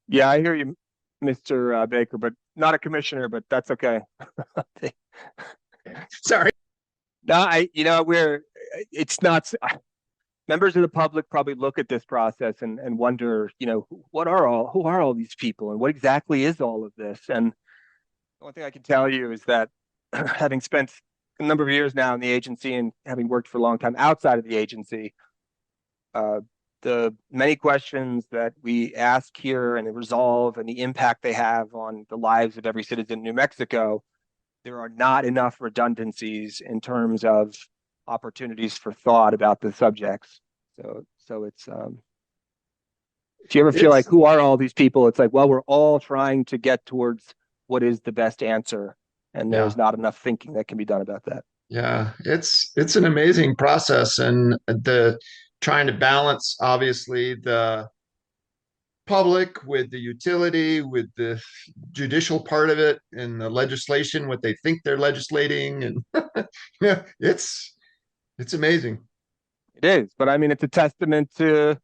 Yeah, I hear you, Mr. Baker, but not a commissioner, but that's okay. Sorry. No, it's not, members of the public probably look at this process and wonder, who are all these people and what exactly is all of this? And one thing I can tell you is that having spent a number of years now in the agency and having worked for a long time outside of the agency, uh, the many questions that we ask here and resolve and the impact they have on the lives of every citizen in New Mexico, there are not enough redundancies in terms of opportunities for thought about the subjects. So it's if you ever feel like It's who are all these people, it's like, well, we're all trying to get towards what is the best answer, and there's yeah, not enough thinking that can be done about that. yeah. It's an amazing process, and the trying to balance obviously the public with the utility, with the judicial part of it, and the legislation, what they think they're legislating, and yeah, it's amazing. It is, but I mean, it's a testament to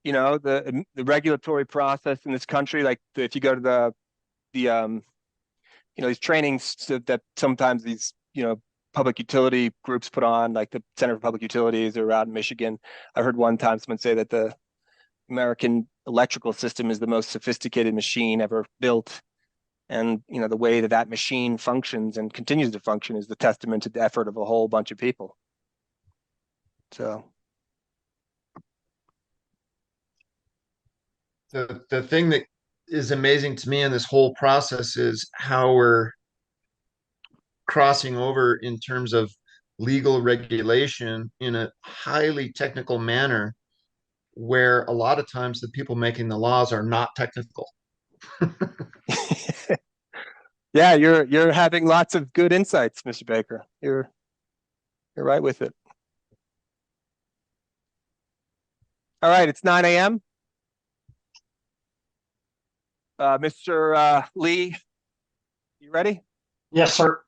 the regulatory process in this country. Like if you go to the these trainings that sometimes these public utility groups put on, like the Center for Public Utilities or out in Michigan. I heard one time someone say that the American electrical system is the most sophisticated machine ever built. And the way that that machine functions and continues to function is the testament to the effort of a whole bunch of people. So The thing that is amazing to me in this whole process is how we're crossing over in terms of legal regulation in a highly technical manner where a lot of times the people making the laws are not technical. yeah, you're having lots of good insights, Mr. Baker. You're right with it. All right, it's 9 a.m. Mr. Lee, you ready? Yes, sir.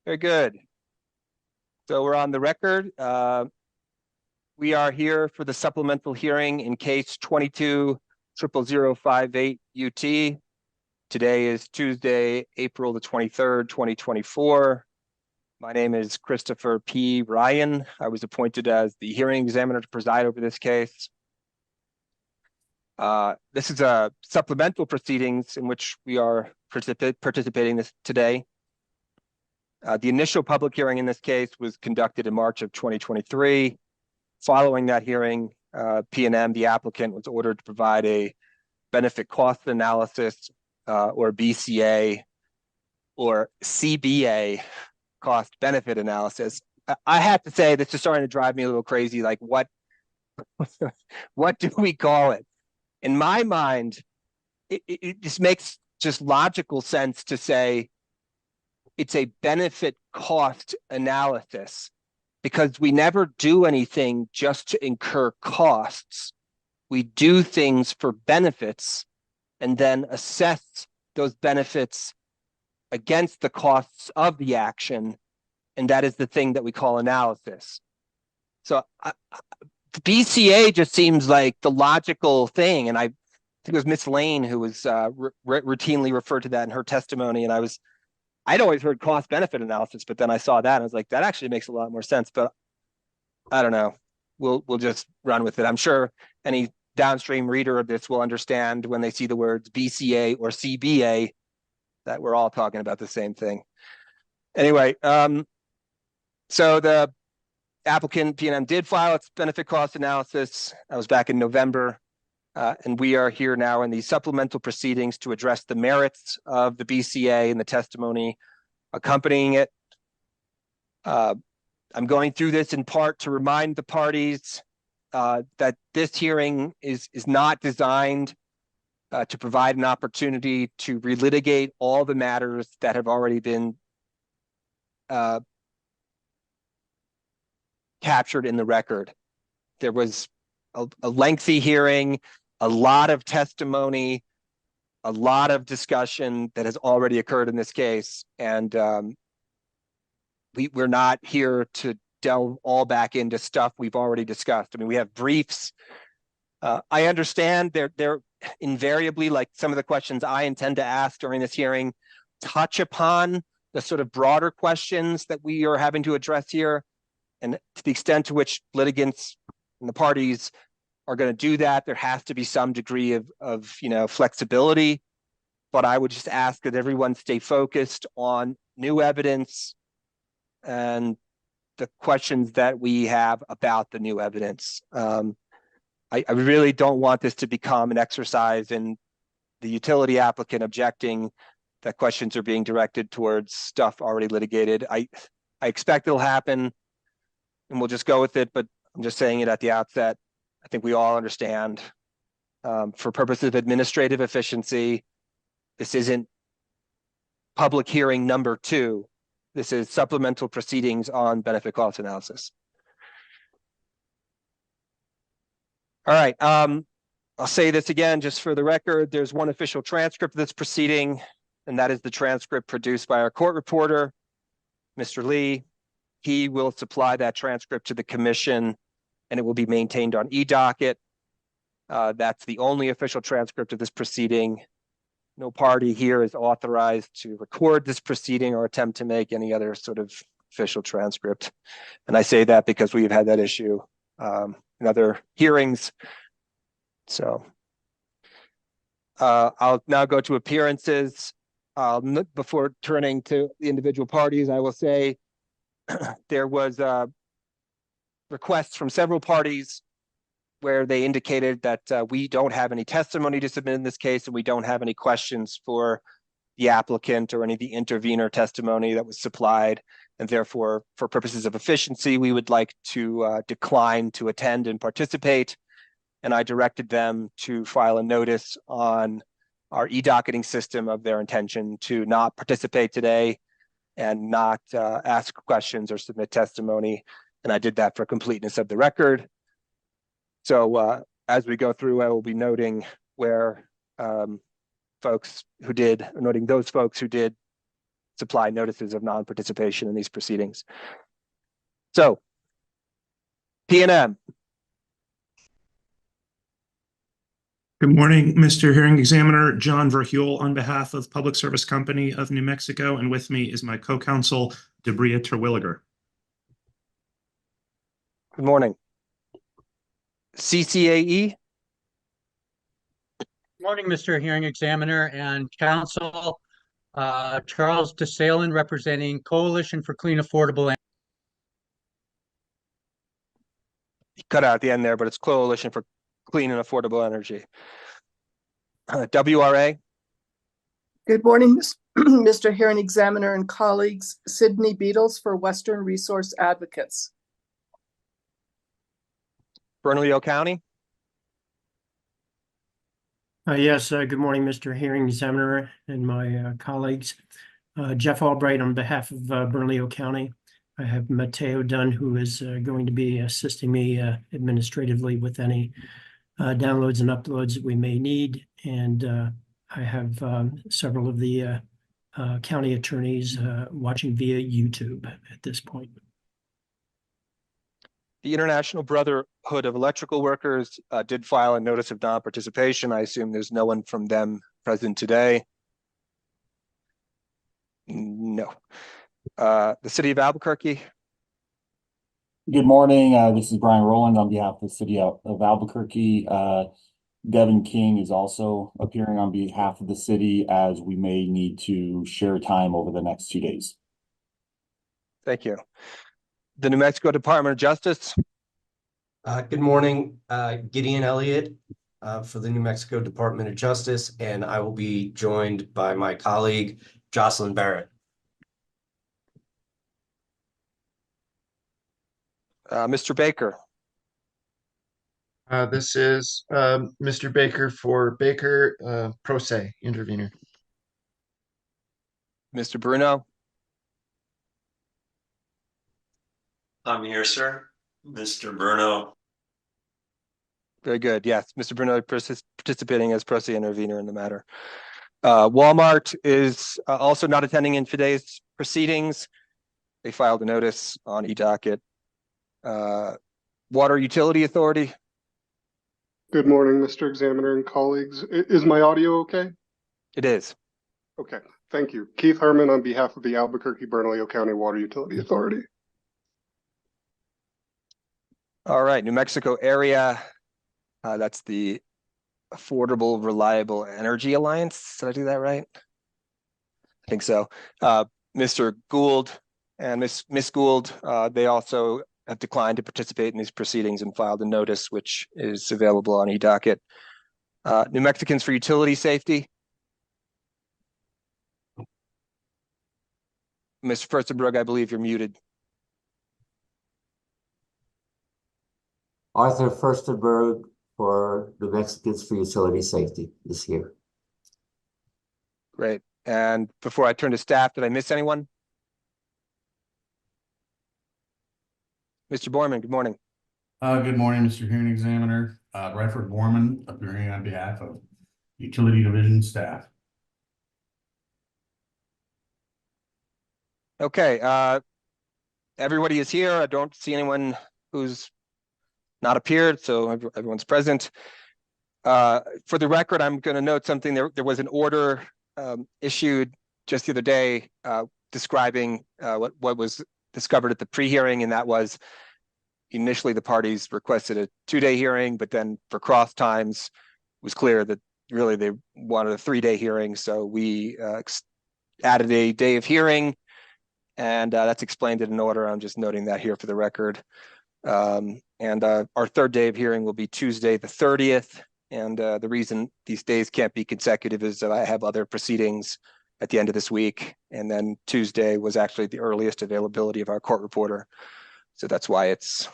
Very good. So we're on the record. We are here for the supplemental hearing in case 22-00058 UT. Today is Tuesday, April the 23rd, 2024. My name is Christopher P. Ryan. I was appointed as the hearing examiner to preside over this case. This is a supplemental proceedings in which we are participating today. The initial public hearing in this case was conducted in March of 2023. Following that hearing, P&M, the applicant, was ordered to provide a benefit cost analysis, or BCA, or CBA, cost benefit analysis. I have to say, this is starting to drive me a little crazy. Like, what do we call it? In my mind, it just makes just logical sense to say it's a benefit cost analysis, because we never do anything just to incur costs. We do things for benefits and then assess those benefits against the costs of the action. And that is the thing that we call analysis. So BCA just seems like the logical thing. And I think it was Miss Lane who was routinely referred to that in her testimony. And I'd always heard cost benefit analysis, but then I saw that and I was like, that actually makes a lot more sense. But I don't know. We'll just run with it. I'm sure any downstream reader of this will understand when they see the words BCA or CBA that we're all talking about the same thing. Anyway, so the applicant P&M did file its benefit cost analysis. That was back in November. And we are here now in the supplemental proceedings to address the merits of the BCA and the testimony accompanying it. I'm going through this in part to remind the parties that this hearing is not designed to provide an opportunity to relitigate all the matters that have already been captured in the record. There was a lengthy hearing, a lot of testimony, a lot of discussion that has already occurred in this case. And we're not here to delve all back into stuff we've already discussed. I mean, we have briefs. I understand there invariably, like some of the questions I intend to ask during this hearing, touch upon the sort of broader questions that we are having to address here. And to the extent to which litigants and the parties are going to do that, there has to be some degree of flexibility. But I would just ask that everyone stay focused on new evidence and the questions that we have about the new evidence. I really don't want this to become an exercise in the utility applicant objecting that questions are being directed towards stuff already litigated. I expect it'll happen, and we'll just go with it, but I'm just saying it at the outset. I think we all understand, for purposes of administrative efficiency, this isn't public hearing number 2. This is supplemental proceedings on benefit cost analysis. All right. I'll say this again, just for the record. There's one official transcript of this proceeding, and that is the transcript produced by our court reporter, Mr. Lee. He will supply that transcript to the commission, and it will be maintained on eDocket. That's the only official transcript of this proceeding. No party here is authorized to record this proceeding or attempt to make any other sort of official transcript. And I say that because we've had that issue in other hearings. So I'll now go to appearances. Before turning to the individual parties, I will say there was requests from several parties where they indicated that we don't have any testimony to submit in this case, and we don't have any questions for the applicant or any of the intervener testimony that was supplied. And therefore, for purposes of efficiency, we would like to decline to attend and participate. And I directed them to file a notice on our e-docketing system of their intention to not participate today and not ask questions or submit testimony. And I did that for completeness of the record. So as we go through, I will be noting where noting those folks who did supply notices of non-participation in these proceedings. So, P&M. Good morning, Mr. Hearing Examiner. John Verhule on behalf of Public Service Company of New Mexico, and with me is my co-counsel, Debria Terwilliger. Good morning. CCAE. Good morning, Mr. Hearing Examiner and Counsel. Charles DeSalen representing Coalition for Clean, Affordable Energy. Cut out at the end there, but it's Coalition for Clean and Affordable Energy. WRA. Good morning, Mr. Hearing Examiner and colleagues. Sydney Beatles for Western Resource Advocates. Bernalillo County. Yes, good morning, Mr. Hearing Examiner and my colleagues. Jeff Albright on behalf of Bernalillo County. I have Mateo Dunn, who is going to be assisting me administratively with any downloads and uploads that we may need. And I have several of the county attorneys watching via YouTube at this point. The International Brotherhood of Electrical Workers did file a notice of non-participation. I assume there's no one from them present today. No. The City of Albuquerque. Good morning. This is Brian Rowland on behalf of the City of Albuquerque. Devin King is also appearing on behalf of the city, as we may need to share time over the next 2 days. Thank you. The New Mexico Department of Justice. Good morning, Gideon Elliott for the New Mexico Department of Justice, and I will be joined by my colleague, Jocelyn Barrett. Mr. Baker. This is Mr. Baker for Baker, pro se intervener. Mr. Bruno. I'm here, sir. Mr. Bruno. Very good. Yes, Mr. Bruno participating as pro se intervener in the matter. Walmart is also not attending in today's proceedings. They filed a notice on eDocket. Water Utility Authority. Good morning, Mr. Examiner and colleagues. Is my audio okay? It is. Okay, thank you. Keith Herman on behalf of the Albuquerque-Bernalillo County Water Utility Authority. All right, New Mexico area. That's the Affordable Reliable Energy Alliance. Did I do that right? I think so. Mr. Gould and Miss Gould, they also have declined to participate in these proceedings and filed a notice, which is available on eDocket. New Mexicans for Utility Safety. Mr. Furstenberg, I believe you're muted. Arthur Furstenberg for the Mexicans for Utility Safety is here. Great. And before I turn to staff, did I miss anyone? Mr. Borman, good morning. Good morning, Mr. Hearing Examiner. Bradford Borman, appearing on behalf of Utility Division staff. Okay, everybody is here. I don't see anyone who's not appeared, so everyone's present. For the record, I'm going to note something. There was an order issued just the other day describing what was discovered at the pre-hearing, and that was initially the parties requested a 2-day hearing, but then for cross times, it was clear that really they wanted a 3-day hearing. So we added a day of hearing, and that's explained in an order. I'm just noting that here for the record. And our 3rd day of hearing will be Tuesday, the 30th. And the reason these days can't be consecutive is that I have other proceedings at the end of this week. And then Tuesday was actually the earliest availability of our court reporter. So that's why it's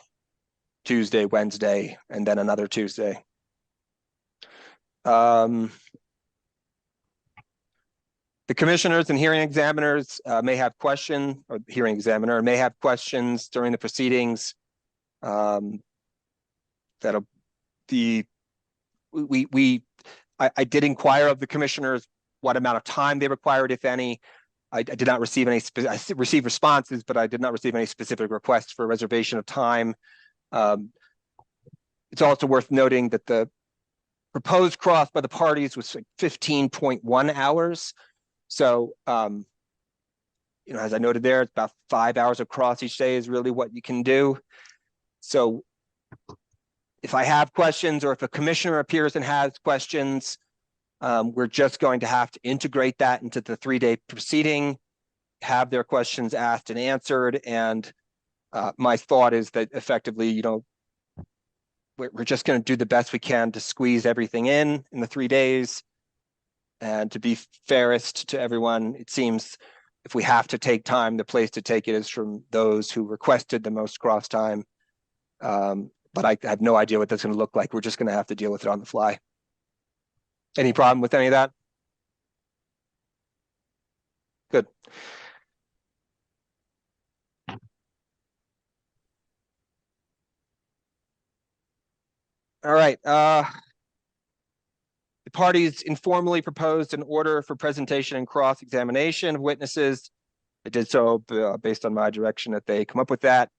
Tuesday, Wednesday, and then another Tuesday. The commissioners and hearing examiners may have questions, or the hearing examiner may have questions during the proceedings. I did inquire of the commissioners what amount of time they required, if any. I did not receive any. I received responses, but I did not receive any specific requests for reservation of time. It's also worth noting that the proposed cross by the parties was 15.1 hours. So, as I noted there, it's about 5 hours of cross each day is really what you can do. So if I have questions, or if a commissioner appears and has questions, we're just going to have to integrate that into the 3-day proceeding, have their questions asked and answered. And my thought is that effectively, we're just going to do the best we can to squeeze everything in the 3 days. And to be fairest to everyone, it seems if we have to take time, the place to take it is from those who requested the most cross time. But I have no idea what that's going to look like. We're just going to have to deal with it on the fly. Any problem with any of that? Good. All right. The parties informally proposed an order for presentation and cross-examination of witnesses. I did so based on my direction that they come up with that.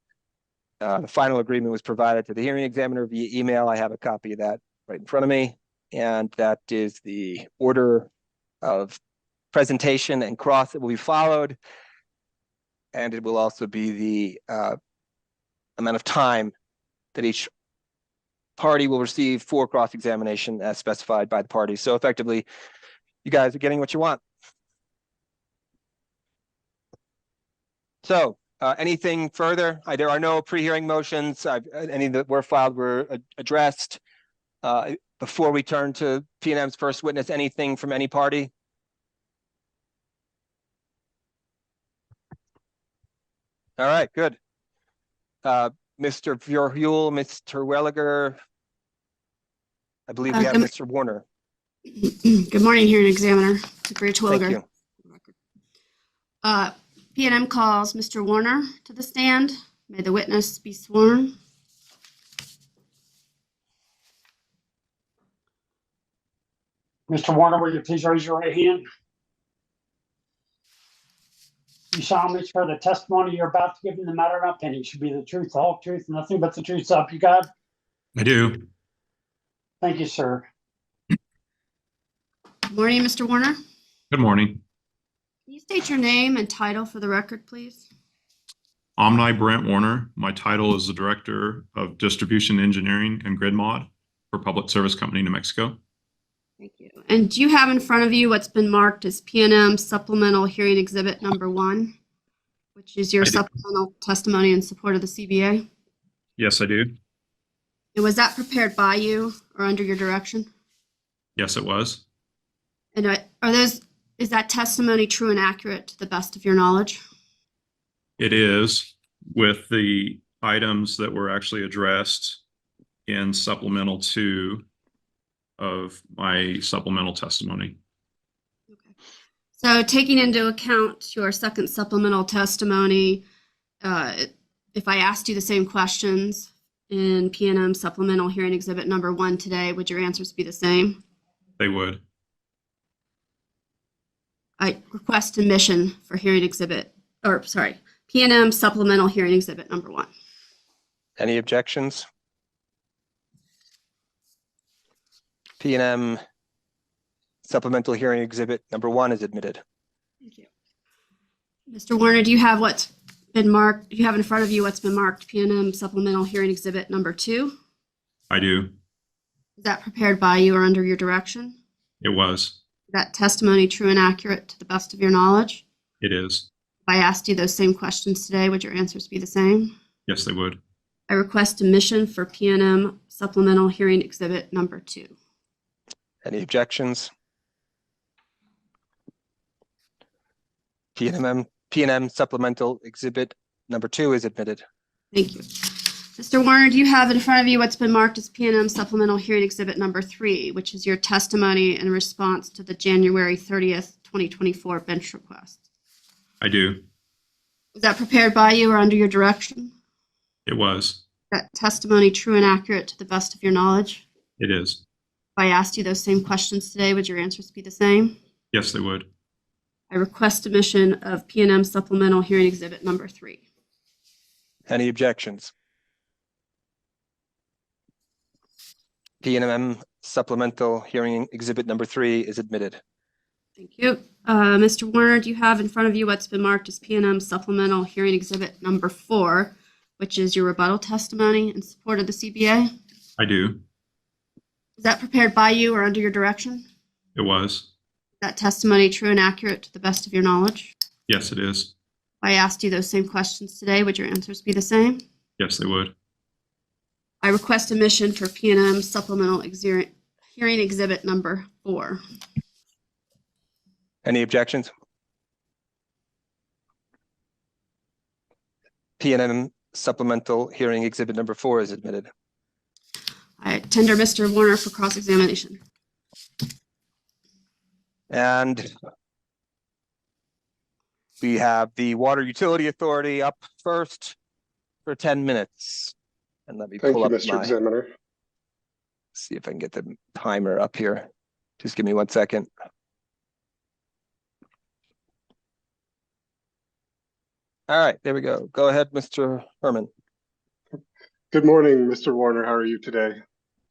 The final agreement was provided to the hearing examiner via email. I have a copy of that right in front of me. And that is the order of presentation and cross that will be followed. And it will also be the amount of time that each party will receive for cross-examination as specified by the party. So effectively, you guys are getting what you want. So anything further? There are no pre-hearing motions. Any that were filed were addressed. Before we turn to P&M's first witness, anything from any party? All right, good. Mr. Verheuel, Mr. Welliger, I believe we have Mr. Warner. Good morning, hearing examiner. Bridge Thank Williger. you. P&M calls Mr. Warner to the stand. May the witness be sworn. Mr. Warner, will you please raise your right hand? You solemnly swear the testimony you're about to give in the matter of opinion should be the truth, the whole truth, and nothing but the truth, so help you God? I do. Thank you, sir. Good morning, Mr. Warner. Good morning. Can you state your name and title for the record, please? Omni Brent Warner. My title is the Director of Distribution Engineering and Grid Mod for Public Service Company, New Mexico. Thank you. And do you have in front of you what's been marked as P&M Supplemental Hearing Exhibit Number 1, which is your I do. supplemental testimony in support of the CBA? Yes, I do. And was that prepared by you or under your direction? Yes, it was. And is that testimony true and accurate to the best of your knowledge? It is, with the items that were actually addressed in supplemental 2 of my supplemental testimony. Okay. So taking into account your second supplemental testimony, if I asked you the same questions in P&M Supplemental Hearing Exhibit Number 1 today, would your answers be the same? They would. I request admission for P&M Supplemental Hearing Exhibit Number 1. Any objections? P&M Supplemental Hearing Exhibit Number 1 is admitted. Thank you. Mr. Warner, do you have what's been marked? Do you have in front of you what's been marked P&M Supplemental Hearing Exhibit Number 2? I do. Is that prepared by you or under your direction? It was. Is that testimony true and accurate to the best of your knowledge? It is. If I asked you those same questions today, would your answers be the same? Yes, they would. I request admission for P&M Supplemental Hearing Exhibit Number 2. Any objections? P&M Supplemental Exhibit Number 2 is admitted. Thank you. Mr. Warner, do you have in front of you what's been marked as P&M Supplemental Hearing Exhibit Number 3, which is your testimony in response to the January 30th, 2024 bench request? I do. Was that prepared by you or under your direction? It was. That testimony true and accurate to the best of your knowledge? It is. If I asked you those same questions today, would your answers be the same? Yes, they would. I request admission of P&M Supplemental Hearing Exhibit Number 3. Any objections? P&M Supplemental Hearing Exhibit Number 3 is admitted. Thank you. Mr. Warner, do you have in front of you what's been marked as P&M Supplemental Hearing Exhibit Number 4, which is your rebuttal testimony in support of the CBA? I do. Is that prepared by you or under your direction? It was. Is that testimony true and accurate to the best of your knowledge? Yes, it is. If I asked you those same questions today, would your answers be the same? Yes, they would. I request admission for P&M Supplemental Hearing Exhibit Number 4. Any objections? P&M Supplemental Hearing Exhibit Number 4 is admitted. I tender Mr. Warner for cross-examination. And we have the Water Utility Authority up first for 10 minutes. And let me Thank pull you, up Mr. Examiner. see if I can get the timer up here. Just give me 1 second. All right, there we go. Go ahead, Mr. Herman. Good morning, Mr. Warner. How are you today?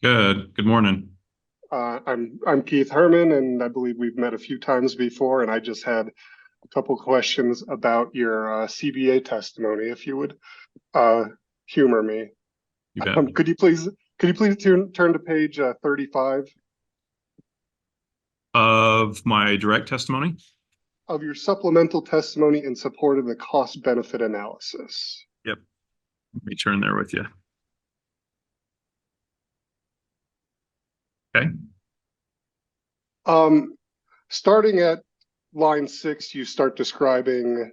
Good. Good morning. I'm Keith Herman, and I believe we've met a few times before, and I just had a couple questions about your CBA testimony, if you would humor me. You bet. Could you please turn to page 35 Of my direct testimony? of your supplemental testimony in support of the cost-benefit analysis? Yep. Let me turn there with you. Okay. Starting at line 6, you start describing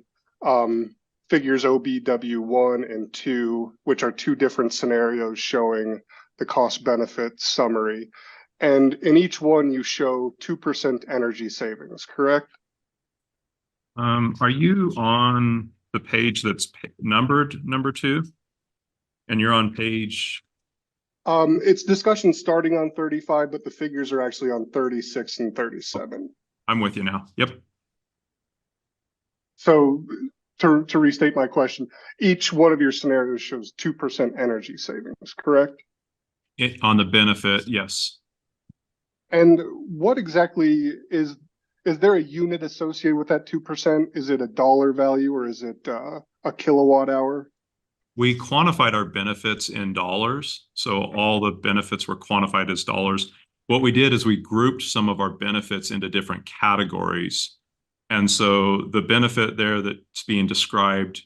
figures OBW1 and 2, which are two different scenarios showing the cost-benefit summary. And in each one, you show 2% energy savings, correct? Are you on the page that's numbered number 2? And you're on page... It's discussion starting on 35, but the figures are actually on 36 and 37. I'm with you now. Yep. So to restate my question, each one of your scenarios shows 2% energy savings, correct? On the benefit, yes. And what exactly is there a unit associated with that 2%? Is it a dollar value or is it a kilowatt hour? We quantified our benefits in dollars. So all the benefits were quantified as dollars. What we did is we grouped some of our benefits into different categories. And so the benefit there that's being described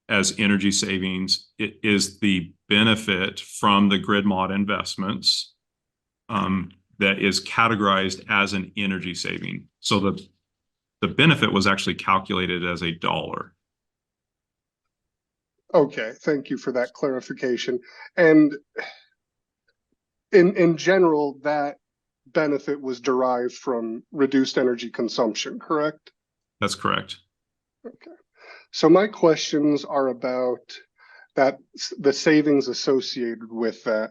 as energy savings, it is the benefit from the grid mod investments that is categorized as an energy saving. So the benefit was actually calculated as a dollar. Okay, thank you for that clarification. And in general, that benefit was derived from reduced energy consumption, correct? That's correct. Okay. So my questions are about that, the savings associated with that.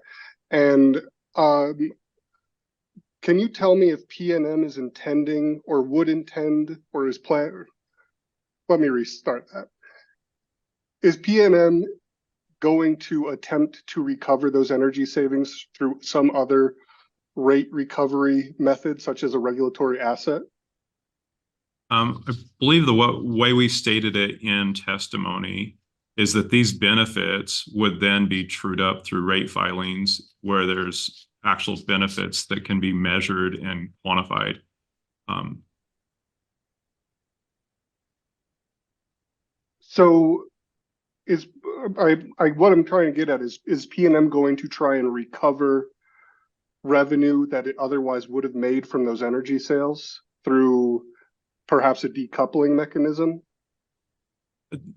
And can you tell me if PNM is intending or would intend or is plan? Let me restart that. Is PNM going to attempt to recover those energy savings through some other rate recovery method, such as a regulatory asset? I believe the way we stated it in testimony is that these benefits would then be trued up through rate filings where there's actual benefits that can be measured and quantified. So what I'm trying to get at is PNM going to try and recover revenue that it otherwise would have made from those energy sales through perhaps a decoupling mechanism?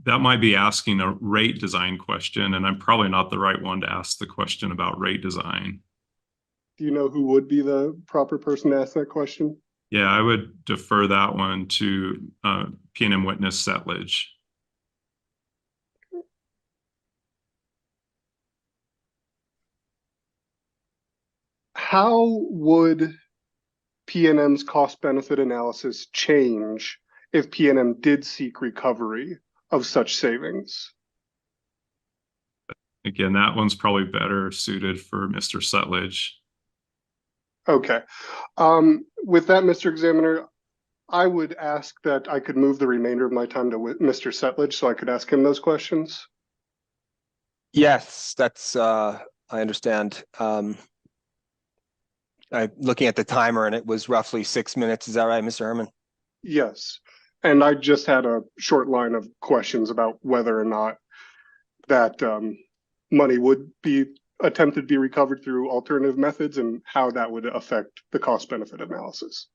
That might be asking a rate design question, and I'm probably not the right one to ask the question about rate design. Do you know who would be the proper person to ask that question? Yeah, I would defer that one to PNM witness Settlage. How would PNM's cost benefit analysis change if PNM did seek recovery of such savings? Again, that one's probably better suited for Mr. Settlage. Okay. With that, Mr. Examiner, I would ask that I could move the remainder of my time to Mr. Settlage so I could ask him those questions. Yes, that's, I understand. I'm looking at the timer and it was roughly 6 minutes. Is that right, Mr. Herman? Yes. And I just had a short line of questions about whether or not that money would be attempted to be recovered through alternative methods and how that would affect the cost benefit analysis.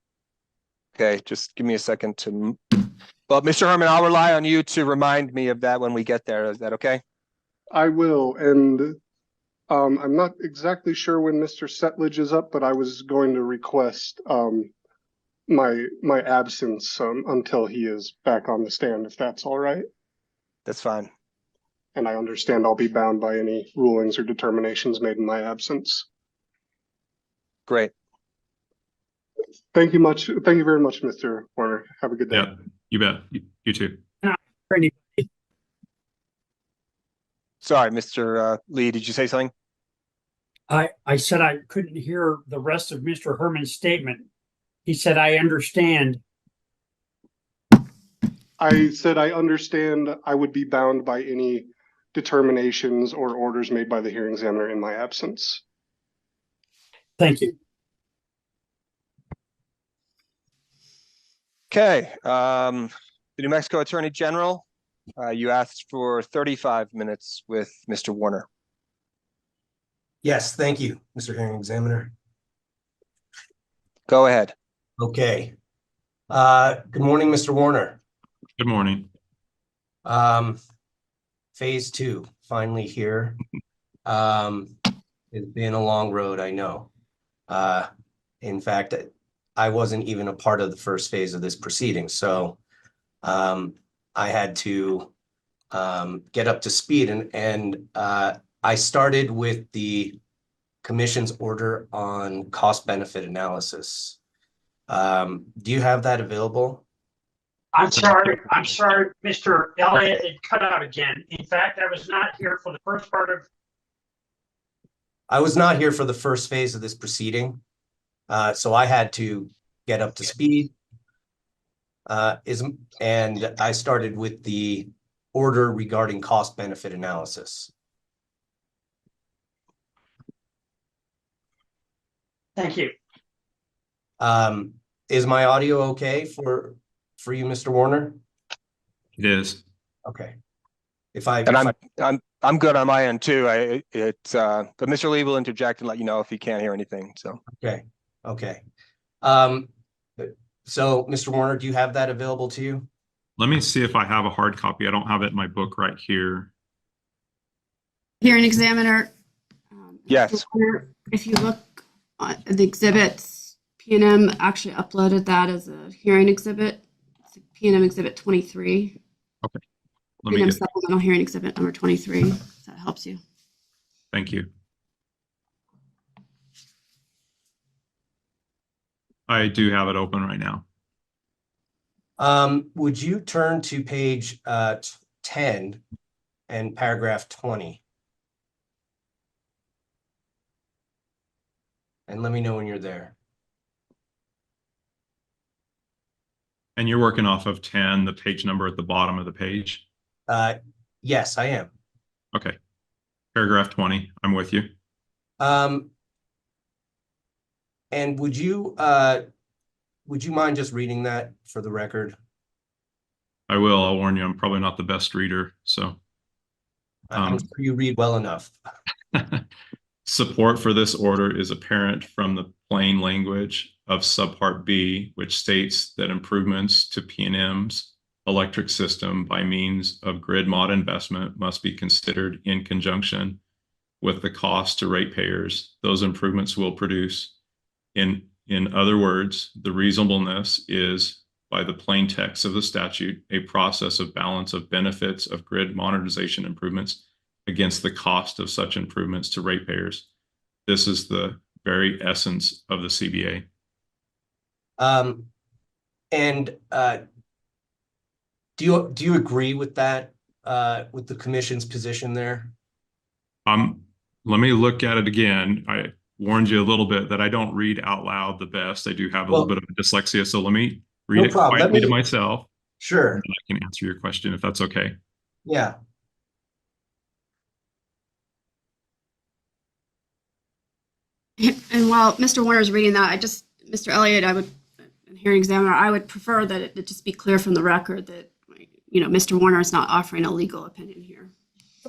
Okay, just give me a second to, well, Mr. Herman, I'll rely on you to remind me of that when we get there. Is that okay? I will. And I'm not exactly sure when Mr. Settlage is up, but I was going to request my absence until he is back on the stand, if that's all right. That's fine. And I understand I'll be bound by any rulings or determinations made in my absence. Great. Thank you much. Thank you very much, Mr. Warner. Have a good day. Yeah, you bet. You too. Sorry, Mr. Lee, did you say something? I said I couldn't hear the rest of Mr. Herman's statement. He said, I understand. I said I understand I would be bound by any determinations or orders made by the hearing examiner in my absence. Thank you. Okay, the New Mexico Attorney General, you asked for 35 minutes with Mr. Warner. Yes, thank you, Mr. Hearing Examiner. Go ahead. Okay. Good morning, Mr. Warner. Good morning. Phase 2, finally here. It's been a long road, I know. In fact, I wasn't even a part of the first phase of this proceeding, so I had to get up to speed, and I started with the Commission's order on cost-benefit analysis. Do you have that available? I'm sorry, Mr. Elliott, it cut out again. In fact, I was not here for the first part of. I was not here for the first phase of this proceeding. So I had to get up to speed. And I started with the order regarding cost benefit analysis. Thank you. Is my audio okay for you, Mr. Warner? It is. Okay. And I'm good on my end too. But Mr. Lee will interject and let you know if he can't hear anything. So Okay. So Mr. Warner, do you have that available to you? Let me see if I have a hard copy. I don't have it in my book right here. Hearing examiner. Yes. If you look at the exhibits, P&M actually uploaded that as a hearing exhibit. It's P&M exhibit 23. Okay. Let me P&M get it. supplemental hearing exhibit number 23. If that helps you. Thank you. I do have it open right now. Would you turn to page 10 and paragraph 20? And let me know when you're there. And you're working off of 10, the page number at the bottom of the page? Yes, I am. Okay. Paragraph 20, I'm with you. And would you mind just reading that for the record? I will. I'll warn you, I'm probably not the best reader, so. I'm sure you read well enough. Support for this order is apparent from the plain language of subpart B, which states that improvements to P&M's electric system by means of grid mod investment must be considered in conjunction with the cost to ratepayers those improvements will produce. In other words, the reasonableness is, by the plain text of the statute, a process of balance of benefits of grid modernization improvements against the cost of such improvements to ratepayers. This is the very essence of the CBA. Do you agree with that, with the commission's position there? Let me look at it again. I warned you a little bit that I don't read out loud the best. I do have a little bit of dyslexia, so let me read it quietly to myself. Sure. And then I can answer your question if that's okay. Yeah. And while Mr. Warner is reading that, Mr. Elliott, hearing examiner, I would prefer that it just be clear from the record that, Mr. Warner is not offering a legal opinion here.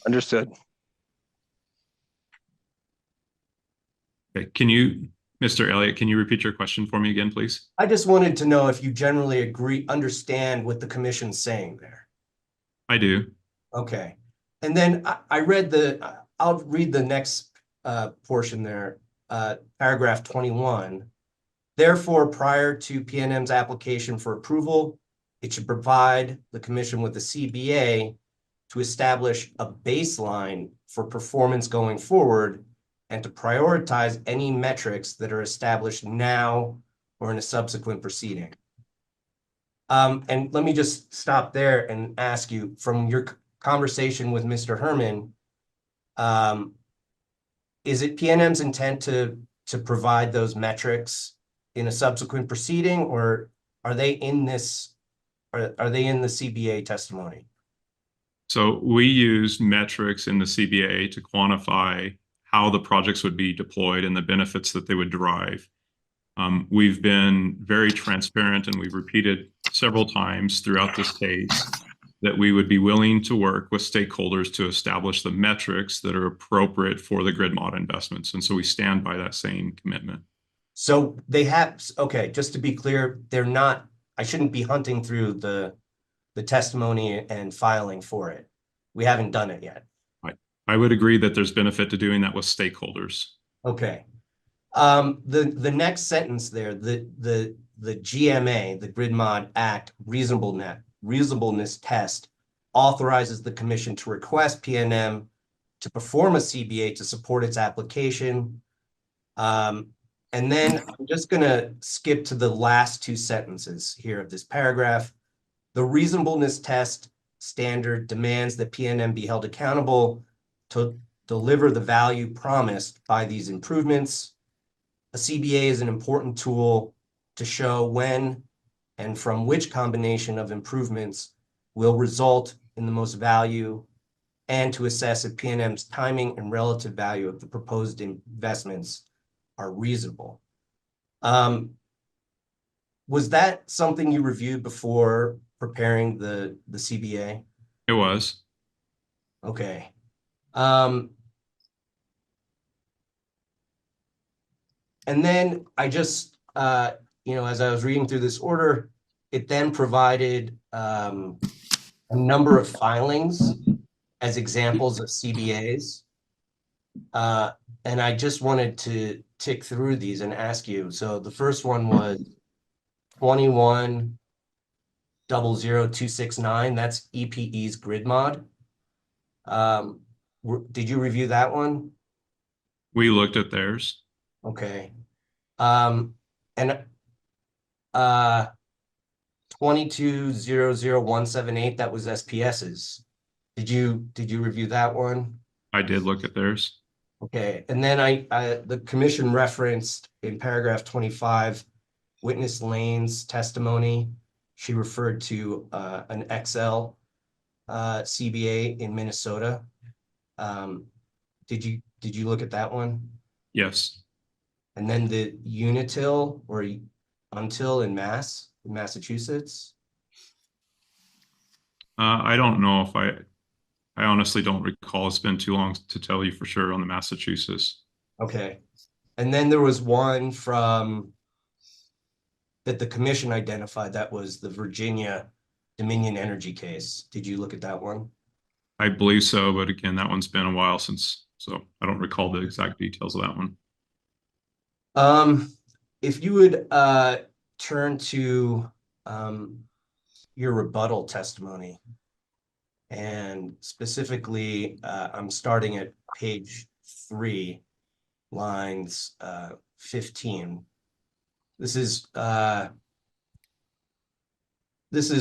Understood. Okay. Mr. Elliott, can you repeat your question for me again, please? I just wanted to know if you generally understand what the commission's saying there. I do. Okay. And then I'll read the next portion there, paragraph 21. Therefore, prior to P&M's application for approval, it should provide the commission with a CBA to establish a baseline for performance going forward and to prioritize any metrics that are established now or in a subsequent proceeding. And let me just stop there and ask you, from your conversation with Mr. Herman, is it P&M's intent to provide those metrics in a subsequent proceeding, or are they in this, are they in the CBA testimony? So we use metrics in the CBA to quantify how the projects would be deployed and the benefits that they would derive. We've been very transparent, and we've repeated several times throughout this case that we would be willing to work with stakeholders to establish the metrics that are appropriate for the grid mod investments. And so we stand by that same commitment. So they have, okay, just to be clear, they're not, I shouldn't be hunting through the testimony and filing for it. We haven't done it yet. I would agree that there's benefit to doing that with stakeholders. Okay. The next sentence there, the GMA, the Grid Mod Act reasonableness test authorizes the commission to request P&M to perform a CBA to support its application. And then I'm just going to skip to the last two sentences here of this paragraph. The reasonableness test standard demands that P&M be held accountable to deliver the value promised by these improvements. a CBA is an important tool to show when and from which combination of improvements will result in the most value, and to assess if PNM's timing and relative value of the proposed investments are reasonable. Was that something you reviewed before preparing the CBA? It was. Okay. And then I just, as I was reading through this order, it then provided a number of filings as examples of CBAs. And I just wanted to tick through these and ask you. So the first one was 21-00269. That's EPE's grid mod. Did you review that one? We looked at theirs. Okay. And 22-00178, that was SPS's. Did you review that one? I did look at theirs. Okay, and then the commission referenced in paragraph 25, witness Lane's testimony. She referred to an XL CBA in Minnesota. Did you look at that one? Yes. And then the Unitil or Until in Massachusetts? I don't know if I honestly don't recall. It's been too long to tell you for sure on the Massachusetts. Okay. And then there was one that the commission identified, that was the Virginia Dominion Energy case. Did you look at that one? I believe so, but again, that one's been a while since, so I don't recall the exact details of that one. If you would turn to your rebuttal testimony, and specifically, I'm starting at page 3, lines 15. This is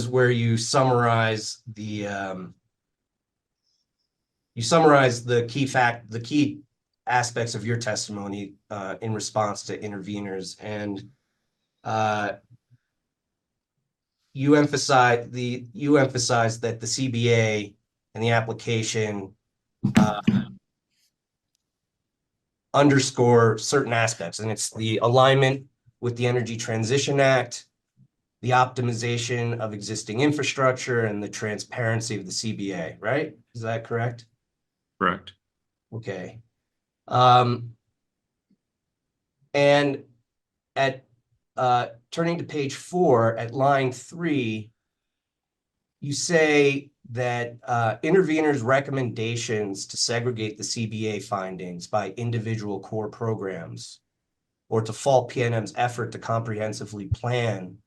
where you summarize the key aspects of your testimony in response to interveners, and you emphasize that the CBA and the application underscore certain aspects, and it's the alignment with the Energy Transition Act, the optimization of existing infrastructure, and the transparency of the CBA, right? Is that correct? Correct. Okay. And at turning to page 4 at line 3, you say that interveners' recommendations to segregate the CBA findings by individual core programs, or to fault PNM's effort to comprehensively plan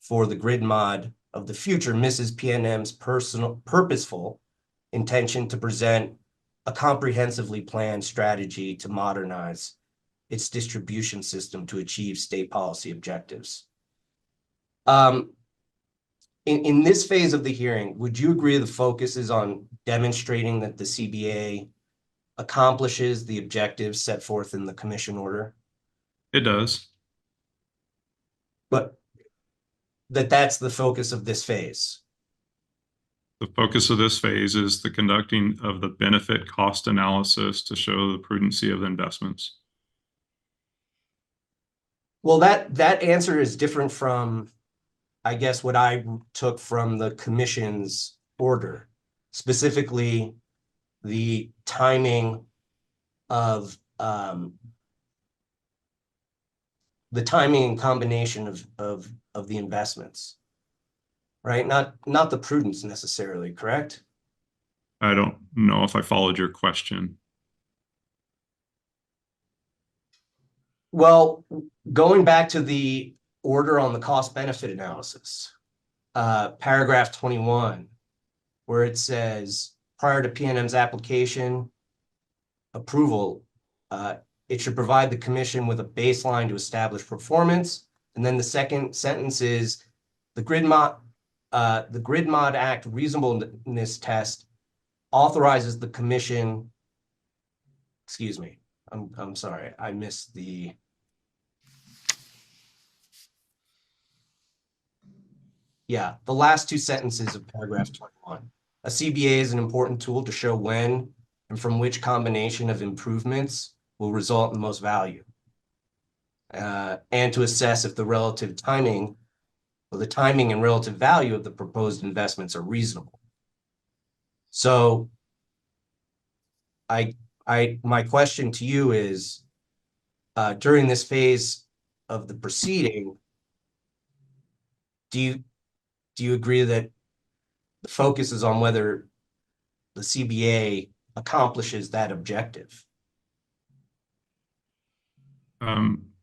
for the grid mod of the future, misses PNM's purposeful intention to present a comprehensively planned strategy to modernize its distribution system to achieve state policy objectives. In this phase of the hearing, would you agree the focus is on demonstrating that the CBA accomplishes the objectives set forth in the commission order? It does. But that's the focus of this phase. The focus of this phase is the conducting of the benefit cost analysis to show the prudency of the investments. Well, that answer is different from, I guess, what I took from the commission's order, specifically the timing and combination of the investments, right? Not the prudence necessarily, correct? I don't know if I followed your question. Well, going back to the order on the cost benefit analysis, paragraph 21, where it says prior to PNM's application approval, it should provide the commission with a baseline to establish performance. And then the second sentence is the Grid Mod Act reasonableness test authorizes the commission. Excuse me, I'm sorry, I missed the Yeah, the last two sentences of paragraph 21. A CBA is an important tool to show when and from which combination of improvements will result in the most value. And to assess if the relative timing, or the timing and relative value of the proposed investments are reasonable. So my question to you is, during this phase of the proceeding, do you agree that the focus is on whether the CBA accomplishes that objective?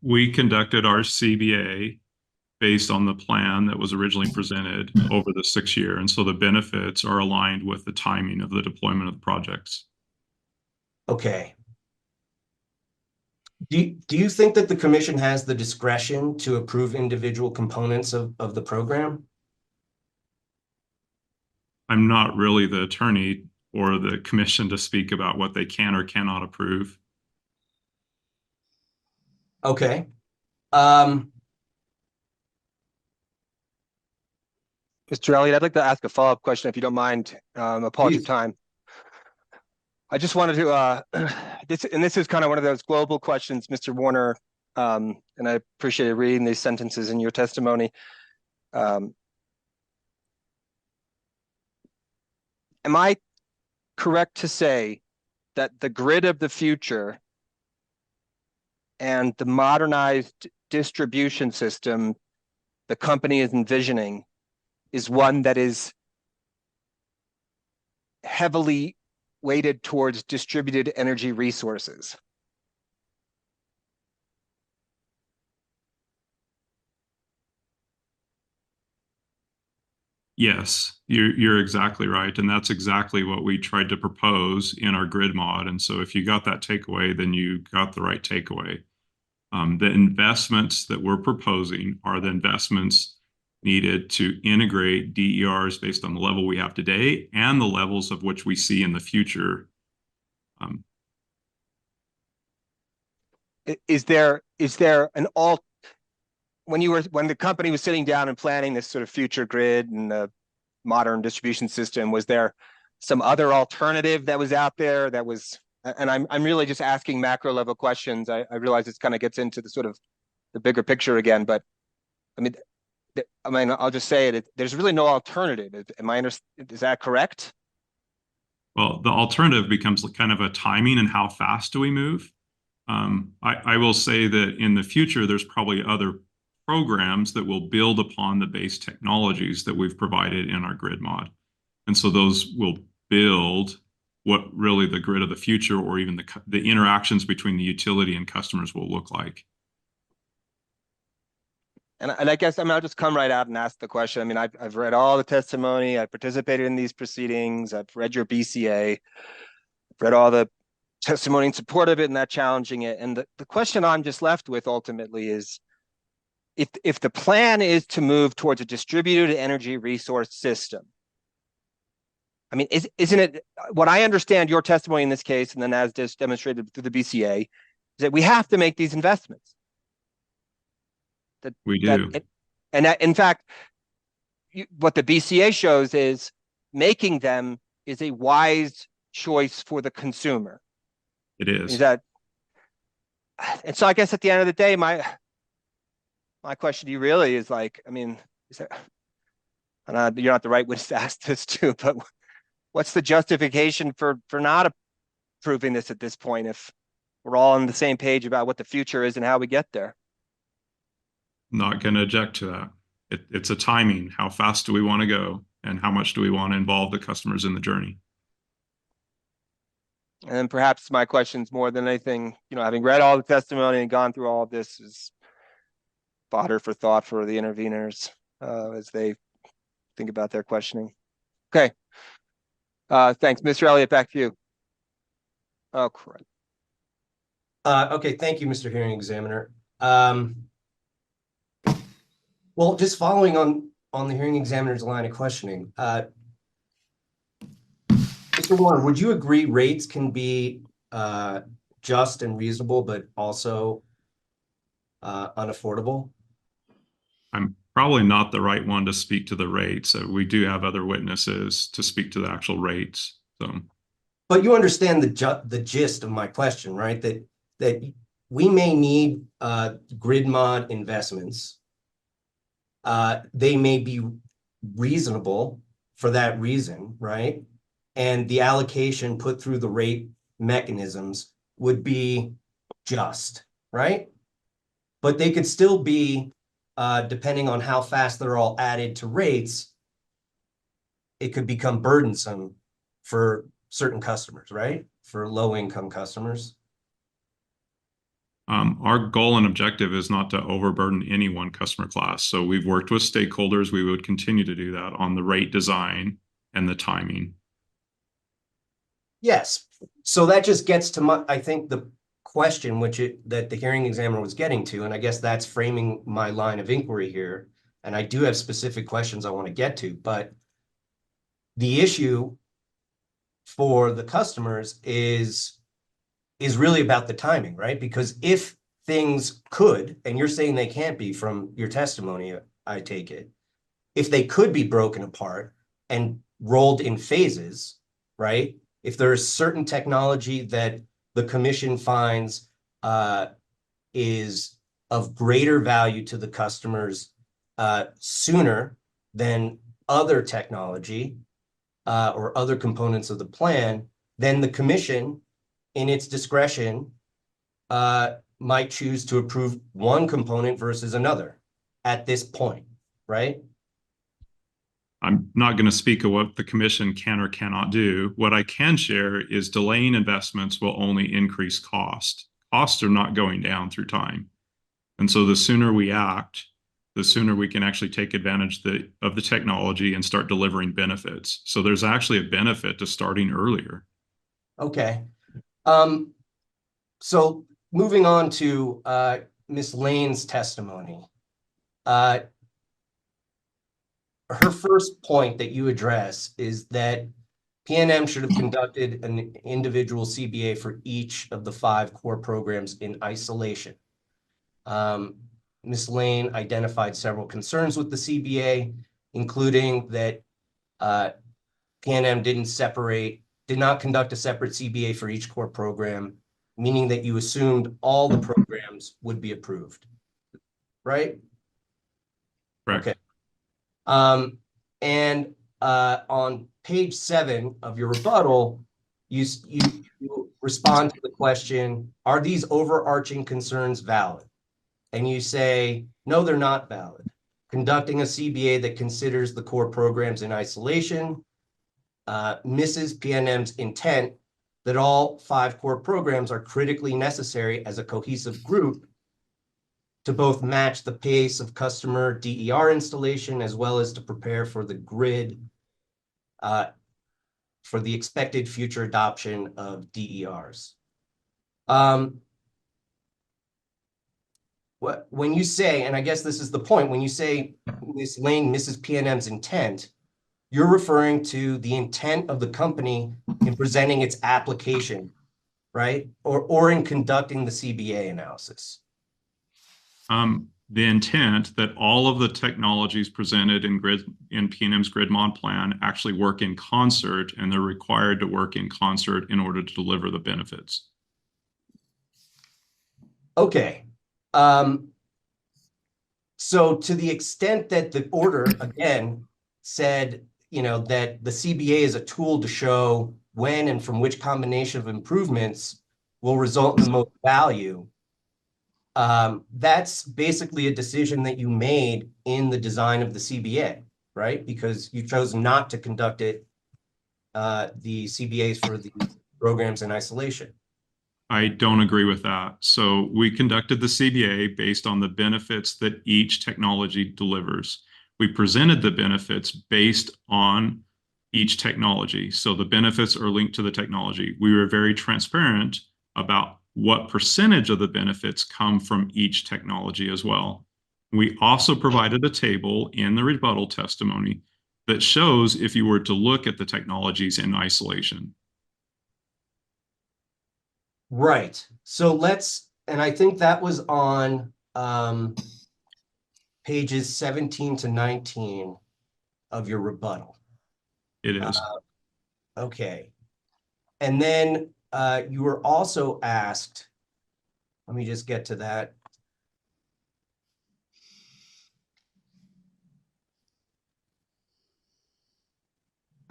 We conducted our CBA based on the plan that was originally presented over the 6 year. And so the benefits are aligned with the timing of the deployment of the projects. Okay. Do you think that the commission has the discretion to approve individual components of the program? I'm not really the attorney or the commission to speak about what they can or cannot approve. Okay. Mr. Elliott, I'd like to ask a follow-up question if you don't mind. Apologies Please. time. I just wanted to, this is kind of one of those global questions, Mr. Warner, and I appreciated reading these sentences in your testimony. Am I correct to say that the grid of the future and the modernized distribution system the company is envisioning is one that is heavily weighted towards distributed energy resources? Yes, you're exactly right. And that's exactly what we tried to propose in our grid mod. And so if you got that takeaway, then you got the right takeaway. The investments that we're proposing are the investments needed to integrate DERs based on the level we have today and the levels of which we see in the future. Is there an when the company was sitting down and planning this sort of future grid and the modern distribution system, was there some other alternative that was out there that was, and I'm really just asking macro level questions. I realize this kind of gets into the sort of the bigger picture again, but I mean, I'll just say it, there's really no alternative. Is that correct? Well, the alternative becomes kind of a timing and how fast do we move? I will say that in the future, there's probably other programs that will build upon the base technologies that we've provided in our grid mod. And so those will build what really the grid of the future, or even the interactions between the utility and customers, will look like. And I guess, I'll just come right out and ask the question. I mean, I've read all the testimony, I participated in these proceedings, I've read your BCA, I've read all the testimony in support of it and not challenging it. And the question I'm just left with ultimately is, if the plan is to move towards a distributed energy resource system, I mean, isn't it, what I understand your testimony in this case, and then as just demonstrated through the BCA, is that we have to make these investments. We do. And that, in fact, what the BCA shows is making them is a wise choice for the consumer. It is. And so I guess at the end of the day, my question to you really is like, I mean, and you're not the right witness to ask this to, but what's the justification for not approving this at this point if we're all on the same page about what the future is and how we get there? Not going to object to that. It's a timing. How fast do we want to go? And how much do we want to involve the customers in the journey? And then perhaps my question's more than anything, having read all the testimony and gone through all of this, is fodder for thought for the interveners as they think about their questioning. Okay. Thanks. Mr. Elliott, back to you. Oh, correct. Okay, thank you, Mr. Hearing Examiner. Well, just following on the hearing examiner's line of questioning, Mr. Warner, would you agree rates can be just and reasonable, but also unaffordable? I'm Probably not the right one to speak to the rates. So we do have other witnesses to speak to the actual rates. So, But you understand the gist of my question, right? That we may need grid mod investments. They may be reasonable for that reason, right? And the allocation put through the rate mechanisms would be just, right? But they could still be, depending on how fast they're all added to rates, it could become burdensome for certain customers, right? For low-income customers. our goal and objective is not to overburden any one customer class. So we've worked with stakeholders. We would continue to do that on the rate design and the timing. Yes. So that just gets to I think the question that the hearing examiner was getting to, and I guess that's framing my line of inquiry here. And I do have specific questions I want to get to, but the issue for the customers is really about the timing, right? Because if things could, and you're saying they can't be from your testimony, I take it, if they could be broken apart and rolled in phases, right? If there's certain technology that the commission finds is of greater value to the customers sooner than other technology or other components of the plan, then the commission, in its discretion, might choose to approve one component versus another at this point, right? I'm not going to speak of what the commission can or cannot do. What I can share is delaying investments will only increase cost. Costs are not going down through time. And so the sooner we act, the sooner we can actually take advantage of the technology and start delivering benefits. So there's actually a benefit to starting earlier. Okay. So moving on to Ms. Lane's testimony. Her first point that you address is that PNM should have conducted an individual CBA for each of the 5 core programs in isolation. Ms. Lane identified several concerns with the CBA, including that PNM did not conduct a separate CBA for each core program, meaning that you assumed all the programs would be approved, right? Correct. Okay. And on page 7 of your rebuttal, you respond to the question, are these overarching concerns valid? And you say, no, they're not valid. Conducting a CBA that considers the core programs in isolation misses PNM's intent that all 5 core programs are critically necessary as a cohesive group to both match the pace of customer DER installation as well as to prepare for the grid for the expected future adoption of DERs. When you say, and I guess this is the point, when you say Ms. Lane misses PNM's intent, you're referring to the intent of the company in presenting its application, right? Or in conducting the CBA analysis. The intent that all of the technologies presented in PNM's grid mod plan actually work in concert, and they're required to work in concert in order to deliver the benefits. Okay. So to the extent that the order, again, said, that the CBA is a tool to show when and from which combination of improvements will result in the most value, that's basically a decision that you made in the design of the CBA, right? Because you chose not to conduct the CBAs for the programs in isolation. I don't agree with that. So we conducted the CBA based on the benefits that each technology delivers. We presented the benefits based on each technology. So the benefits are linked to the technology. We were very transparent about what percentage of the benefits come from each technology as well. We also provided a table in the rebuttal testimony that shows if you were to look at the technologies in isolation. Right. So and I think that was on pages 17 to 19 of your rebuttal. It is. Okay. And then you were also asked, let me just get to that.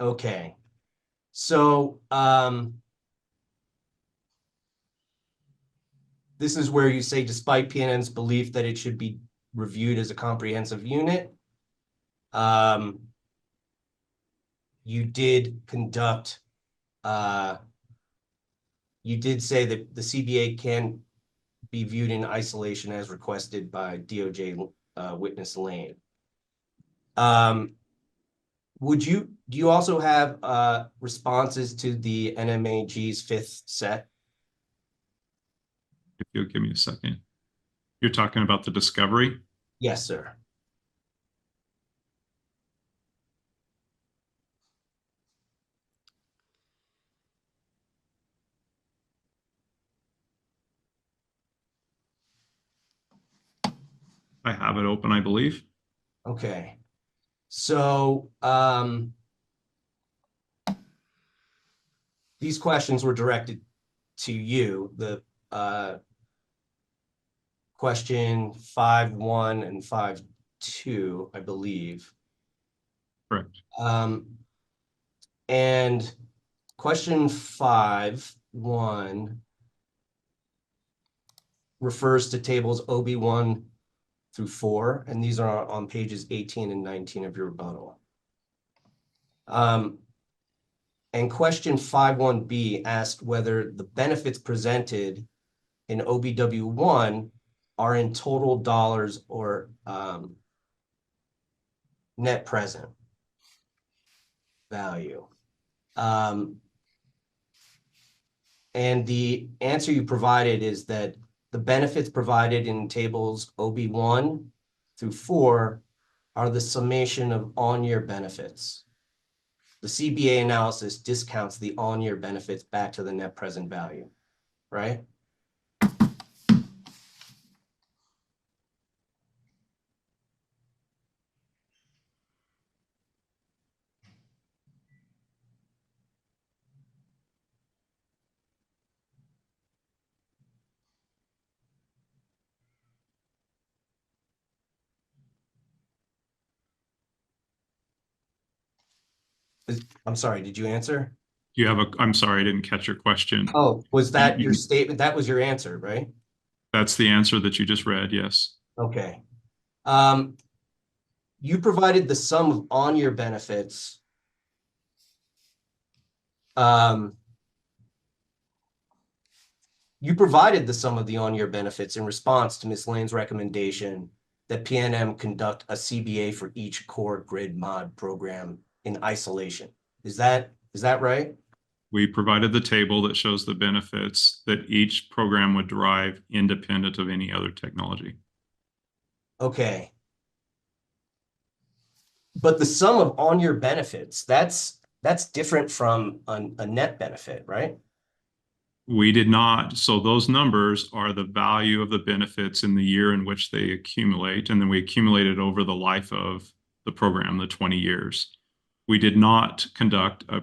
Okay. So this is where you say, despite PNN's belief that it should be reviewed as a comprehensive unit, you did conduct, you did say that the CBA can be viewed in isolation as requested by DOJ witness Lane. Do you also have responses to the NMAG's fifth set? If you'll give me a second. You're talking about the discovery? Yes, sir. I have it open, I believe. Okay. So these questions were directed to you. The question 5.1 and 5.2, I believe. Correct. And question 5.1 refers to tables OB1 through 4, and these are on pages 18 and 19 of your rebuttal. And question 5.1b asked whether the benefits presented in OBW1 are in total dollars or net present value. And the answer you provided is that the benefits provided in tables OB1 through 4 are the summation of on-year benefits. The CBA analysis discounts the on-year benefits back to the net present value, right? I'm sorry, did you answer? You have I'm sorry, I didn't catch your question. Oh, was that your statement? That was your answer, right? That's the answer that you just read, yes. Okay. You provided the sum of on-year benefits. You provided the sum of the on-year benefits in response to Ms. Lane's recommendation that PNM conduct a CBA for each core grid mod program in isolation. Is that right? We provided the table that shows the benefits that each program would derive independent of any other technology. Okay. But the sum of on-year benefits, that's different from a net benefit, right? We did not. So those numbers are the value of the benefits in the year in which they accumulate, and then we accumulated over the life of the program, the 20 years. We did not conduct a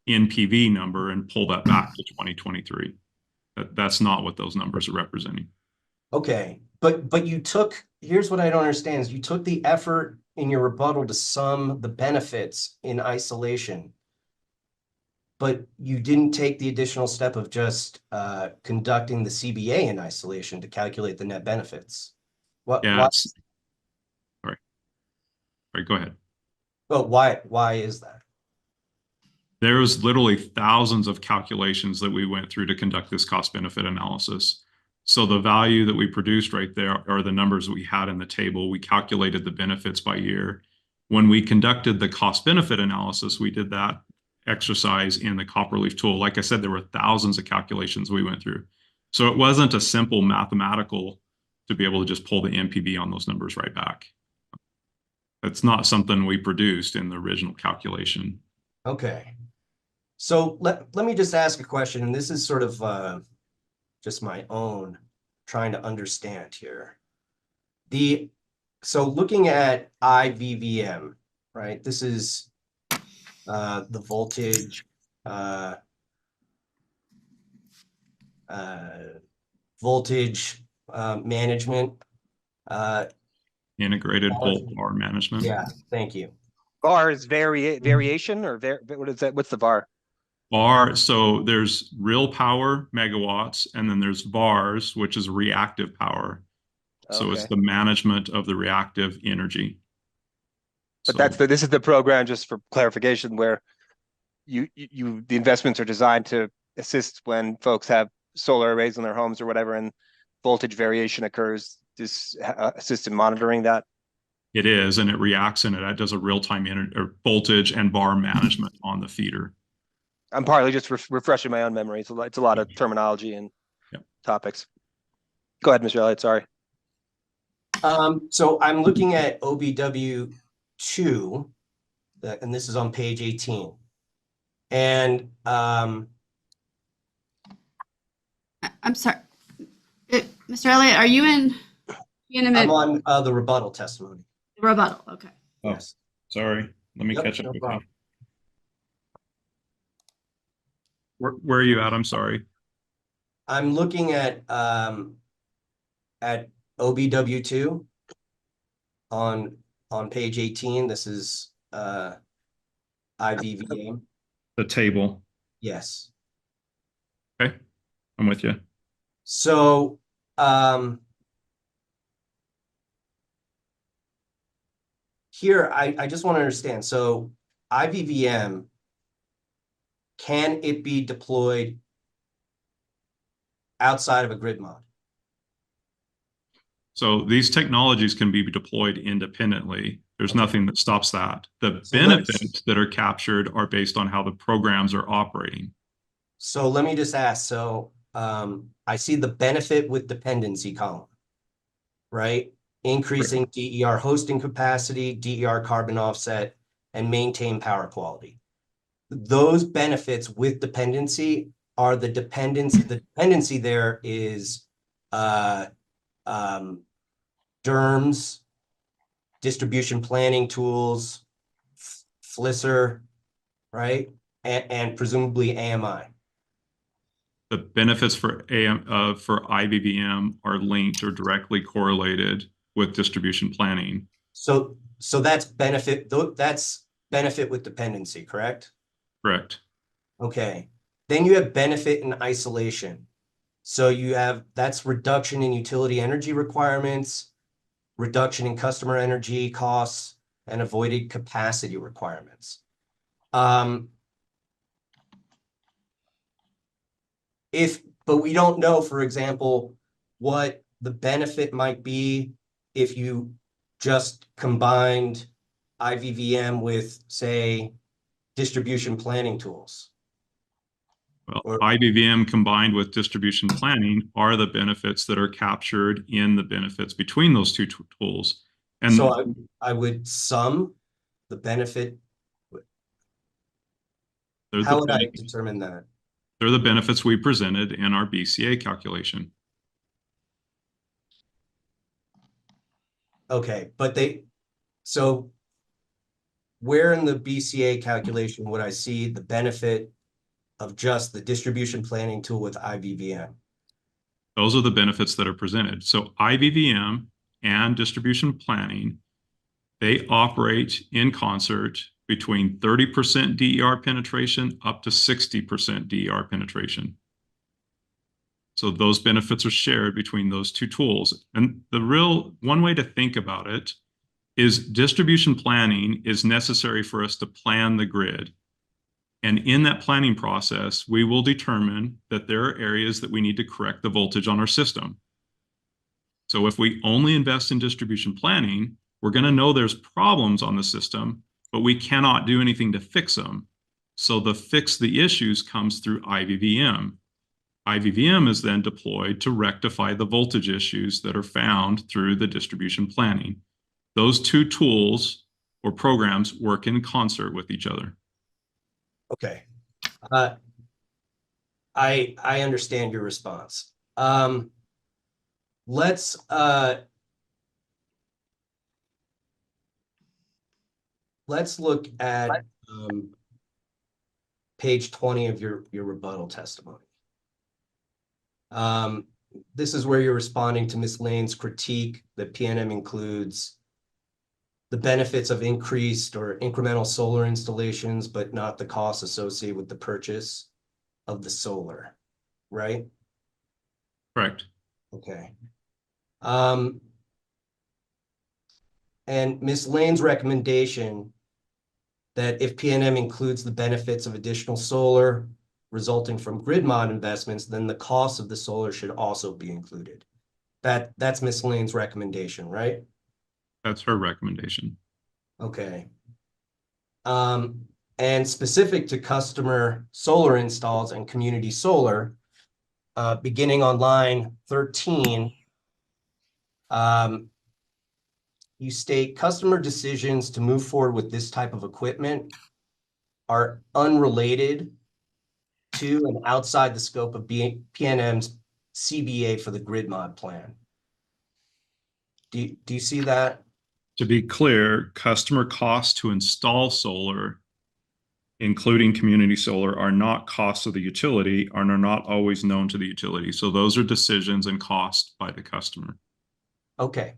NPV number and pull that back to 2023. That's not what those numbers are representing. Okay, but you took, here's what I don't understand, is you took the effort in your rebuttal to sum the benefits in isolation, but you didn't take the additional step of just conducting the CBA in isolation to calculate the net benefits. Yeah, why? All right, go ahead. Well, why is that? There was literally thousands of calculations that we went through to conduct this cost benefit analysis. So the value that we produced right there are the numbers that we had in the table. We calculated the benefits by year. When we conducted the cost benefit analysis, we did that exercise in the Copperleaf tool. Like I said, there were thousands of calculations we went through. So it wasn't a simple mathematical to be able to just pull the NPV on those numbers right back. That's not something we produced in the original calculation. Okay. So let me just ask a question, and this is sort of just my own trying to understand here. so looking at IVVM, right? This is the voltage management. Integrated volt VAR management. Yeah, thank you. VAR is variation or what is that? What's the VAR? VAR, so there's real power megawatts, and then there's VARs, which is reactive power. So it's Okay. the management of the reactive energy. But So this is the program, just for clarification, where the investments are designed to assist when folks have solar arrays on their homes or whatever, and voltage variation occurs. This assist in monitoring that. it is, and it reacts, and it does a real-time voltage and VAR management on the feeder. I'm partly just refreshing my own memory. It's a lot of terminology and topics. Go ahead, Mr. Elliott. Sorry. So I'm looking at OBW2, and this is on page 18. And I'm sorry, Mr. Elliott, are you in? I'm on the rebuttal testimony. Rebuttal. Okay. Oh, Yes. sorry. Let me catch up No with problem. you. Where are you at? I'm sorry. I'm looking at OBW2 on page 18. This is IVVM. The table. Yes. Okay, I'm with you. So here I just want to understand. So IVVM, can it be deployed outside of a grid mod? So these technologies can be deployed independently. There's nothing that stops that. The So benefits that are captured are based on how the programs are operating. So let me just ask. So I see the benefit with dependency column, right? Increasing DER hosting capacity, DER carbon offset, and maintain power quality. Those benefits with dependency are the dependency there is DERMS, distribution planning tools, FLISR, right? And presumably AMI. The benefits for IVVM are linked or directly correlated with distribution planning. So that's benefit with dependency, correct? Correct. Okay. Then you have benefit in isolation. So that's reduction in utility energy requirements, reduction in customer energy costs, and avoided capacity requirements. But we don't know, for example, what the benefit might be if you just combined IVVM with, say, distribution planning tools. Well, IVVM combined with distribution planning are the benefits that are captured in the benefits between those two tools. And so I would sum the benefit. How would I determine that? They're the benefits we presented in our BCA calculation. Okay, so where in the BCA calculation would I see the benefit of just the distribution planning tool with IVVM? Those are the benefits that are presented. So IVVM and distribution planning, they operate in concert between 30% DER penetration up to 60% DER penetration. So those benefits are shared between those two tools. And one way to think about it is distribution planning is necessary for us to plan the grid. And in that planning process, we will determine that there are areas that we need to correct the voltage on our system. So if we only invest in distribution planning, we're going to know there's problems on the system, but we cannot do anything to fix them. So the fix the issues comes through IVVM. IVVM is then deployed to rectify the voltage issues that are found through the distribution planning. Those two tools or programs work in concert with each other. Okay. I understand your response. Let's let's look at page 20 of your rebuttal testimony. This is where you're responding to Ms. Lane's critique that PNM includes the benefits of increased or incremental solar installations, but not the costs associated with the purchase of the solar, right? Correct. Okay. And Ms. Lane's recommendation that if PNM includes the benefits of additional solar resulting from grid mod investments, then the cost of the solar should also be included. That's Ms. Lane's recommendation, right? That's her recommendation. Okay. And specific to customer solar installs and community solar, beginning on line 13, you state customer decisions to move forward with this type of equipment are unrelated to and outside the scope of PNM's CBA for the grid mod plan. Do you see that? To be clear, customer costs to install solar, including community solar, are not costs of the utility and are not always known to the utility. So those are decisions and costs by the customer. Okay.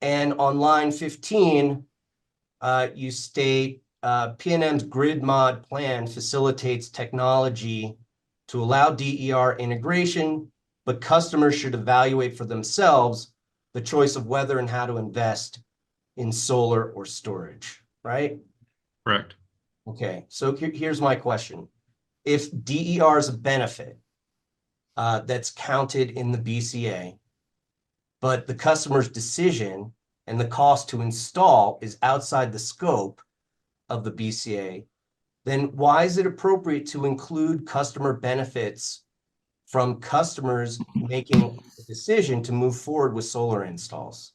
And on line 15, you state PNM's grid mod plan facilitates technology to allow DER integration, but customers should evaluate for themselves the choice of whether and how to invest in solar or storage, right? Correct. Okay, so here's my question. If DER is a benefit that's counted in the BCA, but the customer's decision and the cost to install is outside the scope of the BCA, then why is it appropriate to include customer benefits from customers making a decision to move forward with solar installs?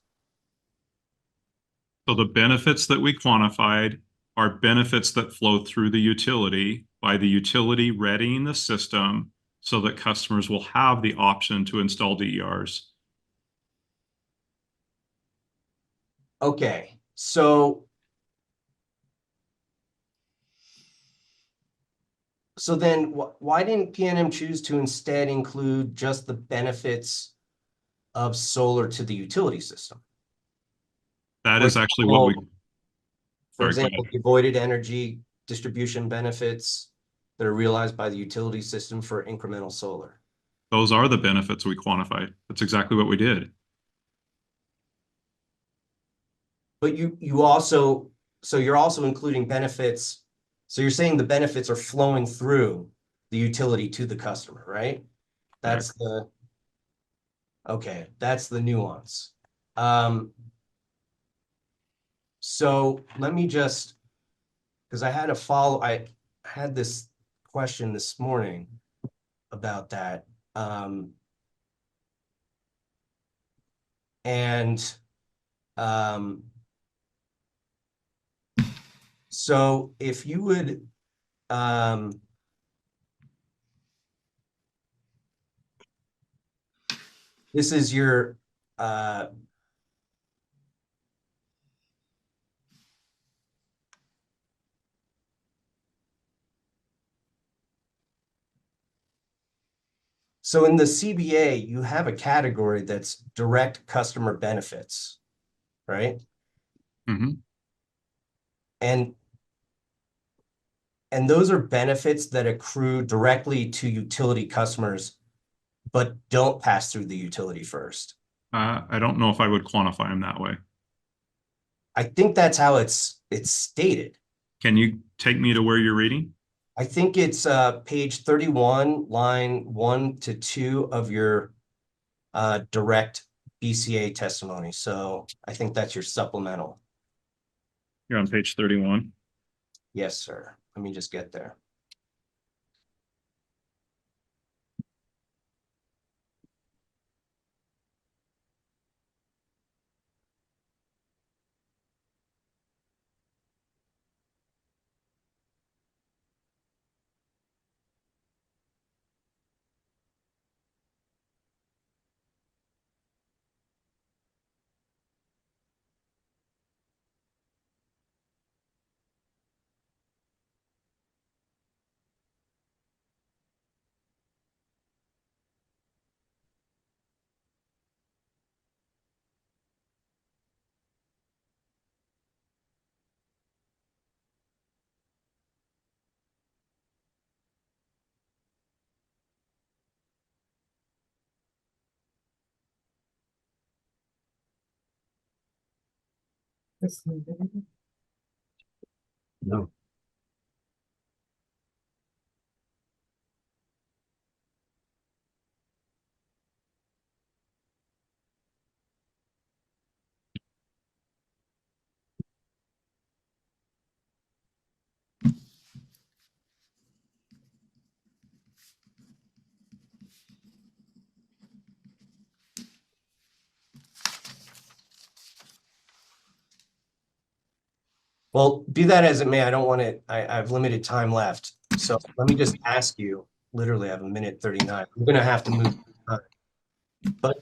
So the benefits that we quantified are benefits that flow through the utility by the utility readying the system so that customers will have the option to install DERs. Okay, so then why didn't PNM choose to instead include just the benefits of solar to the utility system? That is actually what we. For Sorry, go example, ahead. the avoided energy distribution benefits that are realized by the utility system for incremental solar. Those are the benefits we quantified. That's exactly what we did. But you're also including benefits. So you're saying the benefits are flowing through the utility to the customer, right? That's that's the nuance. So let me just, because I had this question this morning about that. So if you would, this is your, so in the CBA, you have a category that's direct customer benefits, right? Mm-hmm. And those are benefits that accrue directly to utility customers, but don't pass through the utility first. I don't know if I would quantify them that way. I think that's how it's stated. Can you take me to where you're reading? I think it's page 31, line 1 to 2 of your direct BCA testimony. So I think that's your supplemental. You're on page 31. Yes, sir. Let me just get there. No. Well, be that as it may, I don't want to, I have limited time left. So let me just ask you, literally I have a minute 39. I'm going to have to move. But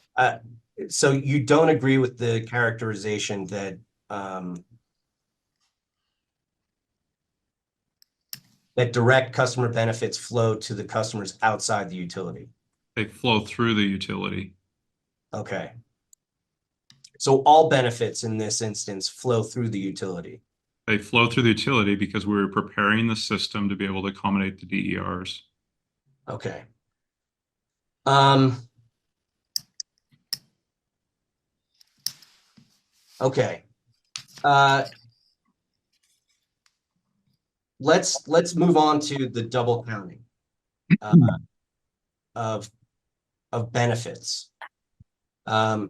so you don't agree with the characterization that that direct customer benefits flow to the customers outside the utility? They flow through the utility. Okay. So all benefits in this instance flow through the utility. They flow through the utility because we were preparing the system to be able to accommodate the DERs. Okay. Okay. Let's move on to the double counting of benefits. And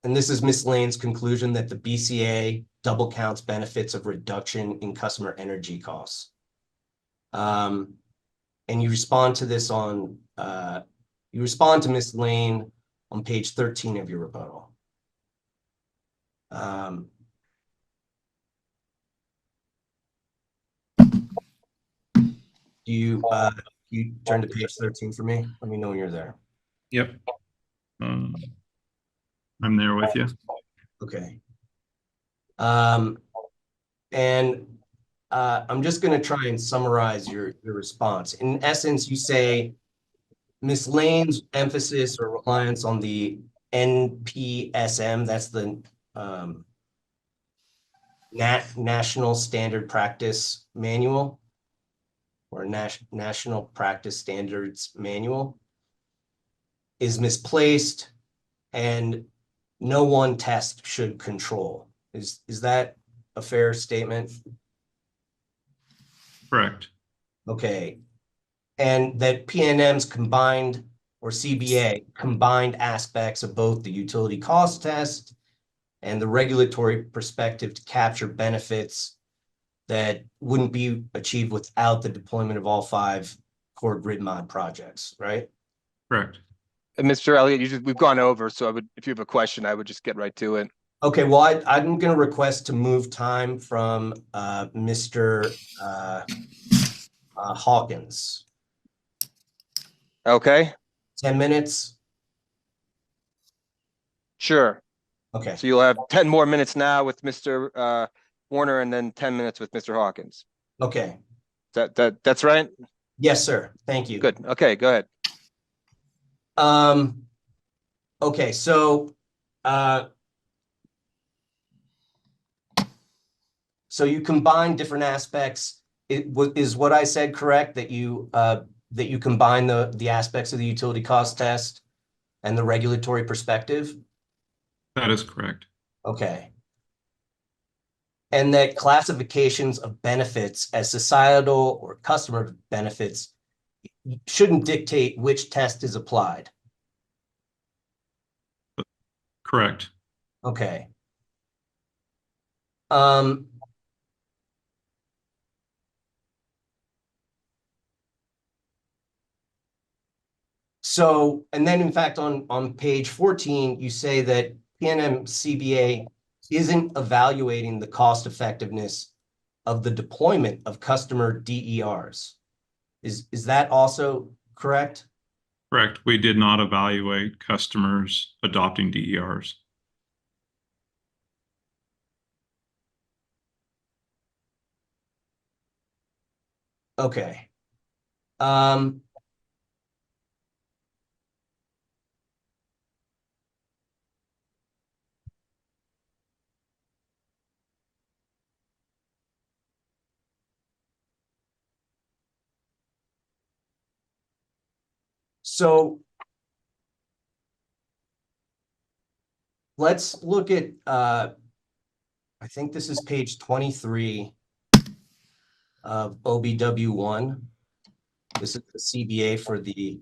this is Ms. Lane's conclusion that the BCA double counts benefits of reduction in customer energy costs. And you respond to this on, you respond to Ms. Lane on page 13 of your rebuttal. You turn to page 13 for me? Let me know when you're there. Yep. I'm there with you. Okay. And I'm just going to try and summarize your response. In essence, you say Ms. Lane's emphasis or reliance on the NPSM, that's the National Standard Practice Manual or National Practice Standards Manual, is misplaced and no one test should control. Is that a fair statement? Correct. Okay. And that PNM's combined, or CBA, combined aspects of both the utility cost test and the regulatory perspective to capture benefits that wouldn't be achieved without the deployment of all 5 core grid mod projects, right? Correct. And Mr. Elliott, we've gone over, so if you have a question, I would just get right to it. Okay, well, I'm going to request to move time from Mr. Hawkins. Okay, 10 minutes? sure. Okay. So you'll have 10 more minutes now with Mr. Warner and then 10 minutes with Mr. Hawkins. Okay. That's right? Yes, sir. Thank you. Good. Okay, go ahead. Okay, so so you combine different aspects. Is what I said correct, that you combine the aspects of the utility cost test and the regulatory perspective? That is correct. Okay. And that classifications of benefits as societal or customer benefits shouldn't dictate which test is applied. Correct. Okay. So, and then in fact, on page 14, you say that PNM CBA isn't evaluating the cost effectiveness of the deployment of customer DERs. Is that also correct? Correct. We did not evaluate customers adopting DERs. Okay. So let's look at I think this is page 23 of OBW1. This is the CBA for the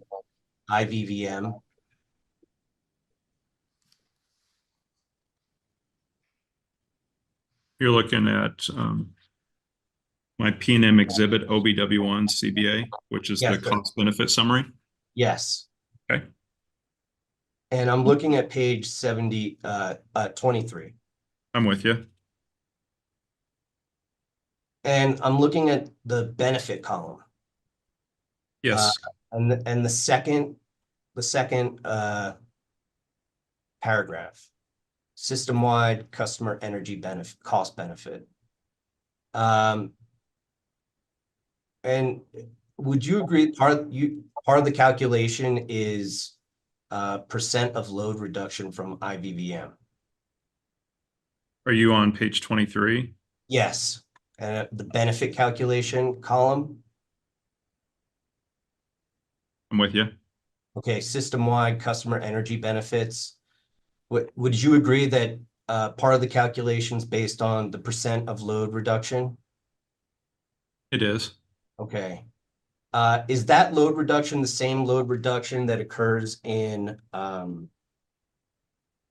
IVVM. You're looking at my P&M exhibit OBW1 CBA, which is the Yes, sir. cost benefit summary. Yes. Okay. And I'm looking at page 23. I'm with you. And I'm looking at the benefit column. Yes. And the second paragraph, system-wide customer energy benefit, cost benefit. And would you agree part of the calculation is percent of load reduction from IVVM? Are you on page 23? Yes. And the benefit calculation column. I'm with you. Okay, system-wide customer energy benefits. Would you agree that part of the calculation is based on the percent of load reduction? It is. Okay. Is that load reduction the same load reduction that occurs in PNM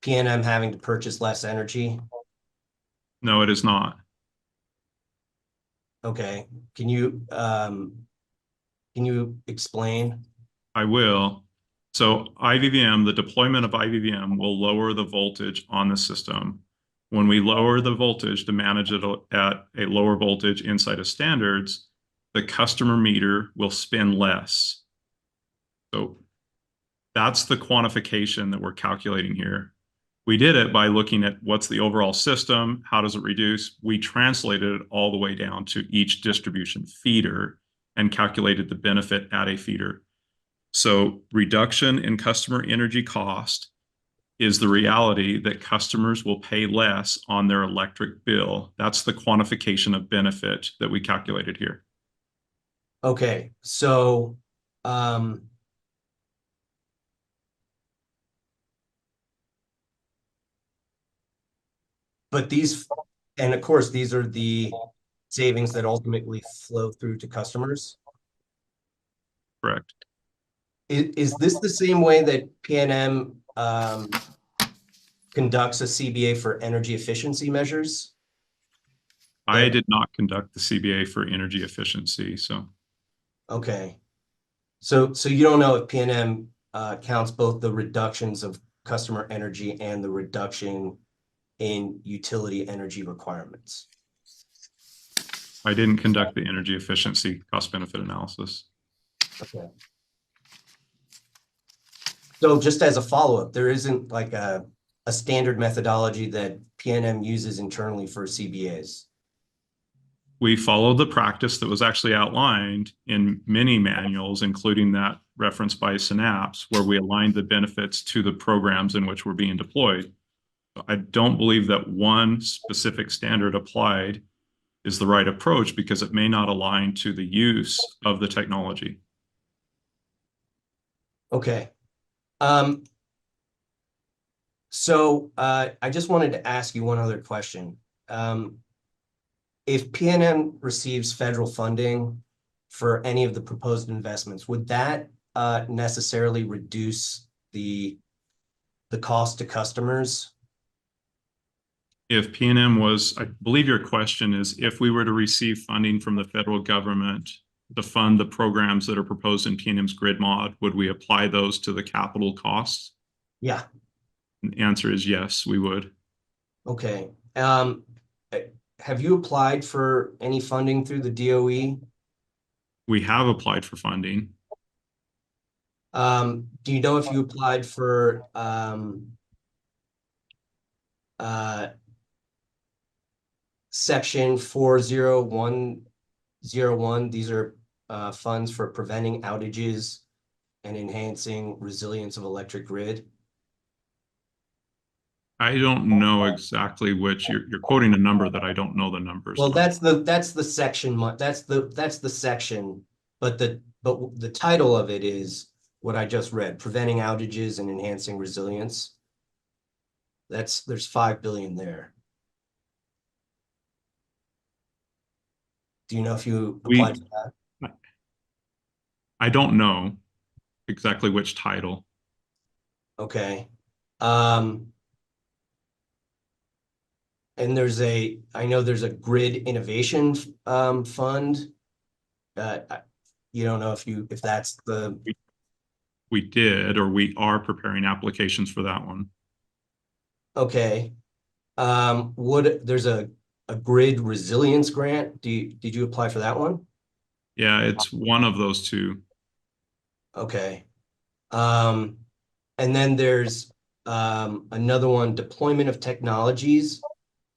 having to purchase less energy? No, it is not. Okay. Can you explain? I will. So IVVM, the deployment of IVVM will lower the voltage on the system. When we lower the voltage to manage it at a lower voltage inside of standards, the customer meter will spin less. So that's the quantification that we're calculating here. We did it by looking at what's the overall system, how does it reduce? We translated it all the way down to each distribution feeder and calculated the benefit at a feeder. So reduction in customer energy cost is the reality that customers will pay less on their electric bill. That's the quantification of benefit that we calculated here. Okay, so but these, and of course, these are the savings that ultimately flow through to customers. Correct. Is this the same way that PNM conducts a CBA for energy efficiency measures? I did not conduct the CBA for energy efficiency, so. Okay. So you don't know if PNM counts both the reductions of customer energy and the reduction in utility energy requirements? I didn't conduct the energy efficiency cost benefit analysis. Okay. So just as a follow-up, there isn't like a standard methodology that PNM uses internally for CBAs? We followed the practice that was actually outlined in many manuals, including that referenced by Synapse, where we aligned the benefits to the programs in which we're being deployed. I don't believe that one specific standard applied is the right approach because it may not align to the use of the technology. Okay. So I just wanted to ask you one other question. If PNM receives federal funding for any of the proposed investments, would that necessarily reduce the cost to customers? If PNM was, I believe your question is, if we were to receive funding from the federal government to fund the programs that are proposed in PNM's grid mod, would we apply those to the capital costs? Yeah. The answer is yes, we would. Okay. Have you applied for any funding through the DOE? We have applied for funding. Do you know if you applied for Section 40101? These are funds for preventing outages and enhancing resilience of electric grid. I don't know exactly which you're quoting a number that I don't know the numbers. Well, that's the section. That's the section, but the title of it is what I just read: preventing outages and enhancing resilience. There's $5 billion there. Do you know if you applied for that? I don't know exactly which title. Okay. And I know there's a grid innovation fund. You don't know if that's the. We did, or we are preparing applications for that one. Okay. There's a grid resilience grant. Did you apply for that one? Yeah, it's one of those two. Okay. And then there's another one, deployment of technologies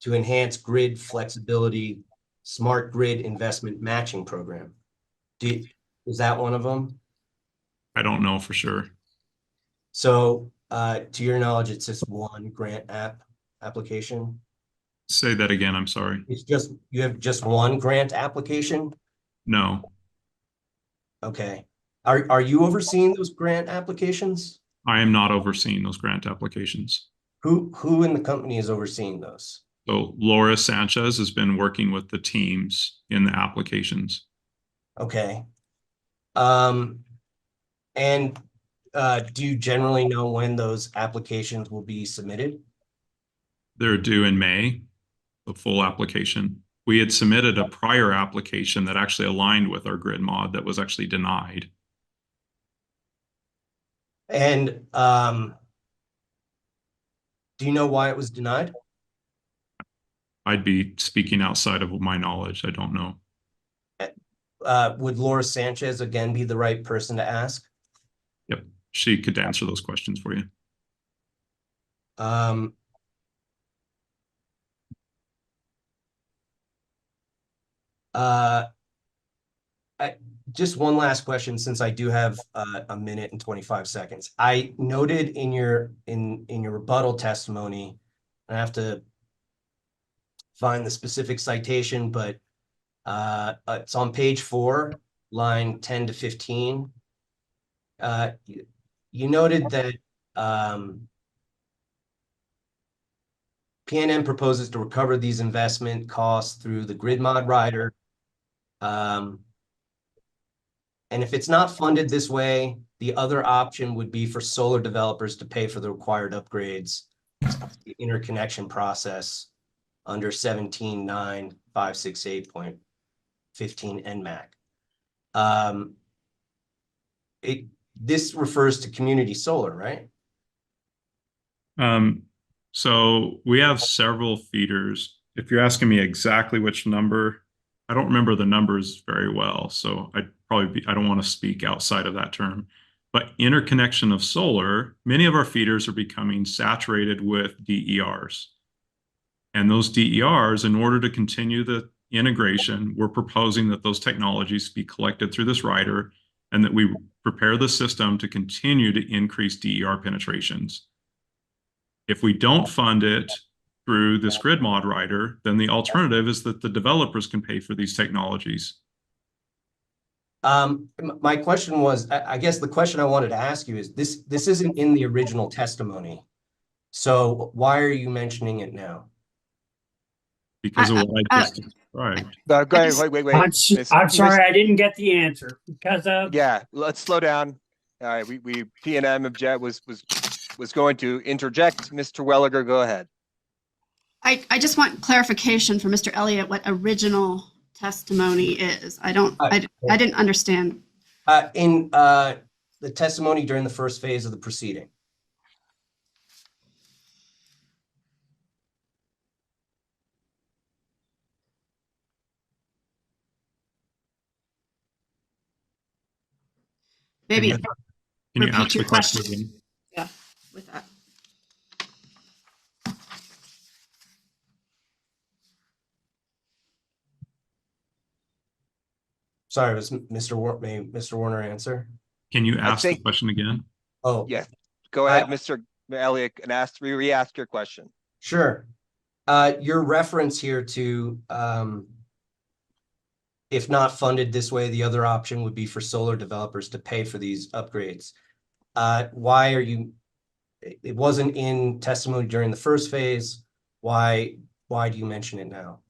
to enhance grid flexibility, smart grid investment matching program. Is that one of them? I don't know for sure. So, to your knowledge, it's just one grant application? Say that again, I'm sorry. You have just one grant application? No, Okay. Are you overseeing those grant applications? I am not overseeing those grant applications. Who in the company is overseeing those? So Laura Sanchez has been working with the teams in the applications. Okay. And do you generally know when those applications will be submitted? They're due in May, the full application. We had submitted a prior application that actually aligned with our grid mod that was actually denied. And do you know why it was denied? I'd be speaking outside of my knowledge. I don't know. Would Laura Sanchez again be the right person to ask? Yep, she could answer those questions for you. Just one last question, since I do have a minute and 25 seconds. I noted in your rebuttal testimony, I have to find the specific citation, but it's on page 4, line 10 to 15. You noted that PNM proposes to recover these investment costs through the grid mod rider. And if it's not funded this way, the other option would be for solar developers to pay for the required upgrades as part of the interconnection process under 17.9568.15 NMAC. This refers to community solar, right? So we have several feeders. If you're asking me exactly which number, I don't remember the numbers very well. So I don't want to speak outside of that term. But interconnection of solar, many of our feeders are becoming saturated with DERs. And those DERs, in order to continue the integration, we're proposing that those technologies be collected through this rider and that we prepare the system to continue to increase DER penetrations. If we don't fund it through this grid mod rider, then the alternative is that the developers can pay for these technologies. My question was, I guess the question I wanted to ask you is, this isn't in the original testimony. So why are you mentioning it now? Because of what I just described. Go ahead, wait. I'm sorry, I didn't get the answer because of. Yeah, let's slow down. All right, we PNM object was going to interject. Mr. Welliger, go ahead. I just want clarification for Mr. Elliott what original testimony is. I didn't understand. In the testimony during the first phase of the proceeding. Maybe Can you ask the question again? Yeah, with that. Sorry, was Mr. Warner answer? Can you ask the question again? Oh, yeah. Go ahead, Mr. Elliott, and re-ask your question. Sure. Your reference here to if not funded this way, the other option would be for solar developers to pay for these upgrades. Why are you? It wasn't in testimony during the first phase. Why do you mention it now?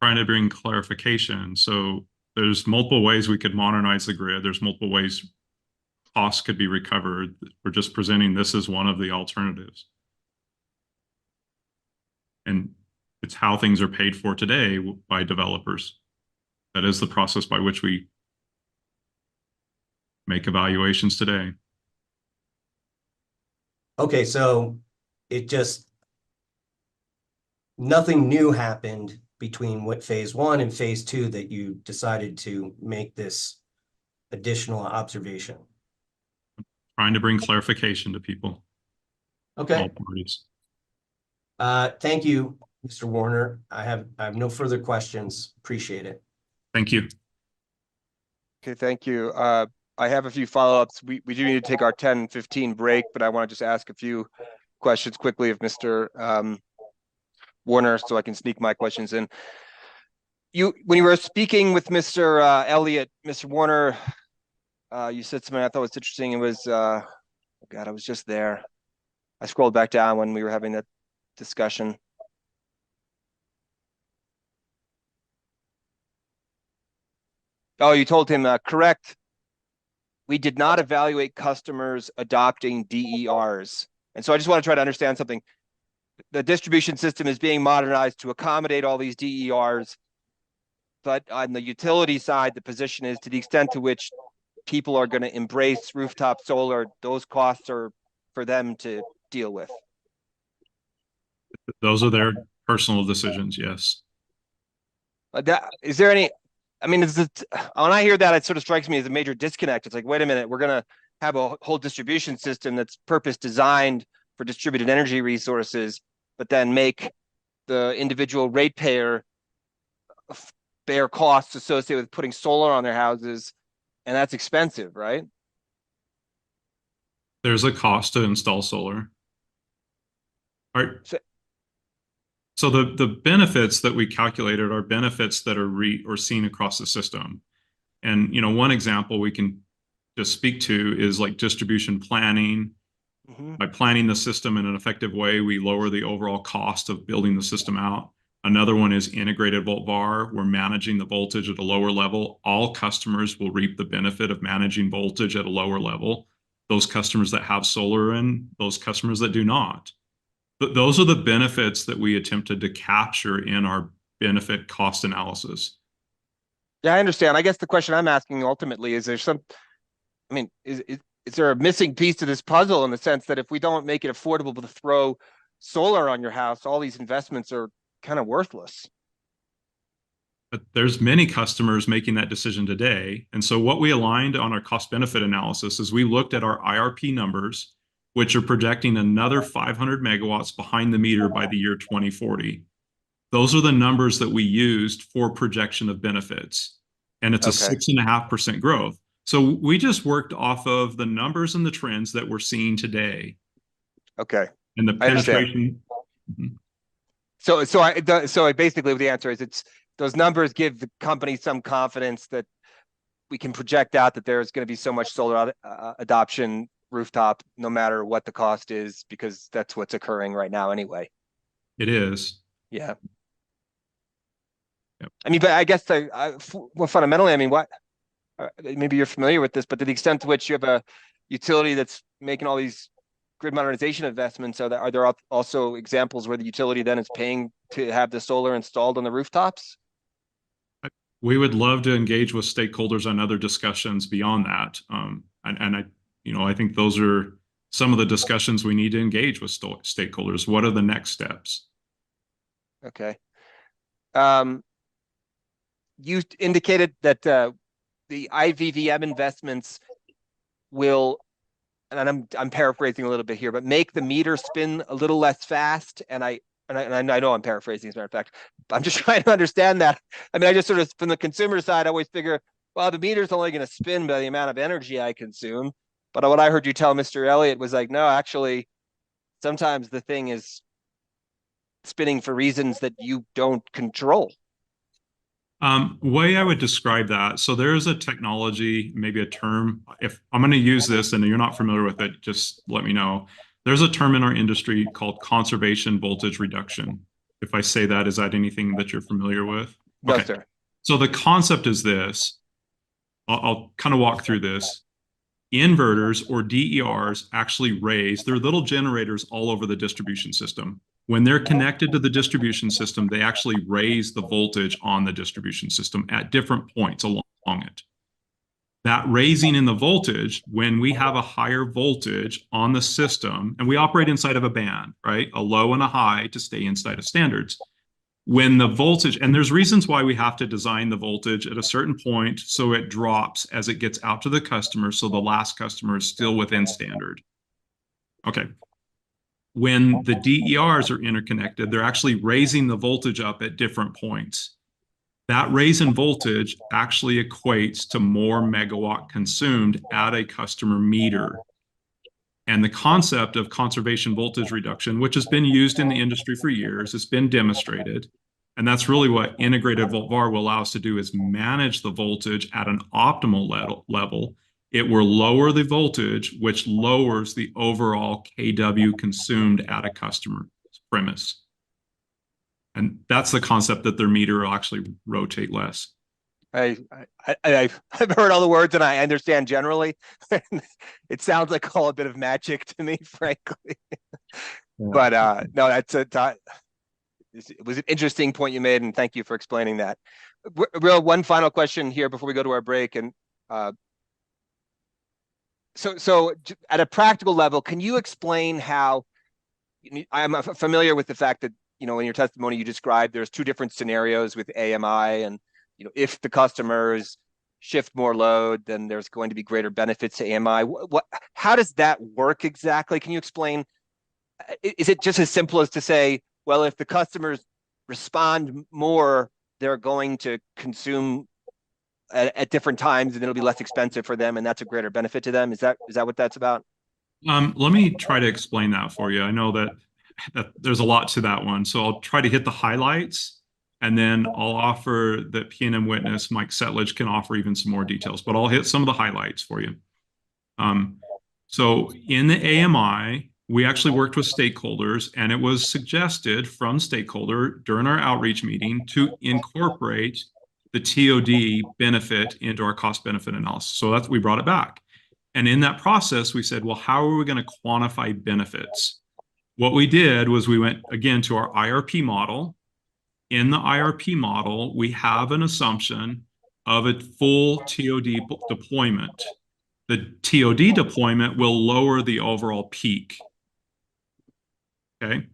trying to bring clarification. So there's multiple ways we could modernize the grid. There's multiple ways costs could be recovered. We're just presenting this as one of the alternatives. And it's how things are paid for today by developers. That is the process by which we make evaluations today. Okay, so it just, nothing new happened between what phase 1 and phase 2 that you decided to make this additional observation. Trying to bring clarification to people. Okay. All parties. Thank you, Mr. Warner. I have no further questions. Appreciate it. Thank you. Okay, thank you. I have a few follow-ups. We do need to take our 10-15 break, but I want to just ask a few questions quickly of Mr. Warner so I can sneak my questions in. When you were speaking with Mr. Elliott, Mr. Warner, you said something I thought was interesting. It was, oh God, I was just there. I scrolled back down when we were having that discussion. Oh, you told him, correct. We did not evaluate customers adopting DERs. And so I just want to try to understand something. The distribution system is being modernized to accommodate all these DERs. But on the utility side, the position is to the extent to which people are going to embrace rooftop solar, those costs are for them to deal with. Those are their personal decisions, yes. Is there any, I mean, when I hear that, it sort of strikes me as a major disconnect. It's like, wait a minute, we're going to have a whole distribution system that's purpose designed for distributed energy resources, but then make the individual ratepayer bear costs associated with putting solar on their houses, and that's expensive, right? There's a cost to install solar. All right. So the benefits that we calculated are benefits that are seen across the system. And, you know, one example we can just speak to is like distribution planning. By planning the system in an effective way, we lower the overall cost of building the system out. Another one is integrated volt VAR. We're managing the voltage at a lower level. All customers will reap the benefit of managing voltage at a lower level. Those customers that have solar and those customers that do not. But those are the benefits that we attempted to capture in our benefit cost analysis. Yeah, I understand. I guess the question I'm asking ultimately is there some, I mean, is there a missing piece to this puzzle in the sense that if we don't make it affordable to throw solar on your house, all these investments are kind of worthless? But there's many customers making that decision today. And so what we aligned on our cost benefit analysis is we looked at our IRP numbers, which are projecting another 500 megawatts behind the meter by the year 2040. Those are the numbers that we used for projection of benefits. And it's a 6.5% growth. So we just worked off of the numbers and the trends that we're seeing today. Okay. And the penetration. So basically the answer is it's those numbers give the company some confidence that we can project out that there's going to be so much solar adoption rooftop, no matter what the cost is, because that's what's occurring right now anyway. It is. Yeah. Yep. I mean, but I guess well, fundamentally, I mean, maybe you're familiar with this, but to the extent to which you have a utility that's making all these grid modernization investments, are there also examples where the utility then is paying to have the solar installed on the rooftops? We would love to engage with stakeholders on other discussions beyond that. I think those are some of the discussions we need to engage with stakeholders. What are the next steps? Okay. You indicated that the IVVM investments will, and I'm paraphrasing a little bit here, but make the meter spin a little less fast. And I know I'm paraphrasing, as a matter of fact. I'm just trying to understand that. I mean, I just sort of, from the consumer side, I always figure, well, the meter's only going to spin by the amount of energy I consume. But what I heard you tell Mr. Elliott was like, no, actually, sometimes the thing is spinning for reasons that you don't control. Way I would describe that. So there is a technology, maybe a term. If I'm going to use this and you're not familiar with it, just let me know. There's a term in our industry called conservation voltage reduction. If I say that, is that anything that you're familiar with? No, Okay. sir. So the concept is this. I'll kind of walk through this. Inverters or DERs actually raise, they're little generators all over the distribution system. When they're connected to the distribution system, they actually raise the voltage on the distribution system at different points along it. That raising in the voltage, when we have a higher voltage on the system, and we operate inside of a band, right? A low and a high to stay inside of standards. When the voltage, and there's reasons why we have to design the voltage at a certain point so it drops as it gets out to the customer, so the last customer is still within standard. Okay. When the DERs are interconnected, they're actually raising the voltage up at different points. That raise in voltage actually equates to more megawatt consumed at a customer meter. And the concept of conservation voltage reduction, which has been used in the industry for years, it's been demonstrated. And that's really what integrated volt VAR will allow us to do, is manage the voltage at an optimal level. It will lower the voltage, which lowers the overall kW consumed at a customer premise. And that's the concept, that their meter will actually rotate less. I've heard all the words and I understand generally. It sounds like all a bit of magic to me, frankly. But no, it was an interesting point you made, and thank you for explaining that. Real one final question here before we go to our break, and so at a practical level, can you explain how? I'm familiar with the fact that, in your testimony you described there's two different scenarios with AMI, and if the customers shift more load, then there's going to be greater benefits to AMI. How does that work exactly? Can you explain? Is it just as simple as to say, well, if the customers respond more, they're going to consume at different times, and it'll be less expensive for them, and that's a greater benefit to them? Is that what that's about? Let me try to explain that for you. I know that there's a lot to that one, so I'll try to hit the highlights, and then I'll offer that PNM witness Mike Setledge can offer even some more details, but I'll hit some of the highlights for you. So in the AMI, we actually worked with stakeholders, and it was suggested from stakeholder during our outreach meeting to incorporate the TOD benefit into our cost benefit analysis. So we brought it back. And in that process, we said, well, how are we going to quantify benefits? What we did was we went again to our IRP model. In the IRP model, we have an assumption of a full TOD deployment. The TOD deployment will lower the overall peak. Okay.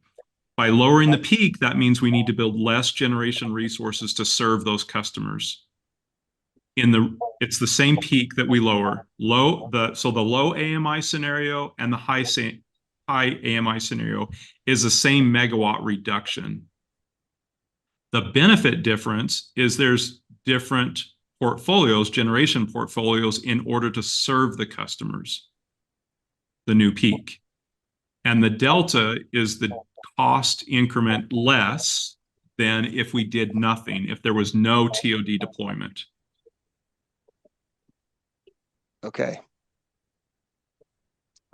By lowering the peak, that means we need to build less generation resources to serve those customers. It's the same peak that we lower. So the low AMI scenario and the high AMI scenario is the same megawatt reduction. The benefit difference is there's different portfolios, generation portfolios, in order to serve the customers, the new peak. And the delta is the cost increment less than if we did nothing, if there was no TOD deployment. Okay.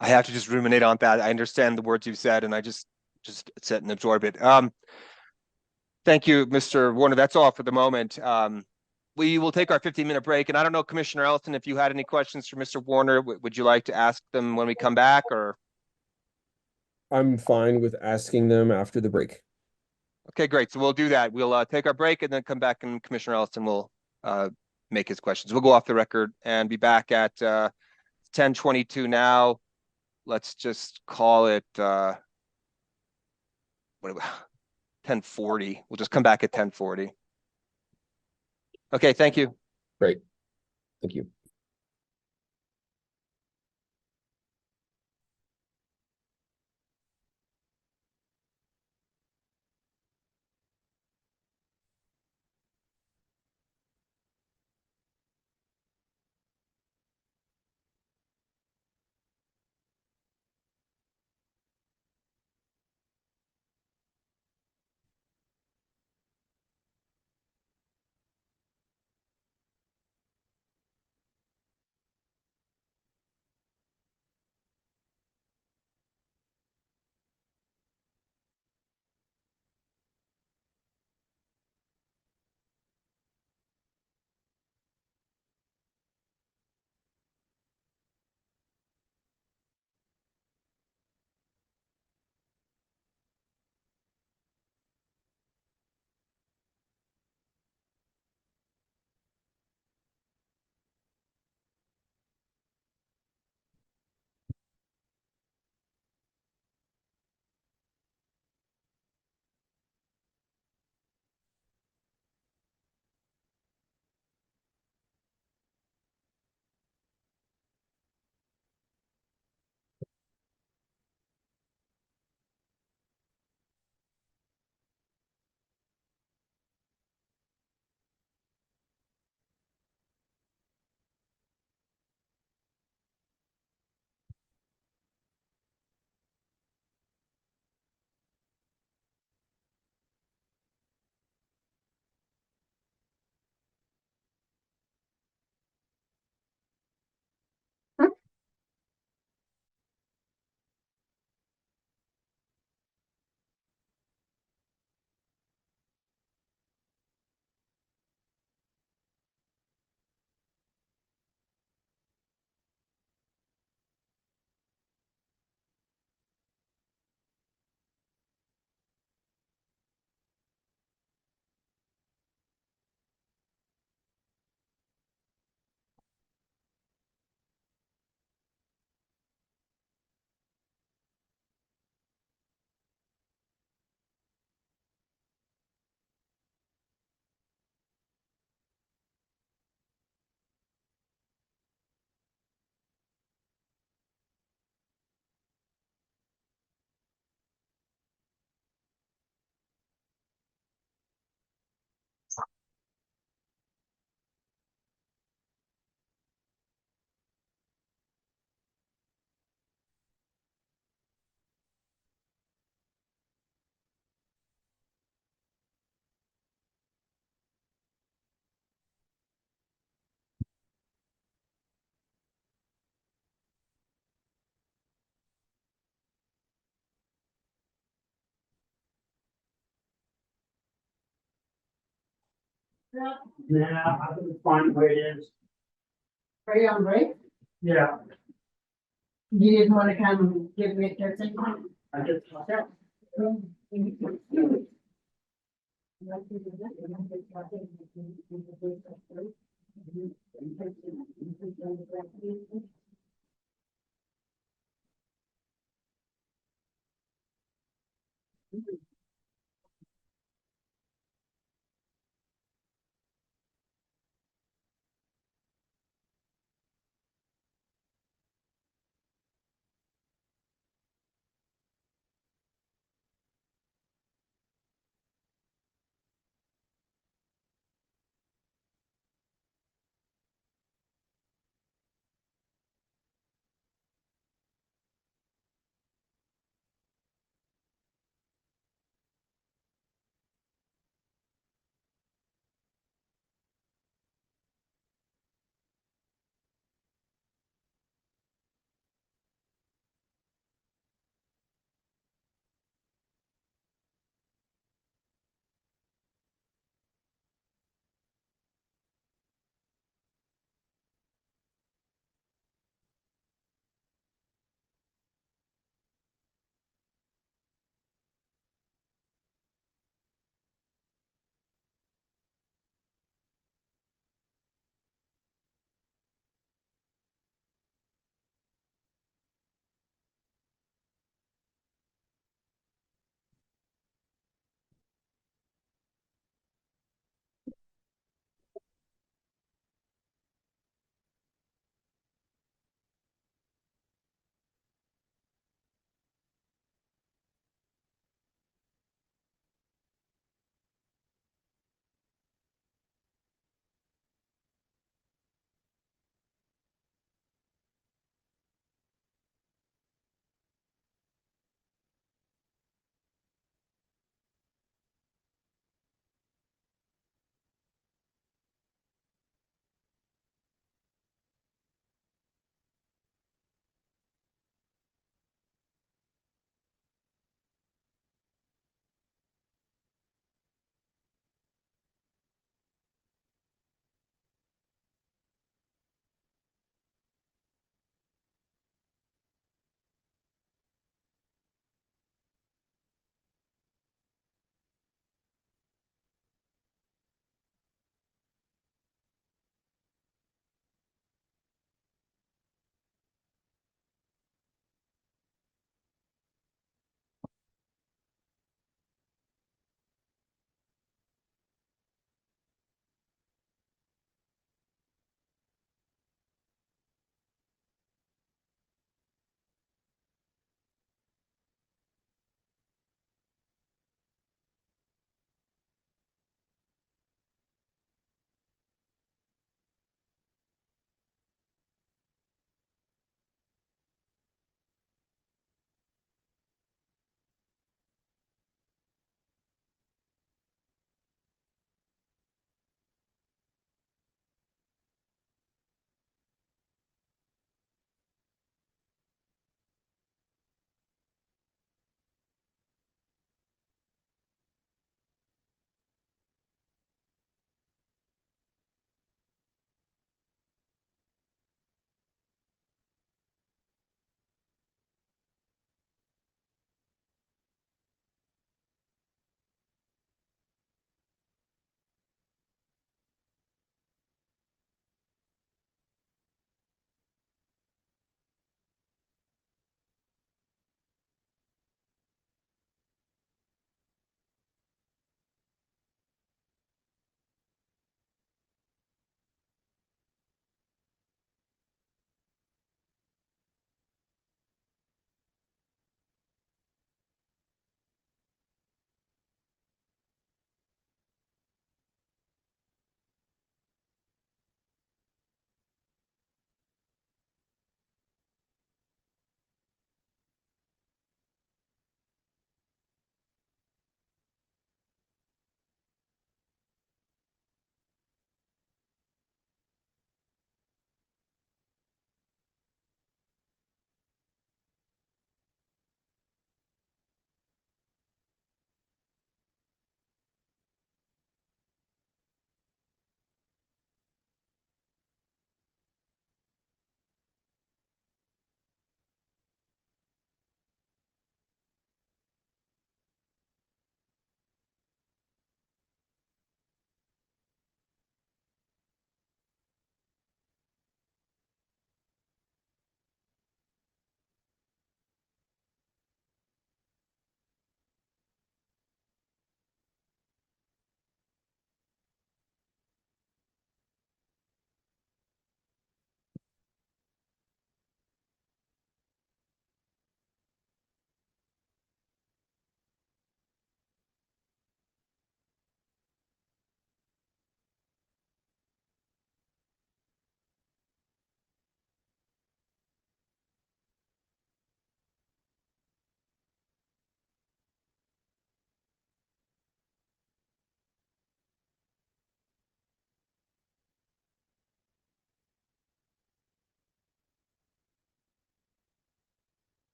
I have to just ruminate on that. I understand the words you've said, and I just sit and absorb it. Thank you, Mr. Warner. That's all for the moment. We will take our 15-minute break, and I don't know, Commissioner Ellison, if you had any questions for Mr. Warner, would you like to ask them when we come back, or? I'm fine with asking them after the break. Okay, great. So we'll do that. We'll take our break and then come back, and Commissioner Ellison will make his questions. We'll go off the record and be back at 10:22 now. Let's just call it 10:40. We'll just come back at 10:40. Okay, thank you. Great. Thank you. Yeah, I think it's fine the way it is. Are you on break? Yeah. You didn't want to come and give me a kiss anymore? I just.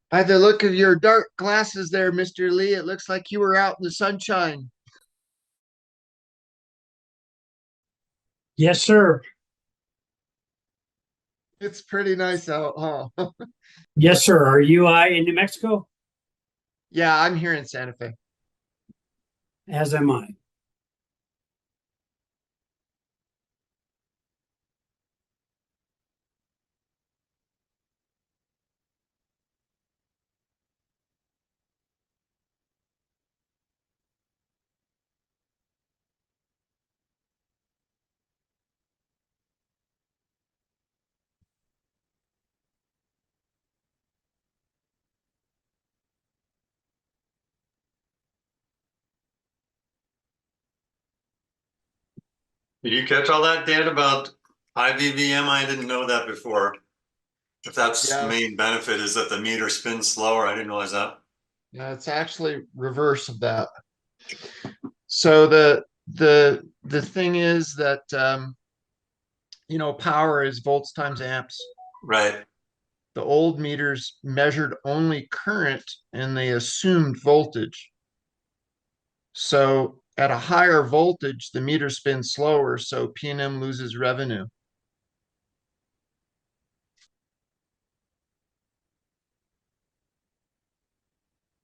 By the look of your dark glasses there, Mr. Lee, it looks like you were out in the sunshine. Yes, sir. It's pretty nice out, huh? Yes, sir. Are you in New Mexico? Yeah, I'm here in Santa Fe. As am I. Did you catch all that, Dan, about IBVM? I didn't know that before. If that's the Yeah, main benefit is that the meter spins slower, I didn't realize that. yeah, it's actually reverse of that. So the thing is that power is volts times amps. Right. The old meters measured only current and they assumed voltage. So at a higher voltage, the meter spins slower, so P&M loses revenue.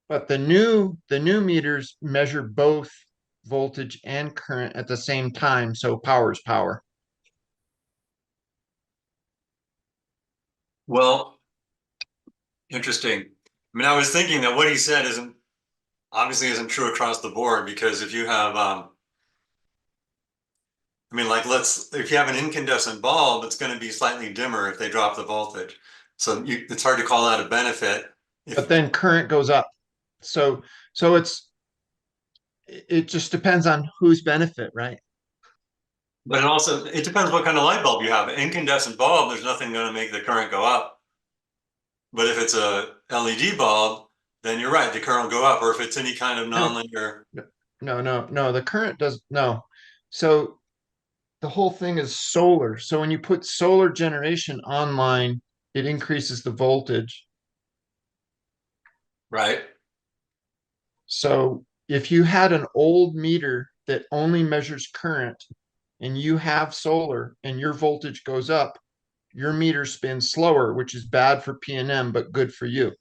But the new meters measure both voltage and current at the same time, so power is power. Well, interesting. I mean, I was thinking that what he said obviously isn't true across the board, because if you have I mean, like, if you have an incandescent bulb, it's going to be slightly dimmer if they drop the voltage. So it's hard to call that a benefit. But then current goes up. So it just depends on whose benefit, right? But it depends what kind of light bulb you have. An incandescent bulb, there's nothing going to make the current go up. But if it's a LED bulb, then you're right, the current will go up. Or if it's any kind of nonlinear. No, the current does no. So the whole thing is solar. So when you put solar generation online, it increases the voltage. Right. So if you had an old meter that only measures current and you have solar and your voltage goes up, your meter spins slower, which is bad for P&M, but good for you.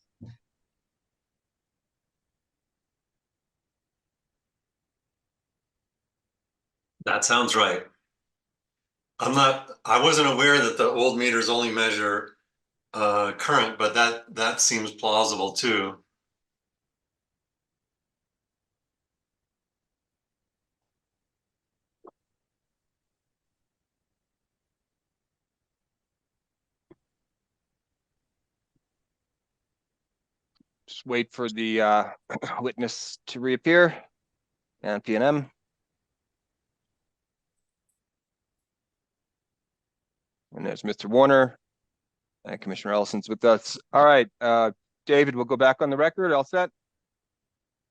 That sounds right. I wasn't aware that the old meters only measure current, but that seems plausible too. Just wait for the witness to reappear and P&M. And there's Mr. Warner and Commissioner Ellison's with us. All right, David, we'll go back on the record. All set?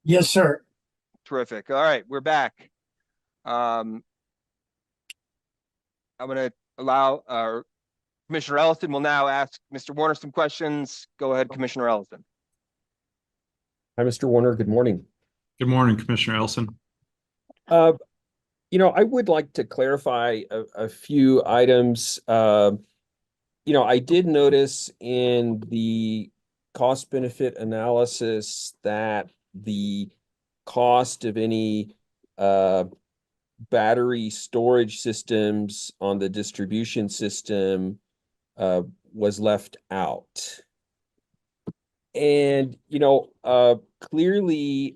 Yes, sir. Terrific. All right, we're back. I'm going to allow Commissioner Ellison will now ask Mr. Warner some questions. Go ahead, Commissioner Ellison. Hi, Mr. Warner. Good morning. Good morning, Commissioner Ellison. I would like to clarify a few items. I did notice in the cost benefit analysis that the cost of any battery storage systems on the distribution system was left out. And, clearly,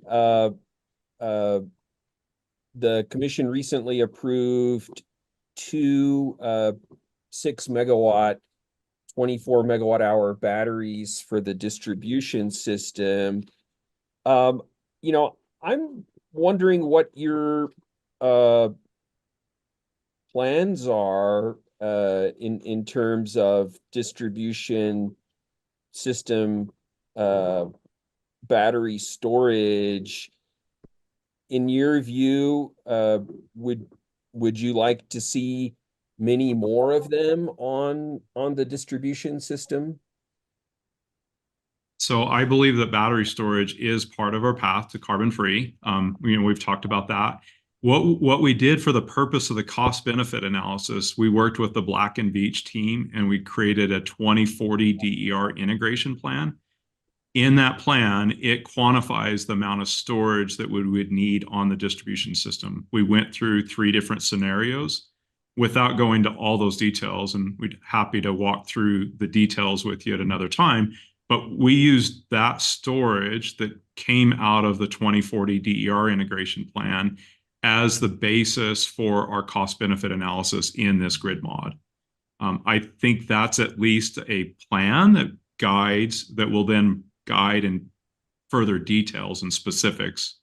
the commission recently approved two 6 megawatt, 24 megawatt hour batteries for the distribution system. I'm wondering what your plans are in terms of distribution system battery storage. In your view, would you like to see many more of them on the distribution system? So I believe that battery storage is part of our path to carbon free. We've talked about that. What we did for the purpose of the cost benefit analysis, we worked with the Black and Veatch team and we created a 2040 DER integration plan. In that plan, it quantifies the amount of storage that we would need on the distribution system. We went through 3 different scenarios without going to all those details, and we'd happy to walk through the details with you at another time. But we used that storage that came out of the 2040 DER integration plan as the basis for our cost benefit analysis in this grid mod. I think that's at least a plan that will then guide in further details and specifics.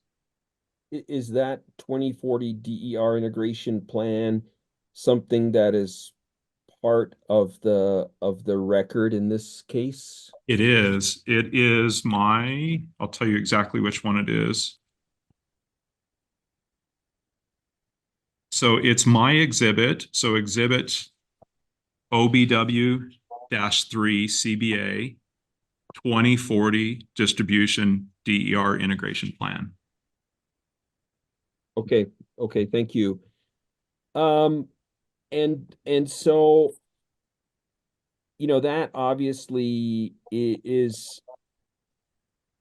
Is that 2040 DER integration plan something that is part of the record in this case? It is. It is I'll tell you exactly which one it is. So it's my exhibit. So exhibit OBW-3 CBA 2040 distribution DER integration plan. Okay, thank you. And so, that obviously is,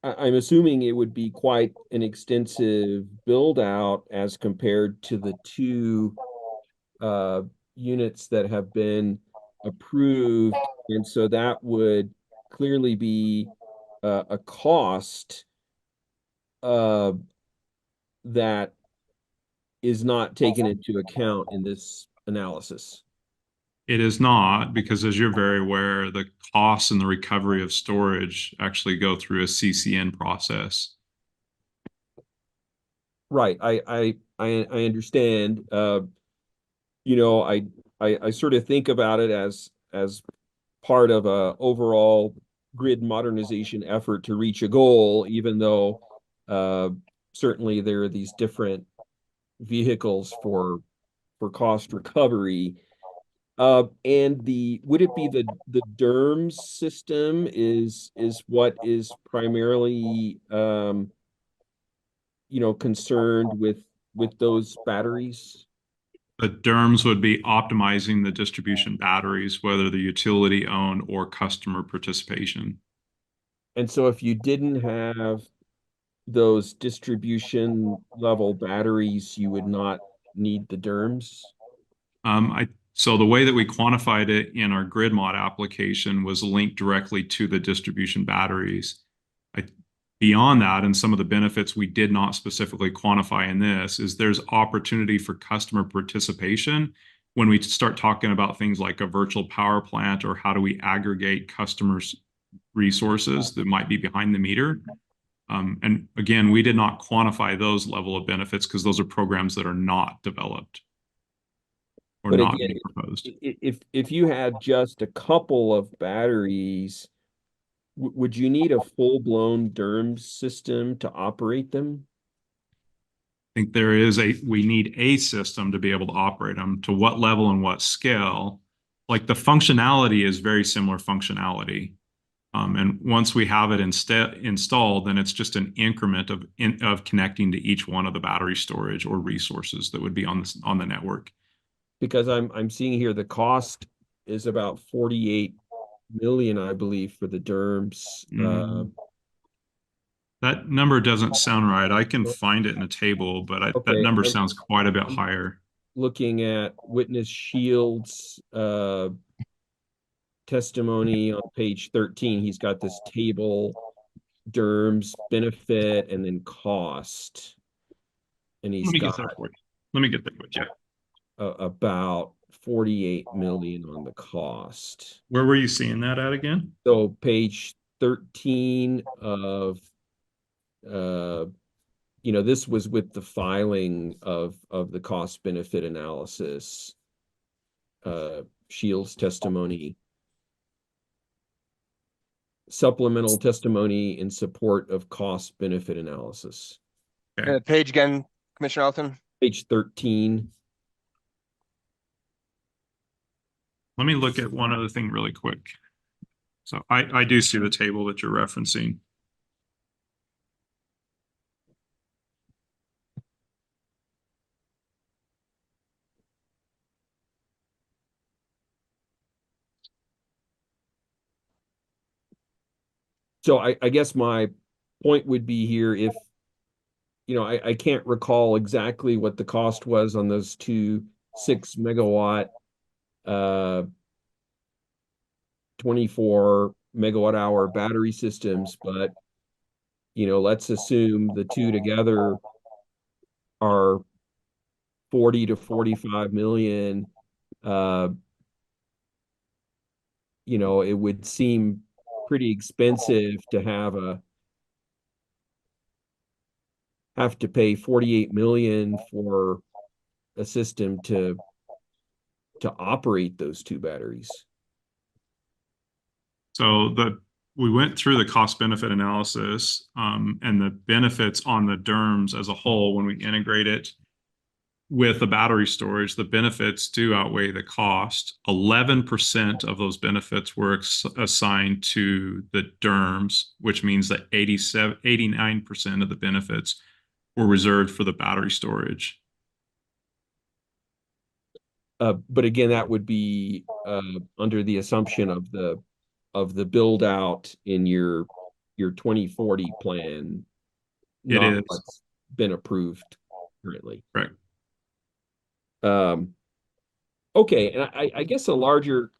I'm assuming it would be quite an extensive build out as compared to the 2 units that have been approved. And so that would clearly be a cost that is not taken into account in this analysis. It is not, because as you're very aware, the costs and the recovery of storage actually go through a CCN process. Right. I understand. I sort of think about it as part of a overall grid modernization effort to reach a goal, even though certainly there are these different vehicles for cost recovery. And would it be the DERMS system is what is primarily concerned with those batteries? The DERMS would be optimizing the distribution batteries, whether the utility owned or customer participation. And so if you didn't have those distribution level batteries, you would not need the DERMS? So the way that we quantified it in our grid mod application was linked directly to the distribution batteries. Beyond that, and some of the benefits we did not specifically quantify in this, is there's opportunity for customer participation when we start talking about things like a virtual power plant or how do we aggregate customers' resources that might be behind the meter. And again, we did not quantify those level of benefits because those are programs that are not developed or But not again, being proposed. If you had just a couple of batteries, would you need a full-blown DERMS system to operate them? I think we need a system to be able to operate them. To what level and what scale? Like the functionality is very similar functionality. And once we have it installed, then it's just an increment of connecting to each one of the battery storage or resources that would be on the network. Because I'm seeing here the cost is about 48 million, I believe, for the DERMS. That number doesn't sound right. I can find it in a table, but that number sounds quite a bit higher. Looking at Witness Shields' testimony on page 13, he's got this table, DERMS benefit and then cost. And he's got, let me get that with you. About 48 million on the cost. Where were you seeing that at again? So page 13 of this was with the filing of the cost benefit analysis, Shields' testimony, supplemental testimony in support of cost benefit analysis. Okay. Page again, Commissioner Elton. Page 13. Let me look at one other thing really quick. So I do see the table that you're referencing. So I guess my point would be here, if, you know, I can't recall exactly what the cost was on those two 6 megawatt, 24 megawatt hour battery systems, but, you know, let's assume the two together are 40 to 45 million. You know, it would seem pretty expensive to have to pay 48 million for a system to operate those two batteries. So we went through the cost benefit analysis, and the benefits on the DERMS as a whole, when we integrate it with the battery storage, the benefits do outweigh the cost. 11% of those benefits were assigned to the DERMS, which means that 89% of the benefits were reserved for the battery storage. But again, that would be under the assumption of the build out in your 2040 plan, It not is what's been approved currently. Right. Okay, and I guess a larger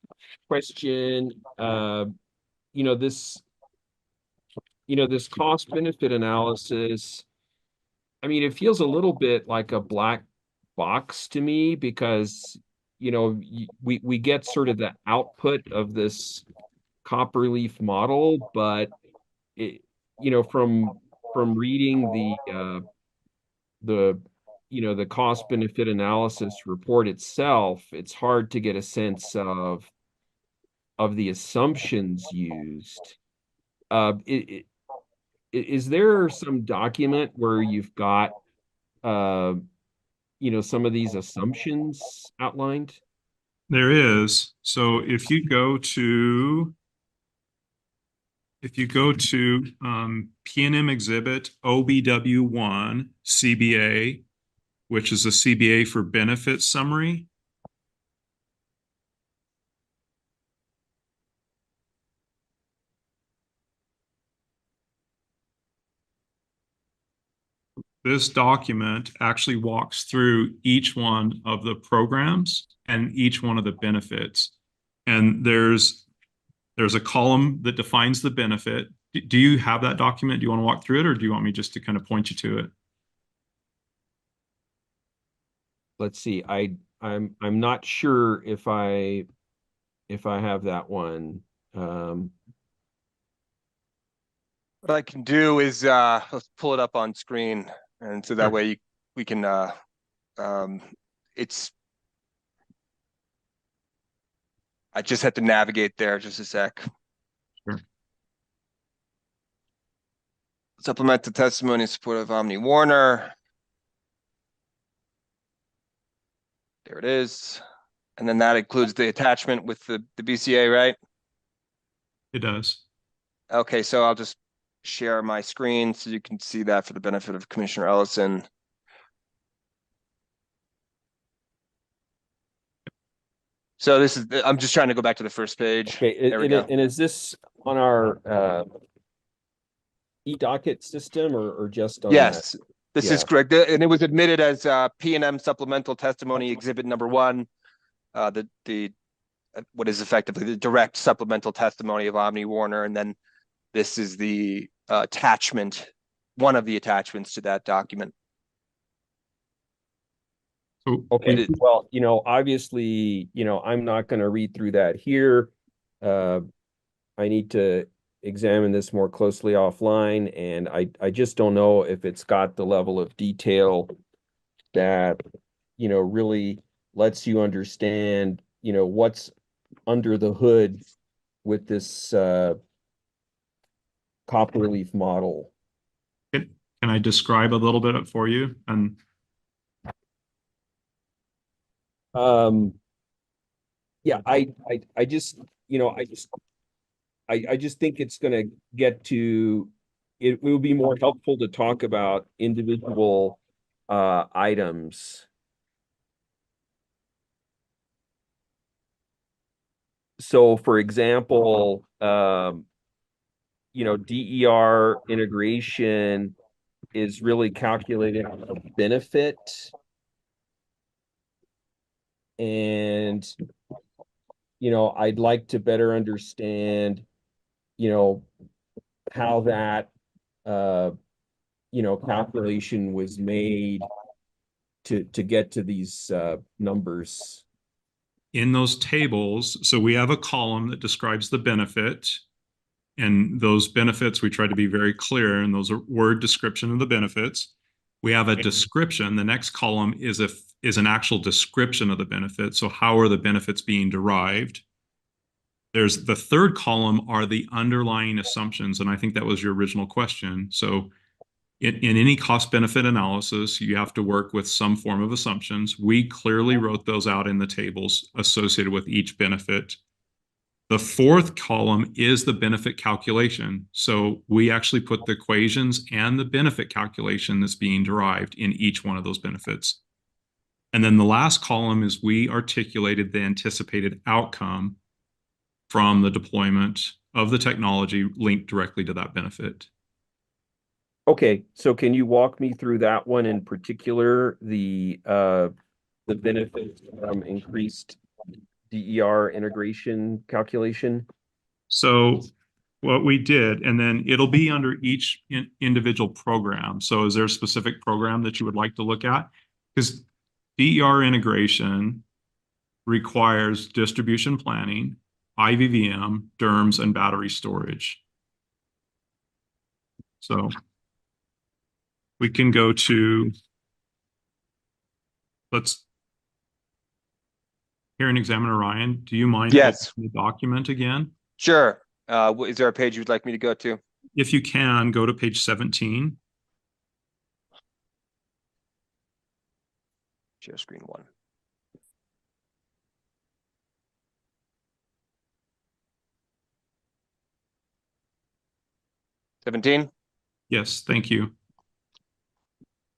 question, you know, this cost benefit analysis, I mean, it feels a little bit like a black box to me, because, you know, we get sort of the output of this copperleaf model, but it, you know, from reading the you know, the cost benefit analysis report itself, it's hard to get a sense of the assumptions used. Is there some document where you've got you know, some of these assumptions outlined? There is. So if you go to P&M exhibit OBW1 CBA, which is a CBA for benefit summary. This document actually walks through each one of the programs and each one of the benefits. And there's a column that defines the benefit. Do you have that document? Do you want to walk through it, or do you want me just to kind of point you to it? Let's see. I'm not sure if I have that one. What I can do is let's pull it up on screen, and so that way we can it's I just have to navigate there just a sec. Sure. Supplemental testimony in support of Omni Warner. There it is. And then that includes the attachment with the BCA, right? It does. Okay, so I'll just share my screen so you can see that for the benefit of Commissioner Ellison. So this is, I'm just trying to go back to the first page. Okay, There we go. and is this on our e-docket system or just on Yes, that? this Yeah. is correct. And it was admitted as P&M supplemental testimony exhibit number 1. The what is effectively the direct supplemental testimony of Omni Warner, and then this is the attachment, one of the attachments to that document. Okay, well, you know, obviously, you know, I'm not going to read through that here. I need to examine this more closely offline, and I just don't know if it's got the level of detail that, you know, really lets you understand, you know, what's under the hood with this copperleaf model. Can I describe a little bit for you? And yeah, I just, you know, I just think it's gonna get to, it will be more helpful to talk about individual items. So for example, DER integration is really calculated on a benefit. And, I'd like to better understand, how that, calculation was made to get to these numbers. In those tables, so we have a column that describes the benefit. And those benefits, we try to be very clear, and those are word description of the benefits. We have a description. The next column is an actual description of the benefit. So how are the benefits being derived? There's the third column are the underlying assumptions. And I think that was your original question. So in any cost benefit analysis, you have to work with some form of assumptions. We clearly wrote those out in the tables associated with each benefit. The fourth column is the benefit calculation. So we actually put the equations and the benefit calculation that's being derived in each one of those benefits. And then the last column is we articulated the anticipated outcome from the deployment of the technology linked directly to that benefit. Okay, so can you walk me through that one in particular, the benefits from increased DER integration calculation? So what we did, and then it'll be under each individual program. So is there a specific program that you would like to look at? Because DER integration requires distribution planning, IVVM, DERMS, and battery storage. So we can go to, Hearing Examiner Ryan, do you mind? Yes. opening the document again? Sure. Is there a page you'd like me to go to? If you can, go to page 17. Share screen 1. $17? Yes, thank you.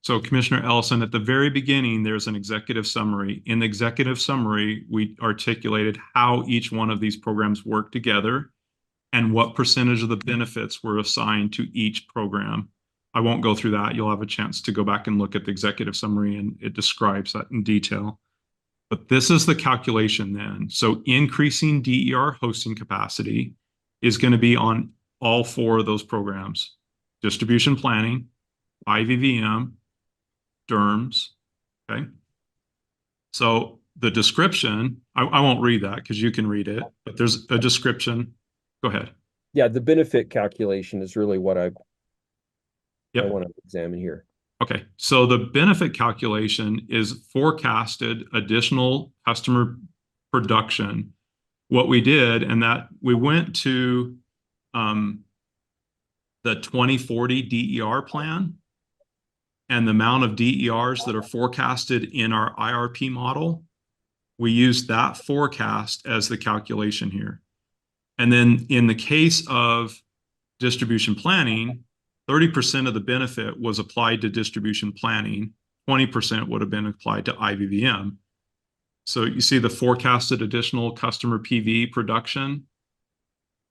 So Commissioner Ellison, at the very beginning, there's an executive summary. In the executive summary, we articulated how each one of these programs work together and what percentage of the benefits were assigned to each program. I won't go through that. You'll have a chance to go back and look at the executive summary, and it describes that in detail. But this is the calculation then. So increasing DER hosting capacity is going to be on all 4 of those programs: distribution planning, IVVM, DERMS. Okay. So the description, I won't read that because you can read it, but there's a description. Go ahead. Yeah, the benefit calculation is really what I Yep. want to examine here. Okay, so the benefit calculation is forecasted additional customer production. What we did, and that we went to the 2040 DER plan, and the amount of DERs that are forecasted in our IRP model, we used that forecast as the calculation here. And then in the case of distribution planning, 30% of the benefit was applied to distribution planning, 20% would have been applied to IVVM. So you see the forecasted additional customer PV production,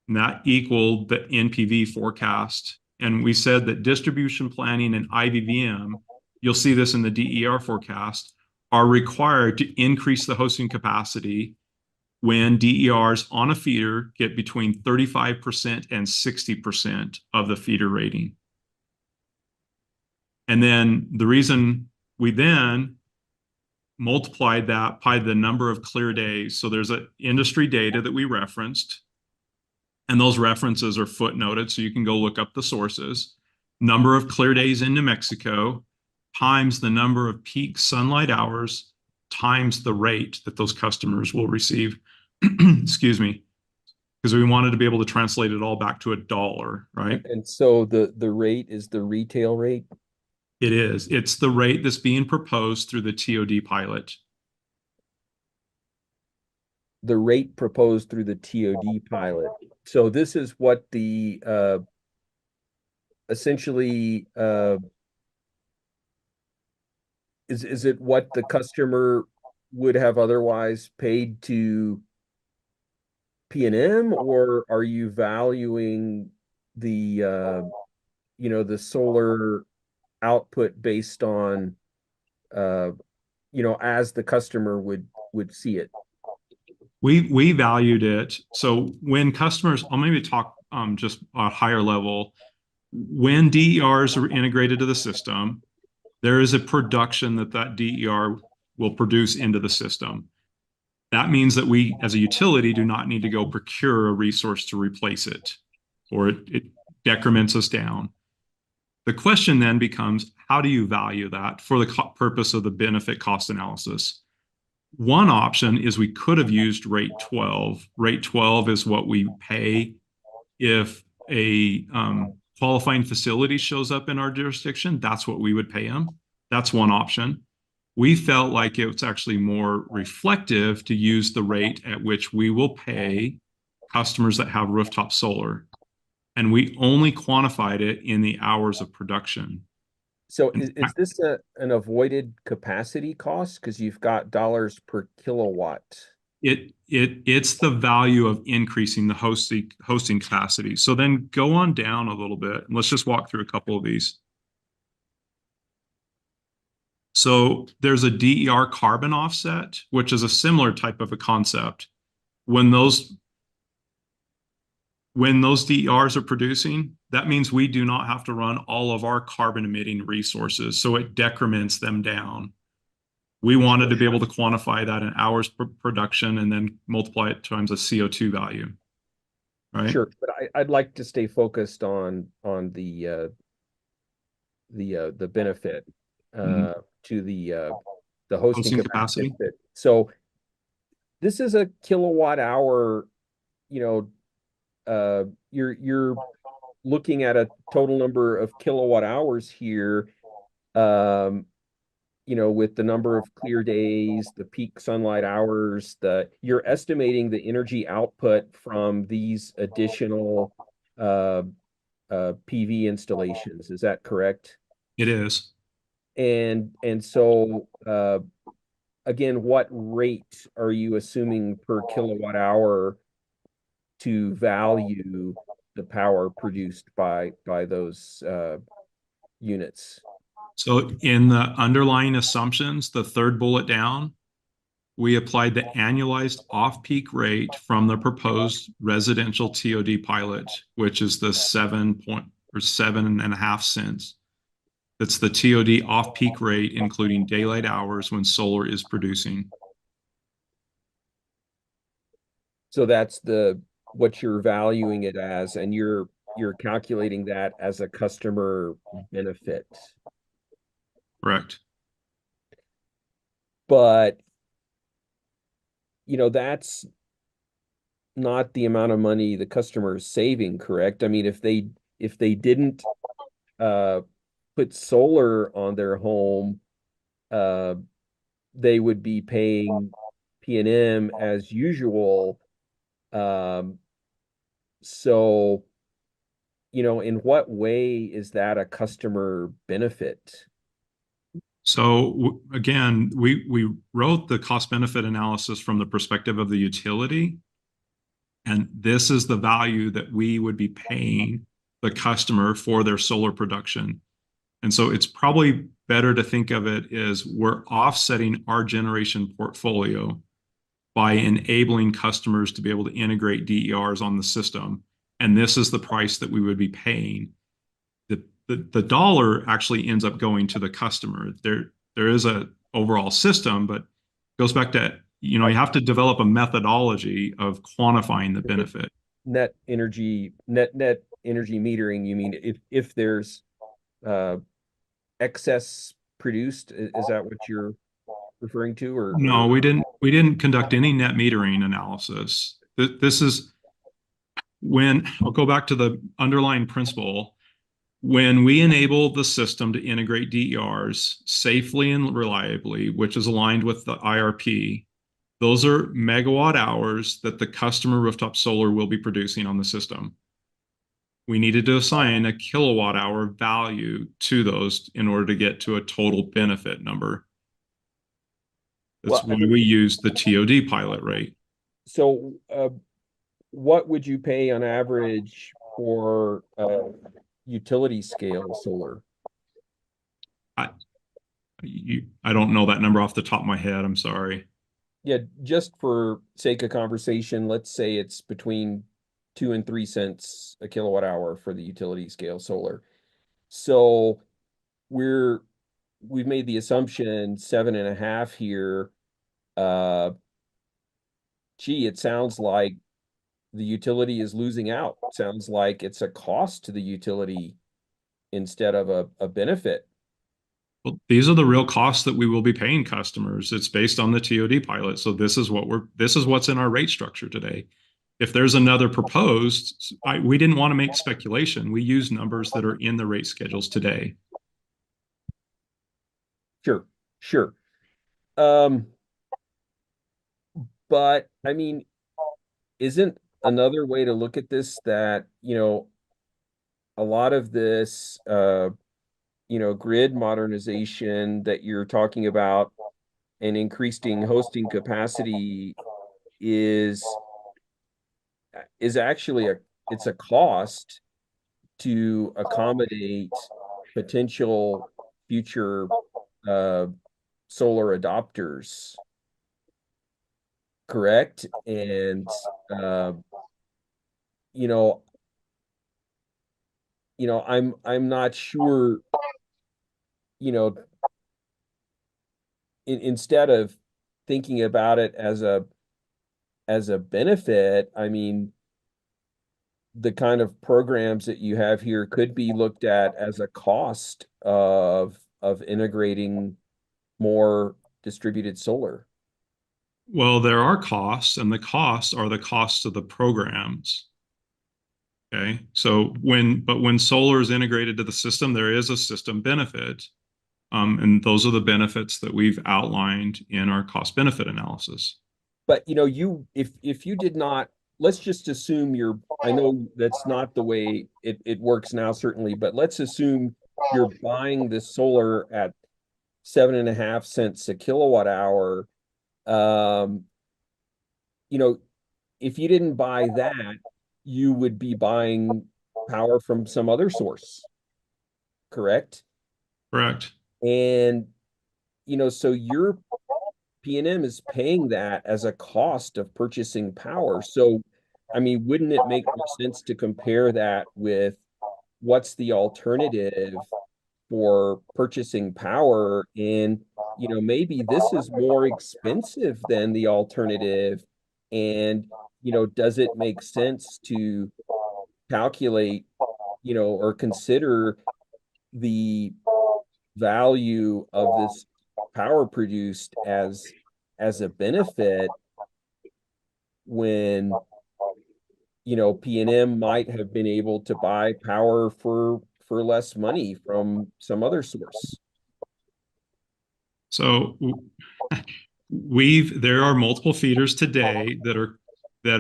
and that equaled the NPV forecast. And we said that distribution planning and IVVM, you'll see this in the DER forecast, are required to increase the hosting capacity when DERs on a feeder get between 35% and 60% of the feeder rating. And then the reason we then multiplied that by the number of clear days. So there's an industry data that we referenced, and those references are footnoted, so you can go look up the sources. Number of clear days in New Mexico times the number of peak sunlight hours times the rate that those customers will receive. Excuse me, because we wanted to be able to translate it all back to $1, right? And so the rate is the retail rate? It is. It's the rate that's being proposed through the TOD pilot. The rate proposed through the TOD pilot So this is what the essentially is it what the customer would have otherwise paid to P&M, or are you valuing the the solar output based on as the customer would see it? We valued it. So when customers, I'll maybe talk just a higher level. When DERs are integrated to the system, there is a production that DER will produce into the system. That means that we, as a utility, do not need to go procure a resource to replace it, or it decrements us down. The question then becomes, how do you value that for the purpose of the benefit cost analysis? One option is we could have used rate 12. Rate 12 is what we pay if a qualifying facility shows up in our jurisdiction. That's what we would pay them. That's one option. We felt like it's actually more reflective to use the rate at which we will pay customers that have rooftop solar. And we only quantified it in the hours of production. So is this an avoided capacity cost? Because you've got dollars per kilowatt. It's the value of increasing the hosting capacity. So then go on down a little bit, and let's just walk through a couple of these. So there's a DER carbon offset, which is a similar type of a concept. When those DERs are producing, that means we do not have to run all of our carbon emitting resources. So it decrements them down. We wanted to be able to quantify that in hours per production and then multiply it times a CO2 value. Right? Sure, but I'd like to stay focused on the benefit to the hosting capacity. Benefit. So this is a kilowatt hour, you're looking at a total number of kilowatt hours here, with the number of clear days, the peak sunlight hours, you're estimating the energy output from these additional PV installations. Is that correct? It is. And so again, what rate are you assuming per kilowatt hour to value the power produced by those units? So in the underlying assumptions, the third bullet down, we applied the annualized off-peak rate from the proposed residential TOD pilot, which is the 7.5 cents. That's the TOD off-peak rate, including daylight hours when solar is producing. So that's what you're valuing it as, and you're calculating that as a customer benefit. Correct. But that's not the amount of money the customer is saving, correct? I mean, if they didn't put solar on their home, they would be paying P&M as usual. So, in what way is that a customer benefit? So again, we wrote the cost benefit analysis from the perspective of the utility. And this is the value that we would be paying the customer for their solar production. And so it's probably better to think of it as we're offsetting our generation portfolio by enabling customers to be able to integrate DERs on the system. And this is the price that we would be paying. The dollar actually ends up going to the customer. There is a overall system, but it goes back to, you have to develop a methodology of quantifying the benefit. Net energy metering, you mean if there's excess produced, is that what you're referring to? Or no, we didn't conduct any net metering analysis. This is when I'll go back to the underlying principle. When we enable the system to integrate DERs safely and reliably, which is aligned with the IRP, Those are megawatt hours that the customer rooftop solar will be producing on the system. We needed to assign a kilowatt hour value to those in order to get to a total benefit number. That's why we use the TOD pilot rate. So, what would you pay on average for utility scale solar? I don't know that number off the top of my head. I'm sorry. Yeah, just for sake of conversation, let's say it's between 2 and 3 cents a kilowatt hour for the utility scale solar. So we've made the assumption 7.5 here. Gee, it sounds like the utility is losing out. It sounds like it's a cost to the utility instead of a benefit. Well, these are the real costs that we will be paying customers. It's based on the TOD pilot. So this is what's in our rate structure today. If there's another proposed, we didn't want to make speculation. We use numbers that are in the rate schedules today. Sure. But I mean, isn't another way to look at this that, a lot of this, grid modernization that you're talking about and increasing hosting capacity is actually it's a cost to accommodate potential future solar adopters, correct? And I'm not sure, instead of thinking about it as a benefit, I mean, the kind of programs that you have here could be looked at as a cost of integrating more distributed solar. Well, there are costs, and the costs are the costs of the programs. Okay, so when solar is integrated to the system, there is a system benefit. And those are the benefits that we've outlined in our cost benefit analysis. But if you did not, let's just assume I know that's not the way it works now, certainly, but let's assume you're buying this solar at 7.5 cents a kilowatt hour. If you didn't buy that, you would be buying power from some other source, correct? Correct. And, so your PNM is paying that as a cost of purchasing power. So, I mean, wouldn't it make more sense to compare that with what's the alternative for purchasing power? And, maybe this is more expensive than the alternative. And, does it make sense to calculate, or consider the value of this power produced as a benefit when PNM might have been able to buy power for less money from some other source? So there are multiple feeders today that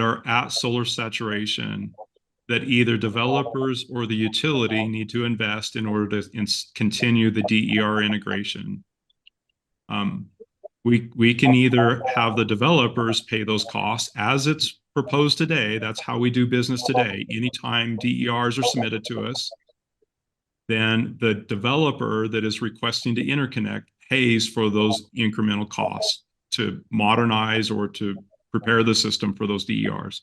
are at solar saturation that either developers or the utility need to invest in order to continue the DER integration. We can either have the developers pay those costs as it's proposed today. That's how we do business today. Anytime DERs are submitted to us, then the developer that is requesting to interconnect pays for those incremental costs to modernize or to prepare the system for those DERs.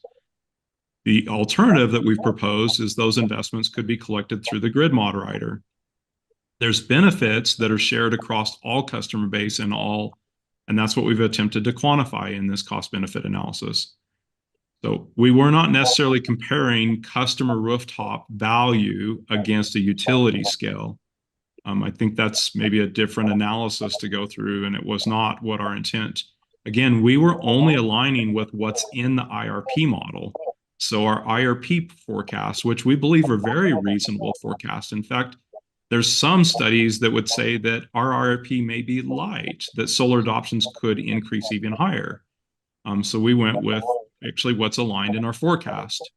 The alternative that we've proposed is those investments could be collected through the grid moderator. There's benefits that are shared across all customer base and that's what we've attempted to quantify in this cost benefit analysis. So we were not necessarily comparing customer rooftop value against a utility scale. I think that's maybe a different analysis to go through, and it was not what our intent. Again, we were only aligning with what's in the IRP model. So our IRP forecasts, which we believe are very reasonable forecasts. In fact, there's some studies that would say that our IRP may be light, that solar adoptions could increase even higher. So we went with actually what's aligned in our forecast.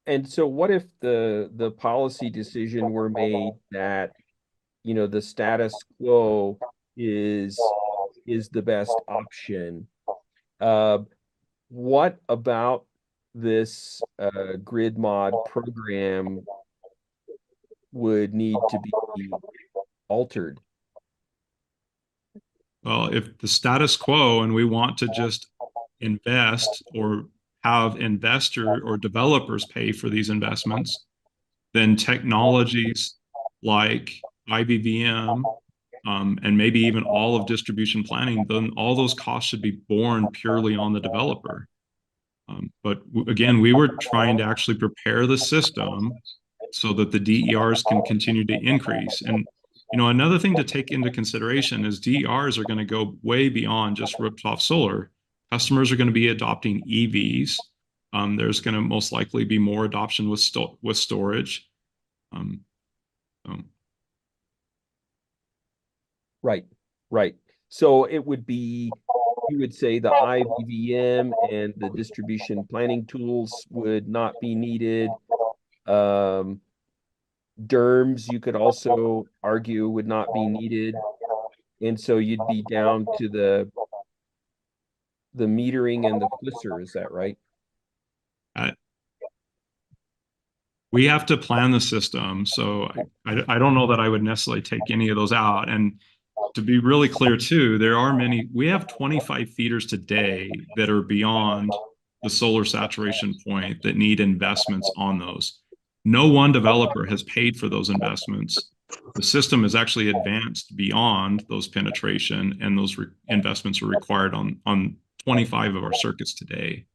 And so what if the policy decision were made that, you know, the status quo is the best option? What about this grid mod program would need to be altered? Well, if the status quo and we want to just invest or have investor or developers pay for these investments, then technologies like IBVM and maybe even all of distribution planning, then all those costs should be borne purely on the developer. But again, we were trying to actually prepare the system so that the DERs can continue to increase. And you know, another thing to take into consideration is DERs are going to go way beyond just rooftop solar. Customers are going to be adopting EVs. There's going to most likely be more adoption with storage. Right, right. So it would be, you would say the IVVM and the distribution planning tools would not be needed. DERMS, you could also argue, would not be needed. And so you'd be down to the metering and the flisser, is that right? We have to plan the system. So I don't know that I would necessarily take any of those out. And to be really clear too, we have 25 feeders today that are beyond the solar saturation point that need investments on those. No one developer has paid for those investments. The system is actually advanced beyond those penetration, and those investments are required on 25 of our circuits today.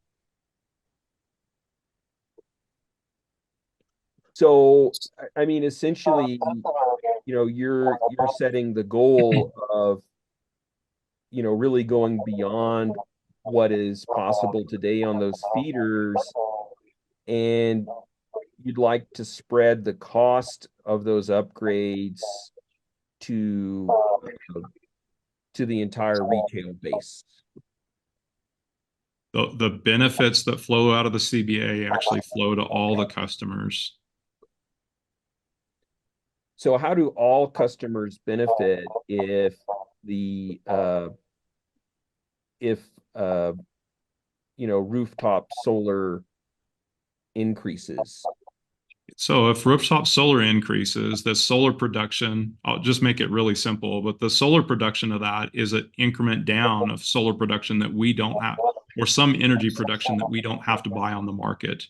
So, I mean, essentially, you know, you're setting the goal of, you know, really going beyond what is possible today on those feeders, and you'd like to spread the cost of those upgrades to the entire retail base. The benefits that flow out of the CBA actually flow to all the customers. So how do all customers benefit if the you know, rooftop solar increases? So if rooftop solar increases, the solar production, I'll just make it really simple, but the solar production of that is an increment down of solar production that we don't have, or some energy production that we don't have to buy on the market.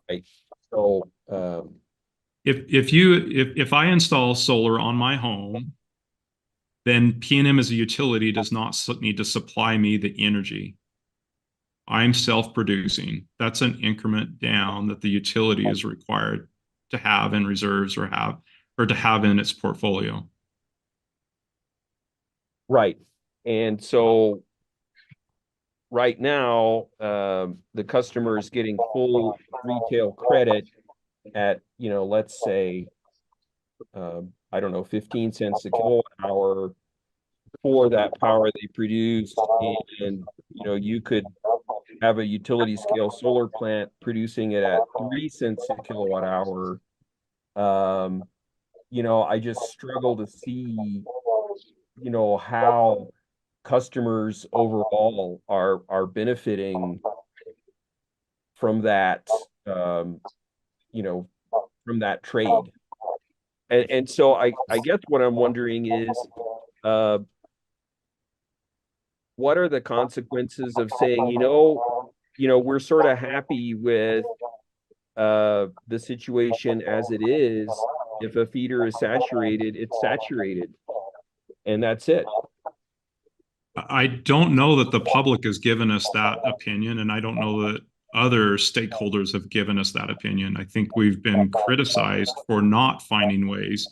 Right. So if I install solar on my home, then PNM as a utility does not need to supply me the energy. I'm self-producing. That's an increment down that the utility is required to have in reserves or to have in its portfolio. Right. And so right now, the customer is getting full retail credit at, you know, let's say, I don't know, 15 cents a kilowatt hour for that power they produce. And, you know, you could have a utility scale solar plant producing it at 3 cents a kilowatt hour. You know, I just struggle to see, you know, how customers overall are benefiting from that, you know, from that trade. And so I guess what I'm wondering is, what are the consequences of saying, you know, we're sort of happy with the situation as it is. If a feeder is saturated, it's saturated, and that's it. I don't know that the public has given us that opinion, and I don't know that other stakeholders have given us that opinion. I think we've been criticized for not finding ways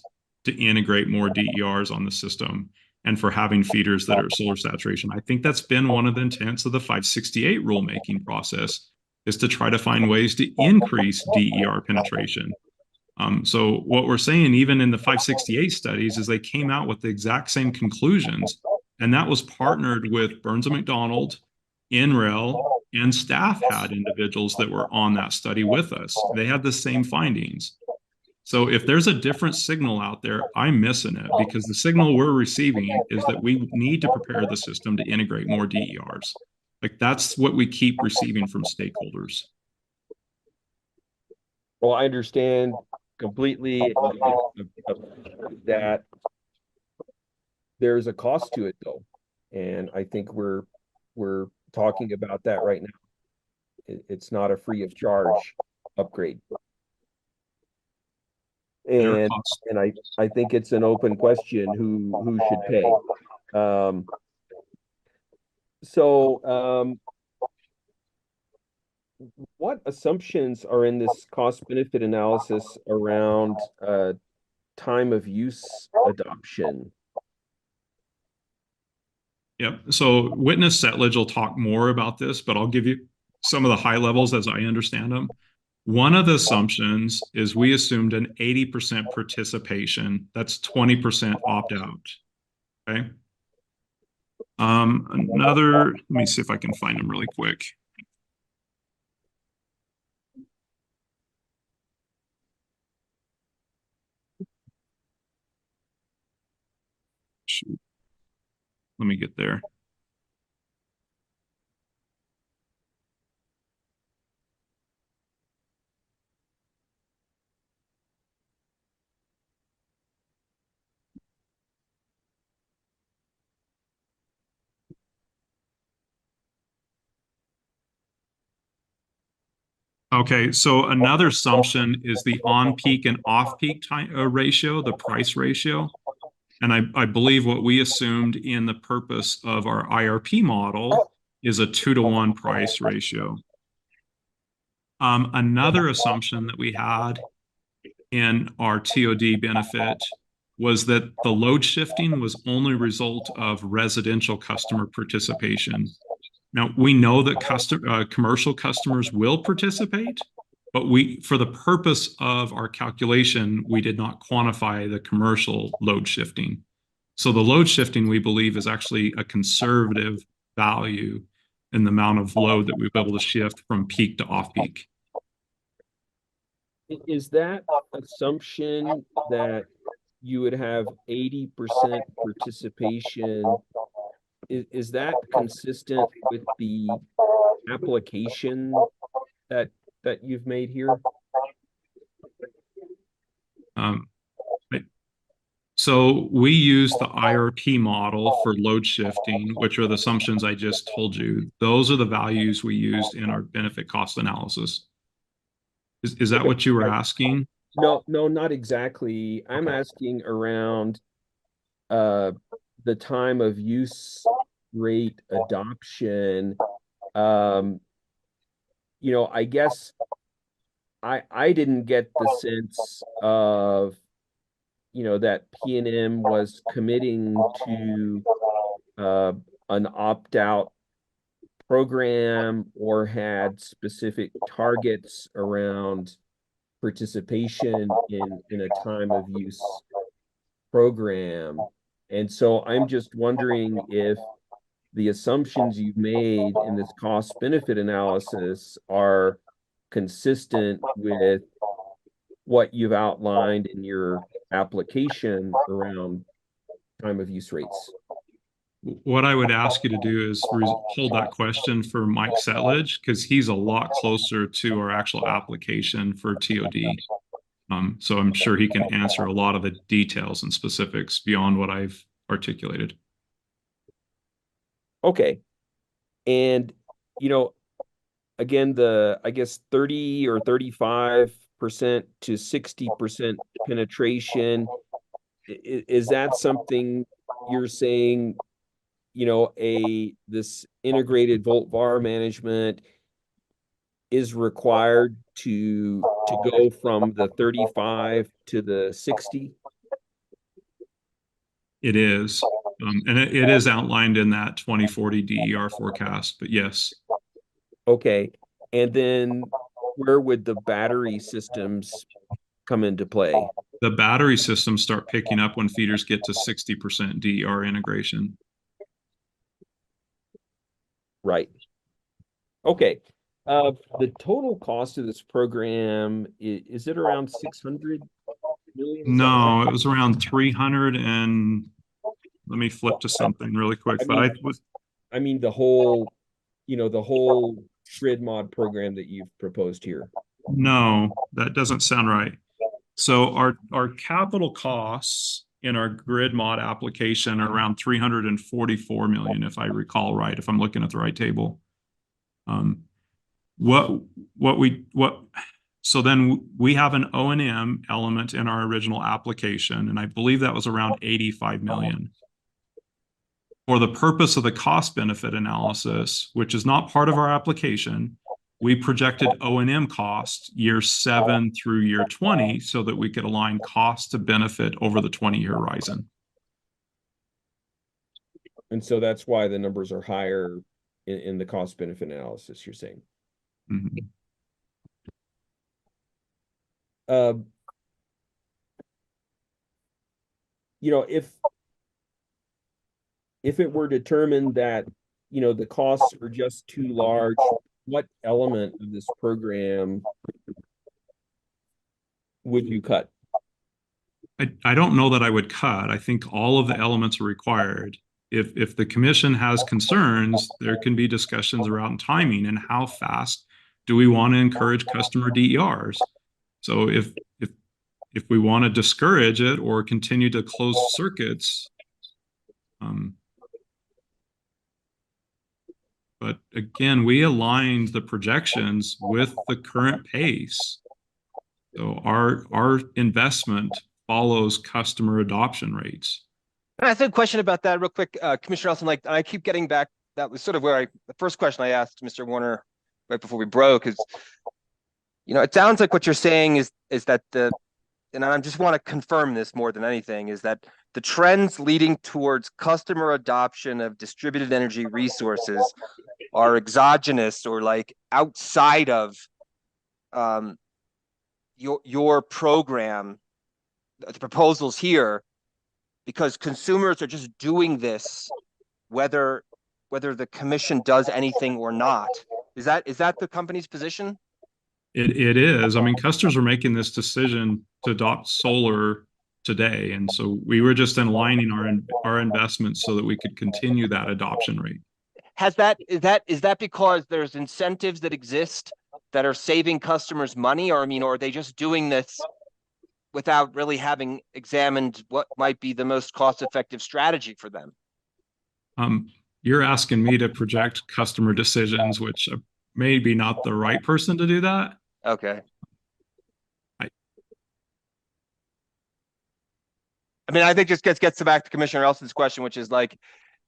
to integrate more DERs on the system and for having feeders that are solar saturation. I think that's been one of the intents of the 568 rulemaking process, is to try to find ways to increase DER penetration. So what we're saying, even in the 568 studies, is they came out with the exact same conclusions, and that was partnered with Burns and McDonald, NREL, and staff had individuals that were on that study with us. They had the same findings. So if there's a different signal out there, I'm missing it, because the signal we're receiving is that we need to prepare the system to integrate more DERs. Like, that's what we keep receiving from stakeholders. Well, I understand completely that there's a cost to it, though. And I think we're talking about that right now. It's not a free of charge upgrade. And I think it's an open question who should pay. What assumptions are in this cost benefit analysis around time of use adoption? Yep. So Witness Settlage will talk more about this, but I'll give you some of the high levels as I understand them. One of the assumptions is we assumed an 80% participation. That's 20% opt-out. Okay. Let me see if I can find them really quick. Shoot. Let me get there. Okay, so another assumption is the on-peak and off-peak time ratio, the price ratio. And I believe what we assumed in the purpose of our IRP model is a 2-to-1 price ratio. Another assumption that we had in our TOD benefit was that the load shifting was only a result of residential customer participation. Now, we know that commercial customers will participate, but for the purpose of our calculation, we did not quantify the commercial load shifting. So the load shifting, we believe, is actually a conservative value in the amount of load that we'll be able to shift from peak to off-peak. Is that assumption that you would have 80% participation, is that consistent with the application that you've made here? So we use the IRP model for load shifting, which are the assumptions I just told you. Those are the values we used in our benefit cost analysis. Is that what you were asking? No, not exactly. I'm asking around the time of use rate adoption. I guess I didn't get the sense of, that PNM was committing to an opt-out program or had specific targets around participation in a time of use program. And so I'm just wondering if the assumptions you've made in this cost benefit analysis are consistent with what you've outlined in your application around time of use rates. What I would ask you to do is hold that question for Mike Settlage, because he's a lot closer to our actual application for TOD. So I'm sure he can answer a lot of the details and specifics beyond what I've articulated. Okay. And, again, I guess 30 or 35% to 60% penetration, is that something you're saying, this integrated volt VAR management is required to go from the 35 to the 60? It is. And it is outlined in that 2040 DER forecast, but yes. Okay. And then where would the battery systems come into play? The battery systems start picking up when feeders get to 60% DER integration. Right. Okay. The total cost of this program, is it around 600 million? No, it was around 300 and let me flip to something really quick. I mean the whole, the whole grid mod program that you've proposed here. No, that doesn't sound right. So our capital costs in our grid mod application are around 344 million, if I recall right, if I'm looking at the right table. So then we have an O&M element in our original application, and I believe that was around 85 million. For the purpose of the cost benefit analysis, which is not part of our application, we projected O&M costs year 7 through year 20 so that we could align cost to benefit over the 20-year horizon. And so that's why the numbers are higher in the cost benefit analysis, you're saying. Mm-hmm. If it were determined that, the costs are just too large, what element of this program would you cut? I don't know that I would cut. I think all of the elements are required. If the commission has concerns, there can be discussions around timing and how fast do we want to encourage customer DERs. So if we want to discourage it or continue to close circuits, but again, we aligned the projections with the current pace. So our investment follows customer adoption rates. And I have a question about that real quick, Commissioner Nelson. Like, I keep getting back. That was sort of where the first question I asked Mr. Warner right before we broke is, it sounds like what you're saying is that and I just want to confirm this more than anything, is that the trends leading towards customer adoption of distributed energy resources are exogenous or like outside of your program, the proposals here, because consumers are just doing this whether the commission does anything or not. Is that the company's position? It is. I mean, customers are making this decision to adopt solar today, and so we were just aligning our investments so that we could continue that adoption rate. Is that because there's incentives that exist that are saving customers money, or are they just doing this without really having examined what might be the most cost-effective strategy for them? You're asking me to project customer decisions, which maybe not the right person to do that. Okay. I think just gets back to Commissioner Elson's question, which is like,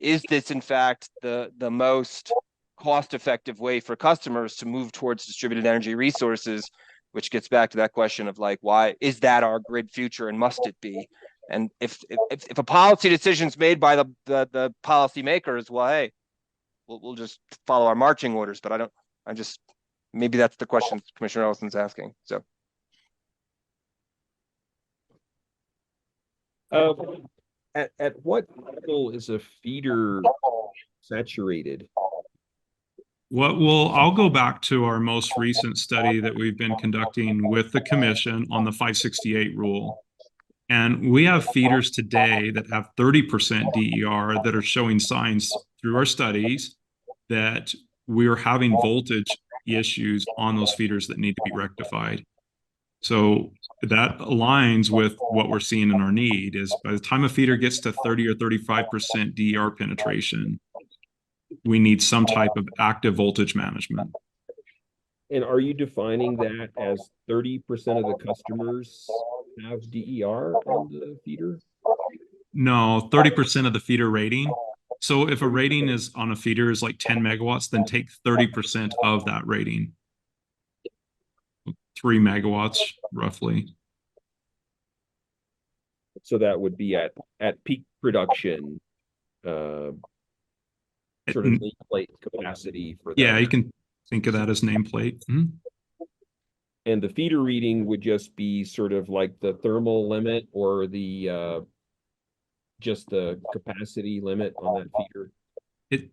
is this in fact the most cost-effective way for customers to move towards distributed energy resources, which gets back to that question of like, why is that our grid future and must it be? And if a policy decision is made by the policy makers, well, hey, we'll just follow our marching orders. But maybe that's the question Commissioner Elson's asking. So. At what level is a feeder saturated? I'll go back to our most recent study that we've been conducting with the commission on the 568 rule. And we have feeders today that have 30% DER that are showing signs through our studies that we're having voltage issues on those feeders that need to be rectified. So that aligns with what we're seeing in our need is by the time a feeder gets to 30 or 35% DER penetration, we need some type of active voltage management. And are you defining that as 30% of the customers have DER on the feeder? No, 30% of the feeder rating. So if a rating is on a feeder is like 10 megawatts, then take 30% of that rating. 3 megawatts roughly. So that would be at peak production, sort of nameplate capacity for that. Yeah, you can think of that as nameplate. Mm-hmm. And the feeder reading would just be sort of like the thermal limit or the just the capacity limit on that feeder. It,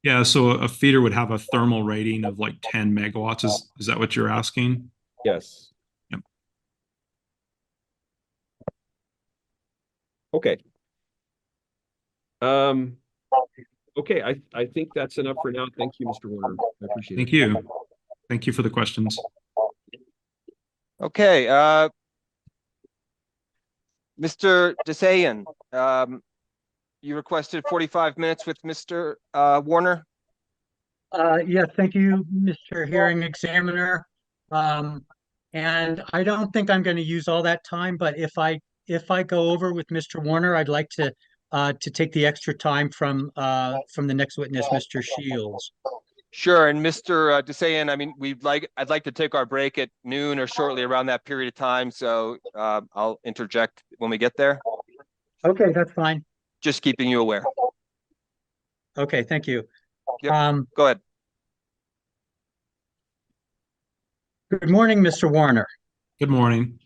yeah, so a feeder would have a thermal rating of like 10 megawatts. Is that what you're asking? Yes. Yep. Okay. Okay, I think that's enough for now. Thank you, Mr. Warner. I appreciate it. Thank you. Thank you for the questions. Okay, Mr. Desayan, you requested 45 minutes with Mr. Warner. Yes, thank you, Mr. Hearing Examiner. And I don't think I'm going to use all that time, but if I go over with Mr. Warner, I'd like to take the extra time from the next witness, Mr. Shields. Sure, and Mr. Desayan, I mean, I'd like to take our break at noon or shortly around that period of time, so I'll interject when we get there. Okay, that's fine. Just keeping you aware. Okay, thank you. Yep. Go ahead. Good morning, Mr. Warner. Good morning.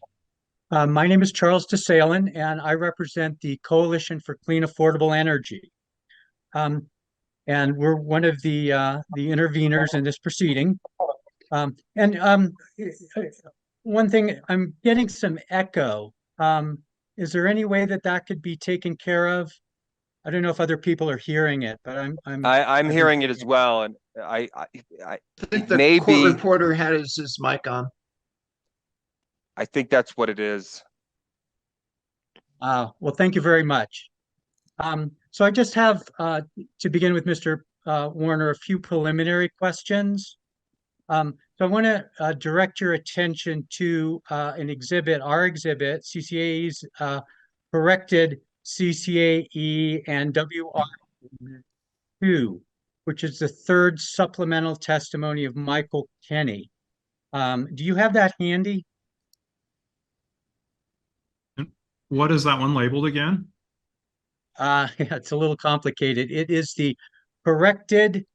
My name is Charles DeSalen, and I represent the Coalition for Clean Affordable Energy. And we're one of the interveners in this proceeding. One thing, I'm getting some echo. Is there any way that could be taken care of? I don't know if other people are hearing it, but I'm hearing it as well, and I think the maybe court reporter had his mic on. I think that's what it is. Well, thank you very much. So I just have, to begin with Mr. Warner, a few preliminary questions. So I want to direct your attention to an exhibit, our exhibit, CCAE's corrected CCAE and WR2, which is the third supplemental testimony of Michael Kenny. Do you have that handy? What is that one labeled again? It's a little complicated. It is the corrected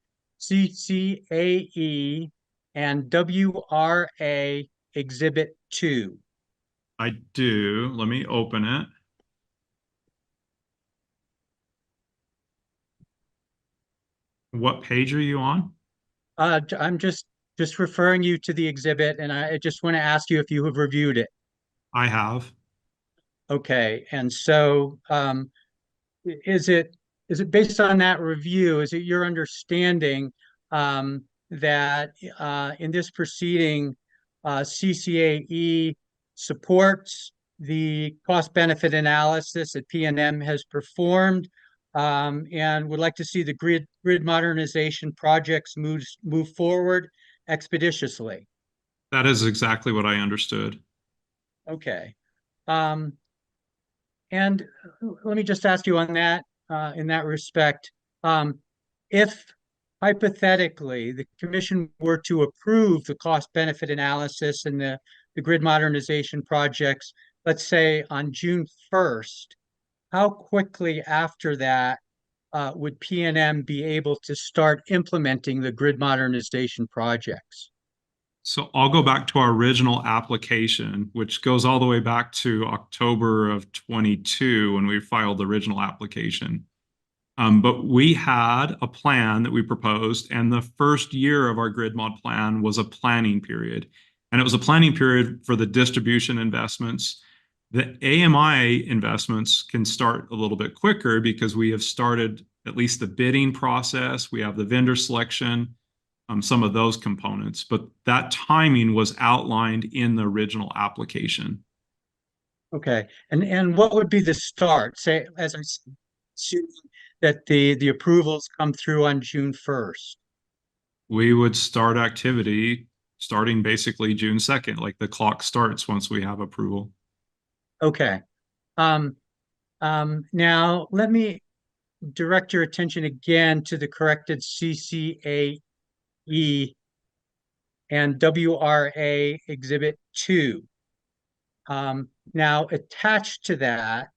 CCAE and WRA Exhibit 2. I do. Let me open it. What page are you on? I'm just referring you to the exhibit, and I just want to ask you if you have reviewed it. I have. Okay, and so is it based on that review? Is it your understanding that in this proceeding, CCAE supports the cost-benefit analysis that PNM has performed, and would like to see the grid modernization projects move forward expeditiously? That is exactly what I understood. Okay. And let me just ask you on that, in that respect, if hypothetically the commission were to approve the cost benefit analysis and the grid modernization projects, let's say on June 1st, how quickly after that would PNM be able to start implementing the grid modernization projects? So I'll go back to our original application, which goes all the way back to October of 22 when we filed the original application. But we had a plan that we proposed, and the first year of our grid mod plan was a planning period. And it was a planning period for the distribution investments. The AMI investments can start a little bit quicker because we have started at least the bidding process. We have the vendor selection, some of those components, but that timing was outlined in the original application. Okay, and what would be the start? Say, as I said, assuming that the approvals come through on June 1st. We would start activity starting basically June 2nd, like the clock starts once we have approval. Okay. Now let me direct your attention again to the corrected CCAE and WRA Exhibit 2. Now attached to that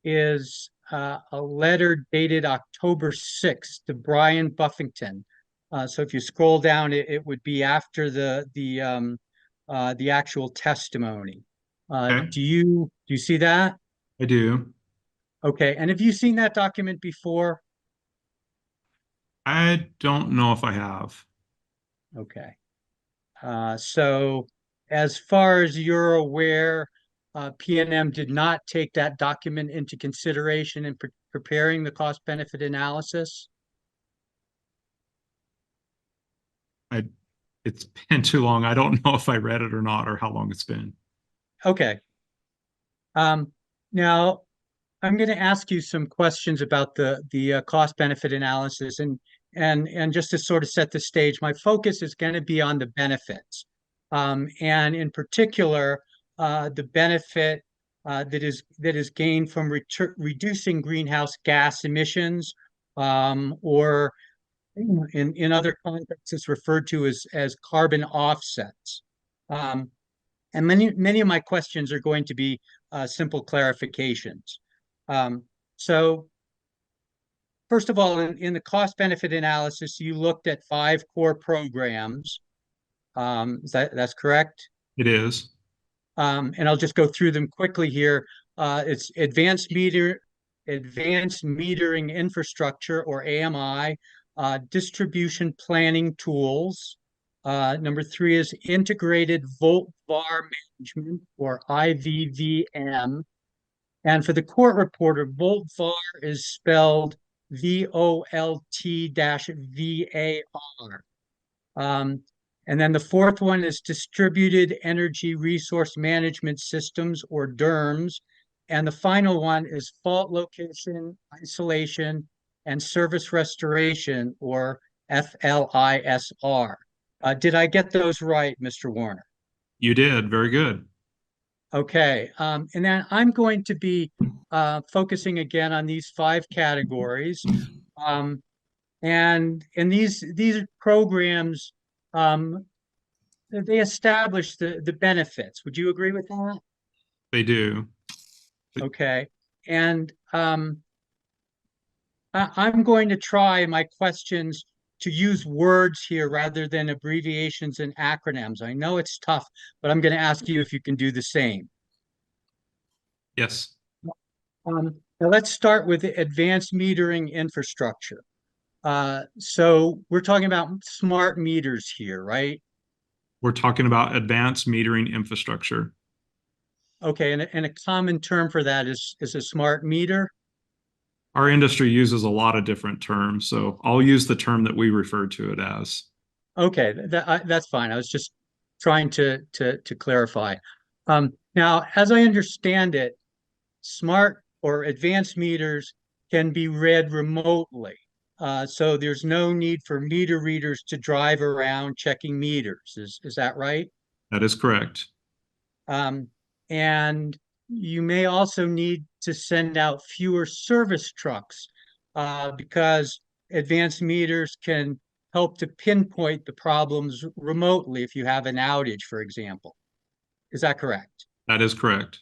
is a letter dated October 6th to Brian Buffington, So if you scroll down, it would be after the actual testimony. Okay. Do you see that? I do. Okay, and have you seen that document before? I don't know if I have. Okay. So as far as you're aware, PNM did not take that document into consideration in preparing the cost benefit analysis? It's been too long. I don't know if I read it or not, or how long it's been. Okay. Now I'm going to ask you some questions about the cost benefit analysis, and just to sort of set the stage, my focus is going to be on the benefits, and in particular, the benefit that is gained from reducing greenhouse gas emissions, or in other contexts, it's referred to as carbon offsets. And many of my questions are going to be simple clarifications. So first of all, in the cost benefit analysis, you looked at 5 core programs. That's correct? It is. And I'll just go through them quickly here. It's advanced metering infrastructure, or AMI, distribution planning tools. Number 3 is integrated volt VAR management, or IVVM. And for the court reporter, volt VAR is spelled VOLT-VAR. And then the 4th one is distributed energy resource management systems, or DERMS. And the final one is fault location, isolation, and service restoration, or FLISR. Did I get those right, Mr. Warner? You did. Very good. Okay, and then I'm going to be focusing again on these 5 categories. And these programs, they establish the benefits. Would you agree with that? They do. Okay, and I'm going to try my questions to use words here rather than abbreviations and acronyms. I know it's tough, but I'm going to ask you if you can do the same. Yes. Now let's start with the advanced metering infrastructure. So we're talking about smart meters here, right? We're talking about advanced metering infrastructure. Okay, and a common term for that is a smart meter. Our industry uses a lot of different terms, so I'll use the term that we refer to it as. Okay, that's fine. I was just trying to clarify. Now, as I understand it, smart or advanced meters can be read remotely. So there's no need for meter readers to drive around checking meters. Is that right? That is correct. And you may also need to send out fewer service trucks because advanced meters can help to pinpoint the problems remotely if you have an outage, for example. Is that correct? That is correct.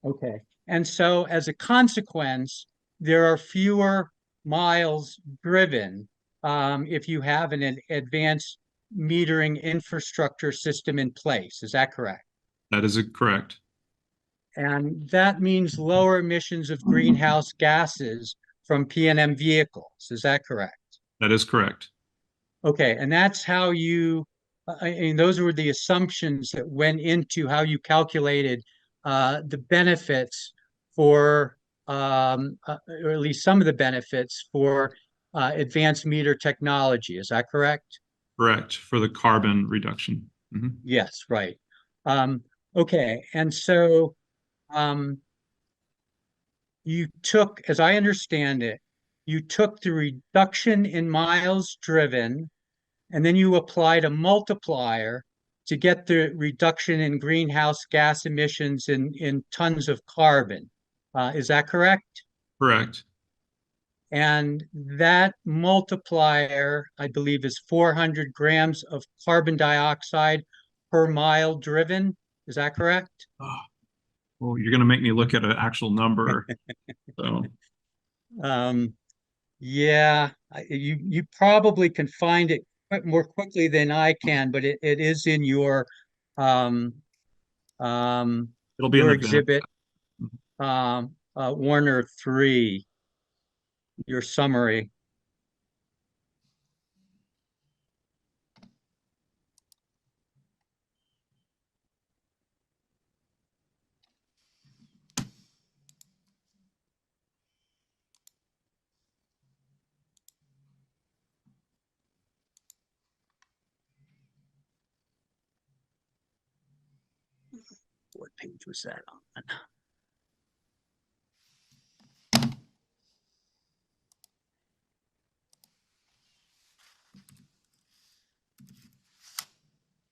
Okay. And so as a consequence, there are fewer miles driven if you have an advanced metering infrastructure system in place. Is that correct? That is correct. And that means lower emissions of greenhouse gases from PNM vehicles. Is that correct? That is correct. Okay, and that's how you, I mean, those were the assumptions that went into how you calculated the benefits for, or at least some of the benefits for advanced meter technology. Is that correct? Correct, for the carbon reduction. Mhm. Yes, right. Okay, and so you took, as I understand it, you took the reduction in miles driven, and then you applied a multiplier to get the reduction in greenhouse gas emissions in tons of carbon. Is that correct? Correct. And that multiplier, I believe, is 400 grams of carbon dioxide per mile driven. Is that correct? Well, you're going to make me look at an actual number. So, Yeah, you probably can find it more quickly than I can, but it is in um, It'll be in your the benefit. exhibit, Warner 3, your summary. What page was that on?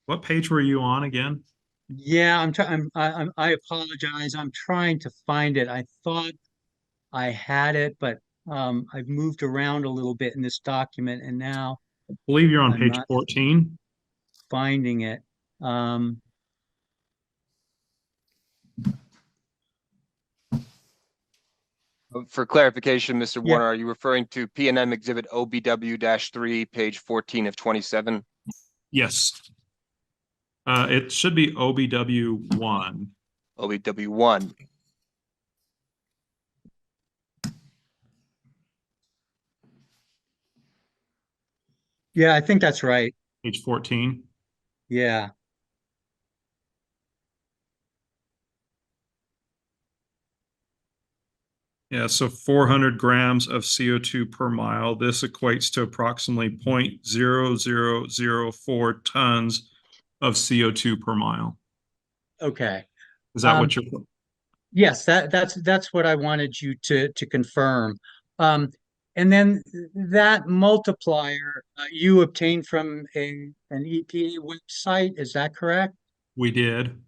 What page were you on again? Yeah, I apologize. I'm trying to find it. I thought I had it, but I've moved around a little bit in this document, and now I believe you're on I'm page not 14. finding it. For clarification, Mr. Yeah. Warner, are you referring to PNM Exhibit OBW-3, page 14 of 27? Yes. It should be OBW1. OBW1. Yeah, I think that's right. Page 14. Yeah. Yeah, so 400 grams of CO2 per mile. This equates to approximately 0.0004 tons of CO2 per mile. Okay. Is that what you're? Yes, that's what I wanted you to confirm. And then that multiplier you obtained from an EPA website, is that correct? We did.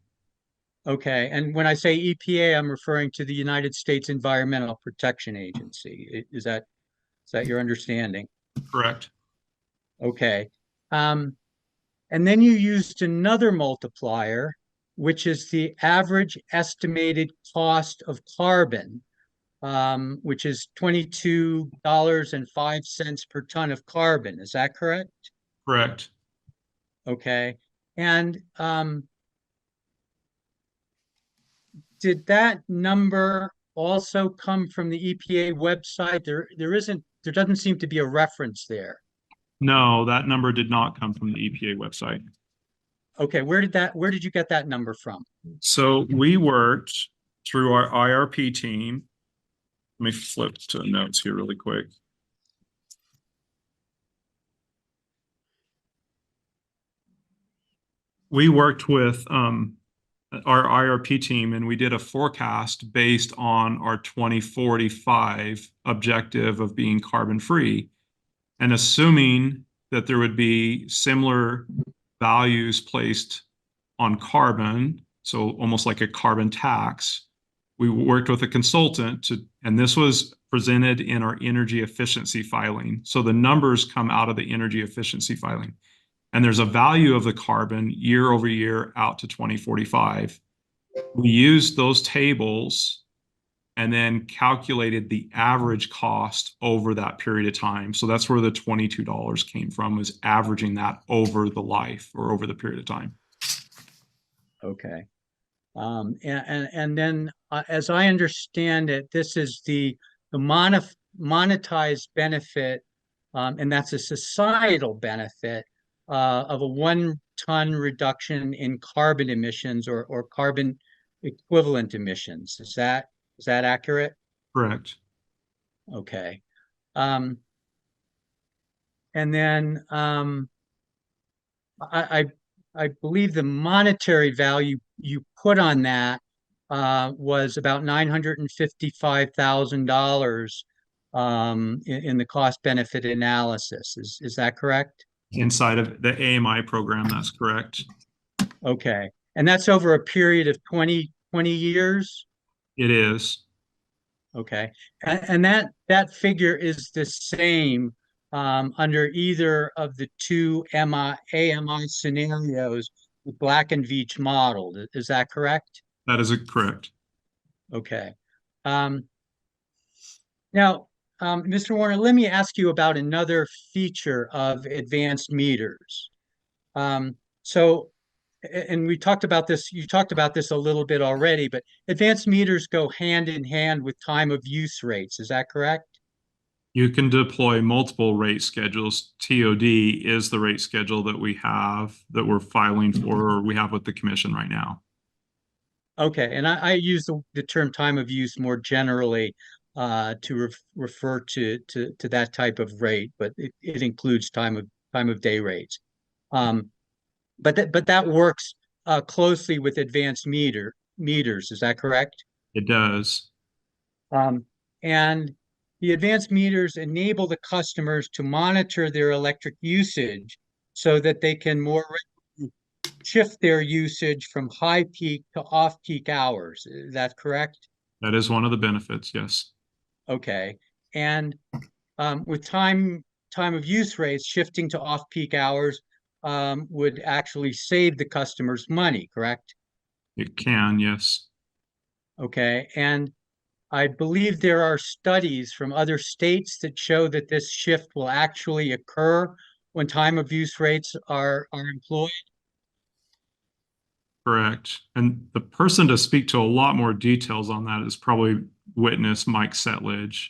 Okay. And when I say EPA, I'm referring to the United States Environmental Protection Agency. Is that your understanding? Correct. Okay. And then you used another multiplier, which is the average estimated cost of carbon, which is $22.05 per ton of carbon. Is that correct? Correct. Okay. And did that number also come from the EPA website? There doesn't seem to be a reference there. No, that number did not come from the EPA website. Okay, where did you get that number from? So we worked through our IRP team. Let me flip to notes here really quick. We worked with our IRP team and we did a forecast based on our 2045 objective of being carbon free. And assuming that there would be similar values placed on carbon, so almost like a carbon tax, we worked with a consultant and this was presented in our energy efficiency filing. So the numbers come out of the energy efficiency filing. And there's a value of the carbon year over year out to 2045. We used those tables and then calculated the average cost over that period of time. So that's where the $22 came from, was averaging that over the life or over the period of time. Okay. And then, as I understand it, this is the monetized benefit, and that's a societal benefit of a 1-ton reduction in carbon emissions or carbon equivalent emissions. Is that accurate? Correct. Okay. And then I believe the monetary value you put on that was about $955,000 in the cost benefit analysis. Is that correct? Inside of the AMI program, that's correct. Okay. And that's over a period of 20 years? It is. Okay. And that figure is the same under either of the two AMI scenarios with Black and Veatch model. Is that correct? That is correct. Okay. Now, Mr. Warner, let me ask you about another feature of advanced meters. So, and we talked about this, you talked about this a little bit already, but advanced meters go hand in hand with time of use rates. Is that correct? You can deploy multiple rate schedules. TOD is the rate schedule that we have, that we're filing for, or we have with the commission right now. Okay, and I use the term time of use more generally to refer to that type of rate, but it includes time of day rates. But that works closely with advanced meters. Is that correct? It does. And the advanced meters enable the customers to monitor their electric usage so that they can more shift their usage from high peak to off peak hours. Is that correct? That is one of the benefits, yes. Okay. And with time of use rates shifting to off peak hours would actually save the customers money, correct? It can, yes. Okay. And I believe there are studies from other states that show that this shift will actually occur when time of use rates are employed. Correct. And the person to speak to a lot more details on that is probably witness Mike Setledge.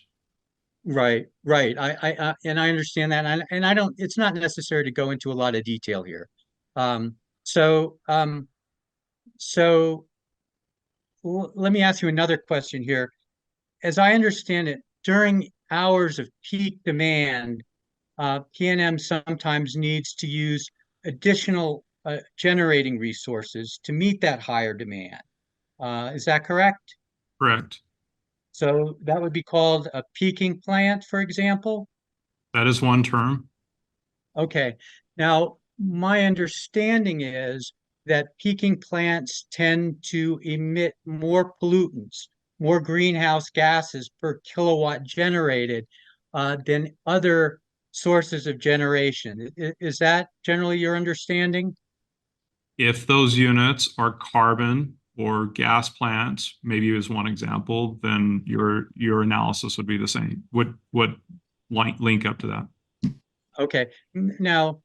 Right. I understand that, and I don't. It's not necessary to go into a lot of detail here. So let me ask you another question here. As I understand it, during hours of peak demand, PNM sometimes needs to use additional generating resources to meet that higher demand. Is that correct? Correct. So that would be called a peaking plant, for example? That is one term. Okay. Now, my understanding is that peaking plants tend to emit more pollutants, more greenhouse gases per kilowatt generated than other sources of generation. Is that generally your understanding? If those units are carbon or gas plants, maybe as one example, then your analysis would be the same. Would link up to that. Okay. Now,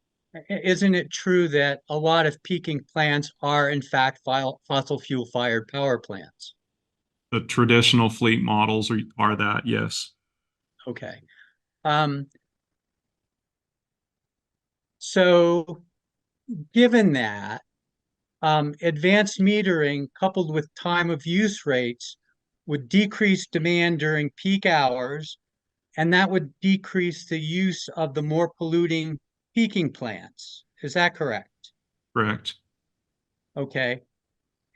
isn't it true that a lot of peaking plants are in fact fossil fuel fired power plants? The traditional fleet models are that, yes. Okay. So given that, advanced metering coupled with time of use rates would decrease demand during peak hours, and that would decrease the use of the more polluting peaking plants. Is that correct? Correct. Okay.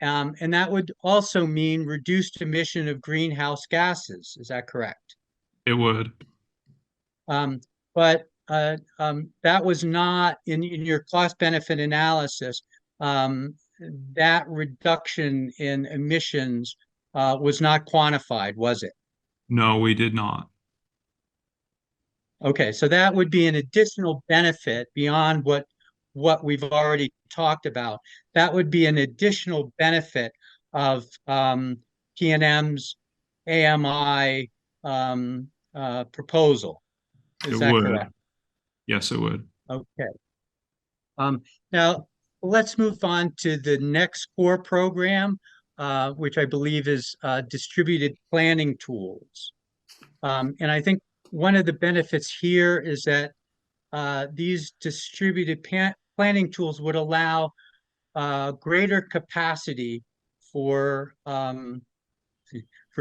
And that would also mean reduced emission of greenhouse gases. Is that correct? It would. But that was not in your cost benefit analysis. That reduction in emissions was not quantified, was it? No, we did not. Okay, so that would be an additional benefit beyond what we've already talked about. That would be an additional benefit of PNM's AMI proposal. Is that correct? Yes, it would. Okay. Now let's move on to the next core program, which I believe is distributed planning tools. And I think one of the benefits here is that these distributed planning tools would allow greater capacity for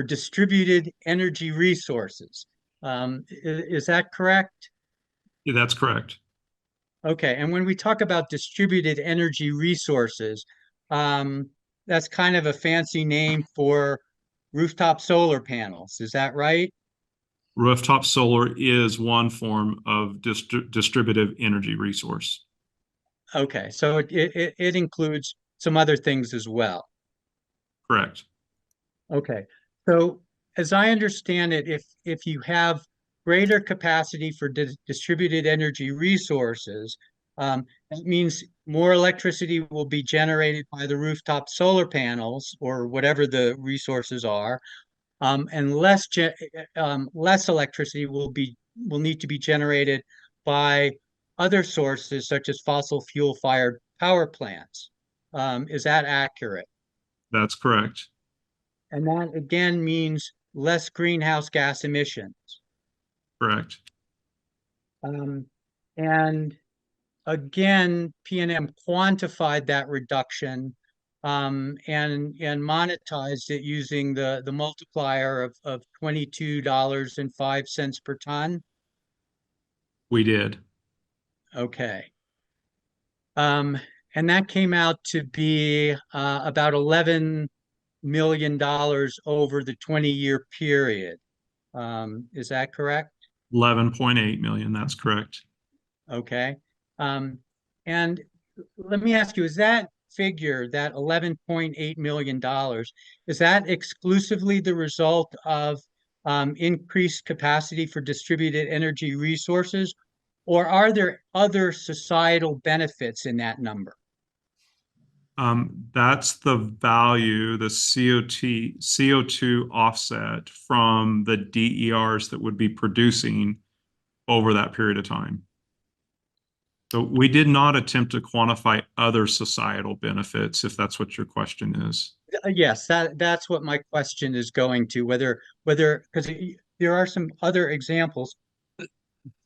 distributed energy resources. Is that correct? Yeah, that's correct. Okay, and when we talk about distributed energy resources, that's kind of a fancy name for rooftop solar panels. Is that right? Rooftop solar is one form of distributive energy resource. Okay, so it includes some other things as well. Correct. Okay, so as I understand it, if you have greater capacity for distributed energy resources, that means more electricity will be generated by the rooftop solar panels or whatever the resources are. and less electricity will need to be generated by other sources such as fossil fuel fired power plants. Is that accurate? That's correct. And that again means less greenhouse gas emissions. Correct. And again, PNM quantified that reduction and monetized it using the multiplier of $22.05 per ton. We did. Okay. And that came out to be about $11 million over the 20-year period. Is that correct? 11.8 million. That's correct. Okay. And let me ask you, is that figure, that $11.8 million, is that exclusively the result of increased capacity for distributed energy resources, or are there other societal benefits in that number? That's the value, the CO2 offset from the DERs that would be producing over that period of time. So we did not attempt to quantify other societal benefits, if that's what your question is. Yes, that's what my question is going to, whether because there are some other examples.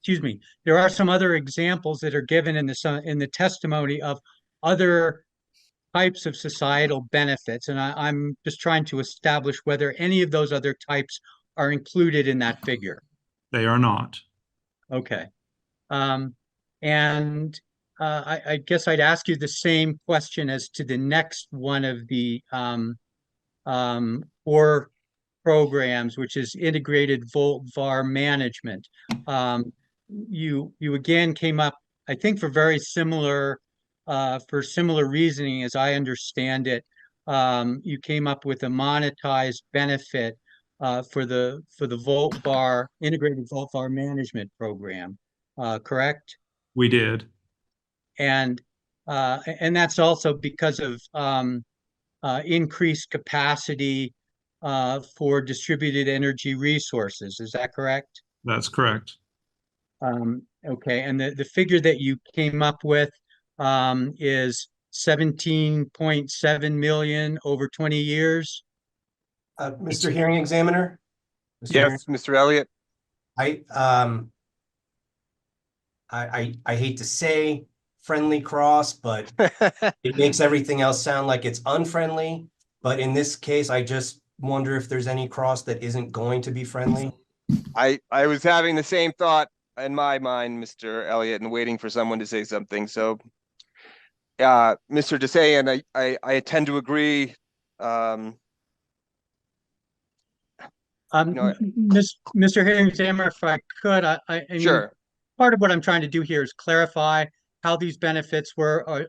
Excuse me. There are some other examples that are given in the testimony of other types of societal benefits, and I'm just trying to establish whether any of those other types are included in that figure. They are not. Okay. And I guess I'd ask you the same question as to the next one of the core programs, which is integrated volt-var management. You again came up, I think, for similar reasoning, as I understand it. You came up with a monetized benefit for the volt-var integrated volt-var management program, correct? We did. And that's also because of increased capacity for distributed energy resources. Is that correct? That's correct. Okay, and the figure that you came up with is 17.7 million over 20 years. Mr. Hearing Examiner? Yes, Mr. Elliott. I hate to say friendly cross, but it makes everything else sound like it's unfriendly. But in this case, I just wonder if there's any cross that isn't going to be friendly. I was having the same thought in my mind, Mr. Elliott, and waiting for someone to say something. So, Mr. DeSayan, I tend to agree. Mr. Hearing Examiner, if I could, I mean, sure. Part of what I'm trying to do here is clarify how these benefits were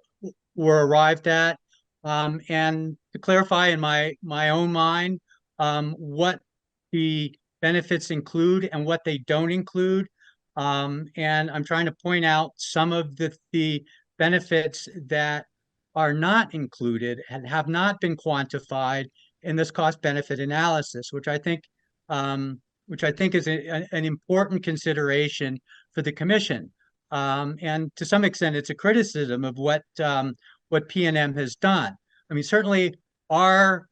arrived at, and to clarify in my own mind what the benefits include and what they don't include. And I'm trying to point out some of the benefits that are not included and have not been quantified in this cost benefit analysis, which I think is an important consideration for the commission. And to some extent, it's a criticism of what PNM has done. I mean, certainly our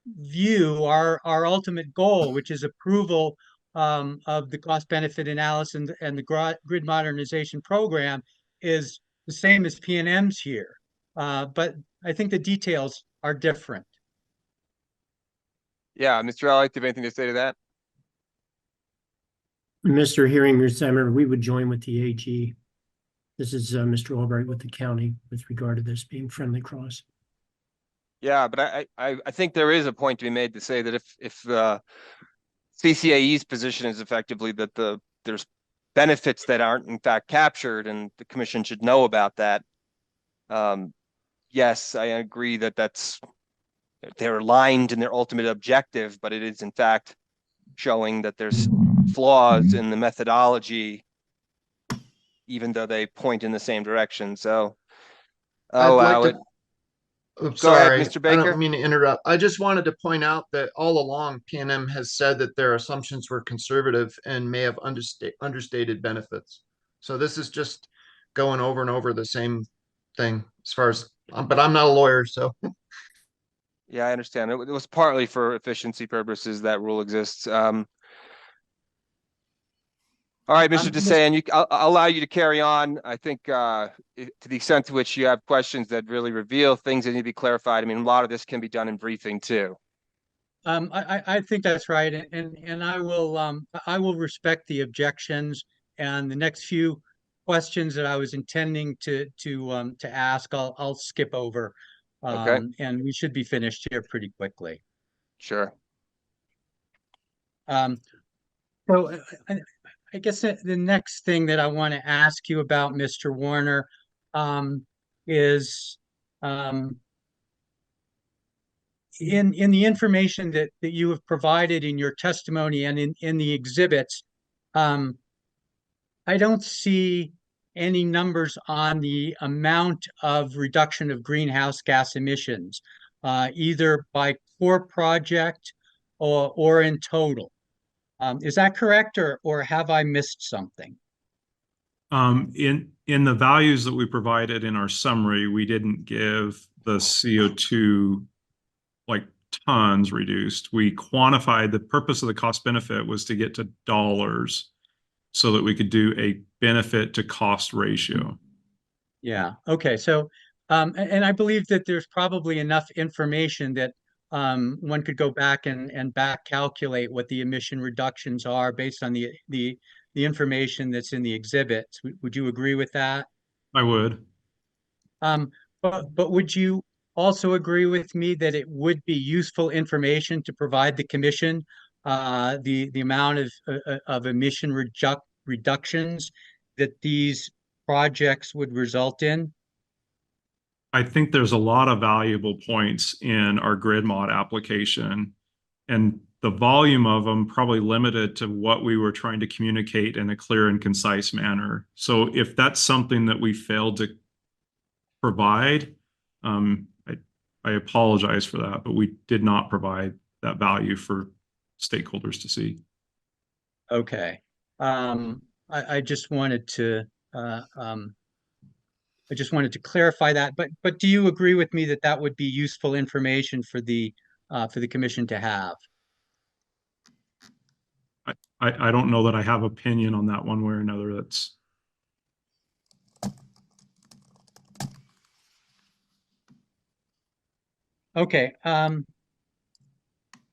view, our ultimate goal, which is approval of the cost benefit analysis and the grid modernization program, is the same as PNM's here. But I think the details are different. Yeah, Mr. Elliott, do you have anything to say to that? Mr. Hearing Examiner, we would join with the AG. This is Mr. Albright with the county with regard to this being friendly cross. Yeah, but I think there is a point to be made to say that if CCAE's position is effectively that there's benefits that aren't in fact captured, and the commission should know about that. Yes, I agree that they're aligned in their ultimate objective, but it is in fact showing that there's flaws in the methodology, even though they point in the same direction. So I'll allow it. Go ahead, Sorry, Mr. I Baker. don't mean to interrupt. I just wanted to point out that all along PNM has said that their assumptions were conservative and may have understated benefits. So this is just going over and over the same thing as far as, but I'm not a lawyer, so. Yeah, I understand. It was partly for efficiency purposes that rule exists. All right, Mr. DeSayan, I'll allow you to carry on. I think to the extent to which you have questions that really reveal things that need to be clarified. I mean, a lot of this can be done in briefing too. I think that's right, and I will respect the objections, and the next few questions that I was intending to ask, I'll skip over. Okay. And we should be finished here pretty quickly. Sure. So I guess the next thing that I want to ask you about, Mr. Warner, is in the information that you have provided in your testimony and in the exhibits, I don't see any numbers on the amount of reduction of greenhouse gas emissions, either by core project or in total. Is that correct, or have I missed something? In the values that we provided in our summary, we didn't give the CO2 like tons reduced. We quantified the purpose of the cost benefit was to get to dollars so that we could do a benefit to cost ratio. Yeah. Okay. So, and I believe that there's probably enough information that one could go back and back calculate what the emission reductions are based on the information that's in the exhibits. Would you agree with that? I would. But would you also agree with me that it would be useful information to provide the commission the amount of emission reductions that these projects would result in? I think there's a lot of valuable points in our grid mod application, and the volume of them probably limited to what we were trying to communicate in a clear and concise manner. So if that's something that we failed to provide, I apologize for that, but we did not provide that value for stakeholders to see. Okay. I just wanted to clarify that, but do you agree with me that that would be useful information for the commission to have? I don't know that I have opinion on that one way or another. That's okay.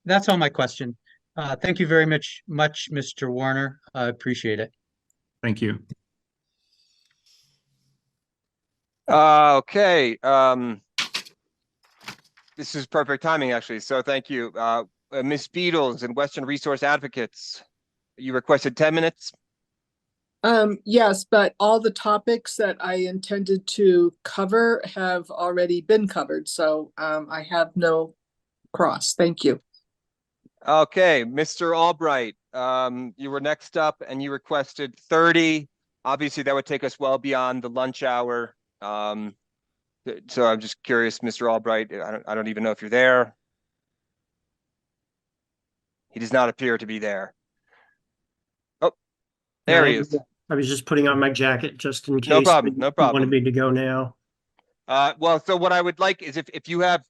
That's all my question. Thank you very much, Mr. Warner. I appreciate it. Thank you. Okay. This is perfect timing, actually. So thank you. Ms. Beatles and Western Resource Advocates, you requested 10 minutes? Yes, but all the topics that I intended to cover have already been covered, so I have no cross. Thank you. Okay, Mr. Albright, you were next up and you requested 30. Obviously, that would take us well beyond the lunch hour. So I'm just curious, Mr. Albright, I don't even know if you're there. He does not appear to be there. Oh, there he is. I was just putting on my jacket just in case. No problem, no problem. You wanted me to go now. Well, so what I would like is if you have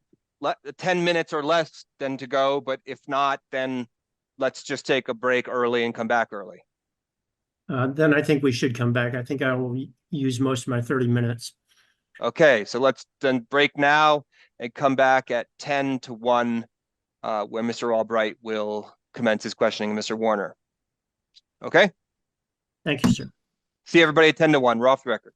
10 minutes or less, then to go, but if not, then let's just take a break early and come back early. Then I think we should come back. I think I will use most of my 30 minutes. Okay, so let's then break now and come back at 10 to 1, where Mr. Albright will commence his questioning of Mr. Warner. Okay? Thank you, sir. See everybody at 10 to 1. We're off the record.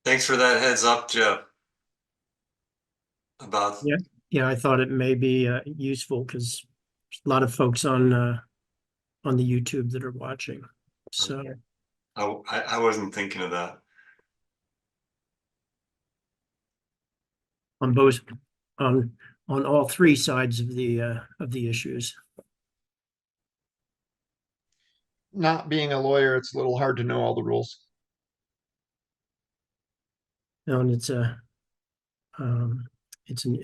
Thanks for that heads up, Jeff. About Yeah, I thought it may be useful because a lot of folks on the YouTube that are watching. So I wasn't thinking of that. on both, on all three sides of the issues. Not being a lawyer, it's a little hard to know all the rules. And it's an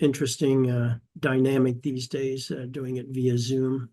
interesting dynamic these days, doing it via Zoom.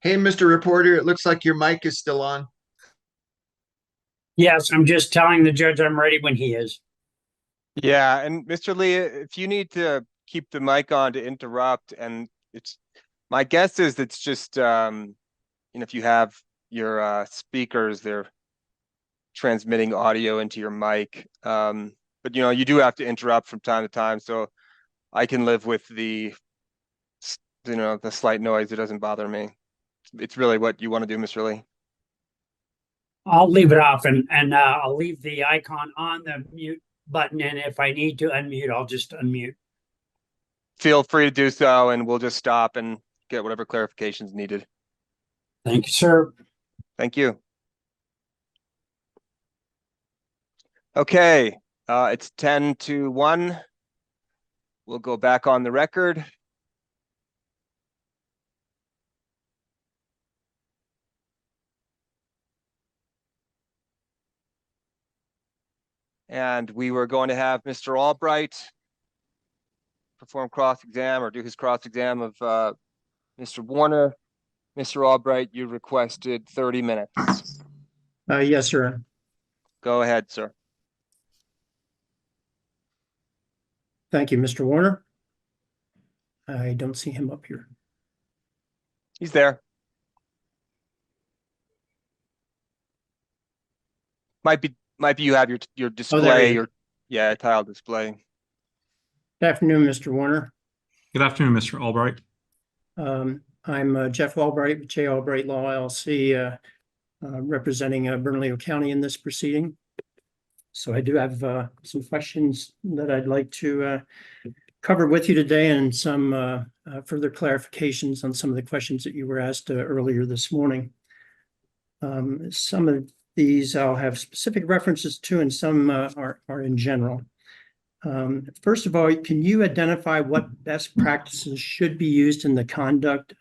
Hey, Mr. Reporter, it looks like your mic is still on. Yes, I'm just telling the judge I'm ready when he is. Yeah, and Mr. Lee, if you need to keep the mic on to interrupt, and it's my guess is it's just if you have your speakers, they're transmitting audio into your mic. But you do have to interrupt from time to time, so I can live with the slight noise. It doesn't bother me. It's really what you want to do, Mr. Lee. I'll leave it off and I'll leave the icon on the mute button. And if I need to unmute, I'll just unmute. Feel free to do so, and we'll just stop and get whatever clarifications needed. Thank you, sir. Thank you. Okay, it's 10-1. We'll go back on the record. And we were going to have Mr. Albright perform cross-exam or do his cross-exam of Mr. Warner. Mr. Albright, you requested 30 minutes. Yes, sir. Go ahead, sir. Thank you, Mr. Warner. I don't see him up here. He's there. Might be you have your display or tile display. Good afternoon, Mr. Warner. Good afternoon, Mr. Albright. I'm Jeff Albright with J. Albright Law LLC, representing Bernalillo County in this proceeding. So I do have some questions that I'd like to cover with you today, and some further clarifications on some of the questions that you were asked earlier this morning. Some of these I'll have specific references to, and some are in general. First of all, can you identify what best practices should be used in the conduct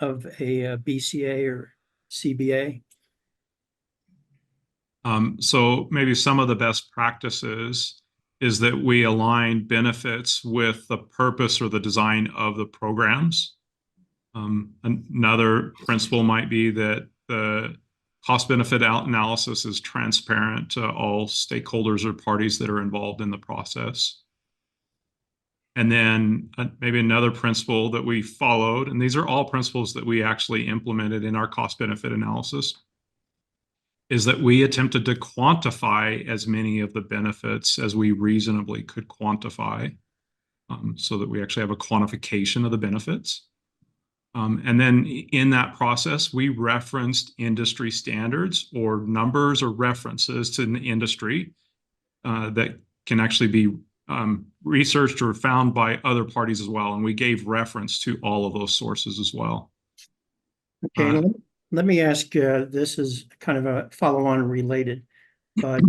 of a BCA or CBA? So maybe some of the best practices is that we align benefits with the purpose or the design of the programs. Another principle might be that the cost benefit analysis is transparent to all stakeholders or parties that are involved in the process. And then maybe another principle that we followed, and these are all principles that we actually implemented in our cost benefit analysis, is that we attempted to quantify as many of the benefits as we reasonably could quantify, so that we actually have a quantification of the benefits. And then in that process, we referenced industry standards or numbers or references to the industry that can actually be researched or found by other parties as well. And we gave reference to all of those sources as well. Okay, let me ask, this is kind of a follow-on related, but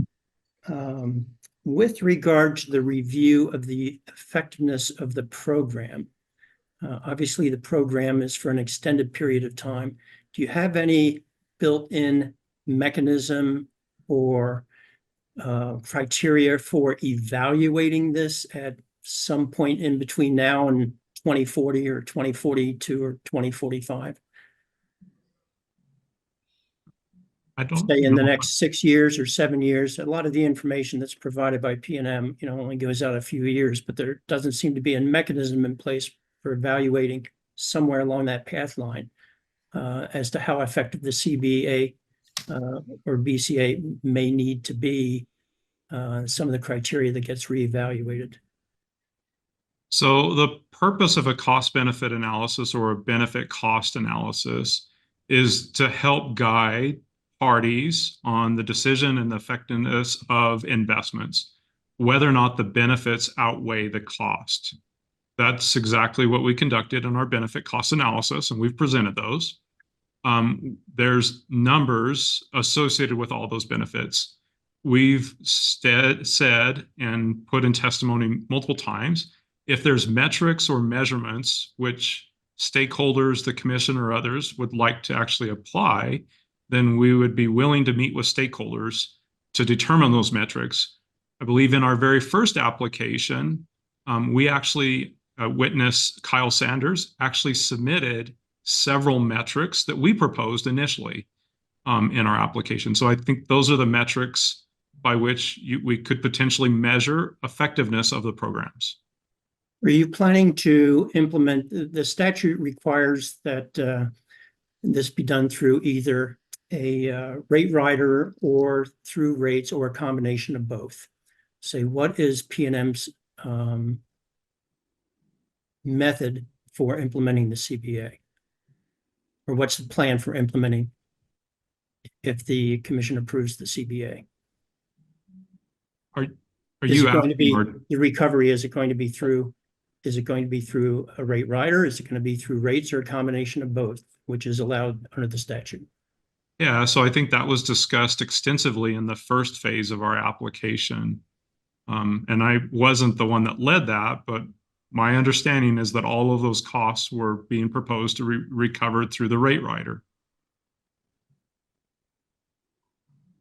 with regard to the review of the effectiveness of the program, obviously the program is for an extended period of time. Do you have any built-in mechanism or criteria for evaluating this at some point in between now and 2040 or 2042 or 2045? I don't say in the know. next 6 years or 7 years. A lot of the information that's provided by PNM, only goes out a few years, but there doesn't seem to be a mechanism in place for evaluating somewhere along that path line as to how effective the CBA or BCA may need to be, some of the criteria that gets reevaluated. So the purpose of a cost benefit analysis or a benefit cost analysis is to help guide parties on the decision and the effectiveness of investments, whether or not the benefits outweigh the cost. That's exactly what we conducted in our benefit cost analysis, and we've presented those. There's numbers associated with all those benefits. We've said and put in testimony multiple times, if there's metrics or measurements which stakeholders, the commission or others would like to actually apply, then we would be willing to meet with stakeholders to determine those metrics. I believe in our very first application, we actually witnessed Kyle Sanders actually submitted several metrics that we proposed initially in our application. So I think those are the metrics by which we could potentially measure effectiveness of the programs. Are you planning to implement, the statute requires that this be done through either a rate rider or through rates or a combination of both? Say, what is PNM's method for implementing the CBA? Or what's the plan for implementing if the commission approves the CBA? Are you going to be asking, the recovery? Is it going to be through a rate rider? Is it going to be through rates or a combination of both, which is allowed under the statute? Yeah, so I think that was discussed extensively in the first phase of our application. And I wasn't the one that led that, but my understanding is that all of those costs were being proposed to be recovered through the rate rider.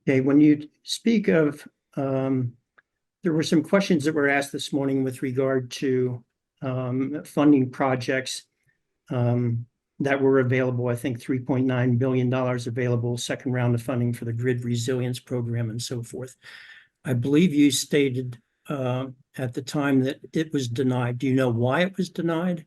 Okay, when you speak of, there were some questions that were asked this morning with regard to funding projects that were available. I think $3.9 billion available, second round of funding for the grid resilience program and so forth. I believe you stated at the time that it was denied. Do you know why it was denied?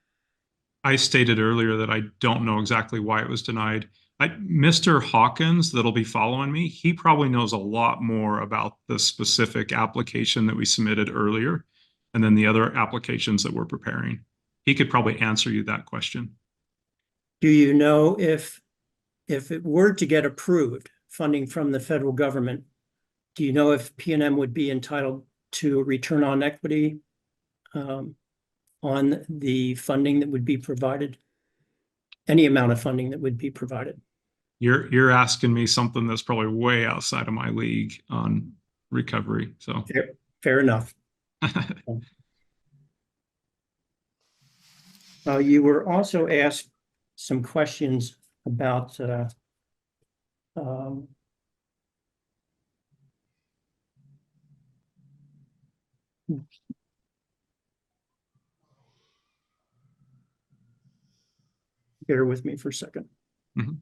I stated earlier that I don't know exactly why it was denied. Mr. Hawkins, that'll be following me, he probably knows a lot more about the specific application that we submitted earlier and then the other applications that we're preparing. He could probably answer you that question. Do you know if it were to get approved, funding from the federal government, do you know if PNM would be entitled to a return on equity on the funding that would be provided? Any amount of funding that would be provided? You're asking me something that's probably way outside of my league on recovery. So fair enough. You were also asked some questions about bear with me for a second. Mm-hmm.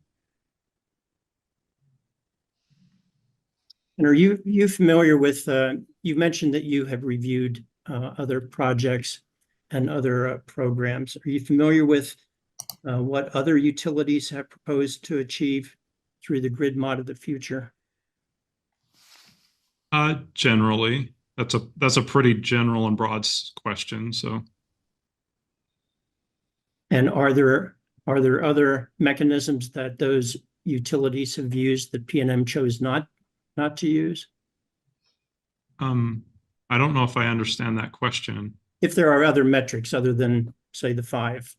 And are you familiar with, you mentioned that you have reviewed other projects and other programs. Are you familiar with what other utilities have proposed to achieve through the grid mod of the future? Generally, that's a pretty general and broad question. So, and are there other mechanisms that those utilities have used that PNM chose not to use? I don't know if I understand that question. If there are other metrics other than, say, the 5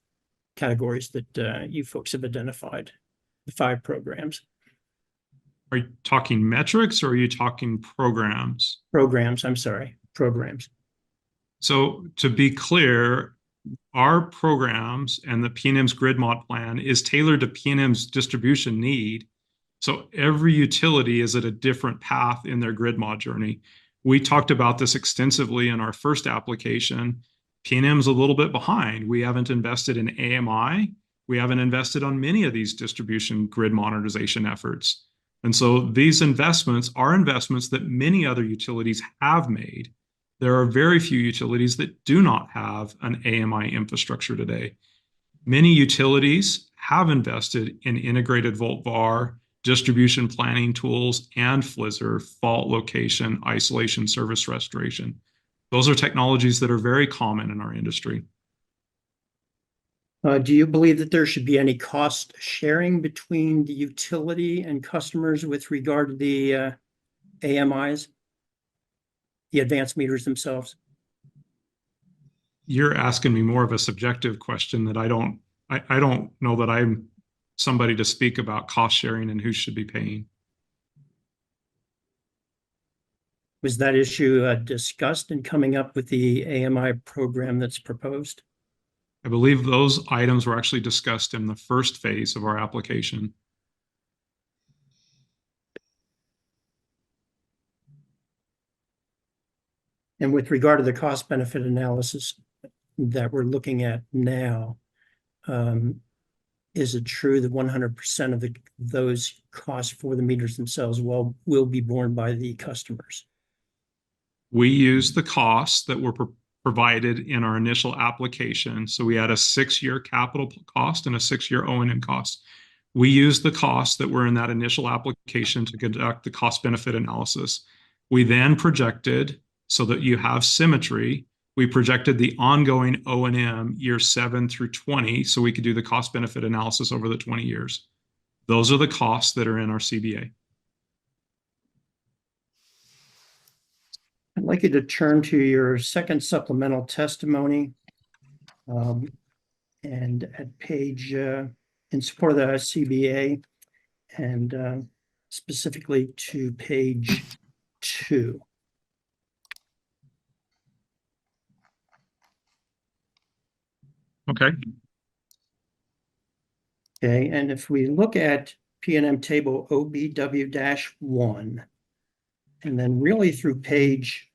categories that you folks have identified, the 5 programs. Are you talking metrics or are you talking programs? Programs, I'm sorry, programs. So to be clear, our programs and the PNM's grid mod plan is tailored to PNM's distribution need. So every utility is at a different path in their grid mod journey. We talked about this extensively in our first application. PNM's a little bit behind. We haven't invested in AMI. We haven't invested on many of these distribution grid modernization efforts. And so these investments are investments that many other utilities have made. There are very few utilities that do not have an AMI infrastructure today. Many utilities have invested in integrated volt-var, distribution planning tools, and FLISR, fault location, isolation, service restoration. Those are technologies that are very common in our industry. Do you believe that there should be any cost sharing between the utility and customers with regard to the AMIs, the advanced meters themselves? You're asking me more of a subjective question that I don't know that I'm somebody to speak about cost sharing and who should be paying. Was that issue discussed in coming up with the AMI program that's proposed? I believe those items were actually discussed in the first phase of our application. And with regard to the cost benefit analysis that we're looking at now, is it true that 100% of those costs for the meters themselves will be borne by the customers? We used the costs that were provided in our initial application. So we had a 6-year capital cost and a 6-year O&M cost. We used the costs that were in that initial application to conduct the cost benefit analysis. We then projected, so that you have symmetry, we projected the ongoing O&M years 7 through 20, so we could do the cost benefit analysis over the 20 years. Those are the costs that are in our CBA. I'd like you to turn to your second supplemental testimony. And at page, in support of the CBA, and specifically to page 2. Okay. Okay, and if we look at P&M table OBW-1, and then really through page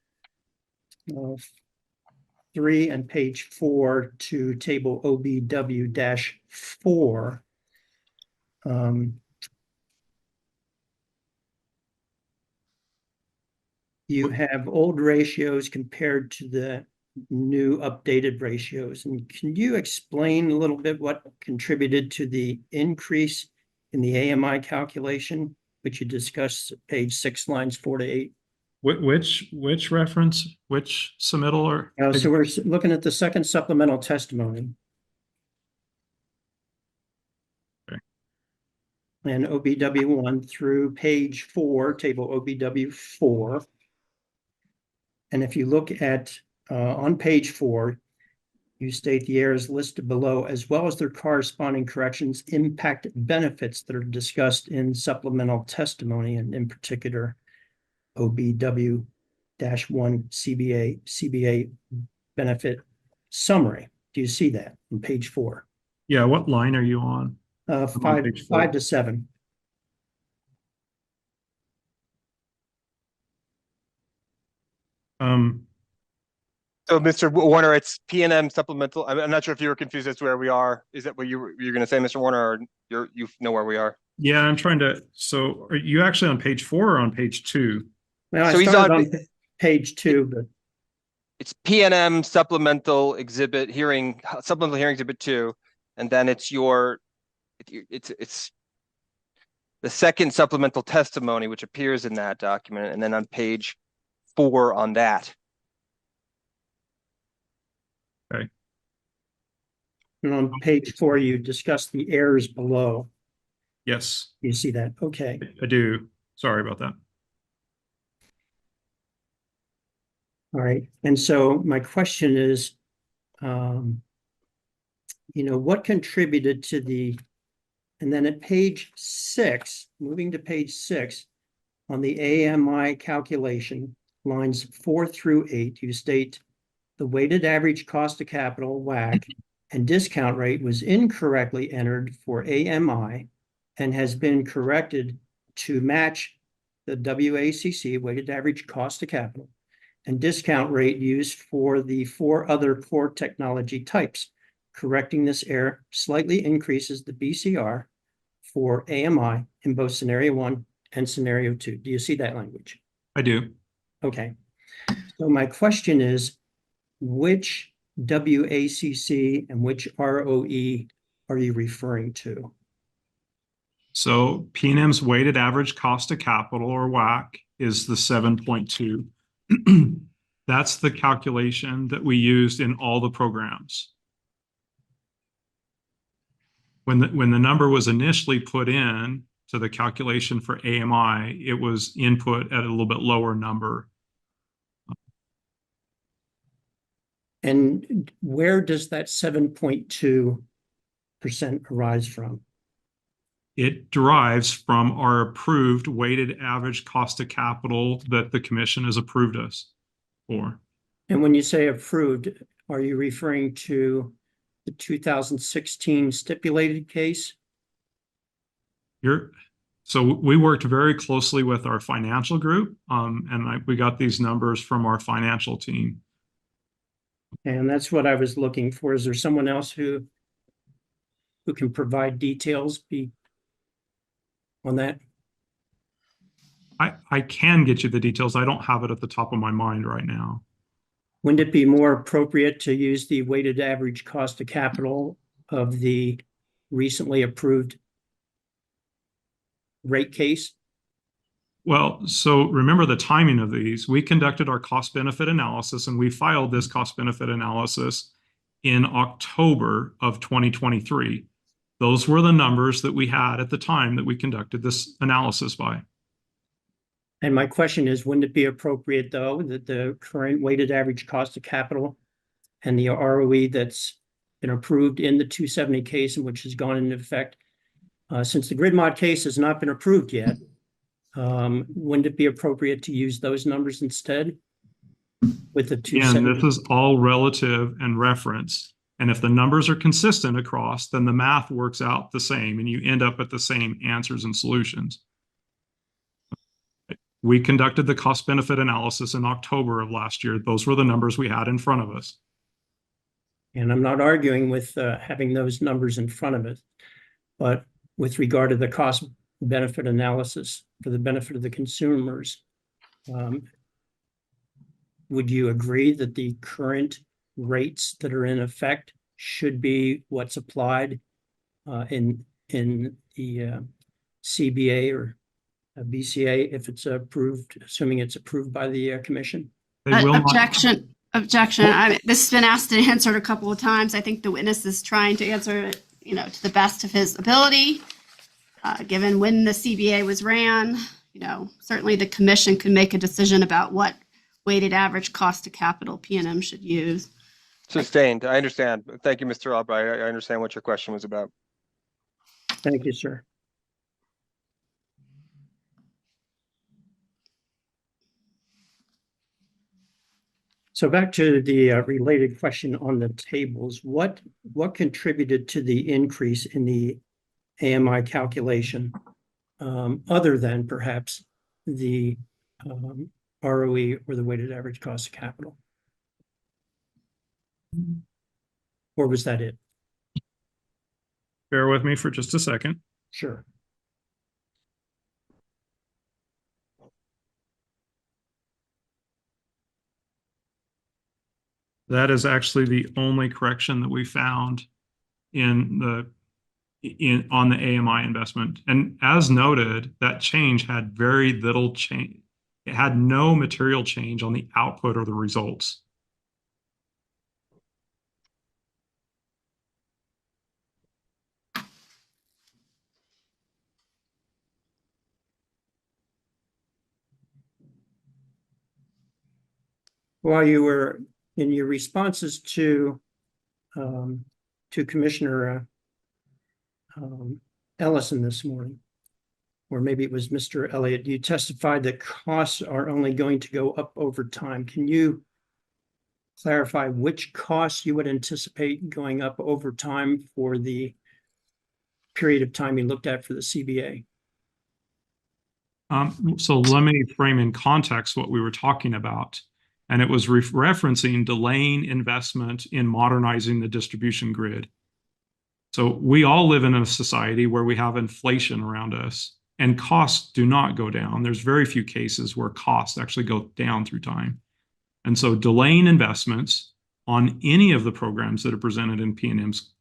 3 and page 4 to table OBW-4, you have old ratios compared to the new updated ratios. And can you explain a little bit what contributed to the increase in the AMI calculation, which you discussed at page 6, lines 4 to 8? Which reference, which submittal? Or So we're looking at the second supplemental testimony. Okay. And OBW-1 through page 4, table OBW-4. And if you look at on page 4, you state the errors listed below, as well as their corresponding corrections, impact benefits that are discussed in supplemental testimony, and in particular, OBW-1 CBA benefit summary. Do you see that on page 4? Yeah, what line are you on? 5 to 7. So, Mr. Warner, it's P&M supplemental. I'm not sure if you were confused as to where we are. Is that what you're going to say, Mr. Warner, or you know where we are? Yeah, I'm trying to. So, are you actually on page 4 or on page 2? Well, So I he's started on on page 2, but it's P&M supplemental supplemental hearing exhibit 2, and then it's the second supplemental testimony which appears in that document, and then on page 4 on that. Okay. and on page 4, you discuss the errors below. Yes, You see that? Okay. I do. Sorry about that. All right. And so my question is, what contributed to and then at page 6, moving to page 6, on the AMI calculation, lines 4 through 8, you state the weighted average cost of capital, WACC, and discount rate was incorrectly entered for AMI and has been corrected to match the WACC, weighted average cost of capital, and discount rate used for the 4 other core technology types. Correcting this error slightly increases the BCR for AMI in both scenario 1 and scenario 2. Do you see that language? I do. Okay. So my question is, which WACC and which ROE are you referring to? So P&M's weighted average cost of capital, or WACC, is the 7.2. That's the calculation that we used in all the programs. When the number was initially put in to the calculation for AMI, it was input at a little bit lower number. And where does that 7.2% arise from? It derives from our approved weighted average cost of capital that the commission has approved us for. And when you say approved, are you referring to the 2016 stipulated case? So we worked very closely with our financial group, and we got these numbers from our financial team. And that's what I was looking for. Is there someone else who can provide details on that? I can get you the details. I don't have it at the top of my mind right now. Wouldn't it be more appropriate to use the weighted average cost of capital of the recently approved rate case? Well, so remember the timing of these. We conducted our cost benefit analysis and we filed this cost benefit analysis in October of 2023. Those were the numbers that we had at the time that we conducted this analysis by. And my question is, wouldn't it be appropriate, though, that the current weighted average cost of capital and the ROE that's been approved in the 270 case and which has gone into effect since the grid mod case has not been approved yet, wouldn't it be appropriate to use those numbers instead with the 270? And this is all relative and reference. And if the numbers are consistent across, then the math works out the same and you end up at the same answers and solutions. We conducted the cost benefit analysis in October of last year. Those were the numbers we had in front of us. And I'm not arguing with having those numbers in front of us, but with regard to the cost benefit analysis for the benefit of the consumers, would you agree that the current rates that are in effect should be what's applied in the CBA or BCA if it's approved, assuming it's approved by the commission? Objection. I mean, this has been asked and answered a couple of times. I think the witness is trying to answer it, to the best of his ability. Given when the CBA was ran, certainly the commission can make a decision about what weighted average cost of capital PNM should use. Sustained. I understand. Thank you, Mr. Albright. I understand what your question was about. Thank you, sir. So back to the related question on the tables, what contributed to the increase in the AMI calculation, other than perhaps the ROE or the weighted average cost of capital? Or was that it? Bear with me for just a second. Sure. That is actually the only correction that we found on the AMI investment. And as noted, that change had very little change. It had no material change on the output or the results. While you were in your responses to Commissioner Ellison this morning, or maybe it was Mr. Elliott, you testified that costs are only going to go up over time. Can you clarify which costs you would anticipate going up over time for the period of time you looked at for the CBA? So let me frame in context what we were talking about. And it was referencing delaying investment in modernizing the distribution grid. So we all live in a society where we have inflation around us and costs do not go down. There's very few cases where costs actually go down through time. And so delaying investments on any of the programs that are presented in PNM's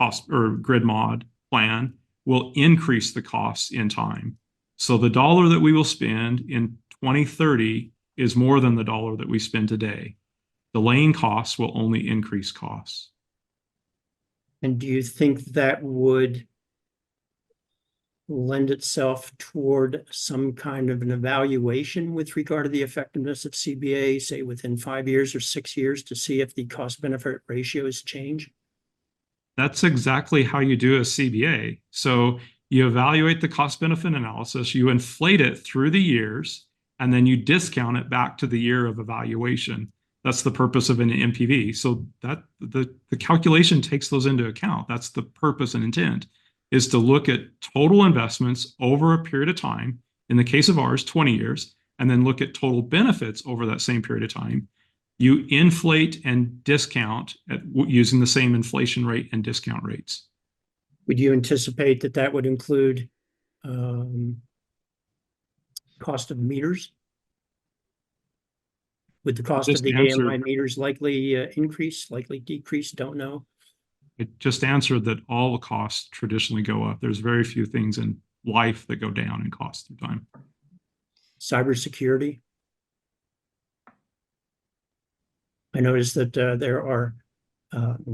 cost or grid mod plan will increase the costs in time. So the dollar that we will spend in 2030 is more than the dollar that we spend today. Delaying costs will only increase costs. And do you think that would lend itself toward some kind of an evaluation with regard to the effectiveness of CBA, say within 5 years or 6 years, to see if the cost benefit ratios change? That's exactly how you do a CBA. So you evaluate the cost benefit analysis, you inflate it through the years, and then you discount it back to the year of evaluation. That's the purpose of an MPV. So that the calculation takes those into account. That's the purpose and intent, is to look at total investments over a period of time. In the case of ours, 20 years, and then look at total benefits over that same period of time. You inflate and discount using the same inflation rate and discount rates. Would you anticipate that that would include cost of meters? Would the cost of the AMI meters likely increase, likely decrease? Don't know. It just answered that all the costs traditionally go up. There's very few things in life that go down in cost through time. Cybersecurity. I noticed that there are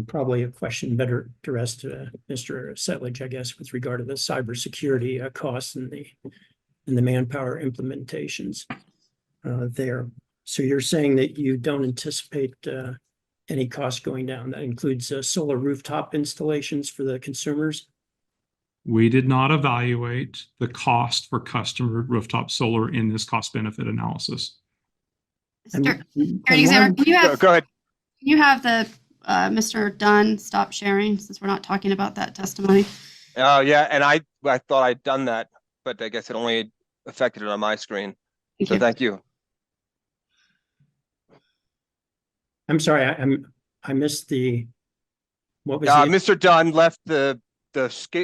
probably a question better addressed to Mr. Setledge, I guess, with regard to the cybersecurity costs and the manpower implementations there. So you're saying that you don't anticipate any costs going down. That includes solar rooftop installations for the consumers? We did not evaluate the cost for customer rooftop solar in this cost benefit analysis. Can you have, Go ahead. Can you have the Mr. Dunn stop sharing since we're not talking about that testimony? Oh, yeah, and I thought I'd done that, but I guess it only affected it on my screen. So thank you. I'm sorry, I missed the, what was Mr. Dunn left the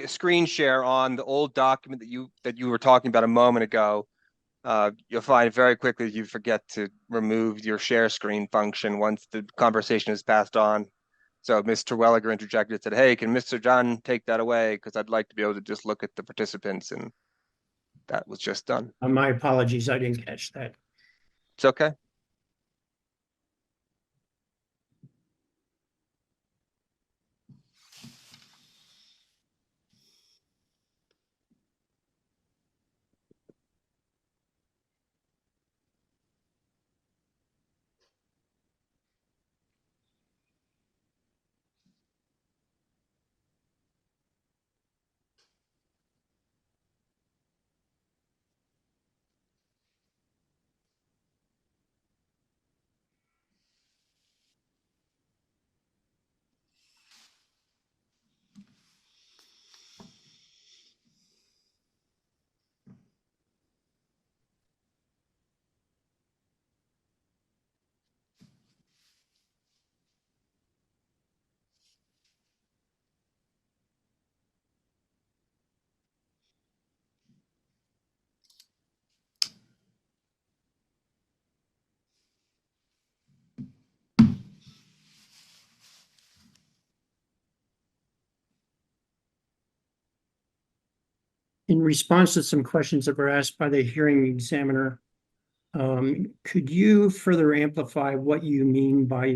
screen share on the old document that you were talking about a moment ago. You'll find very quickly you forget to remove your share screen function once the conversation is passed on. So Mr. Welliger interjected and said, "Hey, can Mr. Dunn take that away? Because I'd like to be able to just look at the participants," and that was just done. My apologies, I didn't catch that. It's okay. In response to some questions that were asked by the hearing examiner, could you further amplify what you mean by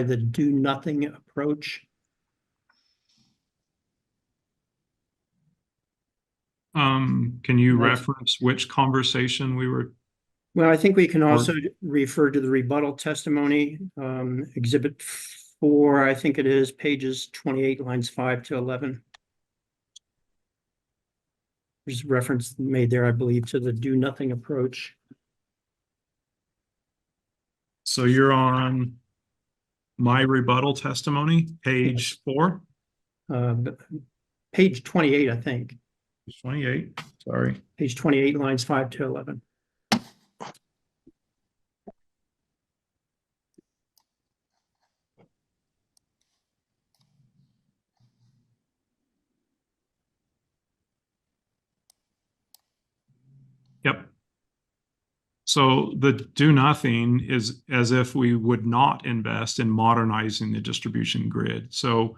the do nothing approach? Can you reference which conversation we were? Well, I think we can also refer to the rebuttal testimony, Exhibit 4, I think it is, pages 28, lines 5 to 11. There's reference made there, I believe, to the do nothing approach. So you're on my rebuttal testimony, page 4? Page 28, I think. Page 28, sorry. Page 28, lines 5 to 11. Yep. So the do nothing is as if we would not invest in modernizing the distribution grid. So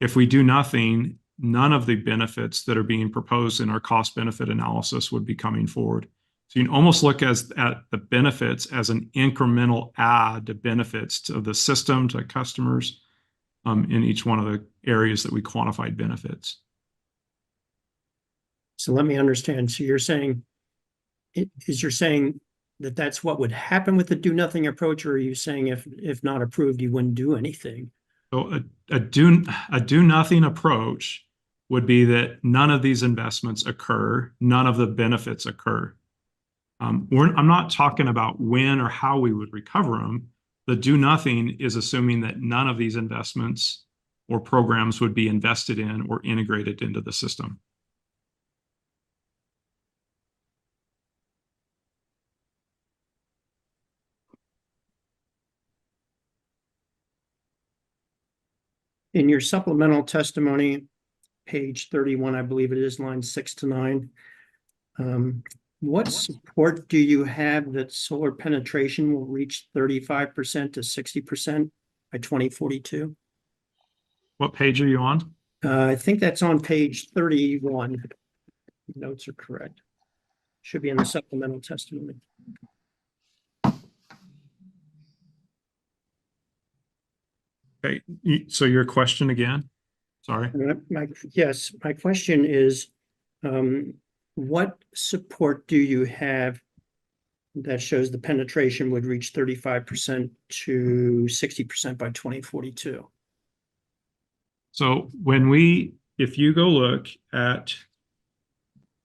if we do nothing, none of the benefits that are being proposed in our cost benefit analysis would be coming forward. So you can almost look at the benefits as an incremental add to benefits to the system, to customers in each one of the areas that we quantified benefits. So let me understand. So you're saying, you're saying that that's what would happen with the do nothing approach, or are you saying if not approved, you wouldn't do anything? So a do nothing approach would be that none of these investments occur, none of the benefits occur. I'm not talking about when or how we would recover them, The do nothing is assuming that none of these investments or programs would be invested in or integrated into the system. In your supplemental testimony, page 31, I believe it is, lines 6 to 9. What support do you have that solar penetration will reach 35% to 60% by 2042? What page are you on? I think that's on page 31. Notes are correct. Should be in the supplemental testimony. Okay, so your question again? Sorry. Yes, my question is, what support do you have that shows the penetration would reach 35% to 60% by 2042? So if you go look at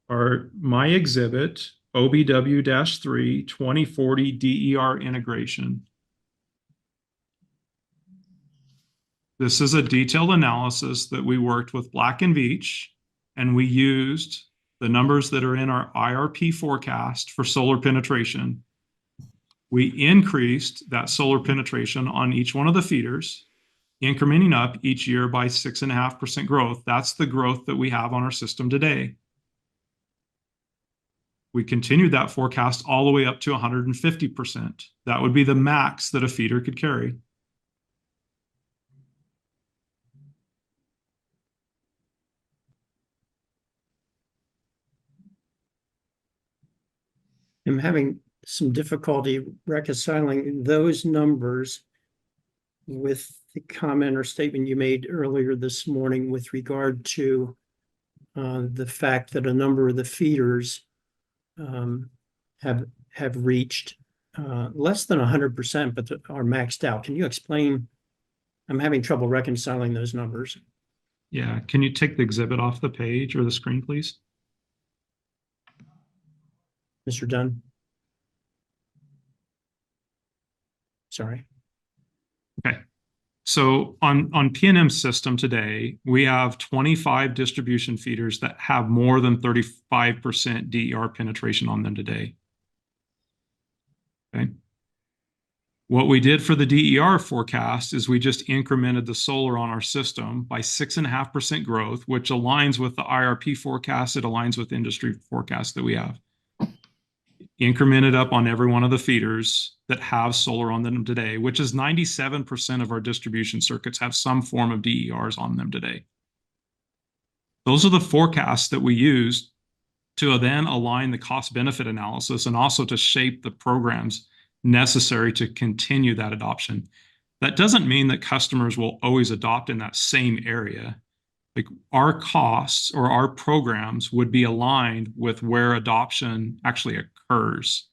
my exhibit, OBW-3 2040 DER integration, this is a detailed analysis that we worked with Black & Veatch, and we used the numbers that are in our IRP forecast for solar penetration. We increased that solar penetration on each one of the feeders, incrementing up each year by 6.5% growth. That's the growth that we have on our system today. We continued that forecast all the way up to 150%. That would be the max that a feeder could carry. I'm having some difficulty reconciling those numbers with the comment or statement you made earlier this morning with regard to the fact that a number of the feeders have reached less than 100%, but are maxed out. Can you explain? I'm having trouble reconciling those numbers. Yeah, can you take the exhibit off the page or the screen, please? Mr. Dunn? Sorry. Okay. So on PNM's system today, we have 25 distribution feeders that have more than 35% DER penetration on them today. Okay. What we did for the DER forecast is we just incremented the solar on our system by 6.5% growth, which aligns with the IRP forecast. It aligns with industry forecasts that we have. Incremented up on every one of the feeders that have solar on them today, which is 97% of our distribution circuits have some form of DERs on them today. Those are the forecasts that we use to then align the cost-benefit analysis and also to shape the programs necessary to continue that adoption. That doesn't mean that customers will always adopt in that same area. Like our costs or our programs would be aligned with where adoption actually occurs.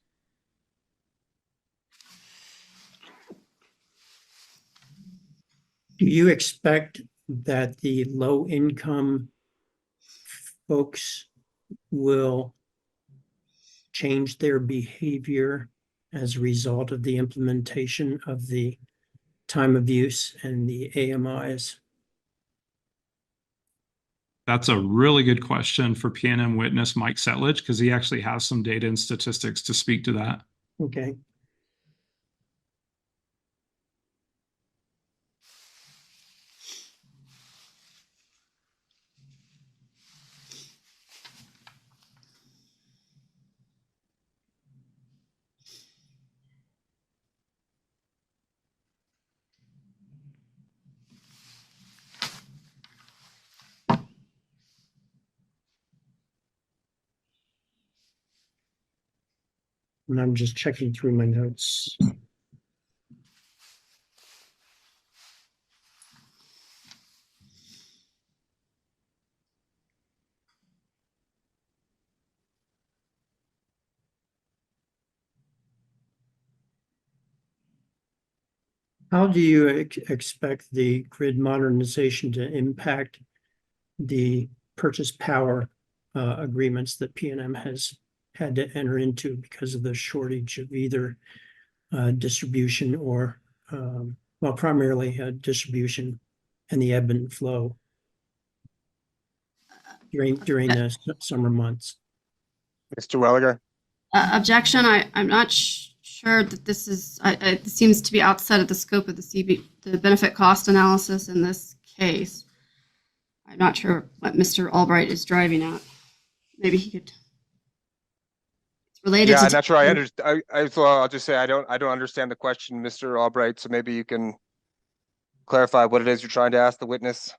Do you expect that the low-income folks will change their behavior as a result of the implementation of the time of use and the AMIs? That's a really good question for PNM witness Mike Setledge, because he actually has some data and statistics to speak to that. Okay. And I'm just checking through my notes. How do you expect the grid modernization to impact the purchase power agreements that PNM has had to enter into because of the shortage of either distribution or well, primarily distribution and the ebb and flow during the summer months. Mr. Welliger? Objection, I'm not sure that this is, it seems to be outside of the scope of the benefit cost analysis in this case. I'm not sure what Mr. Albright is driving at. Maybe he could. It's related Yeah, to. I'm not sure I understand. So I'll just say I don't understand the question, Mr. Albright. So maybe you can clarify what it is you're trying to ask the witness.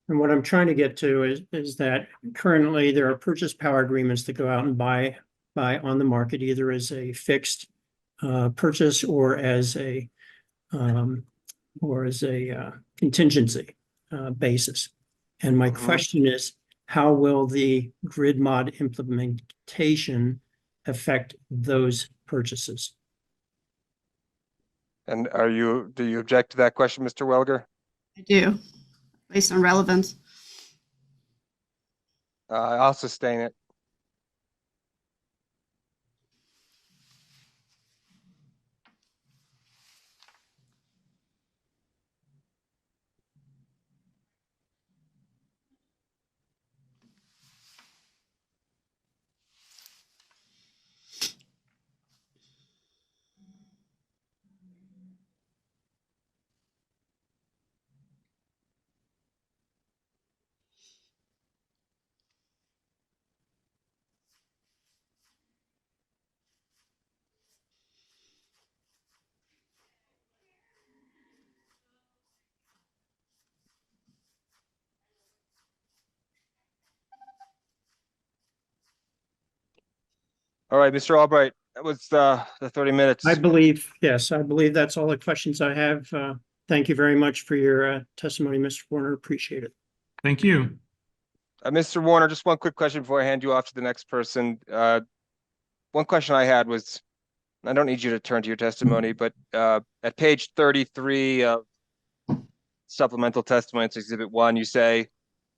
And what I'm trying to get to is that currently there are purchase power agreements that go out and buy on the market, either as a fixed purchase or as a contingency basis. And my question is, how will the grid mod implementation affect those purchases? And do you object to that question, Mr. Welliger? I do, based on relevance. I'll sustain it. All right, Mr. Albright, that was the 30 minutes. I believe that's all the questions I have. Thank you very much for your testimony, Mr. Warner. Appreciate it. Thank you. Mr. Warner, just one quick question before I hand you off to the next person. One question I had was, I don't need you to turn to your testimony, but at page 33 of supplemental testimony, it's Exhibit 1, you say,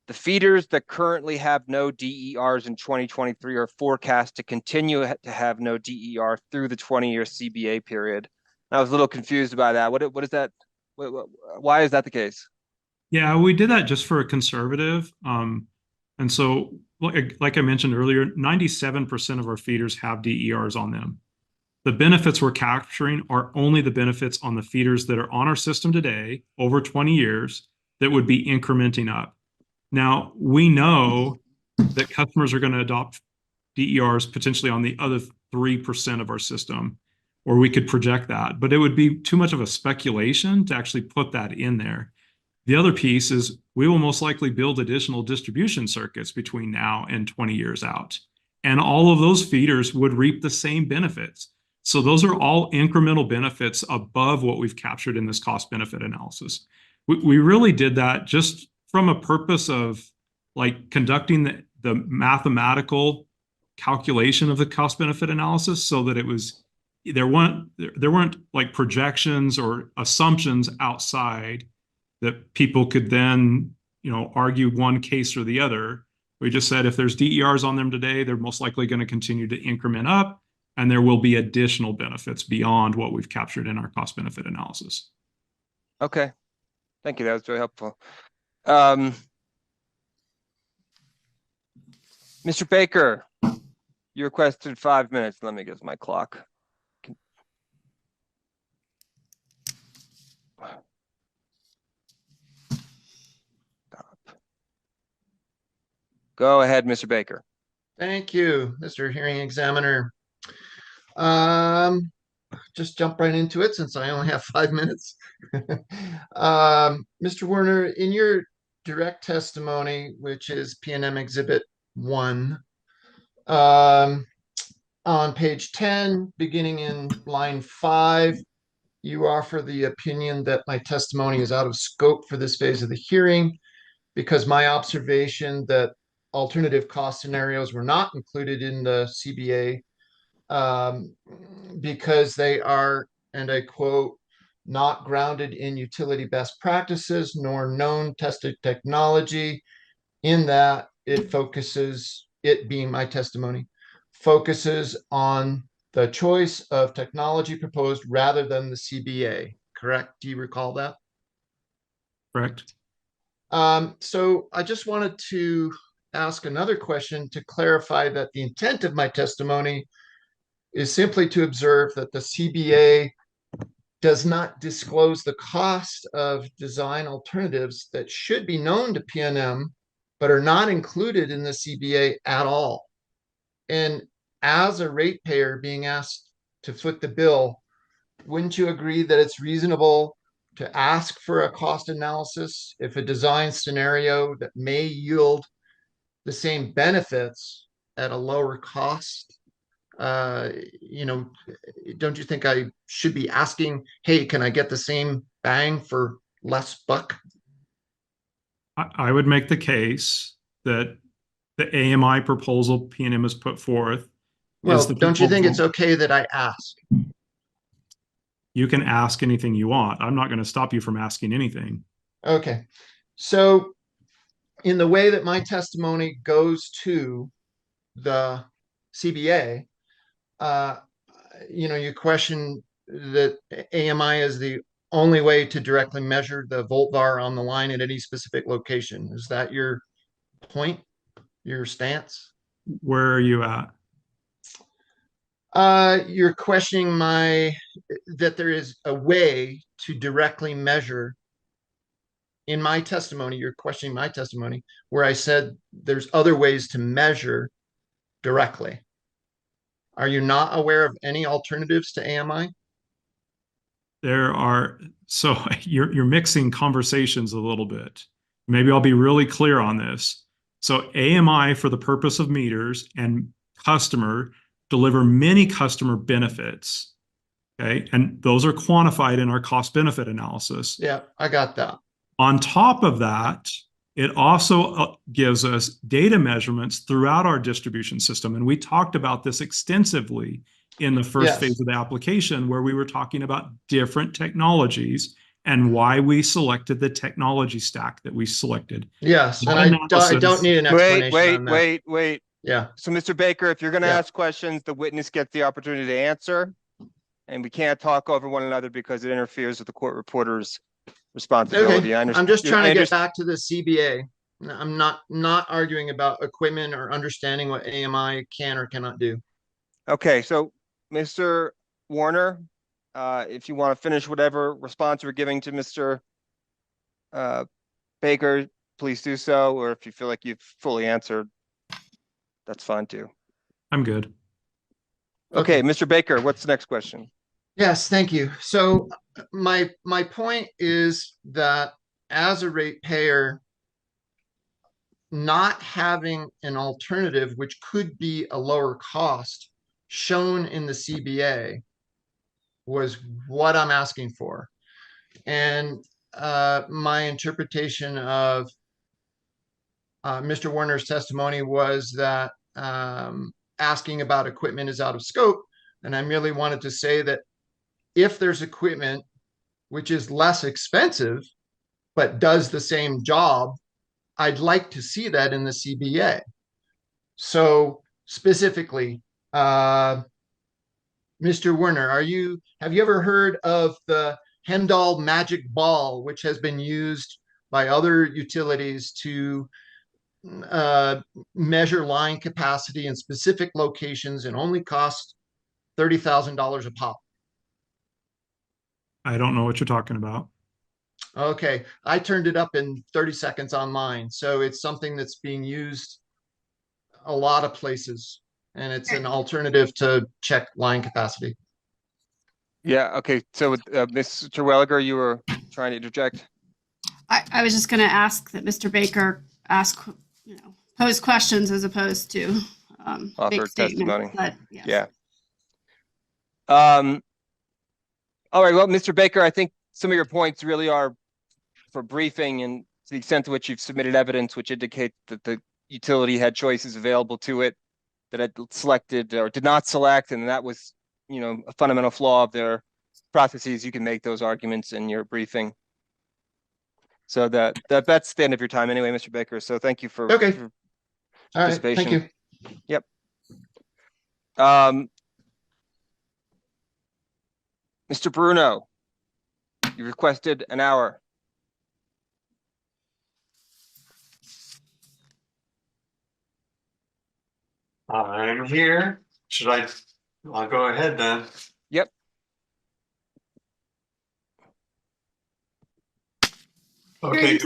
the feeders that currently have no DERs in 2023 are forecast to continue to have no DER through the 20-year CBA period. I was a little confused by that. What is that? Why is that the case? Yeah, we did that just for a conservative. And so, like I mentioned earlier, 97% of our feeders have DERs on them. The benefits we're capturing are only the benefits on the feeders that are on our system today, over 20 years, that would be incrementing up. Now, we know that customers are going to adopt DERs potentially on the other 3% of our system, or we could project that, but it would be too much of a speculation to actually put that in there. The other piece is we will most likely build additional distribution circuits between now and 20 years out. And all of those feeders would reap the same benefits. So those are all incremental benefits above what we've captured in this cost benefit analysis. We really did that just from a purpose of like conducting the mathematical calculation of the cost benefit analysis so that it was, there weren't like projections or assumptions outside that people could then, argue one case or the other. We just said if there's DERs on them today, they're most likely going to continue to increment up, and there will be additional benefits beyond what we've captured in our cost benefit analysis. Okay. Thank you. That was very helpful. Mr. Baker, you requested 5 minutes. Let me get my clock. Go ahead, Mr. Baker. Thank you, Mr. Hearing Examiner. Just jump right into it since I only have 5 minutes. Mr. Warner, in your direct testimony, which is PNM Exhibit 1, on page 10, beginning in line 5, you offer the opinion that my testimony is out of scope for this phase of the hearing because my observation that alternative cost scenarios were not included in the CBA because they are, and I quote, not grounded in utility best practices nor known tested technology, in that it focuses, it being my testimony, focuses on the choice of technology proposed rather than the CBA, correct? Do you recall that? Correct. So I just wanted to ask another question to clarify that the intent of my testimony is simply to observe that the CBA does not disclose the cost of design alternatives that should be known to PNM, but are not included in the CBA at all. And as a ratepayer being asked to foot the bill, wouldn't you agree that it's reasonable to ask for a cost analysis if a design scenario that may yield the same benefits at a lower cost? You know, don't you think I should be asking, hey, can I get the same bang for less buck? I would make the case that the AMI proposal PNM has put forth Well, is the don't you think it's proposal. okay that I ask? You can ask anything you want. I'm not going to stop you from asking anything. Okay. So in the way that my testimony goes to the CBA, you know, you question that AMI is the only way to directly measure the volt var on the line at any specific location. Is that your point, your stance? Where are you at? You're questioning that there is a way to directly measure. In my testimony, you're questioning my testimony where I said there's other ways to measure directly. Are you not aware of any alternatives to AMI? There are, so you're mixing conversations a little bit. Maybe I'll be really clear on this. So AMI for the purpose of meters and customer deliver many customer benefits. Okay. And those are quantified in our cost benefit analysis. Yeah, I got that. On top of that, it also gives us data measurements throughout our distribution system. And we talked about this extensively in the first phase of the application, where we were talking about different technologies and why we selected the technology stack that we selected. Yes, and I don't need an explanation on that. Wait. Yeah. So, Mr. Baker, if you're going to ask questions, the witness gets the opportunity to answer, and we can't talk over one another because it interferes with the court reporter's responsibility. Okay. I understand. I'm just trying to get back to the CBA. I'm not arguing about equipment or understanding what AMI can or cannot do. Okay, so Mr. Warner, if you want to finish whatever response you're giving to Mr. Baker, please do so. Or if you feel like you've fully answered, that's fine too. I'm good. Okay, Mr. Baker, what's the next question? Yes, thank you. So my point is that as a ratepayer, not having an alternative which could be a lower cost shown in the CBA was what I'm asking for. And my interpretation of Mr. Warner's testimony was that asking about equipment is out of scope. And I merely wanted to say that if there's equipment which is less expensive, but does the same job, I'd like to see that in the CBA. So specifically, Mr. Werner, have you ever heard of the Hendall magic ball, which has been used by other utilities to measure line capacity in specific locations and only cost $30,000 a pop? I don't know what you're talking about. Okay, I turned it up in 30 seconds on mine. So it's something that's being used a lot of places, and it's an alternative to check line capacity. Yeah, okay. So Mr. Welliger, you were trying to interject? I was just going to ask that Mr. Baker pose questions as opposed to Offer testimony. But, yes. Yeah. All right, well, Mr. Baker, I think some of your points really are for briefing, and to the extent to which you've submitted evidence which indicates that the utility had choices available to it that had selected or did not select, and that was, a fundamental flaw of their processes. You can make those arguments in your briefing. So that's the end of your time anyway, Mr. Baker. So thank you for All right, participation. thank you. Yep. Mr. Bruno. You requested an hour. I'm here. I'll go ahead then. Yep. Okay.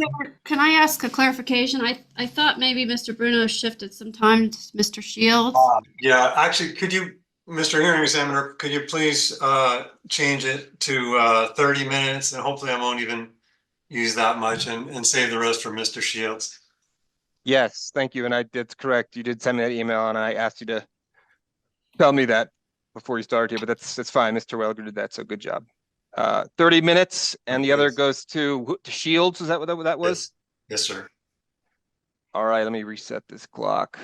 Can I ask a clarification? I thought maybe Mr. Bruno shifted some time to Mr. Shields. Yeah, actually, Mr. Hearing Examiner, could you please change it to 30 minutes, and hopefully I won't even use that much, and save the rest for Mr. Shields. Yes, thank you. And that's correct. You did send me that email and I asked you to tell me that before you started here, but that's fine. Mr. Welger did that, so good job. 30 minutes, and the other goes to Shields. Is that what that was? Yes, sir. All right, let me reset this clock.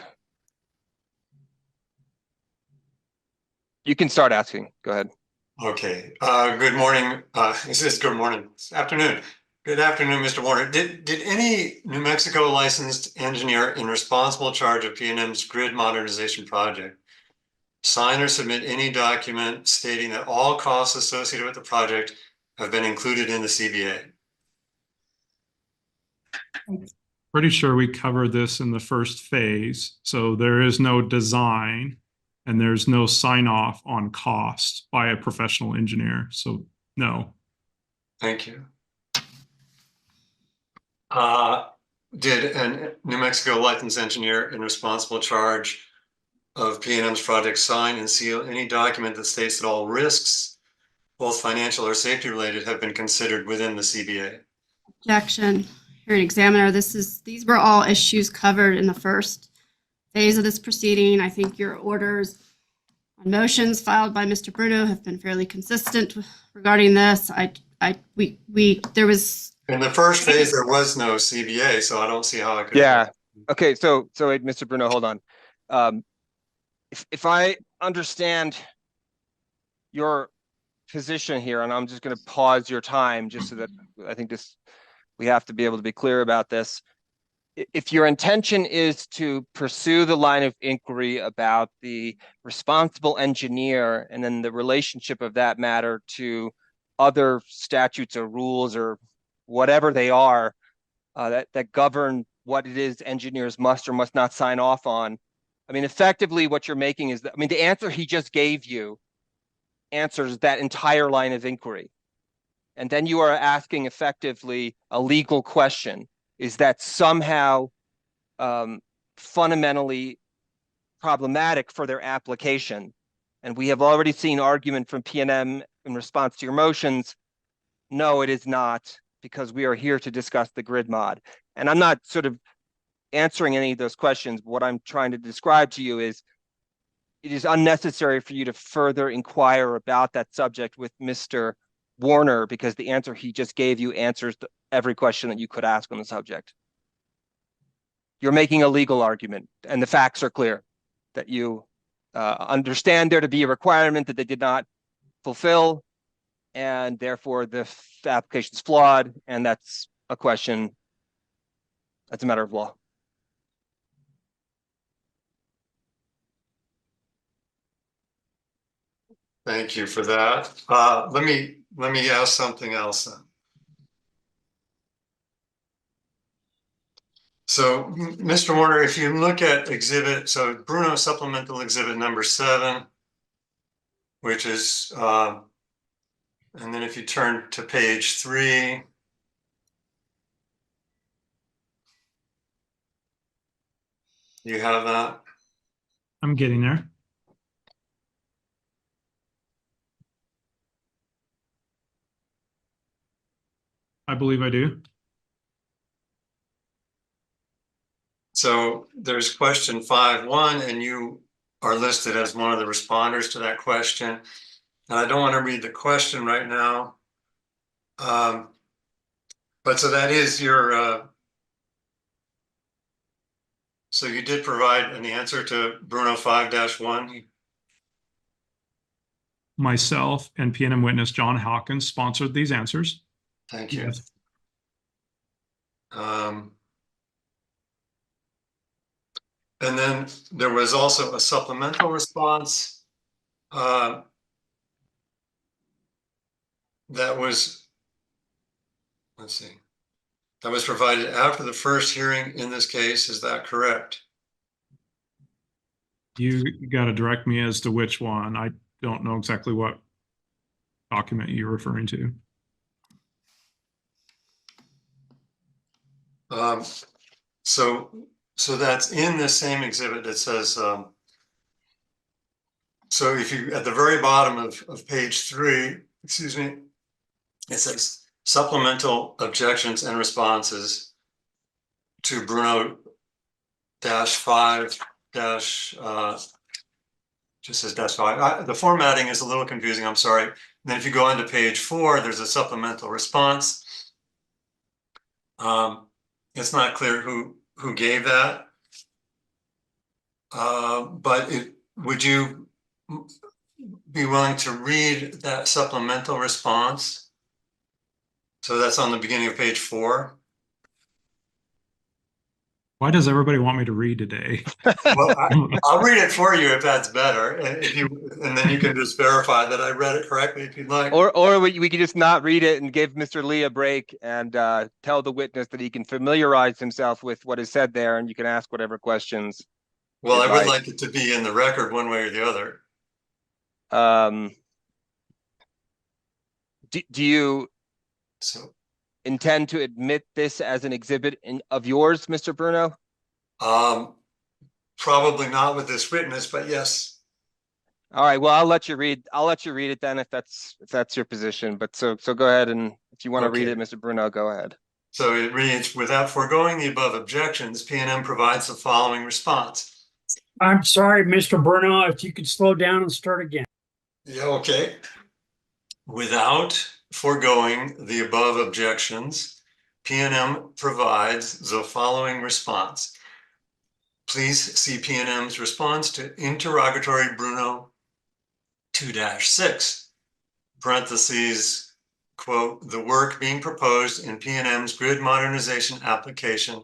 You can start asking. Go ahead. Okay. Good morning. It says good morning. It's afternoon. Good afternoon, Mr. Warner. Did any New Mexico licensed engineer in responsible charge of P&M's grid modernization project sign or submit any document stating that all costs associated with the project have been included in the CBA? Pretty sure we covered this in the first phase. So there is no design and there's no sign off on cost by a professional engineer. So no. Thank you. Did a New Mexico licensed engineer in responsible charge of P&M's project sign and seal any document that states that all risks, both financial or safety related, have been considered within the CBA? Objection. Hearing Examiner, these were all issues covered in the first phase of this proceeding. I think your orders on motions filed by Mr. Bruno have been fairly consistent regarding this. There was. In the first phase, there was no CBA, so I don't see how I could. Yeah. Okay. So wait, Mr. Bruno, hold on. If I understand your position here, and I'm just going to pause your time just so that I think we have to be able to be clear about this. If your intention is to pursue the line of inquiry about the responsible engineer and then the relationship of that matter to other statutes or rules or whatever they are that govern what it is engineers must or must not sign off on, I mean, effectively what you're making is that, I mean, the answer he just gave you answers that entire line of inquiry. And then you are asking effectively a legal question. Is that somehow fundamentally problematic for their application? And we have already seen argument from P&M in response to your motions. No, it is not, because we are here to discuss the grid mod. And I'm not sort of answering any of those questions. What I'm trying to describe to you is it is unnecessary for you to further inquire about that subject with Mr. Warner, because the answer he just gave you answers every question that you could ask on the subject. You're making a legal argument, and the facts are clear that you understand there to be a requirement that they did not fulfill, and therefore the application is flawed, and that's a question, that's a matter of law. Thank you for that. Let me ask something else then. So, Mr. Warner, if you look at Bruno Supplemental Exhibit number 7, which is, and then if you turn to page 3, you have that? I'm getting there. I believe I do. So there's question 5.1, and you are listed as one of the responders to that question. And I don't want to read the question right now. But so that is your, so you did provide an answer to Bruno 5-1? Myself and P&M witness John Hawkins sponsored these answers. Thank you. Yes. And then there was also a supplemental response that was let's see. That was provided after the first hearing in this case. Is that correct? You got to direct me as to which one. I don't know exactly what document you're referring to. So that's in the same exhibit. It says, so if you, at the very bottom of page 3, excuse me, it says supplemental objections and responses to Bruno -5 just says -5. The formatting is a little confusing. I'm sorry. And then if you go into page 4, there's a supplemental response. It's not clear who gave that. But would you be willing to read that supplemental response? So that's on the beginning of page 4. Why does everybody want me to read today? Well, I'll read it for you if that's better, and then you can just verify that I read it correctly if you'd like. Or we could just not read it and give Mr. Lee a break and tell the witness that he can familiarize himself with what is said there, and you can ask whatever questions. Well, I would like it to be in the record one way or the other. Do you intend to admit this as an exhibit of yours, Mr. Bruno? Probably not with this witness, but yes. All right. Well, I'll let you read it then if that's your position. But so go ahead, and if you want to read it, Mr. Bruno, go ahead. So it reads, without foregoing the above objections, P&M provides the following response. I'm sorry, Mr. Bruno, if you could slow down and start again. Yeah, okay. Without foregoing the above objections, P&M provides the following response. Please see P&M's response to interrogatory Bruno 2-6, parentheses, quote, the work being proposed in P&M's grid modernization application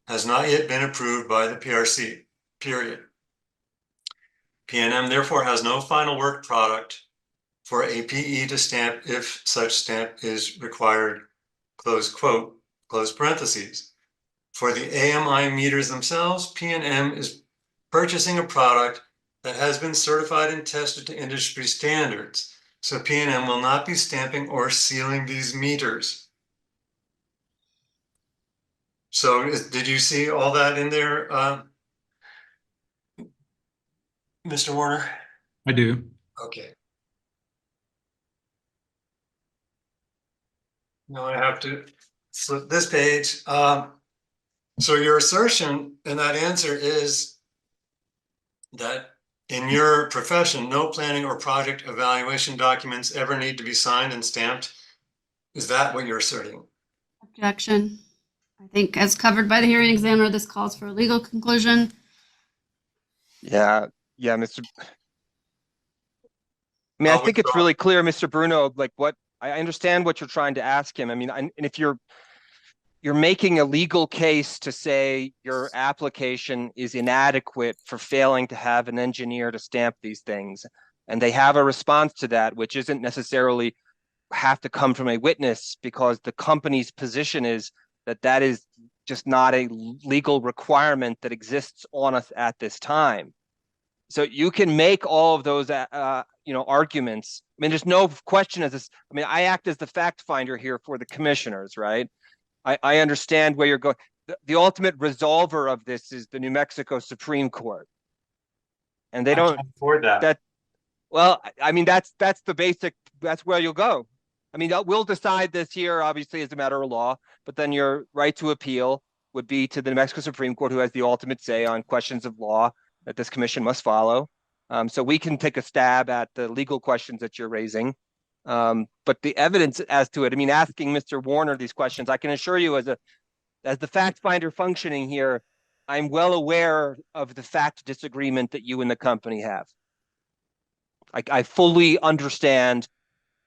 has not yet been approved by the PRC, period. P&M therefore has no final work product for APE to stamp if such stamp is required, close quote, close parentheses. For the AMI meters themselves, P&M is purchasing a product that has been certified and tested to industry standards. So P&M will not be stamping or sealing these meters. So did you see all that in there, Mr. Warner? I do. Okay. Now I have to flip this page. So your assertion in that answer is that in your profession, no planning or project evaluation documents ever need to be signed and stamped. Is that what you're asserting? Objection. I think as covered by the hearing examiner, this calls for a legal conclusion. Yeah, Mr. I mean, I think it's really clear, Mr. Bruno, like what I understand what you're trying to ask him. I mean, and if you're making a legal case to say your application is inadequate for failing to have an engineer to stamp these things, and they have a response to that, which isn't necessarily have to come from a witness, because the company's position is that that is just not a legal requirement that exists on us at this time. So you can make all of those, arguments. I mean, there's no question as this. I mean, I act as the fact finder here for the commissioners, right? I understand where you're going. The ultimate resolver of this is the New Mexico Supreme Court, and they don't afford that. Well, I mean, that's the basic. That's where you'll go. I mean, we'll decide this here, obviously, as a matter of law. But then your right to appeal would be to the New Mexico Supreme Court, who has the ultimate say on questions of law that this commission must follow. So we can take a stab at the legal questions that you're raising. But the evidence as to it, I mean, asking Mr. Warner these questions, I can assure you as the fact finder functioning here, I'm well aware of the fact disagreement that you and the company have. I fully understand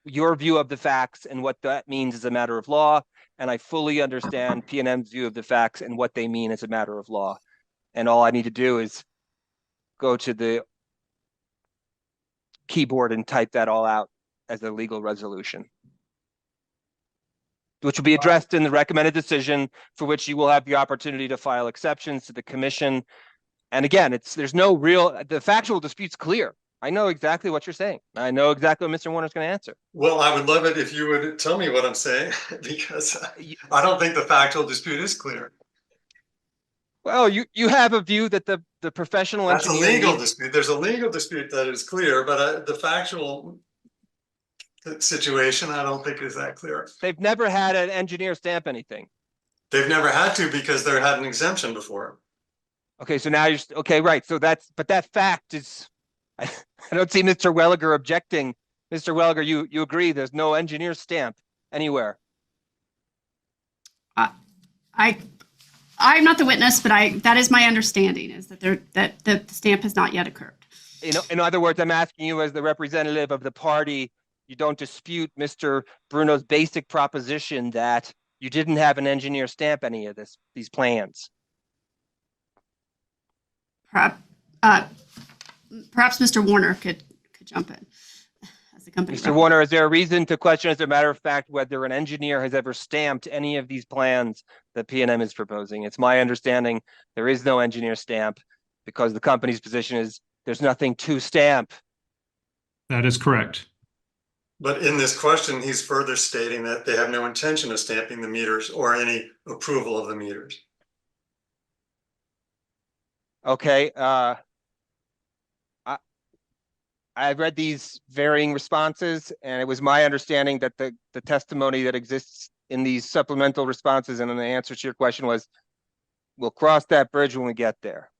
your view of the facts and what that means as a matter of law. And I fully understand P&M's view of the facts and what they mean as a matter of law. And all I need to do is go to the keyboard and type that all out as a legal resolution. which will be addressed in the recommended decision, for which you will have the opportunity to file exceptions to the commission. And again, there's no real, the factual dispute's clear. I know exactly what you're saying. I know exactly what Mr. Warner's going to answer. Well, I would love it if you would tell me what I'm saying, because I don't think the factual dispute is clear. Well, you have a view that the professional That's a engineer legal needs- dispute. There's a legal dispute that is clear, but the factual situation, I don't think is that clear. They've never had an engineer stamp anything. They've never had to because they had an exemption before. Okay, so now you're okay, right? So but that fact is, I don't see Mr. Welliger objecting. Mr. Welliger, you agree? There's no engineer stamp anywhere. I'm not the witness, but that is my understanding, is that that the stamp has not yet occurred. In other words, I'm asking you as the representative of the party, you don't dispute Mr. Bruno's basic proposition that you didn't have an engineer stamp any of these plans. Perhaps Mr. Warner could jump in as the company. Mr. Warner, is there a reason to question, as a matter of fact, whether an engineer has ever stamped any of these plans that PNM is proposing? It's my understanding there is no engineer stamp, because the company's position is there's nothing to stamp. That is correct. But in this question, he's further stating that they have no intention of stamping the meters or any approval of the meters. Okay, I've read these varying responses, and it was my understanding that the testimony that exists in these supplemental responses and in the answer to your question was, we'll cross that bridge when we get there.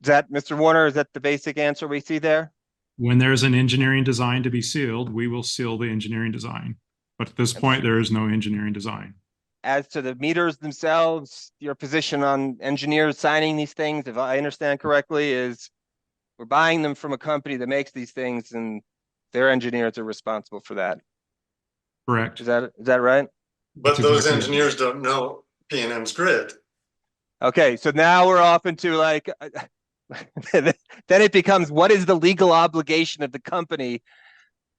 Is that, Mr. Warner, is that the basic answer we see there? When there's an engineering design to be sealed, we will seal the engineering design. But at this point, there is no engineering design. As to the meters themselves, your position on engineers signing these things, if I understand correctly, is we're buying them from a company that makes these things, and their engineers are responsible for that. Correct. Is that right? But those engineers don't know PNM's grid. Okay, so now we're off into like, then it becomes, what is the legal obligation of the company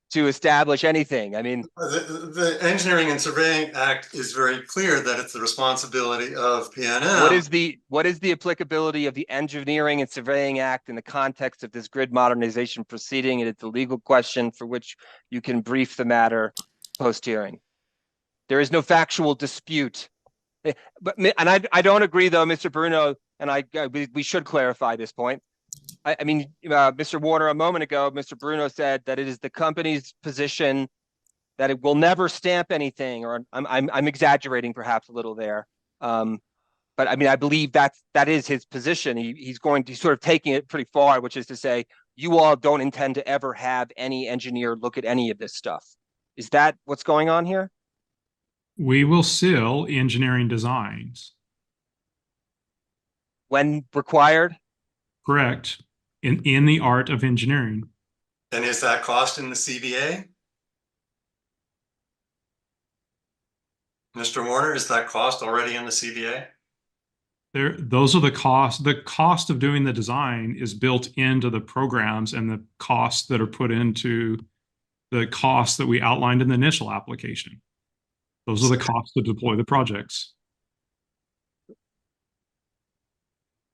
to establish anything? I mean, the Engineering and Surveying Act is very clear that it's the responsibility of PNM. what is the applicability of the Engineering and Surveying Act in the context of this grid modernization proceeding? And it's a legal question for which you can brief the matter post-hearing. There is no factual dispute. And I don't agree, though, Mr. Bruno, and we should clarify this point. I mean, Mr. Warner, a moment ago, Mr. Bruno said that it is the company's position that it will never stamp anything, or I'm exaggerating perhaps a little there. But I mean, I believe that is his position. He's sort of taking it pretty far, which is to say, you all don't intend to ever have any engineer look at any of this stuff. Is that what's going on here? We will seal engineering designs. When required? Correct. In the art of engineering. And is that cost in the CBA? Mr. Warner, is that cost already in the CBA? Those are the costs. The cost of doing the design is built into the programs, and the costs that are put into the costs that we outlined in the initial application. Those are the costs to deploy the projects.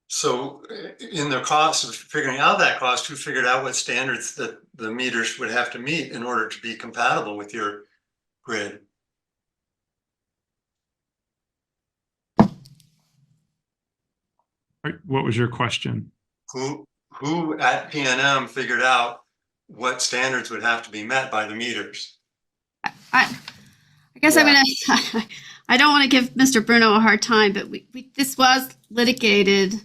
So in the cost of figuring out that cost, who figured out what standards that the meters would have to meet in order to be compatible with your grid? What was your question? Who at PNM figured out what standards would have to be met by the meters? I guess I'm gonna. I don't want to give Mr. Bruno a hard time, but this was litigated.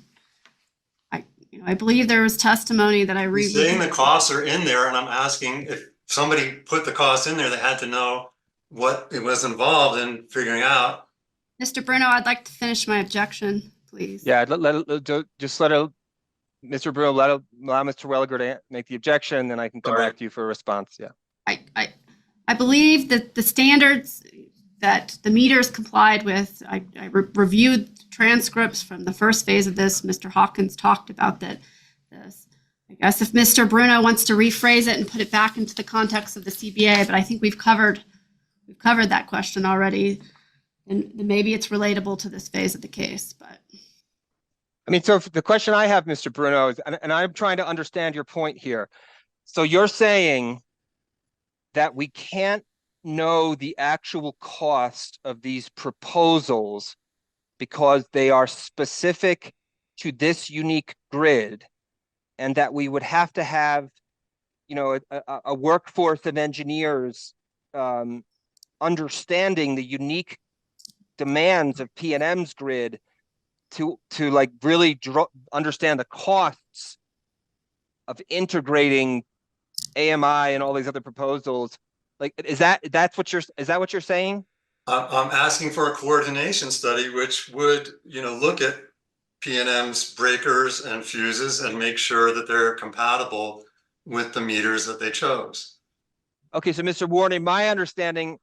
I believe there was testimony that I read. Saying the costs are in there, and I'm asking if somebody put the costs in there, they had to know what it was involved in figuring out. Mr. Bruno, I'd like to finish my objection, please. Yeah, just let Mr. Bruno allow Mr. Welliger to make the objection, then I can come back to you for a response. Yeah. I believe that the standards that the meters complied with, I reviewed transcripts from the first phase of this. Mr. Hawkins talked about that. I guess if Mr. Bruno wants to rephrase it and put it back into the context of the CBA, but I think we've covered we've covered that question already. And maybe it's relatable to this phase of the case, but. I mean, so the question I have, Mr. Bruno, is, and I'm trying to understand your point here. So you're saying that we can't know the actual cost of these proposals because they are specific to this unique grid, and that we would have to have, you know, a workforce of engineers understanding the unique demands of PNM's grid to like really understand the costs of integrating AMI and all these other proposals. Like, is that what you're saying? I'm asking for a coordination study, which would, look at PNM's breakers and fuses and make sure that they're compatible with the meters that they chose. Okay, so Mr. Warney, my understanding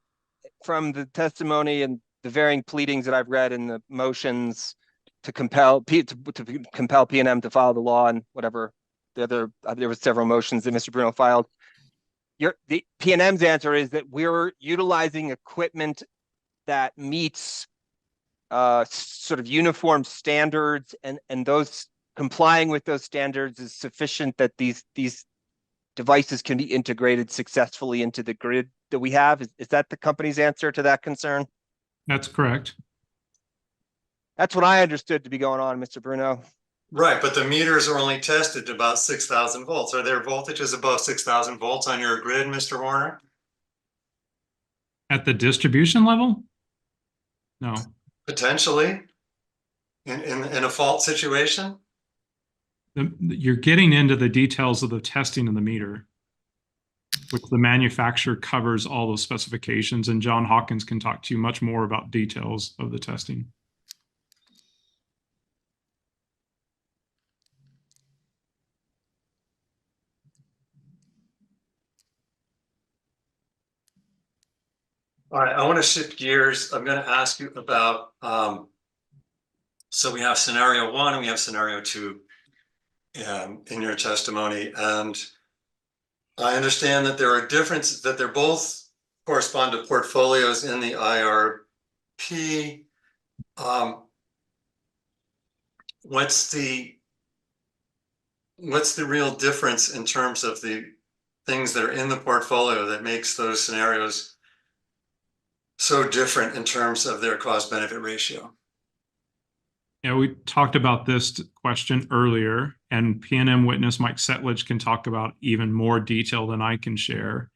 from the testimony and the varying pleadings that I've read in the motions to compel PNM to follow the law and whatever the other, there was several motions that Mr. Bruno filed. The PNM's answer is that we're utilizing equipment that meets sort of uniform standards, and those complying with those standards is sufficient that these devices can be integrated successfully into the grid that we have. Is that the company's answer to that concern? That's correct. That's what I understood to be going on, Mr. Bruno. Right, but the meters are only tested to about 6,000 volts. Are there voltages above 6,000 volts on your grid, Mr. Warner? At the distribution level? No. Potentially, in a fault situation? You're getting into the details of the testing of the meter, which the manufacturer covers all those specifications, and John Hawkins can talk to you much more about details of the testing. All right, I want to shift gears. I'm going to ask you about, so we have scenario 1 and we have scenario 2 in your testimony. And I understand that there are differences, that they're both correspond to portfolios in the IRP. What's the real difference in terms of the things that are in the portfolio that makes those scenarios so different in terms of their cost benefit ratio? Yeah, we talked about this question earlier, and PNM witness Mike Setledge can talk about even more detail than I can share.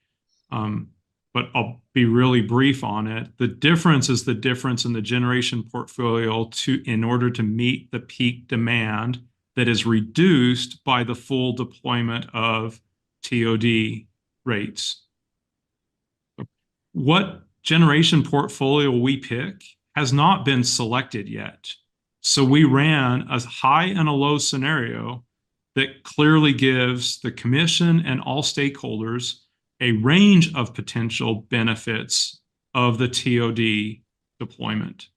But I'll be really brief on it. The difference is the difference in the generation portfolio in order to meet the peak demand that is reduced by the full deployment of TOD rates. What generation portfolio we pick has not been selected yet. So we ran a high and a low scenario that clearly gives the commission and all stakeholders a range of potential benefits of the TOD deployment.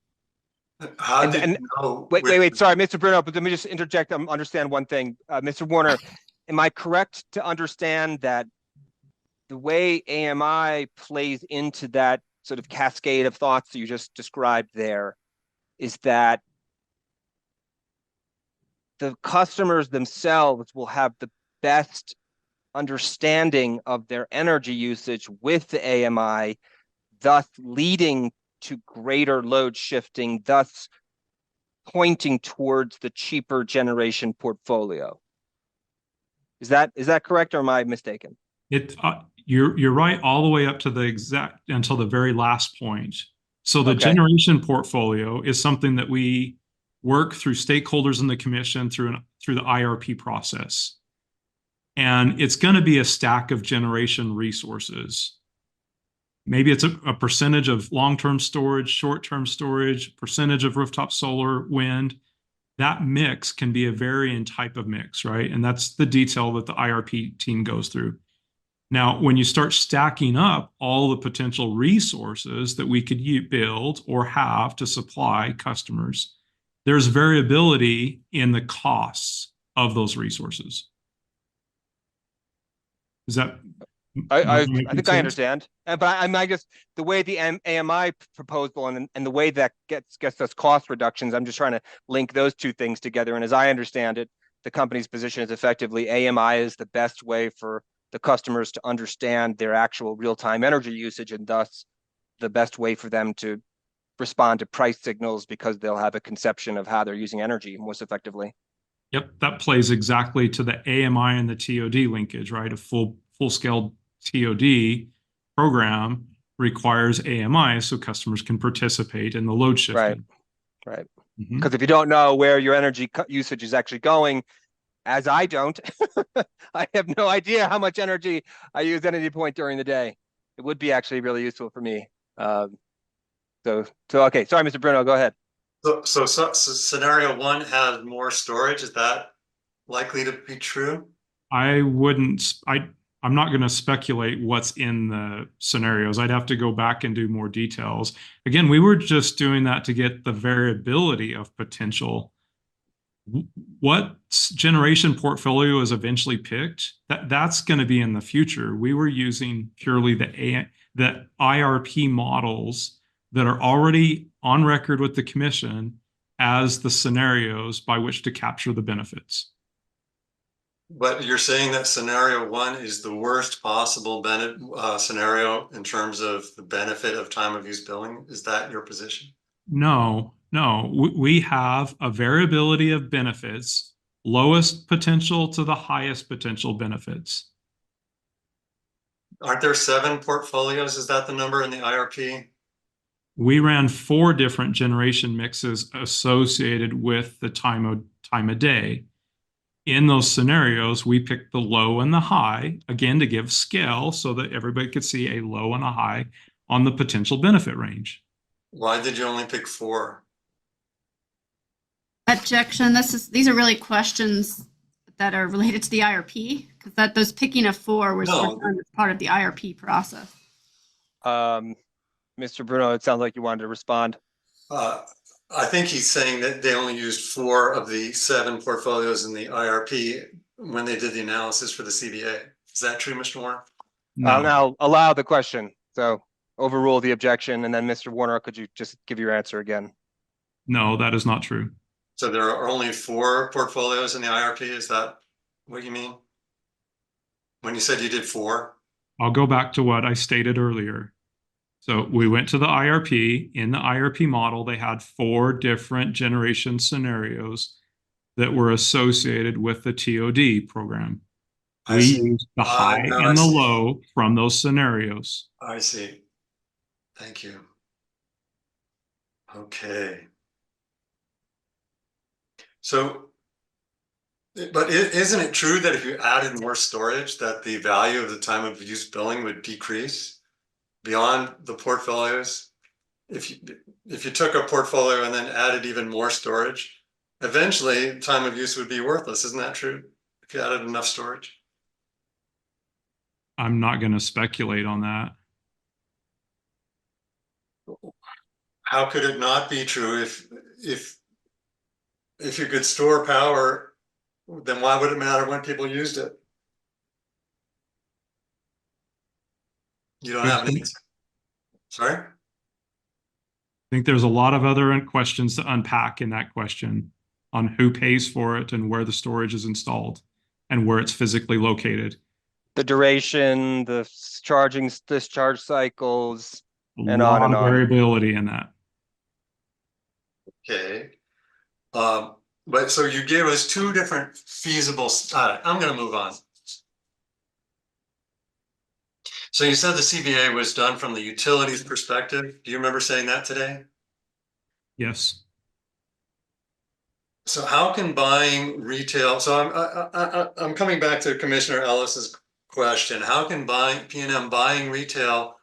How did you know? Wait, sorry, Mr. Bruno, but let me just interject and understand one thing. Mr. Warner, am I correct to understand that the way AMI plays into that sort of cascade of thoughts that you just described there is that the customers themselves will have the best understanding of their energy usage with the AMI, thus leading to greater load shifting, thus pointing towards the cheaper generation portfolio? Is that correct, or am I mistaken? You're right all the way up to the exact until the very last point. So the Okay. generation portfolio is something that we work through stakeholders in the commission through the IRP process. And it's going to be a stack of generation resources. Maybe it's a percentage of long-term storage, short-term storage, percentage of rooftop solar, wind. That mix can be a varying type of mix, right? And that's the detail that the IRP team goes through. Now, when you start stacking up all the potential resources that we could build or have to supply customers, there's variability in the costs of those resources. Is that I think I understand. But I just, the way the AMI proposal and the way that gets us cost reductions, I'm just trying to link those two things together. And as I understand it, the company's position is effectively AMI is the best way for the customers to understand their actual real-time energy usage, and thus the best way for them to respond to price signals, because they'll have a conception of how they're using energy most effectively. Yep, that plays exactly to the AMI and the TOD linkage, right? A full-scale TOD program requires AMI so customers can participate in the load shifting. Right. Because if you don't know where your energy usage is actually going, as I don't, I have no idea how much energy I use at any point during the day. It would be actually really useful for me. So okay, sorry, Mr. Bruno, go ahead. So scenario one has more storage. Is that likely to be true? I'm not going to speculate what's in the scenarios. I'd have to go back and do more details. Again, we were just doing that to get the variability of potential. What generation portfolio is eventually picked, that's going to be in the future. We were using purely the IRP models that are already on record with the commission as the scenarios by which to capture the benefits. But you're saying that scenario one is the worst possible scenario in terms of the benefit of time of use billing. Is that your position? No. We have a variability of benefits, lowest potential to the highest potential benefits. Aren't there 7 portfolios? Is that the number in the IRP? We ran 4 different generation mixes associated with the time of day. In those scenarios, we picked the low and the high, again, to give scale so that everybody could see a low and a high on the potential benefit range. Why did you only pick 4? Objection. These are really questions that are related to the IRP, because those picking of 4 was done as part of the IRP process. Mr. Bruno, it sounds like you wanted to respond. I think he's saying that they only used 4 of the 7 portfolios in the IRP when they did the analysis for the CBA. Is that true, Mr. Warner? No. I'll now allow the question. So overrule the objection, and then Mr. Warner, could you just give your answer again? No, that is not true. So there are only 4 portfolios in the IRP. Is that what you mean? When you said you did 4? I'll go back to what I stated earlier. So we went to the IRP. In the IRP model, they had 4 different generation scenarios that were associated with the TOD program. We used the high and the low from those scenarios. I see. Thank you. Okay. So, but isn't it true that if you added more storage, that the value of the time of use billing would decrease beyond the portfolios? If you took a portfolio and then added even more storage, eventually time of use would be worthless. Isn't that true? If you added enough storage? I'm not going to speculate on that. How could it not be true if you could store power, then why would it matter when people used it? You don't have any. Sorry? I think there's a lot of other questions to unpack in that question on who pays for it and where the storage is installed and where it's physically located. The duration, the charging discharge cycles, and a on lot and of on. variability in that. Okay. But so you gave us 2 different feasible, I'm going to move on. So you said the CBA was done from the utilities perspective. Do you remember saying that today? Yes. So how can buying retail, so I'm coming back to Commissioner Ellis's question. How can PNM buying retail,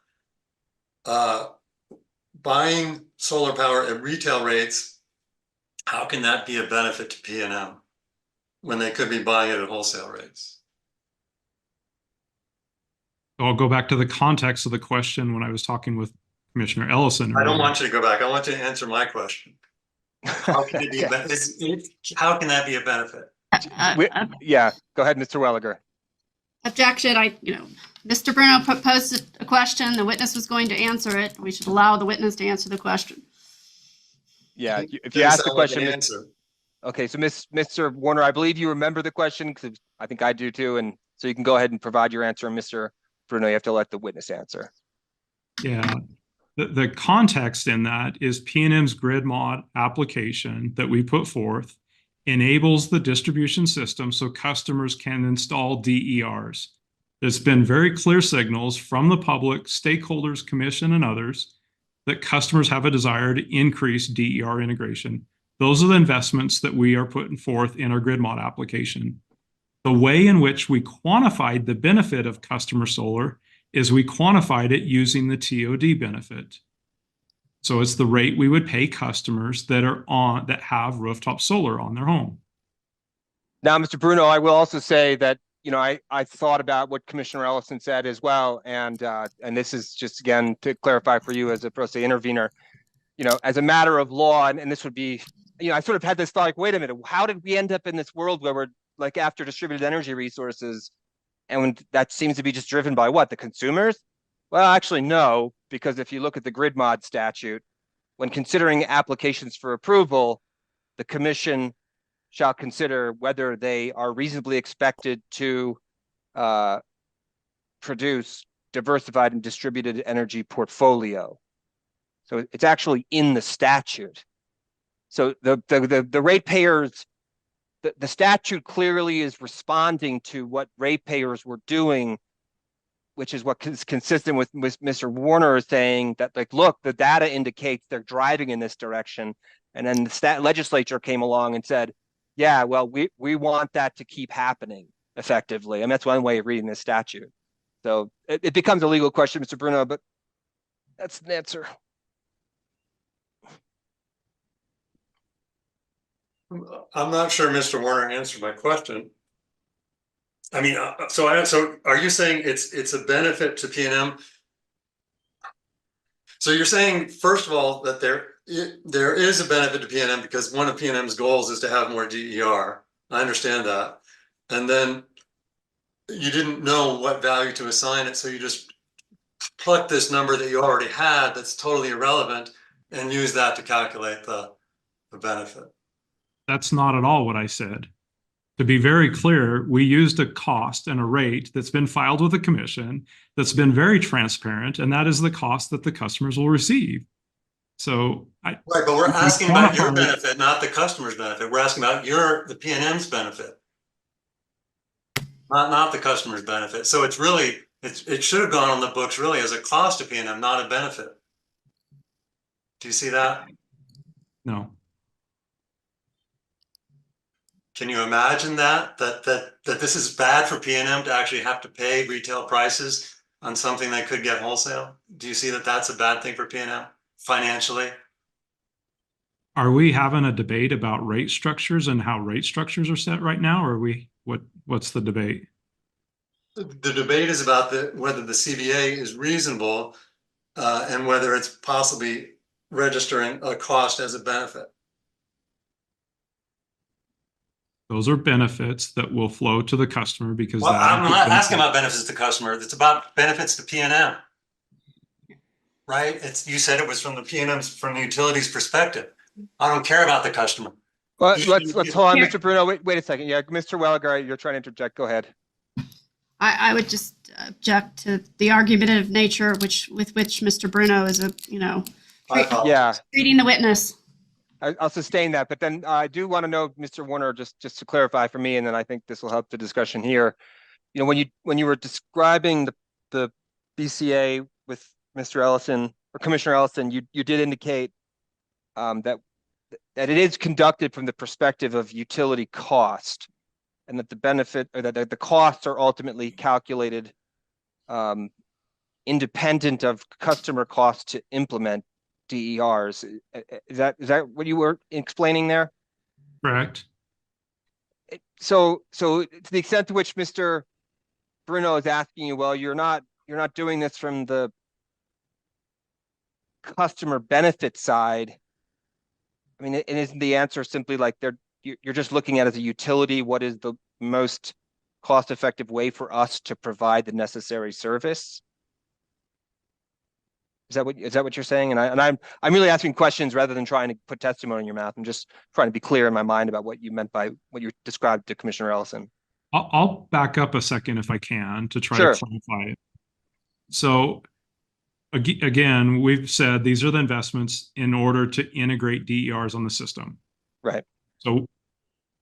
buying solar power at retail rates, how can that be a benefit to PNM when they could be buying it at wholesale rates? I'll go back to the context of the question when I was talking with Commissioner Ellison. I don't want you to go back. I want you to answer my question. How can it be how can that be a benefit? Yeah, go ahead, Mr. Welliger. Objection, Mr. Bruno posed a question, the witness was going to answer it. We should allow the witness to answer the question. Yeah, if you Didn't ask the sound like an question, answer. okay, so Mr. Warner, I believe you remember the question, because I think I do too, and so you can go ahead and provide your answer, and Mr. Bruno, you have to let the witness answer. Yeah. The context in that is P&M's grid mod application that we put forth enables the distribution system so customers can install DERs. There's been very clear signals from the public, stakeholders, commission, and others that customers have a desire to increase DER integration. Those are the investments that we are putting forth in our grid mod application. The way in which we quantified the benefit of customer solar is we quantified it using the TOD benefit. So it's the rate we would pay customers that have rooftop solar on their home. Now, Mr. Bruno, I will also say that, I thought about what Commissioner Ellison said as well, and this is just, again, to clarify for you as a pro se intervener, as a matter of law, and this would be, I sort of had this thought, like, wait a minute, how did we end up in this world where we're like after distributed energy resources, and that seems to be just driven by what, the consumers? Well, actually, no, because if you look at the grid mod statute, when considering applications for approval, the commission shall consider whether they are reasonably expected to produce diversified and distributed energy portfolio. So it's actually in the statute. So the ratepayers, the statute clearly is responding to what ratepayers were doing, which is what is consistent with Mr. Warner saying that, like, look, the data indicates they're driving in this direction. And then the legislature came along and said, yeah, well, we want that to keep happening effectively. I mean, that's one way of reading this statute. So it becomes a legal question, Mr. Bruno, but that's the answer. I'm not sure Mr. Warner answered my question. I mean, so are you saying it's a benefit to P&M? So you're saying, first of all, that there is a benefit to P&M because one of P&M's goals is to have more DER. I understand that. And then you didn't know what value to assign it, so you just plucked this number that you already had that's totally irrelevant and use that to calculate the benefit. That's not at all what I said. To be very clear, we used a cost and a rate that's been filed with the commission that's been very transparent, and that is the cost that the customers will receive. So right, but we're asking about your benefit, not the customer's benefit. We're asking about the P&M's benefit, not the customer's benefit. So it's really, it should have gone on the books really as a cost to P&M, not a benefit. Do you see that? No. Can you imagine that this is bad for P&M to actually have to pay retail prices on something they could get wholesale? Do you see that that's a bad thing for P&M financially? Are we having a debate about rate structures and how rate structures are set right now, or are we, what's the debate? The debate is about whether the CBA is reasonable and whether it's possibly registering a cost as a benefit. Those are benefits that will flow to the customer because well, I'm not asking about benefits to the customer. It's about benefits to P&M, right? You said it was from the from the utilities perspective. I don't care about the customer. Well, let's hold on, Mr. Bruno. Wait a second. Yeah, Mr. Welliger, you're trying to interject. Go ahead. I would just object to the argumentative nature with which Mr. Bruno is treating the witness. I'll sustain that, but then I do want to know, Mr. Warner, just to clarify for me, and then I think this will help the discussion here. When you were describing the BCA with Mr. Ellison or Commissioner Ellison, you did indicate that it is conducted from the perspective of utility cost, and that the benefit or that the costs are ultimately calculated independent of customer costs to implement DERs. Is that what you were explaining there? Correct. So to the extent to which Mr. Bruno is asking you, well, you're not doing this from the customer benefit side. I mean, and isn't the answer simply like you're just looking at as a utility what is the most cost-effective way for us to provide the necessary service. Is that what you're saying? And I'm really asking questions rather than trying to put testimony in your mouth. I'm just trying to be clear in my mind about what you meant by what you described to Commissioner Ellison. I'll back up a second if I can to try Sure. to clarify it. So again, we've said these are the investments in order to integrate DERs on the system. Right. So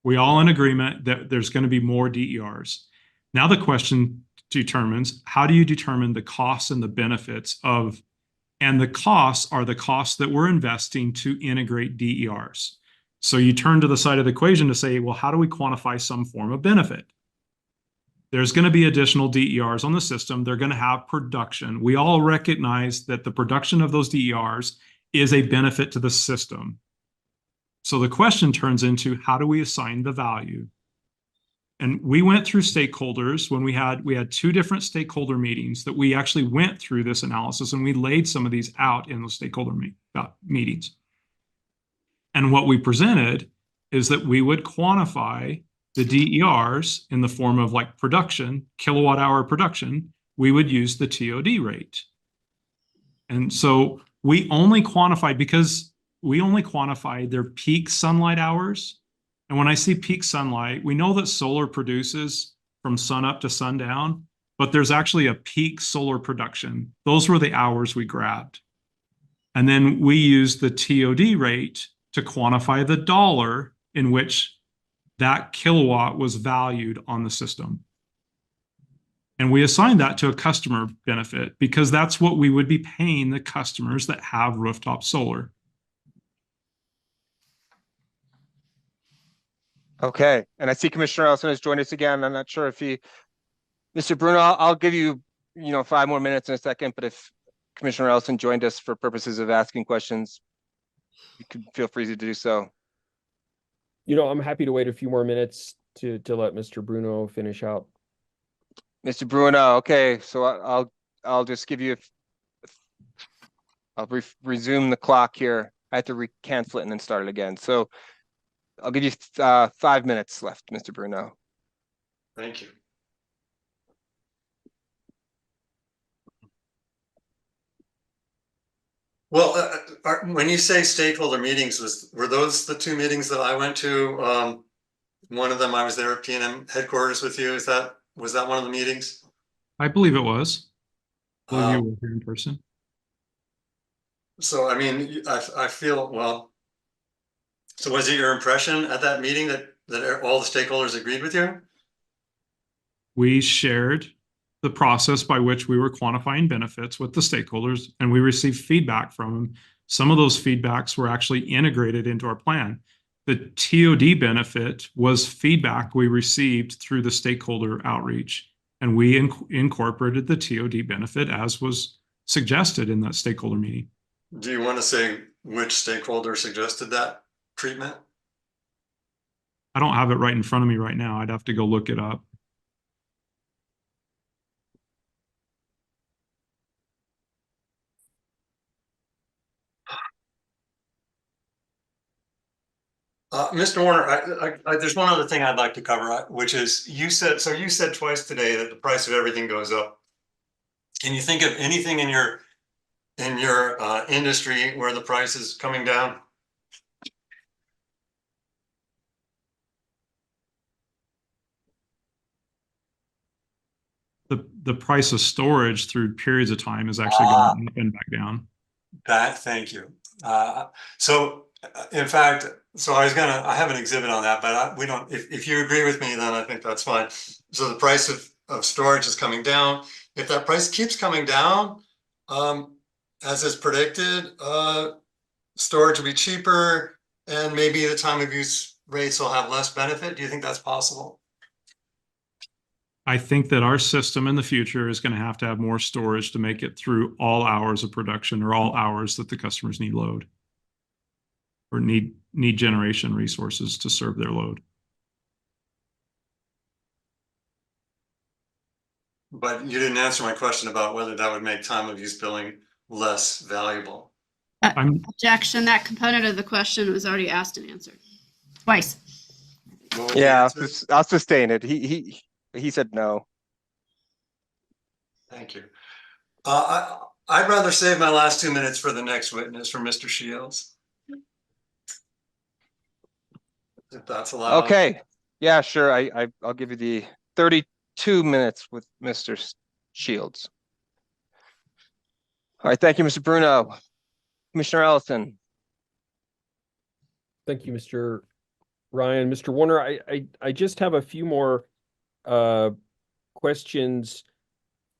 we all in agreement that there's going to be more DERs. Now the question determines, how do you determine the costs and the benefits of, and the costs are the costs that we're investing to integrate DERs. So you turn to the side of the equation to say, well, how do we quantify some form of benefit? There's going to be additional DERs on the system. They're going to have production. We all recognize that the production of those DERs is a benefit to the system. So the question turns into, how do we assign the value? And we went through stakeholders when we had 2 different stakeholder meetings that we actually went through this analysis, and we laid some of these out in those stakeholder meetings. And what we presented is that we would quantify the DERs in the form of like production, kilowatt hour production. We would use the TOD rate. And so we only quantified their peak sunlight hours. And when I see peak sunlight, we know that solar produces from sun up to sundown, but there's actually a peak solar production. Those were the hours we grabbed. And then we used the TOD rate to quantify the dollar in which that kilowatt was valued on the system. And we assigned that to a customer benefit because that's what we would be paying the customers that have rooftop solar. Okay. And I see Commissioner Ellison has joined us again. I'm not sure if Mr. Bruno, I'll give you, 5 more minutes in a second, but if Commissioner Ellison joined us for purposes of asking questions, you can feel free to do so. I'm happy to wait a few more minutes to let Mr. Bruno finish out. Mr. Bruno, okay, so I'll just give you, I'll resume the clock here. I have to cancel it and then start it again. So I'll give you 5 minutes left, Mr. Bruno. Thank you. Well, when you say stakeholder meetings, were those the 2 meetings that I went to? One of them, I was there at PNM headquarters with you. Was that one of the meetings? I believe it was. I believe you were here in person. So, I mean, I feel, well, so was it your impression at that meeting that all the stakeholders agreed with you? We shared the process by which we were quantifying benefits with the stakeholders, and we received feedback from them. Some of those feedbacks were actually integrated into our plan. The TOD benefit was feedback we received through the stakeholder outreach, and we incorporated the TOD benefit as was suggested in that stakeholder meeting. Do you want to say which stakeholder suggested that treatment? I don't have it right in front of me right now. I'd have to go look it up. Mr. Warner, there's one other thing I'd like to cover, which is you said twice today that the price of everything goes up. Can you think of anything in your industry where the price is coming down? The price of storage through periods of time is actually going up and back down. Thank you. So in fact, I have an exhibit on that, but we don't, if you agree with me, then I think that's fine. So the price of storage is coming down. If that price keeps coming down, as is predicted, storage will be cheaper and maybe the time of use rates will have less benefit. Do you think that's possible? I think that our system in the future is going to have more storage to make it through all hours of production or all hours that the customers need load or need generation resources to serve their load. But you didn't answer my question about whether that would make time of use billing less valuable. Objection. That component of the question was already asked and answered twice. Yeah, I'll sustain it. He said no. Thank you. I'd rather save my last 2 minutes for the next witness, for Mr. Shields. If that's allowed. Okay. Yeah, sure. I'll give you the 32 minutes with Mr. Shields. All right. Thank you, Mr. Bruno. Commissioner Ellison. Thank you, Mr. Ryan. Mr. Warner, I just have a few more questions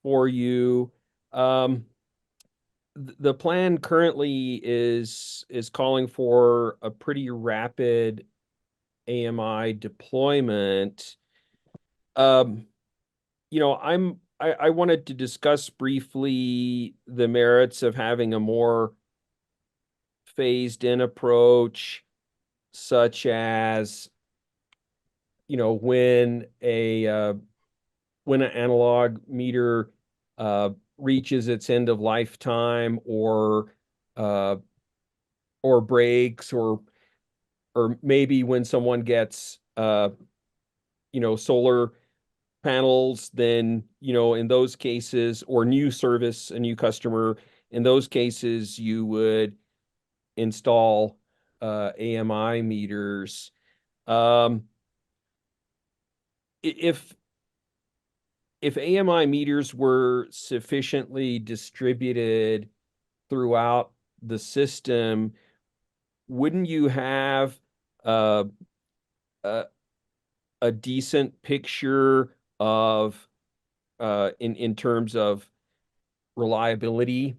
for you. The plan currently is calling for a pretty rapid AMI deployment. You know, I wanted to discuss briefly the merits of having a more phased in approach, such as, you know, when an analog meter reaches its end of lifetime or breaks, or maybe when someone gets you know, solar panels, then, you know, in those cases, or new service, a new customer, in those cases, you would install AMI meters. If AMI meters were sufficiently distributed throughout the system, wouldn't you have a decent picture of in terms of reliability?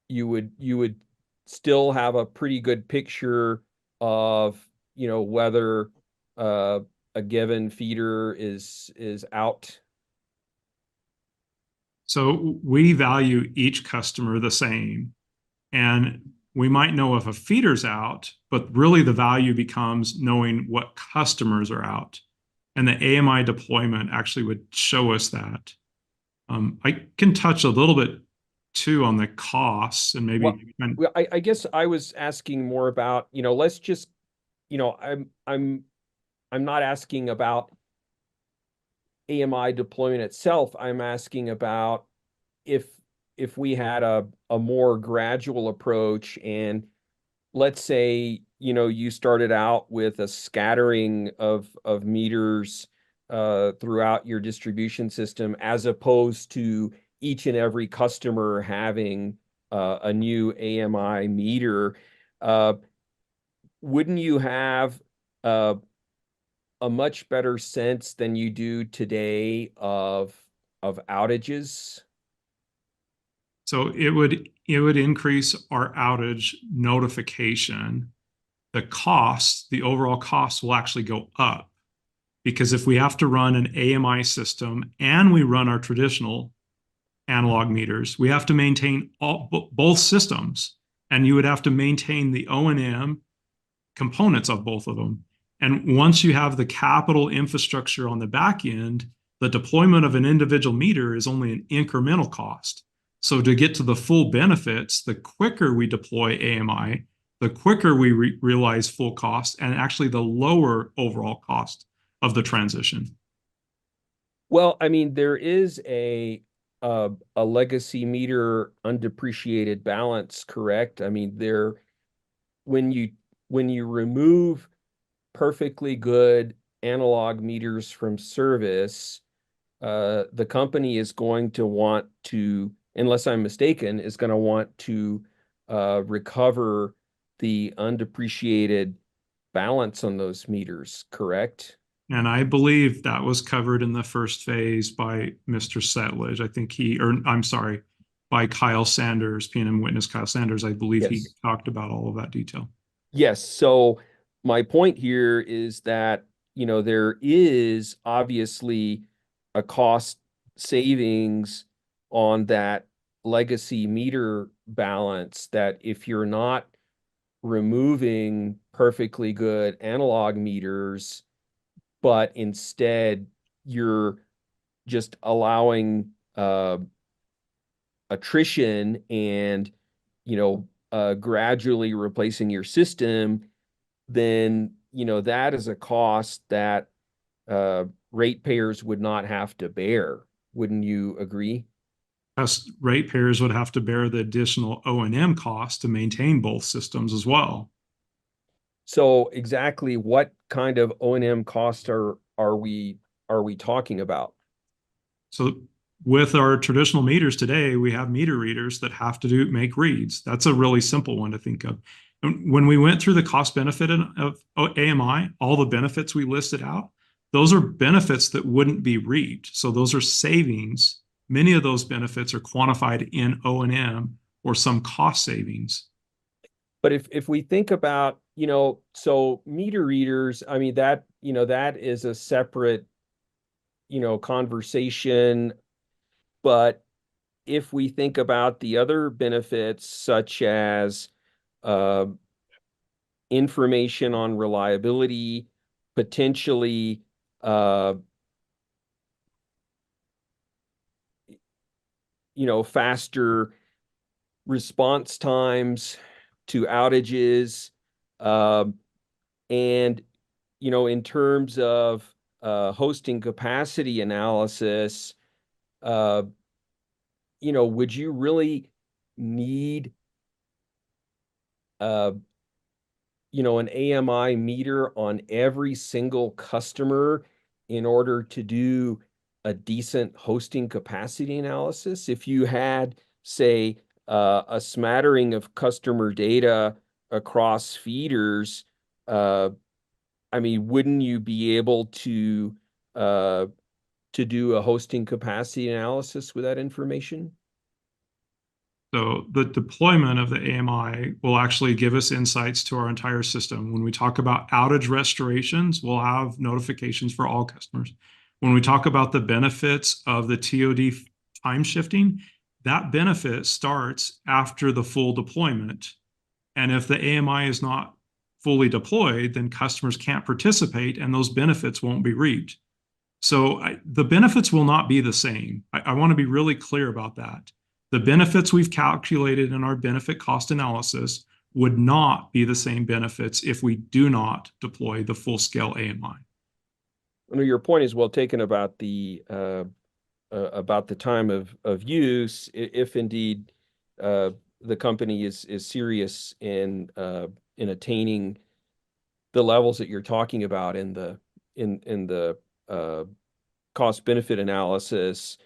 You would still have a pretty good picture of, you know, whether a given feeder is out. So we value each customer the same, and we might know if a feeder's out, but really the value becomes knowing what customers are out. And the AMI deployment actually would show us that. I can touch a little bit too on the costs, and maybe. Well, I guess I was asking more about, you know, let's just, you know, I'm not asking about AMI deployment itself. I'm asking about if we had a more gradual approach, and let's say, you know, you started out with a scattering of meters throughout your distribution system, as opposed to each and every customer having a new AMI meter. Wouldn't you have a much better sense than you do today of outages? So it would increase our outage notification. The cost, the overall cost, will actually go up, because if we have to run an AMI system and we run our traditional analog meters, we have to maintain both systems, and you would have to maintain the O&M components of both of them. And once you have the capital infrastructure on the back end, the deployment of an individual meter is only an incremental cost. So to get to the full benefits, the quicker we deploy AMI, the quicker we realize full cost, and actually the lower overall cost of the transition. Well, I mean, there is a legacy meter undepreciated balance, correct? I mean, when you remove perfectly good analog meters from service, the company is going to want to, unless I'm mistaken, is going to want to recover the undepreciated balance on those meters, correct? And I believe that was covered in the first phase by Mr. Settlage. I think by Kyle Sanders, PNM witness Kyle Sanders. I believe he talked about all of that detail. Yes. So my point here is that, you know, there is obviously a cost savings on that legacy meter balance, that if you're not removing perfectly good analog meters, but instead you're just allowing attrition and, you know, gradually replacing your system, then, you know, that is a cost that ratepayers would not have to bear. Wouldn't you agree? Us ratepayers would have to bear the additional O&M cost to maintain both systems as well. So exactly what kind of O&M costs are we talking about? So with our traditional meters today, we have meter readers that have to make reads. That's a really simple one to think of. And when we went through the cost benefit of AMI, all the benefits we listed out, those are benefits that wouldn't be reaped. So those are savings. Many of those benefits are quantified in O&M or some cost savings. But if we think about, so meter readers, I mean, that is a separate, conversation. But if we think about the other benefits, such as information on reliability, potentially faster response times to outages, and in terms of hosting capacity analysis, would you really need an AMI meter on every single customer in order to do a decent hosting capacity analysis? If you had, say, a smattering of customer data across feeders, I mean, wouldn't you be able to do a hosting capacity analysis with that information? So the deployment of the AMI will actually give us insights to our entire system. When we talk about outage restorations, we'll have notifications for all customers. When we talk about the benefits of the TOD time shifting, that benefit starts after the full deployment. And if the AMI is not fully deployed, then customers can't participate and those benefits won't be reaped. So the benefits will not be the same. I want to be really clear about that. The benefits we've calculated in our benefit cost analysis would not be the same benefits if we do not deploy the full-scale AMI. Your point is well taken about the time of use, if indeed the company is serious in attaining the levels that you're talking about in the cost benefit analysis.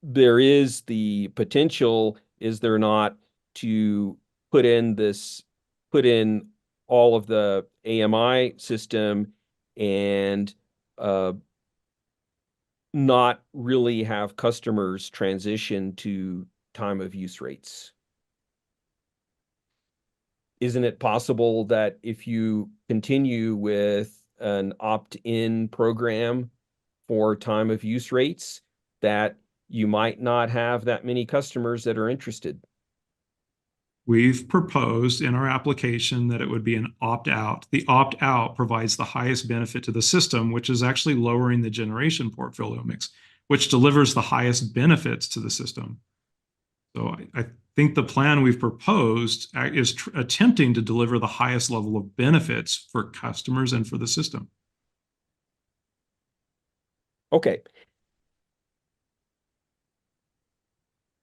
There is the potential, is there not, to put in all of the AMI system and not really have customers transition to time of use rates? Isn't it possible that if you continue with an opt-in program for time of use rates, that you might not have that many customers that are interested? We've proposed in our application that it would be an opt-out. The opt-out provides the highest benefit to the system, which is actually lowering the generation portfolio mix, which delivers the highest benefits to the system. So I think the plan we've proposed is attempting to deliver the highest level of benefits for customers and for the system. Okay.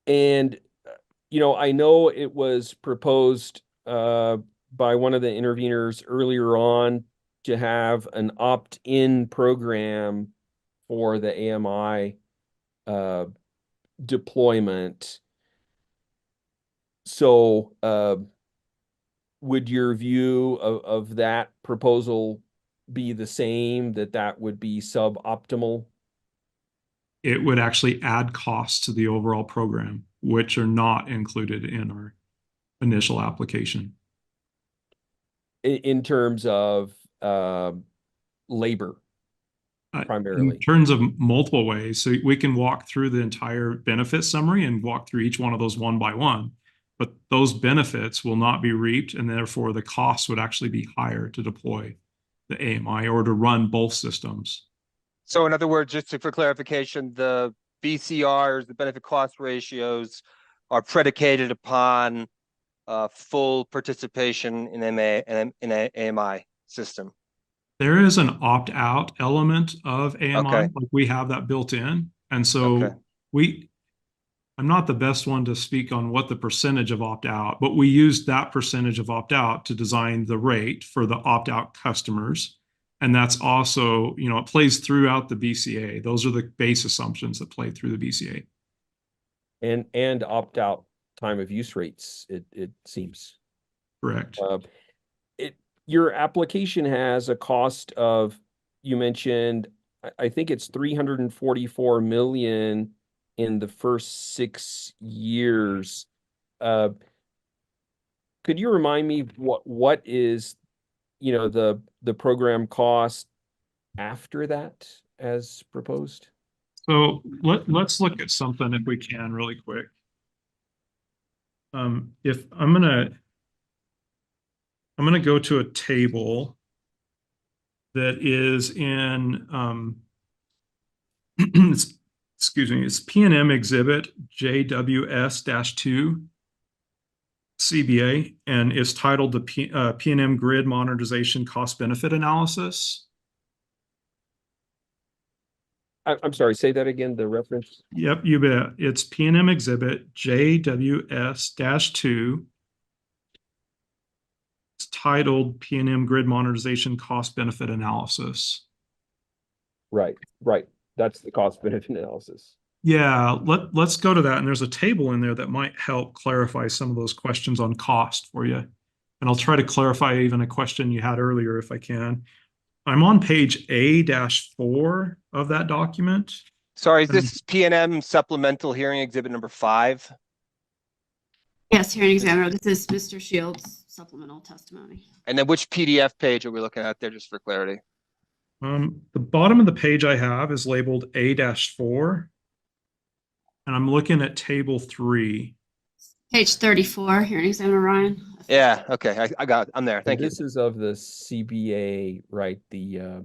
And I know it was proposed by one of the interveners earlier on to have an opt-in program for the AMI deployment. So would your view of that proposal be the same, that would be suboptimal? It would actually add costs to the overall program, which are not included in our initial application. In terms of labor, primarily? In terms of multiple ways. So we can walk through the entire benefit summary and walk through each one of those one by one. But those benefits will not be reaped, and therefore the costs would actually be higher to deploy the AMI or to run both systems. So in other words, just for clarification, the BCRs, the benefit cost ratios, are predicated upon full participation in an AMI system. There is an opt-out element of AMI, Okay. like we have that built in. And Okay. so I'm not the best one to speak on what the percentage of opt-out, but we used that percentage of opt-out to design the rate for the opt-out customers. And that's also, it plays throughout the BCA. Those are the base assumptions that play through the BCA. And opt-out time of use rates, it seems. Correct. Your application has a cost of, you mentioned, I think it's 344 million in the first 6 years. Could you remind me what is, the program cost after that as proposed? So let's look at something if we can really quick. If I'm gonna go to a table that is in excuse me, it's P&M exhibit JWS-2 CBA, and is titled the P&M Grid Modernization Cost Benefit Analysis. I'm sorry, say that again, the reference. Yep, you bet. It's P&M exhibit JWS-2. It's titled P&M Grid Modernization Cost Benefit Analysis. Right. That's the cost benefit analysis. Yeah, let's go to that. And there's a table in there that might help clarify some of those questions on cost for you. And I'll try to clarify even a question you had earlier if I can. I'm on page A-4 of that document. Sorry, is this P&M Supplemental Hearing Exhibit number 5? Yes, hearing examiner, this is Mr. Shields' supplemental testimony. And then which PDF page are we looking at there, just for clarity? The bottom of the page I have is labeled A-4. And I'm looking at table 3. Page 34, hearing examiner Ryan. Yeah, okay, I got it. I'm there. Thank you. This is of the CBA, right? The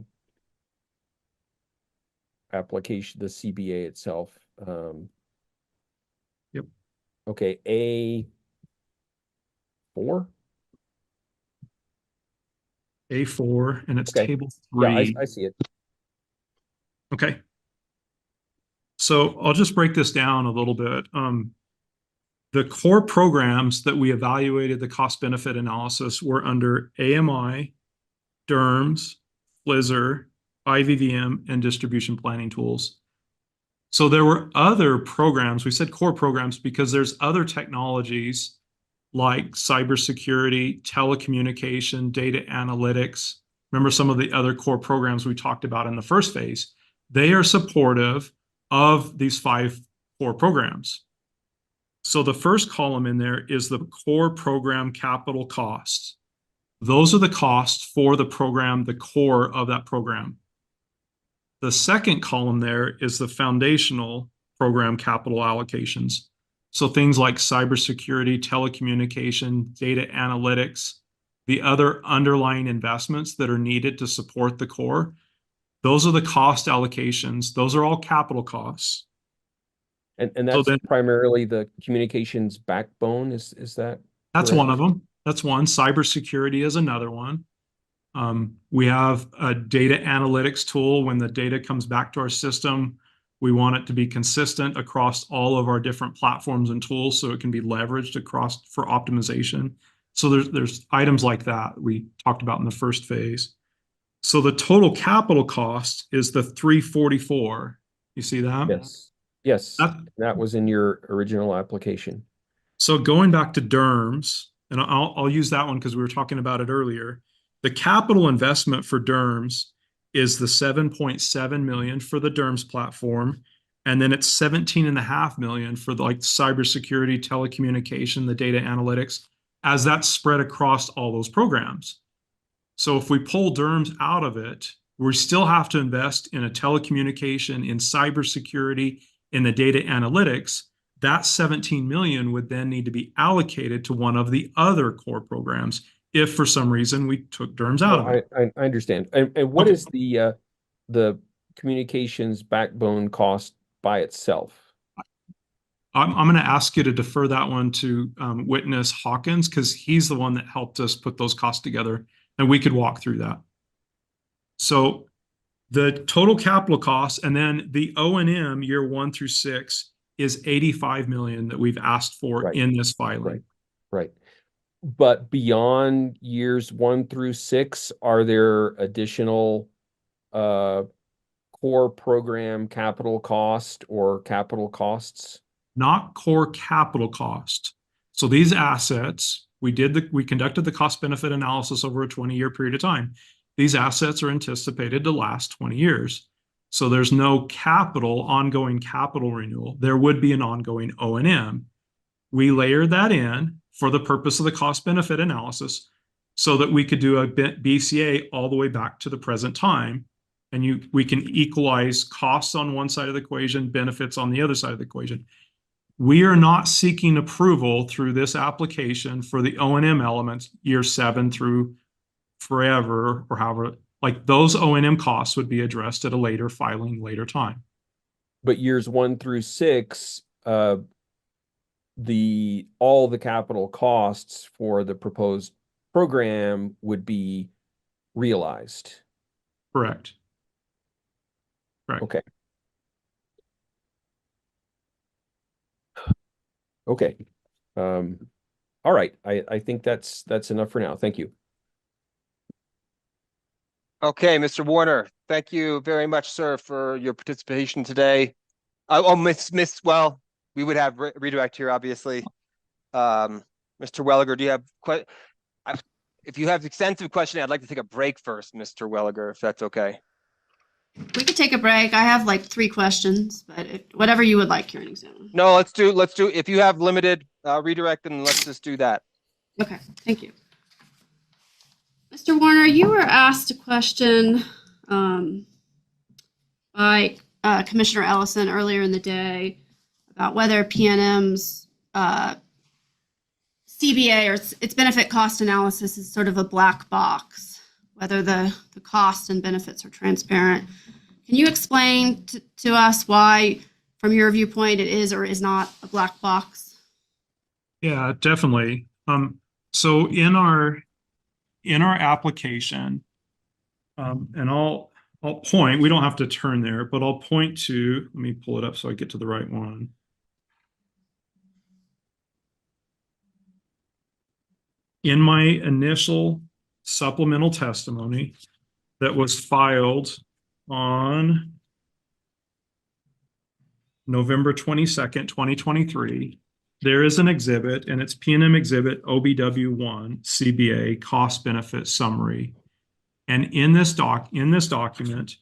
application, the CBA itself. Yep. Okay, A4? A4, and it's Okay. table 3. Yeah, I see it. Okay. So I'll just break this down a little bit. The core programs that we evaluated the cost benefit analysis were under AMI, DERMS, FLISR, IVVM, and distribution planning tools. So there were other programs, we said core programs because there's other technologies like cybersecurity, telecommunication, data analytics. Remember some of the other core programs we talked about in the first phase. They are supportive of these 5 core programs. So the first column in there is the core program capital costs. Those are the costs for the program, the core of that program. The second column there is the foundational program capital allocations. So things like cybersecurity, telecommunication, data analytics, the other underlying investments that are needed to support the core. Those are the cost allocations. Those are all capital costs. And that's primarily the communications backbone, is that? That's correct? one of them. That's one. Cybersecurity is another one. We have a data analytics tool. When the data comes back to our system, we want it to be consistent across all of our different platforms and tools so it can be leveraged across for optimization. So there's items like that we talked about in the first phase. So the total capital cost is the 344. You see that? Yes. That was in your original application. So going back to DERMS, and I'll use that one because we were talking about it earlier. The capital investment for DERMS is the 7.7 million for the DERMS platform, and then it's 17.5 million for the cybersecurity, telecommunication, the data analytics, as that's spread across all those programs. So if we pull DERMS out of it, we still have to invest in a telecommunication, in cybersecurity, in the data analytics. That 17 million would then need to be allocated to one of the other core programs if for some reason we took DERMS out of it. I understand. And what is the communications backbone cost by itself? I'm going to ask you to defer that one to Witness Hawkins because he's the one that helped us put those costs together, and we could walk through that. So the total capital costs and then the O&M year 1 through 6 is 85 million that we've asked for Right. in this filing. Right. But beyond years 1 through 6, are there additional core program capital cost or capital costs? Not core capital cost. So these assets, we conducted the cost benefit analysis over a 20-year period of time. These assets are anticipated to last 20 years. So there's no ongoing capital renewal. There would be an ongoing O&M. We layered that in for the purpose of the cost benefit analysis so that we could do a BCA all the way back to the present time. And we can equalize costs on one side of the equation, benefits on the other side of the equation. We are not seeking approval through this application for the O&M elements year 7 through forever, or however, like those O&M costs would be addressed at a later filing, later time. But years 1 through 6, all the capital costs for the proposed program would be realized. Correct. Correct. Okay. Okay. All right. I think that's enough for now. Thank you. Okay, Mr. Warner, thank you very much, sir, for your participation today. Well, we would have redirect here, obviously. Mr. Welliger, do you have if you have extensive questions, I'd like to take a break first, Mr. Welliger, if that's okay. We could take a break. I have like 3 questions, but whatever you would like, Hearing Examiner. No, let's do, if you have limited redirect, then let's just do that. Okay, thank you. Mr. Warner, you were asked a question by Commissioner Ellison earlier in the day about whether PNM's CBA or its benefit cost analysis is sort of a black box, whether the costs and benefits are transparent. Can you explain to us why, from your viewpoint, it is or is not a black box? Yeah, definitely. So in our application, and I'll point, we don't have to turn there, but I'll point to, let me pull it up so I get to the right one. In my initial supplemental testimony that was filed on November 22nd, 2023, there is an exhibit, and it's PNM Exhibit OBW1 CBA Cost Benefit Summary. And in this document,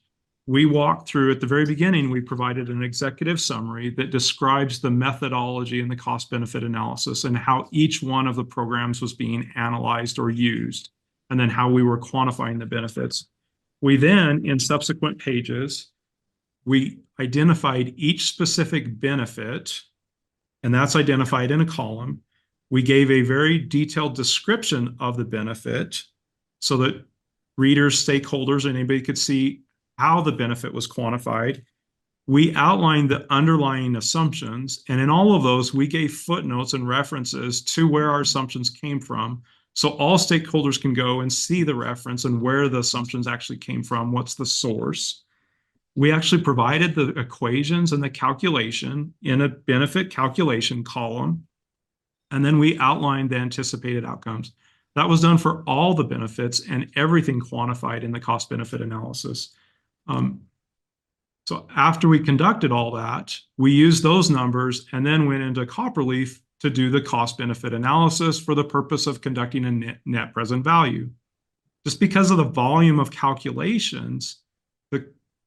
we walked through, at the very beginning, we provided an executive summary that describes the methodology and the cost benefit analysis and how each one of the programs was being analyzed or used, and then how we were quantifying the benefits. We then, in subsequent pages, we identified each specific benefit, and that's identified in a column. We gave a very detailed description of the benefit so that readers, stakeholders, and anybody could see how the benefit was quantified. We outlined the underlying assumptions, and in all of those, we gave footnotes and references to where our assumptions came from. So all stakeholders can go and see the reference and where the assumptions actually came from, what's the source. We actually provided the equations and the calculation in a benefit calculation column, and then we outlined the anticipated outcomes. That was done for all the benefits and everything quantified in the cost benefit analysis. So after we conducted all that, we used those numbers and then went into Copperleaf to do the cost benefit analysis for the purpose of conducting a net present value. Just because of the volume of calculations,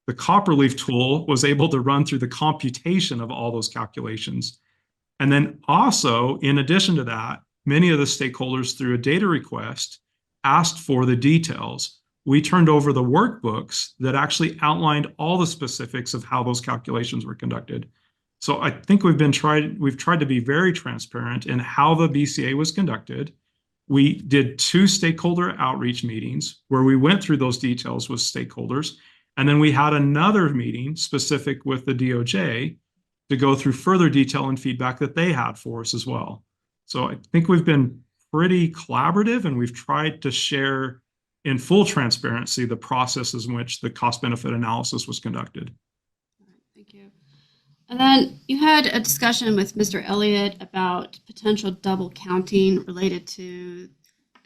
the Copperleaf tool was able to run through the computation of all those calculations. And then also, in addition to that, many of the stakeholders through a data request asked for the details. We turned over the workbooks that actually outlined all the specifics of how those calculations were conducted. So I think we've tried to be very transparent in how the BCA was conducted. We did 2 stakeholder outreach meetings where we went through those details with stakeholders. And then we had another meeting specific with the DOJ to go through further detail and feedback that they had for us as well. So I think we've been pretty collaborative, and we've tried to share in full transparency the processes in which the cost benefit analysis was conducted. Thank you. And then you had a discussion with Mr. Elliott about potential double counting related to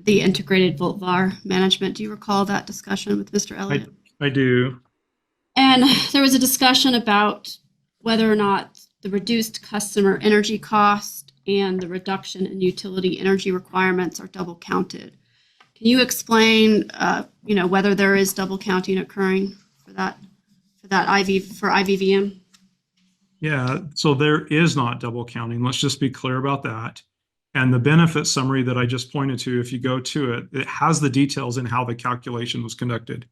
the integrated volt VAR management. Do you recall that discussion with Mr. Elliott? I do. And there was a discussion about whether or not the reduced customer energy cost and the reduction in utility energy requirements are double counted. Can you explain, whether there is double counting occurring for IVVM? Yeah, so there is not double counting. Let's just be clear about that. And the benefit summary that I just pointed to, if you go to it, it has the details in how the calculation was conducted.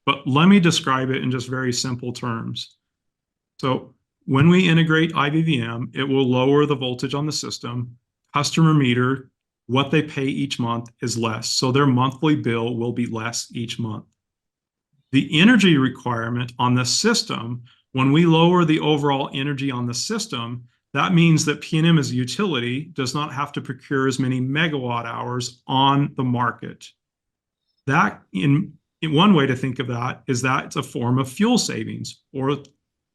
But let me describe it in just very simple terms. So when we integrate IVVM, it will lower the voltage on the system. Customer meter, what they pay each month is less. So their monthly bill will be less each month. The energy requirement on the system, when we lower the overall energy on the system, that means that PNM as a utility does not have to procure as many megawatt hours on the market. That, in one way to think of that, is that it's a form of fuel savings or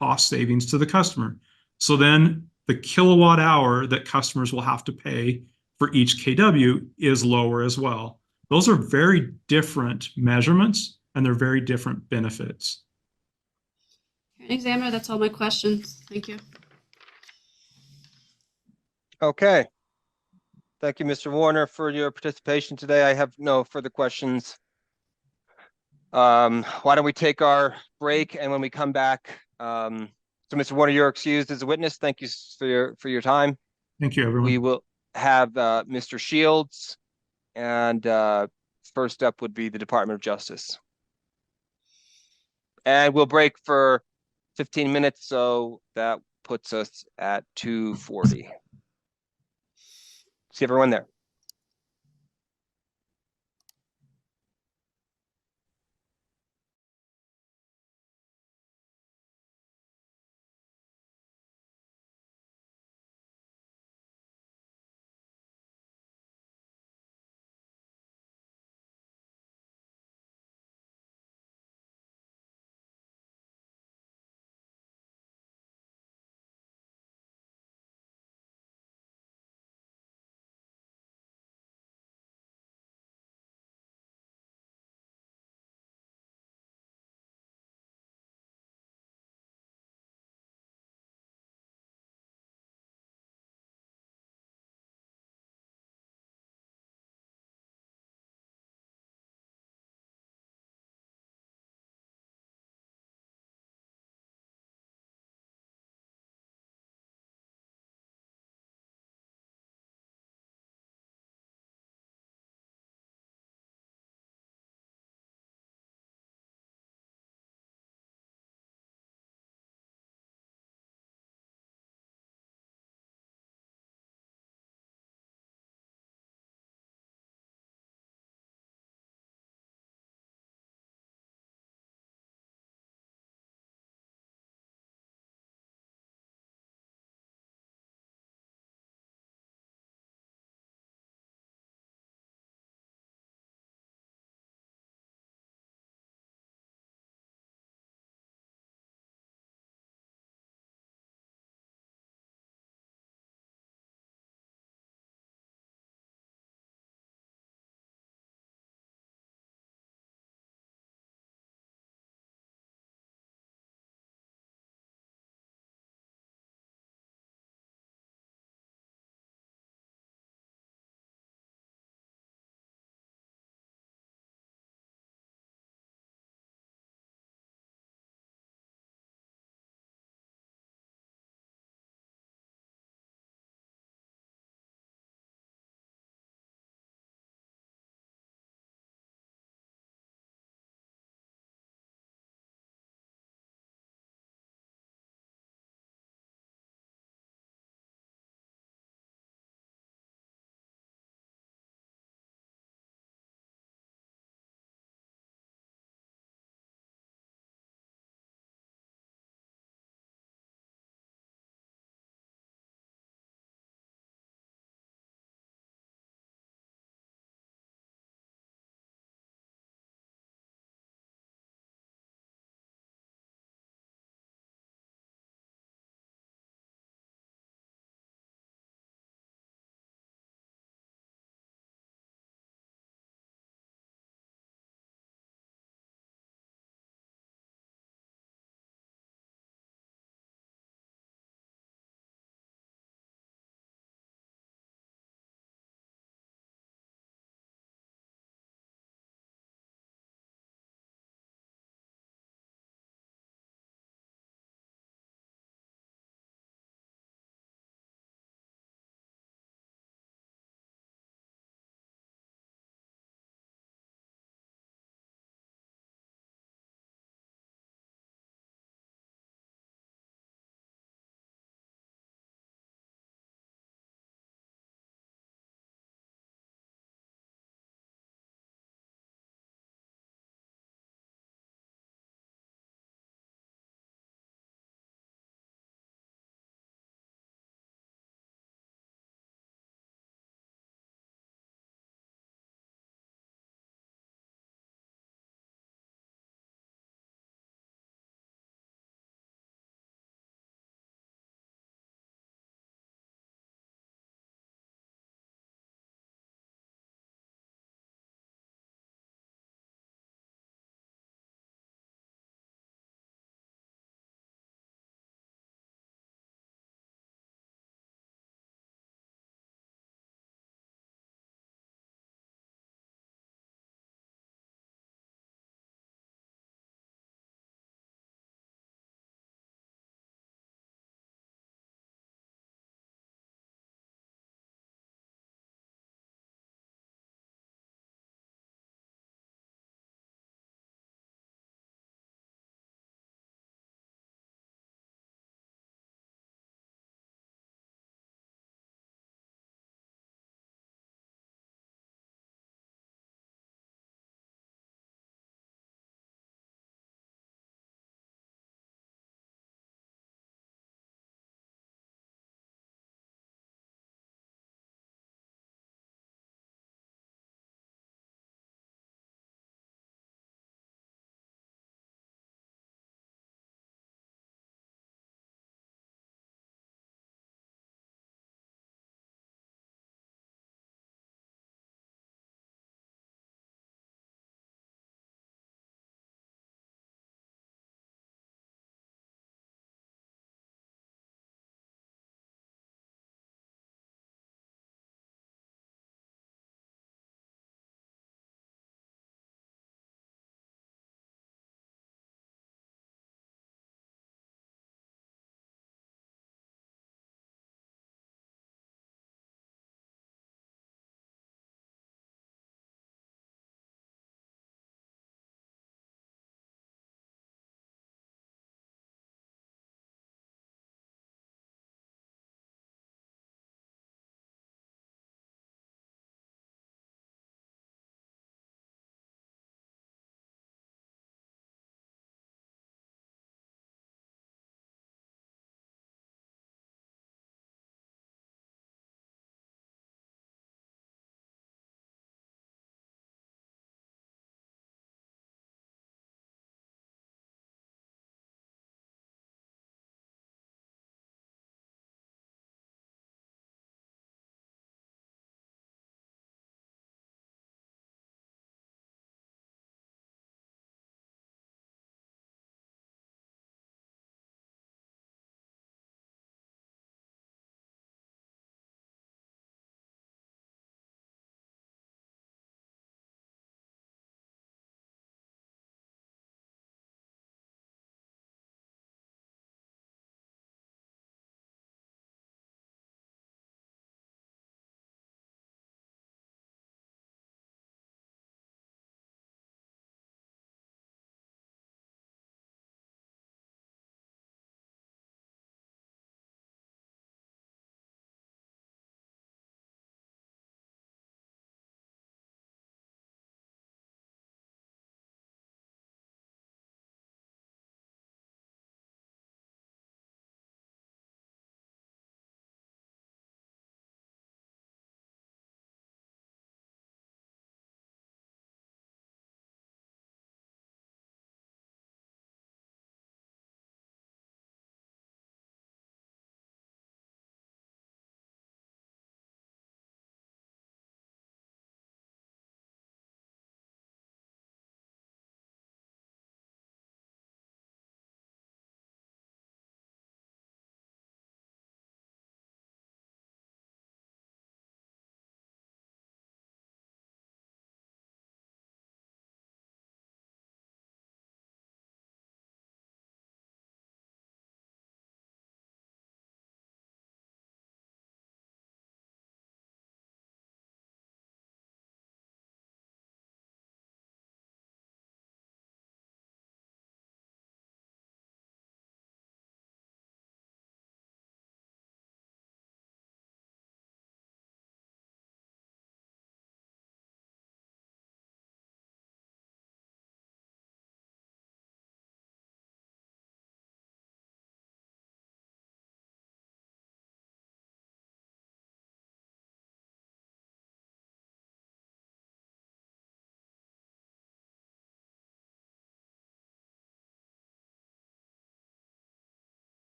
cost savings to the customer. So then the kilowatt hour that customers will have to pay for each kW is lower as well. Those are very different measurements and they're very different benefits. Examiner, that's all my questions. Thank you. Okay. Thank you, Mr. Warner, for your participation today. I have no further questions. Why don't we take our break, and when we come back, so Mr. Warner, you're excused as a witness. Thank you for your time. Thank you, everyone. We will have Mr. Shields, and first up would be the Department of Justice. And we'll break for 15 minutes, so that puts us at 2:40. See everyone there.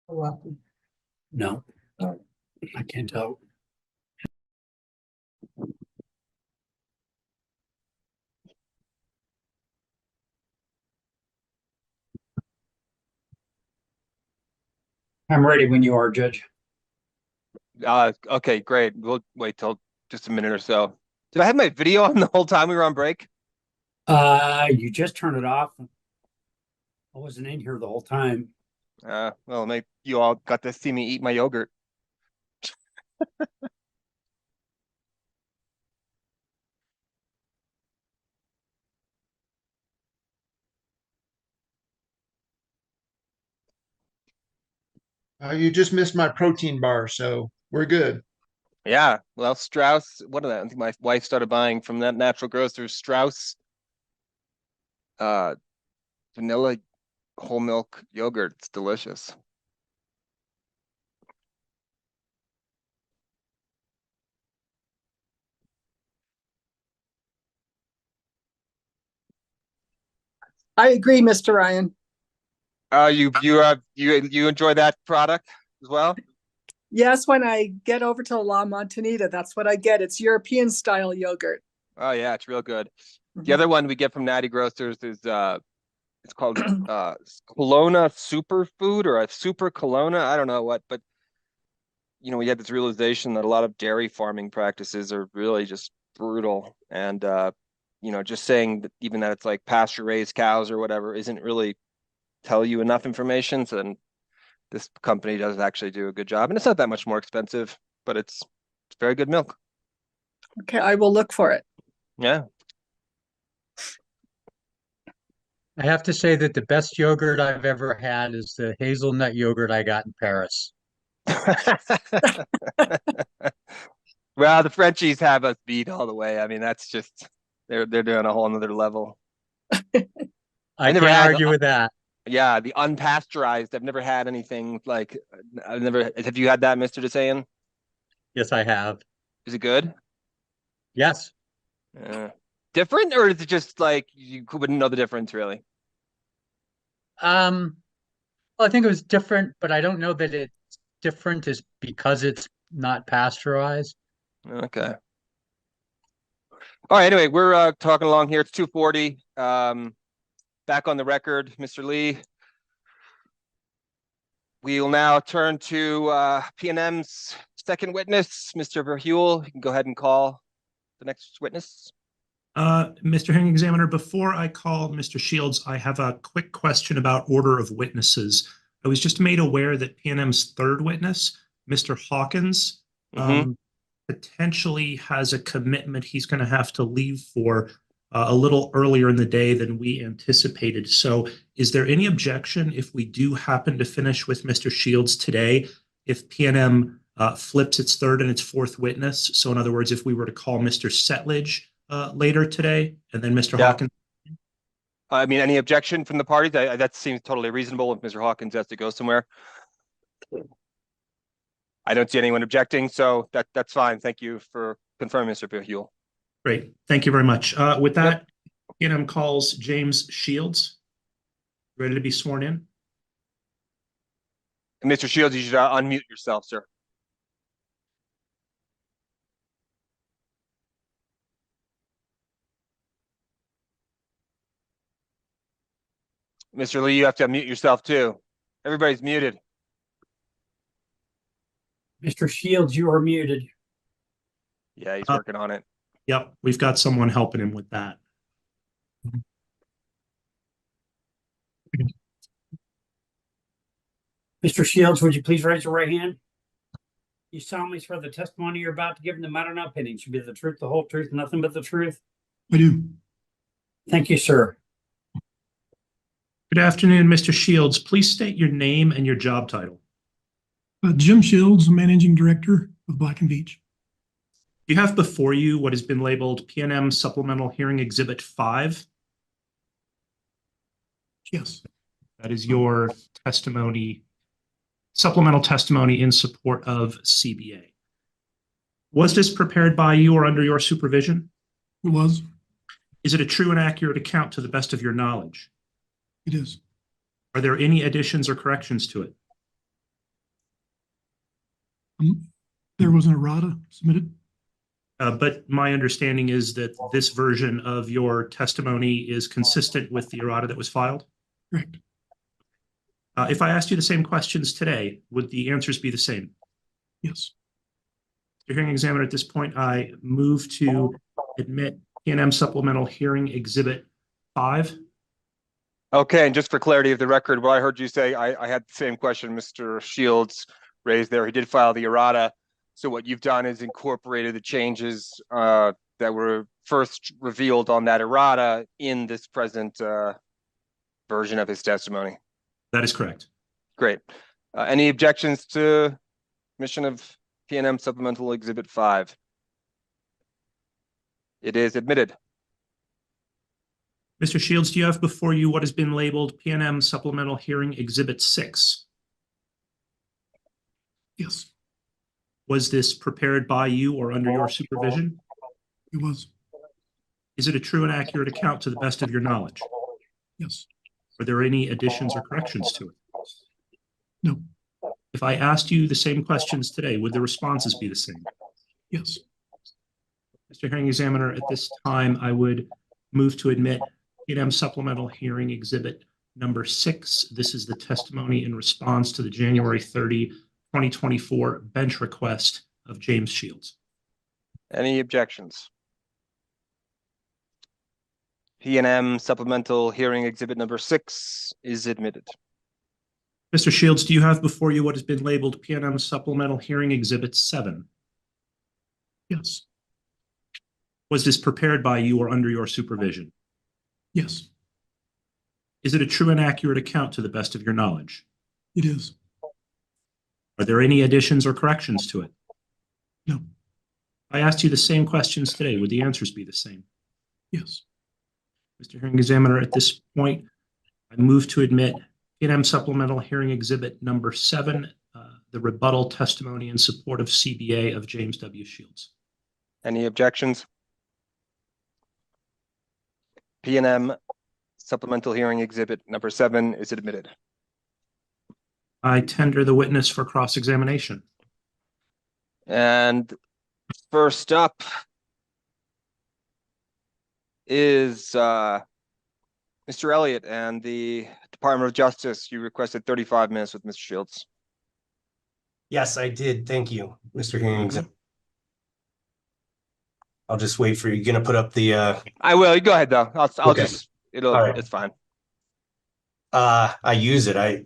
No, I can't tell. I'm ready when you are, Judge. Okay, great. We'll wait till just a minute or so. Did I have my video on the whole time we were on break? You just turned it off. I wasn't in here the whole time. Well, maybe you all got to see me eat my yogurt. You just missed my protein bar, so we're good. Yeah, well, Strauss, what are that? I think my wife started buying from that natural grocer, Strauss, vanilla whole milk yogurt. It's delicious. I agree, Mr. Ryan. You enjoy that product as well? Yes, when I get over to La Montanita, that's what I get. It's European style yogurt. Oh yeah, it's real good. The Mhm. other one we get from Natty Grocers is it's called Kelowna Superfood or a Super Kelowna. I don't know what, but you know, we had this realization that a lot of dairy farming practices are really just brutal. And you know, just saying that even that it's like pasture raised cows or whatever isn't really tell you enough information. So then this company does actually do a good job. And it's not that much more expensive, but it's very good milk. Okay, I will look for it. Yeah. I have to say that the best yogurt I've ever had is the hazelnut yogurt I got in Paris. Well, the Frenchies have us beat all the way. I mean, that's just they're doing a whole nother level. I never can't had argue with that. Yeah, the unpasteurized. I've never had anything like I've never have you had that, Mr. DeSayan? Yes, I have. Is it good? Yes. Different, or is it just like you wouldn't know the difference really? Well, I think it was different, but I don't know that it's different is because it's not pasteurized. Okay. All right, anyway, we're talking along here. It's 2:40. Back on the record, Mr. Lee. We will now turn to PNM's second witness, Mr. Verheuel. You can go ahead and call the next witness. Mr. Hearing Examiner, before I call Mr. Shields, I have a quick question about order of witnesses. I was just made aware that PNM's third witness, Mr. Hawkins, potentially has a commitment he's going to have to leave for a little earlier in the day than we anticipated. So is there any objection if we do happen to finish with Mr. Shields today, if PNM flips its third and its fourth witness? So in other words, if we were to call Mr. Settlage later today and then Mr. Hawkins? I mean, any objection from the parties? That seems totally reasonable if Mr. Hawkins has to go somewhere. I don't see anyone objecting, so that's fine. Thank you for confirming, Mr. Verheuel. Great. Thank you very much. With that, PNM calls James Shields. Ready to be sworn in? And Mr. Shields, you should unmute yourself, sir. Mr. Lee, you have to unmute yourself too. Everybody's muted. Mr. Shields, you are muted. Yeah, he's working on it. Yep, we've got someone helping him with that. Mr. Shields, would you please raise your right hand? You solemnly swear the testimony you're about to give in the matter now pending should be the truth, the whole truth, nothing but the truth? I do. Thank you, sir. Good afternoon, Mr. Shields. Please state your name and your job title. Jim Shields, Managing Director of Black and Beach. You have before you what has been labeled PNM Supplemental Hearing Exhibit 5. Yes. That is your testimony, supplemental testimony in support of CBA. Was this prepared by you or under your supervision? It was. Is it a true and accurate account to the best of your knowledge? It is. Are there any additions or corrections to it? There was an errata submitted. But my understanding is that this version of your testimony is consistent with the errata that was filed. Correct. If I asked you the same questions today, would the answers be the same? Yes. Mr. Hearing Examiner, at this point, I move to admit P&M Supplemental Hearing Exhibit 5. Okay, and just for clarity of the record, what I heard you say, I had the same question Mr. Shields raised there. He did file the errata. So what you've done is incorporated the changes that were first revealed on that errata in this present version of his testimony. That is correct. Great. Any objections to submission of P&M Supplemental Exhibit 5? It is admitted. Mr. Shields, do you have before you what has been labeled P&M Supplemental Hearing Exhibit 6? Yes, Was this prepared by you or under your supervision? it was. Is it a true and accurate account to the best of your knowledge? Yes. Were there any additions or corrections to it? No. If I asked you the same questions today, would the responses be the same? Yes. Mr. Hearing Examiner, at this time, I would move to admit P&M Supplemental Hearing Exhibit number 6. This is the testimony in response to the January 30, 2024 bench request of James Shields. Any objections? P&M Supplemental Hearing Exhibit number 6 is admitted. Mr. Shields, do you have before you what has been labeled P&M Supplemental Hearing Exhibit 7? Yes. Was this prepared by you or under your supervision? Yes, Is it a true and accurate account to the best of your knowledge? it is. Are there any additions or corrections to it? No. I asked you the same questions today. Would the answers be the same? Yes. Mr. Hearing Examiner, at this point, I move to admit P&M Supplemental Hearing Exhibit number 7, the rebuttal testimony in support of CBA of James W. Shields. Any objections? P&M Supplemental Hearing Exhibit number 7 is admitted. I tender the witness for cross-examination. And first up is Mr. Elliott and the Department of Justice. You requested 35 minutes with Mr. Shields. Yes, I did. Thank you, Mr. Hearing Examiner. I'll just wait for you. You're gonna put up the I will. You go ahead though. I'll Okay. just it'll All right. it's fine. I use it. I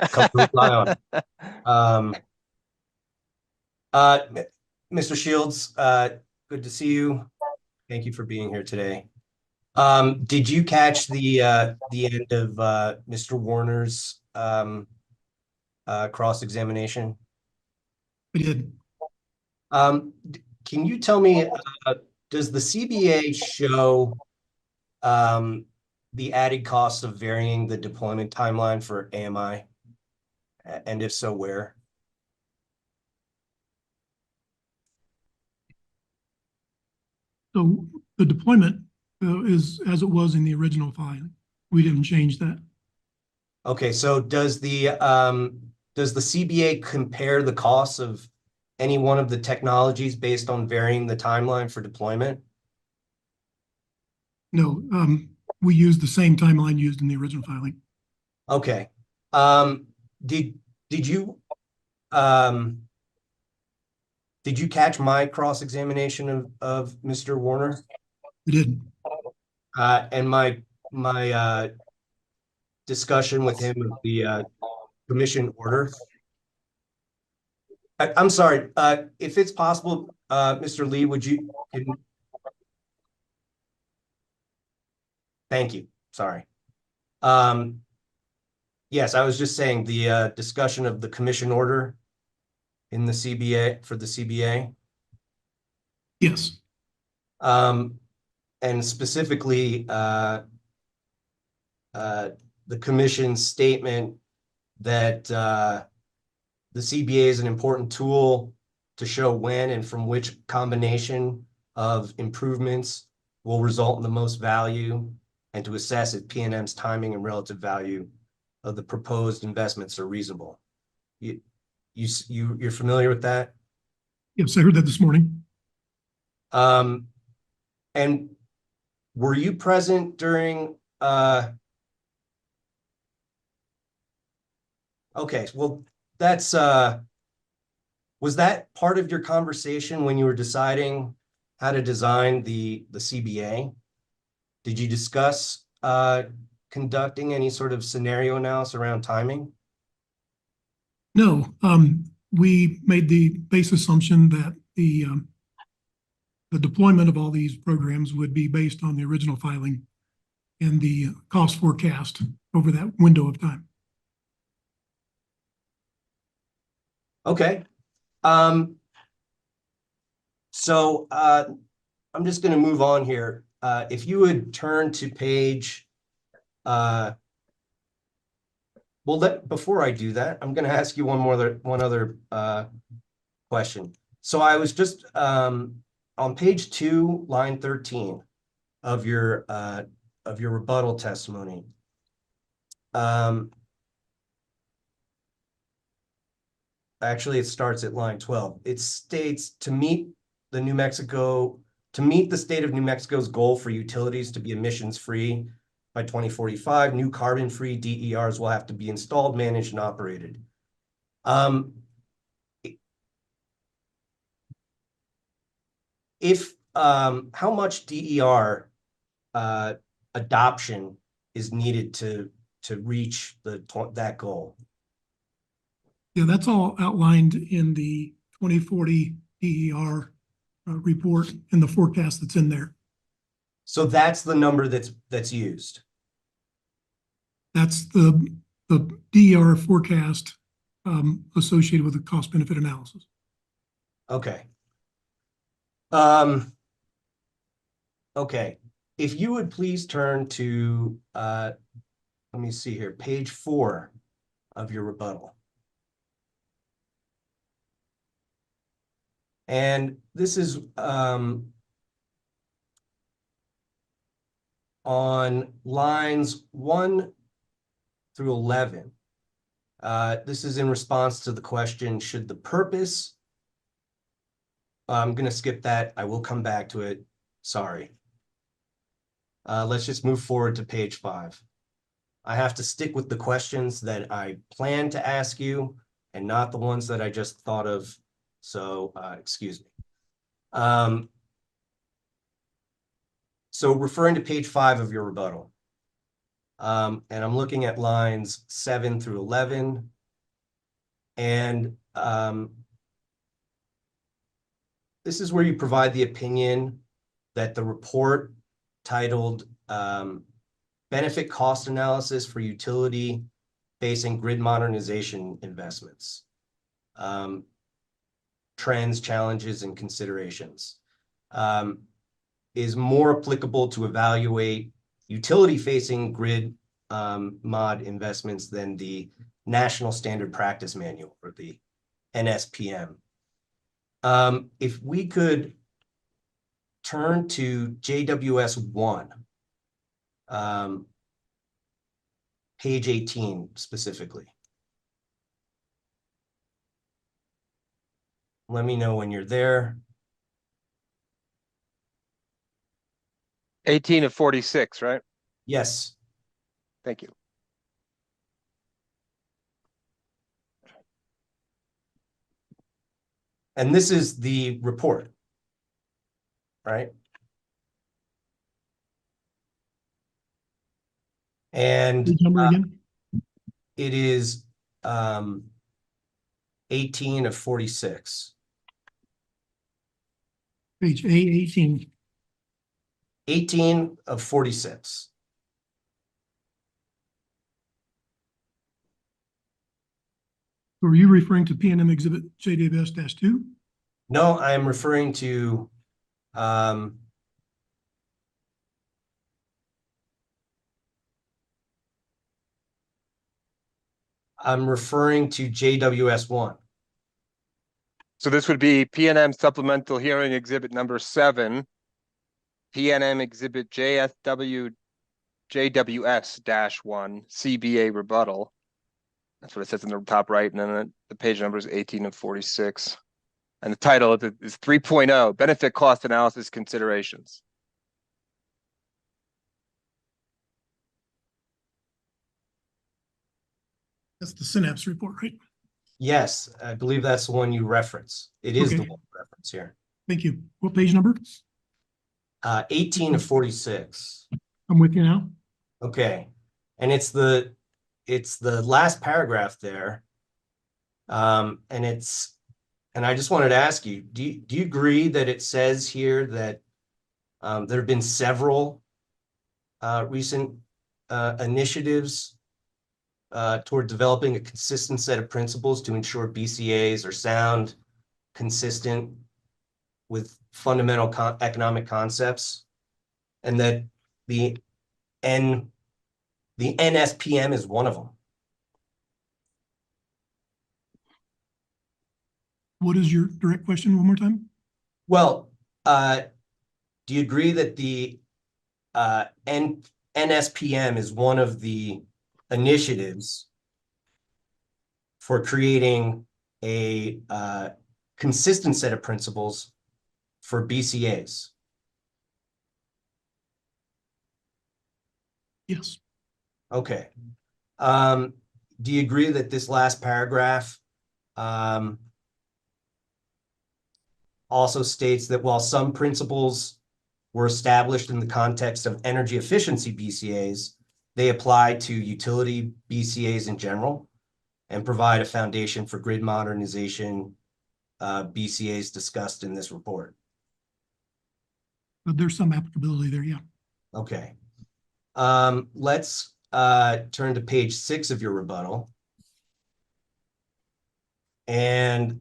come to rely on. Mr. Shields, good to see you. Thank you for being here today. Did you catch the end of Mr. Warner's cross-examination? I did. Can you tell me, does the CBA show the added costs of varying the deployment timeline for AMI? And if so, where? So the deployment is as it was in the original filing. We didn't change that. Okay, so does the CBA compare the costs of any one of the technologies based on varying the timeline for deployment? No, we used the same timeline used in the original filing. Okay. Did you catch my cross-examination of Mr. Warner? We did. And my discussion with him of the commission order. I'm sorry, if it's possible, Mr. Lee, thank you, sorry. Yes, I was just saying the discussion of the commission order in the CBA, for the CBA. Yes. And specifically, the commission's statement that the CBA is an important tool to show when and from which combination of improvements will result in the most value, and to assess if P&M's timing and relative value of the proposed investments are reasonable. You're familiar with that? Yes, I heard that this morning. And were you present during, okay, well, that's, was that part of your conversation when you were deciding how to design the CBA? Did you discuss, conducting any sort of scenario analysis around timing? No, we made the base assumption that the deployment of all these programs would be based on the original filing and the cost forecast over that window of time. Okay. So I'm just going to move on here. If you would turn to page, well, before I do that, I'm going to ask you one other question. So I was just on page 2, line 13 of your rebuttal testimony. Actually, it starts at line 12. It states to meet the state of New Mexico's goal for utilities to be emissions-free by 2045, new carbon-free DERs will have to be installed, managed, and operated. How much DER adoption is needed to reach that goal? Yeah, that's all outlined in the 2040 DER report and the forecast that's in there. So that's the number that's used. That's the DER forecast associated with the cost benefit analysis. Okay. Okay. If you would please turn to let me see here, page 4 of your rebuttal. And this is on lines 1 through 11. This is in response to the question, should the purpose, I'm going to skip that. I will come back to it. Sorry. Let's just move forward to page 5. I have to stick with the questions that I plan to ask you and not the ones that I just thought of. So, excuse me. So referring to page 5 of your rebuttal, and I'm looking at lines 7 through 11, and this is where you provide the opinion that the report titled Benefit Cost Analysis for Utility Facing Grid Modernization Investments, Trends, Challenges, and Considerations, is more applicable to evaluate utility-facing grid mod investments than the National Standard Practice Manual, or the NSPM. If we could turn to JWS 1, page 18 specifically. Let me know when you're there. 18 of 46, right? Yes. Thank you. And this is the report, right? And again? It is 18 of 46. Page A18. 18 of 46. Were you referring to PNM Exhibit JWS-2? No, I'm referring to I'm referring to JWS 1. So this would be PNM Supplemental Hearing Exhibit number 7, PNM Exhibit JWS-1, CBA Rebuttal. That's what it says in the top right, and then the page number is 18 of 46. And the title is 3.0, Benefit Cost Analysis Considerations. That's the Synapse report, right? Yes, I believe that's the one you reference. It is the Okay. one you reference here. Thank you. What page number? 18 of 46. I'm with you now. Okay. And it's the last paragraph there. And I just wanted to ask you, do you agree that it says here that there have been several recent initiatives toward developing a consistent set of principles to ensure BCAs are sound, consistent with fundamental economic concepts, and that the NSPM is one of them? What is your direct question one more time? Well, do you agree that the NSPM is one of the initiatives for creating a consistent set of principles for BCAs? Yes. Okay. Do you agree that this last paragraph also states that while some principles were established in the context of energy efficiency BCAs, they apply to utility BCAs in general and provide a foundation for grid modernization BCAs discussed in this report? But there's some applicability there, yeah. Okay. Let's turn to page 6 of your rebuttal. And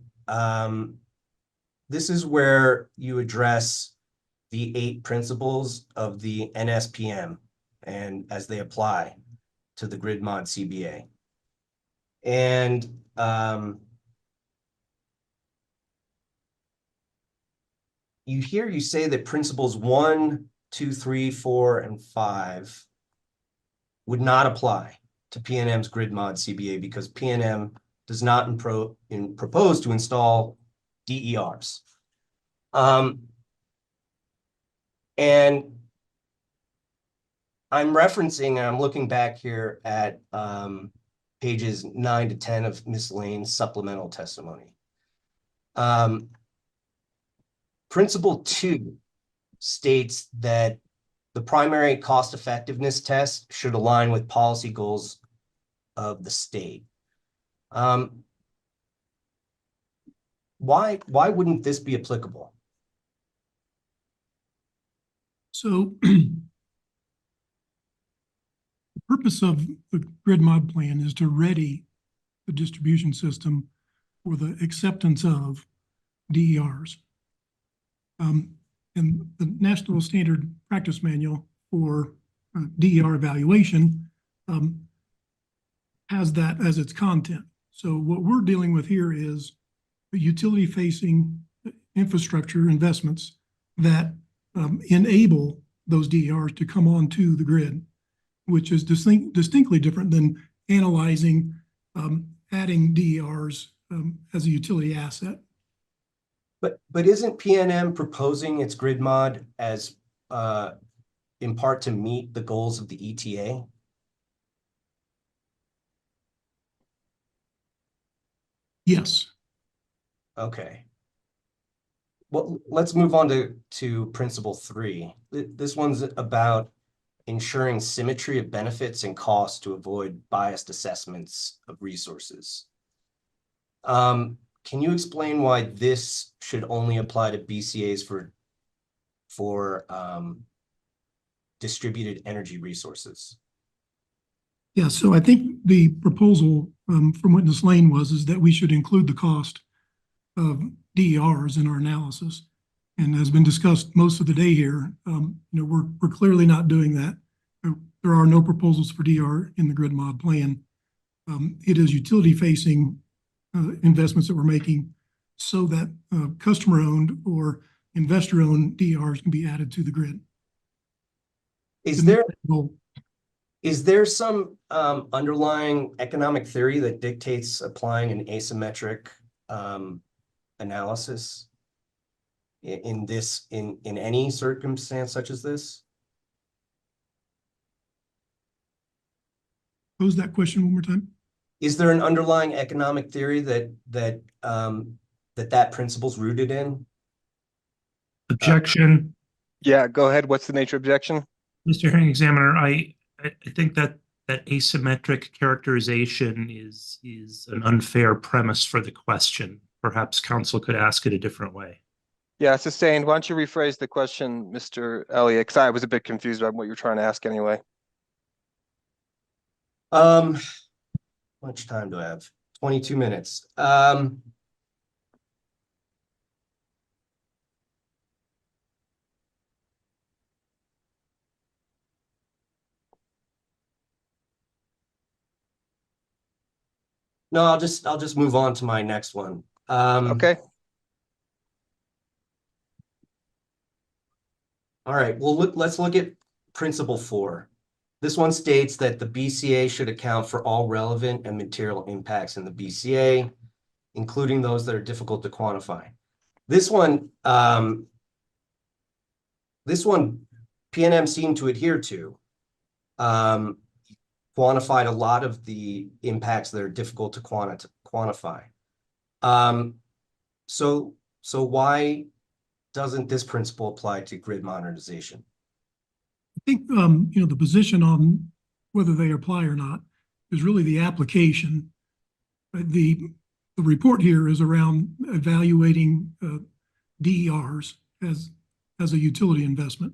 this is where you address the 8 principles of the NSPM and as they apply to the grid mod CBA. And you say that principles 1, 2, 3, 4, and 5 would not apply to PNM's grid mod CBA because PNM does not propose to install DERs. And I'm looking back here at pages 9 to 10 of Ms. Lane's supplemental testimony. Principle 2 states that the primary cost effectiveness test should align with policy goals of the state. Why wouldn't this be applicable? So the purpose of the grid mod plan is to ready the distribution system for the acceptance of DERs. And the National Standard Practice Manual for DER evaluation has that as its content. So what we're dealing with here is the utility-facing infrastructure investments that enable those DERs to come onto the grid, which is distinctly different than analyzing adding DERs as a utility asset. But isn't PNM proposing its grid mod as in part to meet the goals of the ETA? Yes. Okay. Well, let's move on to principle 3. This one's about ensuring symmetry of benefits and costs to avoid biased assessments of resources. Can you explain why this should only apply to BCAs for distributed energy resources? Yeah, so I think the proposal from Witness Lane is that we should include the cost of DERs in our analysis. And has been discussed most of the day here, we're clearly not doing that. There are no proposals for DER in the grid mod plan. It is utility-facing investments that we're making so that customer-owned or investor-owned DERs can be added to the grid. Is Is there some underlying economic theory that dictates applying an asymmetric analysis in any circumstance such as this? Pose that question one more time. Is there an underlying economic theory that principle's rooted in? Objection. Yeah, go ahead. What's the nature of objection? Mr. Hearing Examiner, I think that asymmetric characterization is an unfair premise for the question. Perhaps counsel could ask it a different way. Yeah, sustained. Why don't you rephrase the question, Mr. Elliott? Because I was a bit confused about what you're trying to ask anyway. How much time do I have? 22 minutes. No, I'll just move on to my next one. Okay. All right, well, let's look at principle 4. This one states that the BCA should account for all relevant and material impacts in the BCA, including those that are difficult to quantify. This one PNM seemed to adhere to, quantified a lot of the impacts that are difficult to quantify. So why doesn't this principle apply to grid modernization? I think, the position on whether they apply or not is really the application. The report here is around evaluating DERs as a utility investment.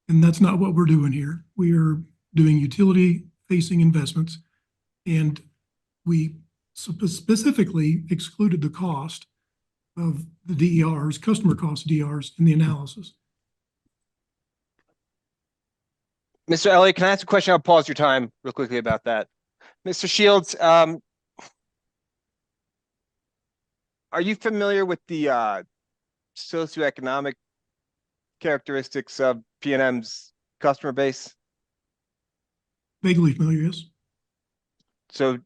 And that's not what we're doing here. We are doing utility-facing investments, and we specifically excluded the cost of the DERs, customer cost DERs, in the analysis. Mr. Elliott, can I ask a question? I'll pause your time real quickly about that. Mr. Shields, are you familiar with the socioeconomic characteristics of PNM's customer base? Vaguely familiar, yes. So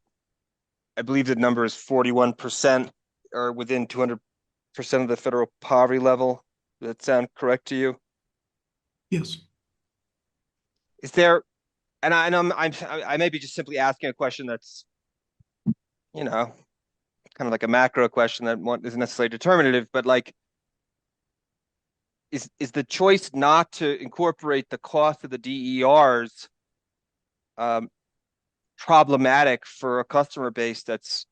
I believe the number is 41% or within 200% of the federal poverty level. Does that sound correct to you? Yes. Is there, and I may be just simply asking a question that's, kind of like a macro question that isn't necessarily determinative, but like, is the choice not to incorporate the cost of the DERs problematic for a customer base that's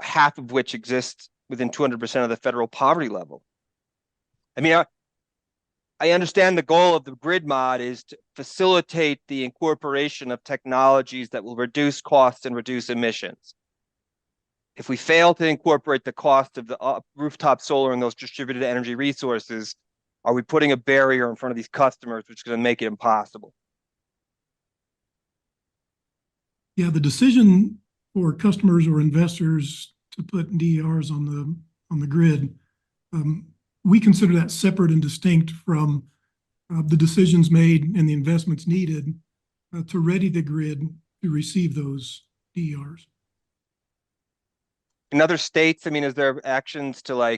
half of which exists within 200% of the federal poverty level? I mean, I understand the goal of the grid mod is to facilitate the incorporation of technologies that will reduce costs and reduce emissions. If we fail to incorporate the cost of the rooftop solar and those distributed energy resources, are we putting a barrier in front of these customers, which is going to make it impossible? Yeah, the decision for customers or investors to put DERs on the grid, we consider that separate and distinct from the decisions made and the investments needed to ready the grid to receive those DERs. In other states, I mean, is there actions to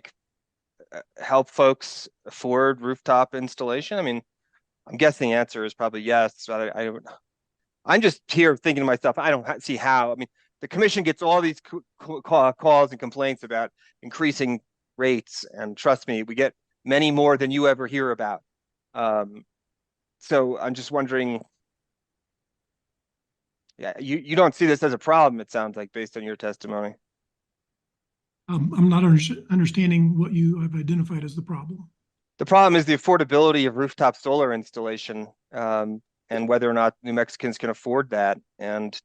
help folks afford rooftop installation? I mean, I'm guessing the answer is probably yes, but I'm just here thinking to myself, I don't see how. I mean, the commission gets all these calls and complaints about increasing rates, and trust me, we get many more than you ever hear about. So I'm just wondering, yeah, you don't see this as a problem, it sounds like, based on your testimony. I'm not understanding what you have identified as the problem. The problem is the affordability of rooftop solar installation, and whether or not New Mexicans can afford that. And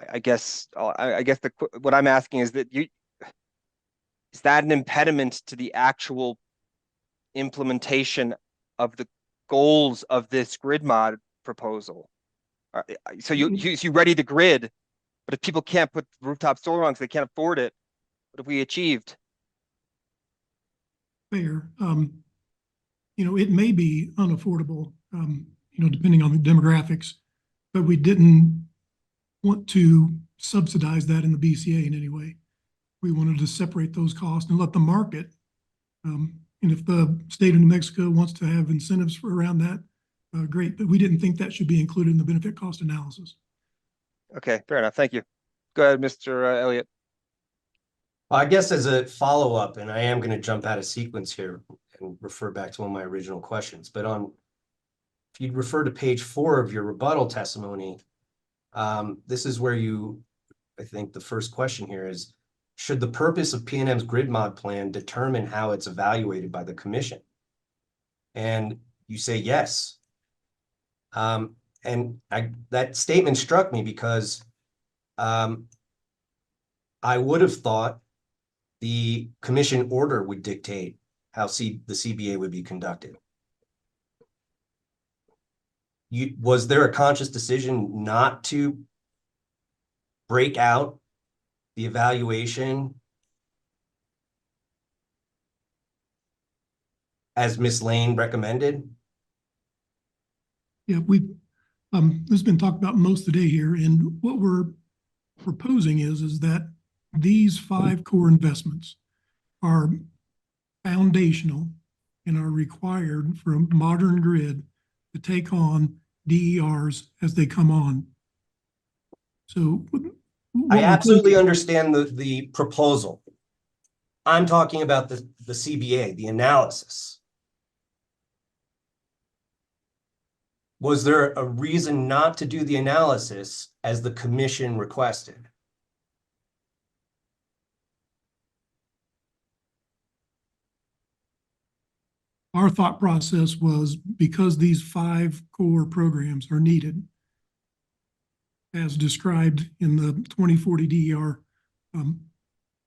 I guess what I'm asking is that is that an impediment to the actual implementation of the goals of this grid mod proposal? So you ready the grid, but if people can't put rooftop solar on because they can't afford it, what have we achieved? Fair. It may be unaffordable depending on the demographics, but we didn't want to subsidize that in the BCA in any way. We wanted to separate those costs and let the market, and if the state of New Mexico wants to have incentives for around that, great, but we didn't think that should be included in the benefit cost analysis. Okay, fair enough. Thank you. Go ahead, Mr. Elliott. I guess as a follow-up, and I am going to jump out of sequence here and refer back to one of my original questions, but if you refer to page 4 of your rebuttal testimony, this is where I think the first question here is, should the purpose of PNM's grid mod plan determine how it's evaluated by the commission? And you say yes. That statement struck me because I would have thought the commission order would dictate how the CBA would be conducted. Was there a conscious decision not to break out the evaluation as Ms. Lane recommended? Yeah, this has been talked about most of the day here, and what we're proposing is that these 5 core investments are foundational and are required for a modern grid to take on DERs as they come on. So I absolutely understand the proposal. I'm talking about the CBA, the analysis. Was there a reason not to do the analysis as the commission requested? Our thought process was, because these 5 core programs are needed, as described in the 2040 DER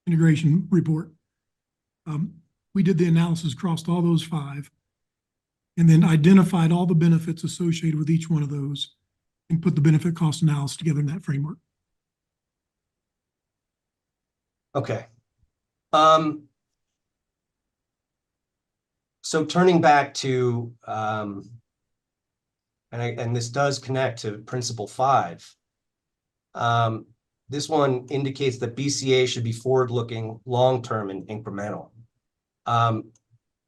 integration report, we did the analysis across all those 5 and then identified all the benefits associated with each one of those and put the benefit cost analysis together in that framework. Okay. So turning back to, and this does connect to Principle 5, this one indicates that BCA should be forward-looking, long-term, and incremental.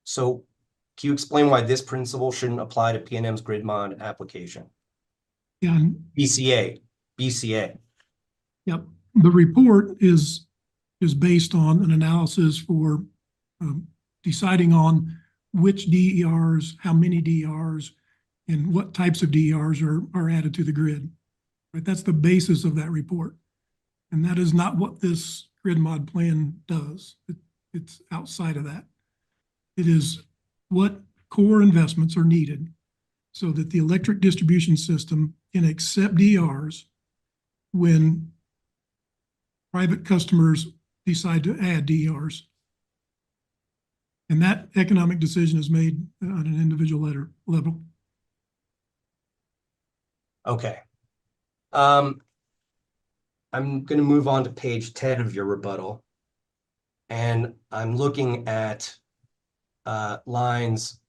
So can you explain why this principle shouldn't apply to PNM's grid mod application? Yeah. BCA. Yep. The report is based on an analysis for deciding on which DERs, how many DERs, and what types of DERs are added to the grid. Right? That's the basis of that report. And that is not what this grid mod plan does. It's outside of that. It is what core investments are needed so that the electric distribution system can accept DERs when private customers decide to add DERs. And that economic decision is made on an individual level. Okay. I'm going to move on to page 10 of your rebuttal. And I'm looking at lines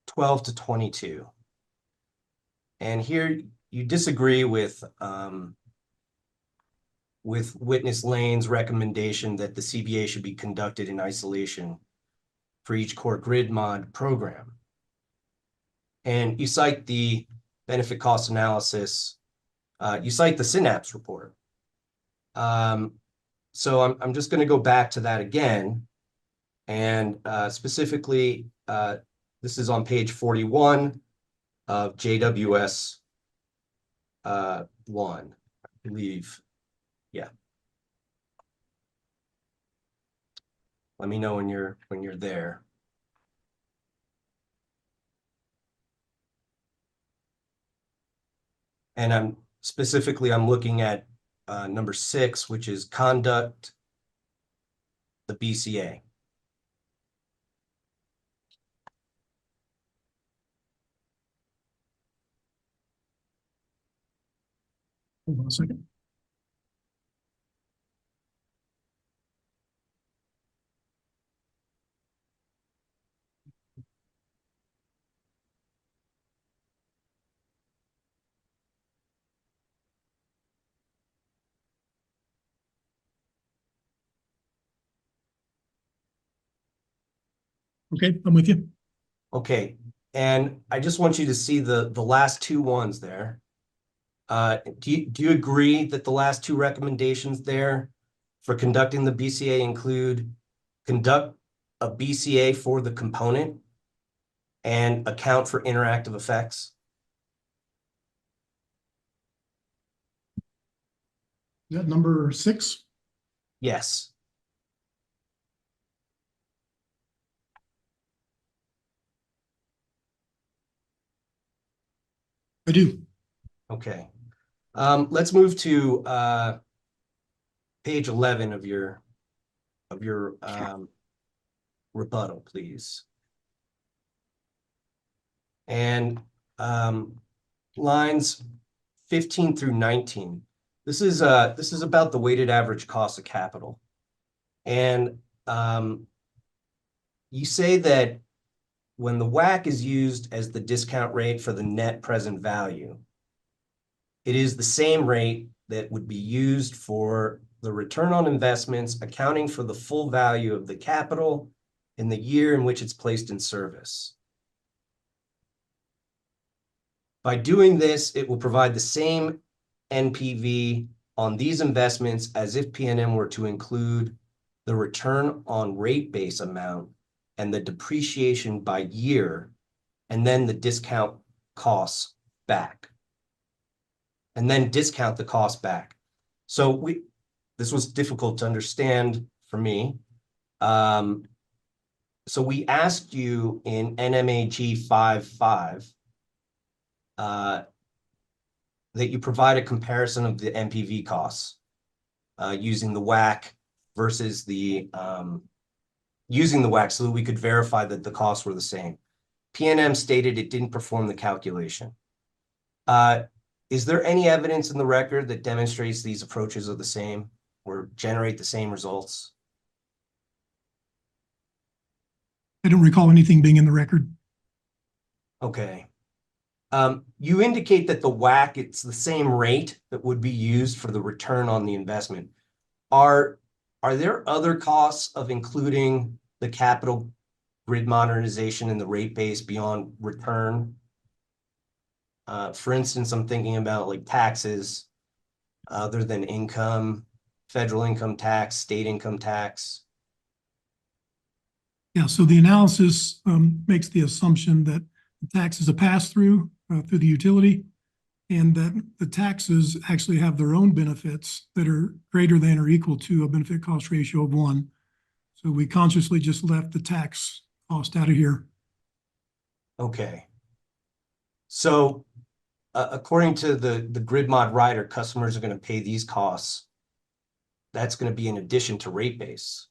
12 to 22. And here you disagree with witness Lane's recommendation that the CBA should be conducted in isolation for each core grid mod program. And you cite the benefit cost analysis. You cite the Synapse report. So I'm just going to go back to that again. And specifically, this is on page 41 of JWS 1, I believe. Yeah. Let me know when you're there. And I'm looking at number 6, which is conduct the BCA. Hold on a second. Okay, I'm with you. Okay, and I just want you to see the last two ones there. Do you agree that the last two recommendations there for conducting the BCA include conduct a BCA for the component and account for interactive effects? Is that number 6? Yes. I do. Okay. Let's move to page 11 of your rebuttal, please. And lines 15 through 19. This is about the weighted average cost of capital. And you say that when the WACC is used as the discount rate for the net present value, it is the same rate that would be used for the return on investments, accounting for the full value of the capital in the year in which it's placed in service. By doing this, it will provide the same NPV on these investments as if PNM were to include the return on rate base amount and the depreciation by year, and then the discount costs back. And then discount the cost back. So this was difficult to understand for me. So we asked you in NMAG 5.5 that you provide a comparison of the NPV costs using the WACC versus using the WACC so that we could verify that the costs were the same. PNM stated it didn't perform the calculation. Is there any evidence in the record that demonstrates these approaches are the same or generate the same results? I don't recall anything being in the record. Okay. You indicate that the WACC, it's the same rate that would be used for the return on the investment. Are there other costs of including the capital grid modernization in the rate base beyond return? For instance, I'm thinking about like taxes other than income, federal income tax, state income tax. Yeah, so the analysis makes the assumption that the tax is a pass-through through the utility, and that the taxes actually have their own benefits that are greater than or equal to a benefit cost ratio of 1. So we consciously just left the tax cost out of here. Okay. So according to the grid mod rider, customers are going to pay these costs. That's going to be in addition to rate base.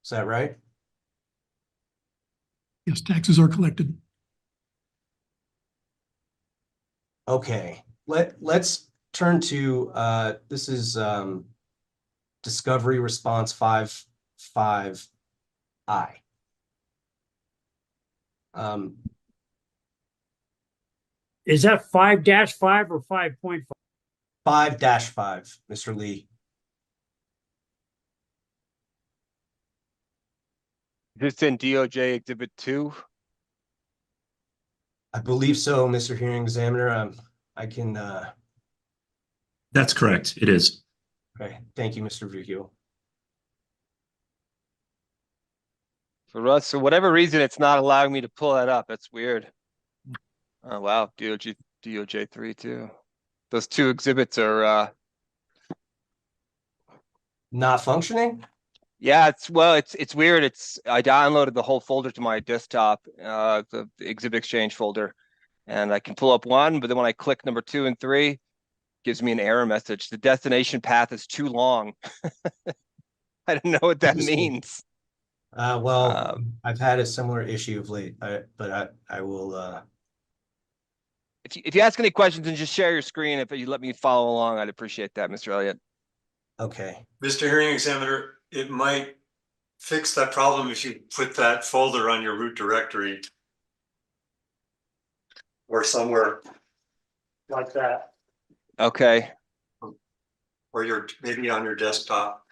Is that right? Yes, taxes are collected. Okay, let's turn to this is discovery response 5.5I. Is that 5-5 or 5.5? 5-5, Mr. Lee. This in DOJ Exhibit 2? I believe so, Mr. Hearing Examiner. I can. That's correct. It is. Okay, thank you, Mr. Verheel. For Russ, for whatever reason, it's not allowing me to pull that up. That's weird. Oh, wow. DOJ 3 too. Those two exhibits are not functioning? Yeah, it's weird. I downloaded the whole folder to my desktop, the Exhibit Exchange folder, and I can pull up one, but then when I click number 2 and 3, it gives me an error message. The destination path is too long. I don't know what that means. Well, I've had a similar issue of late, but I will. If you ask any questions and just share your screen, if you let me follow along, I'd appreciate that, Mr. Elliott. Okay. Mr. Hearing Examiner, it might fix that problem if you put that folder on your root directory or somewhere like that, Okay. or maybe on your desktop.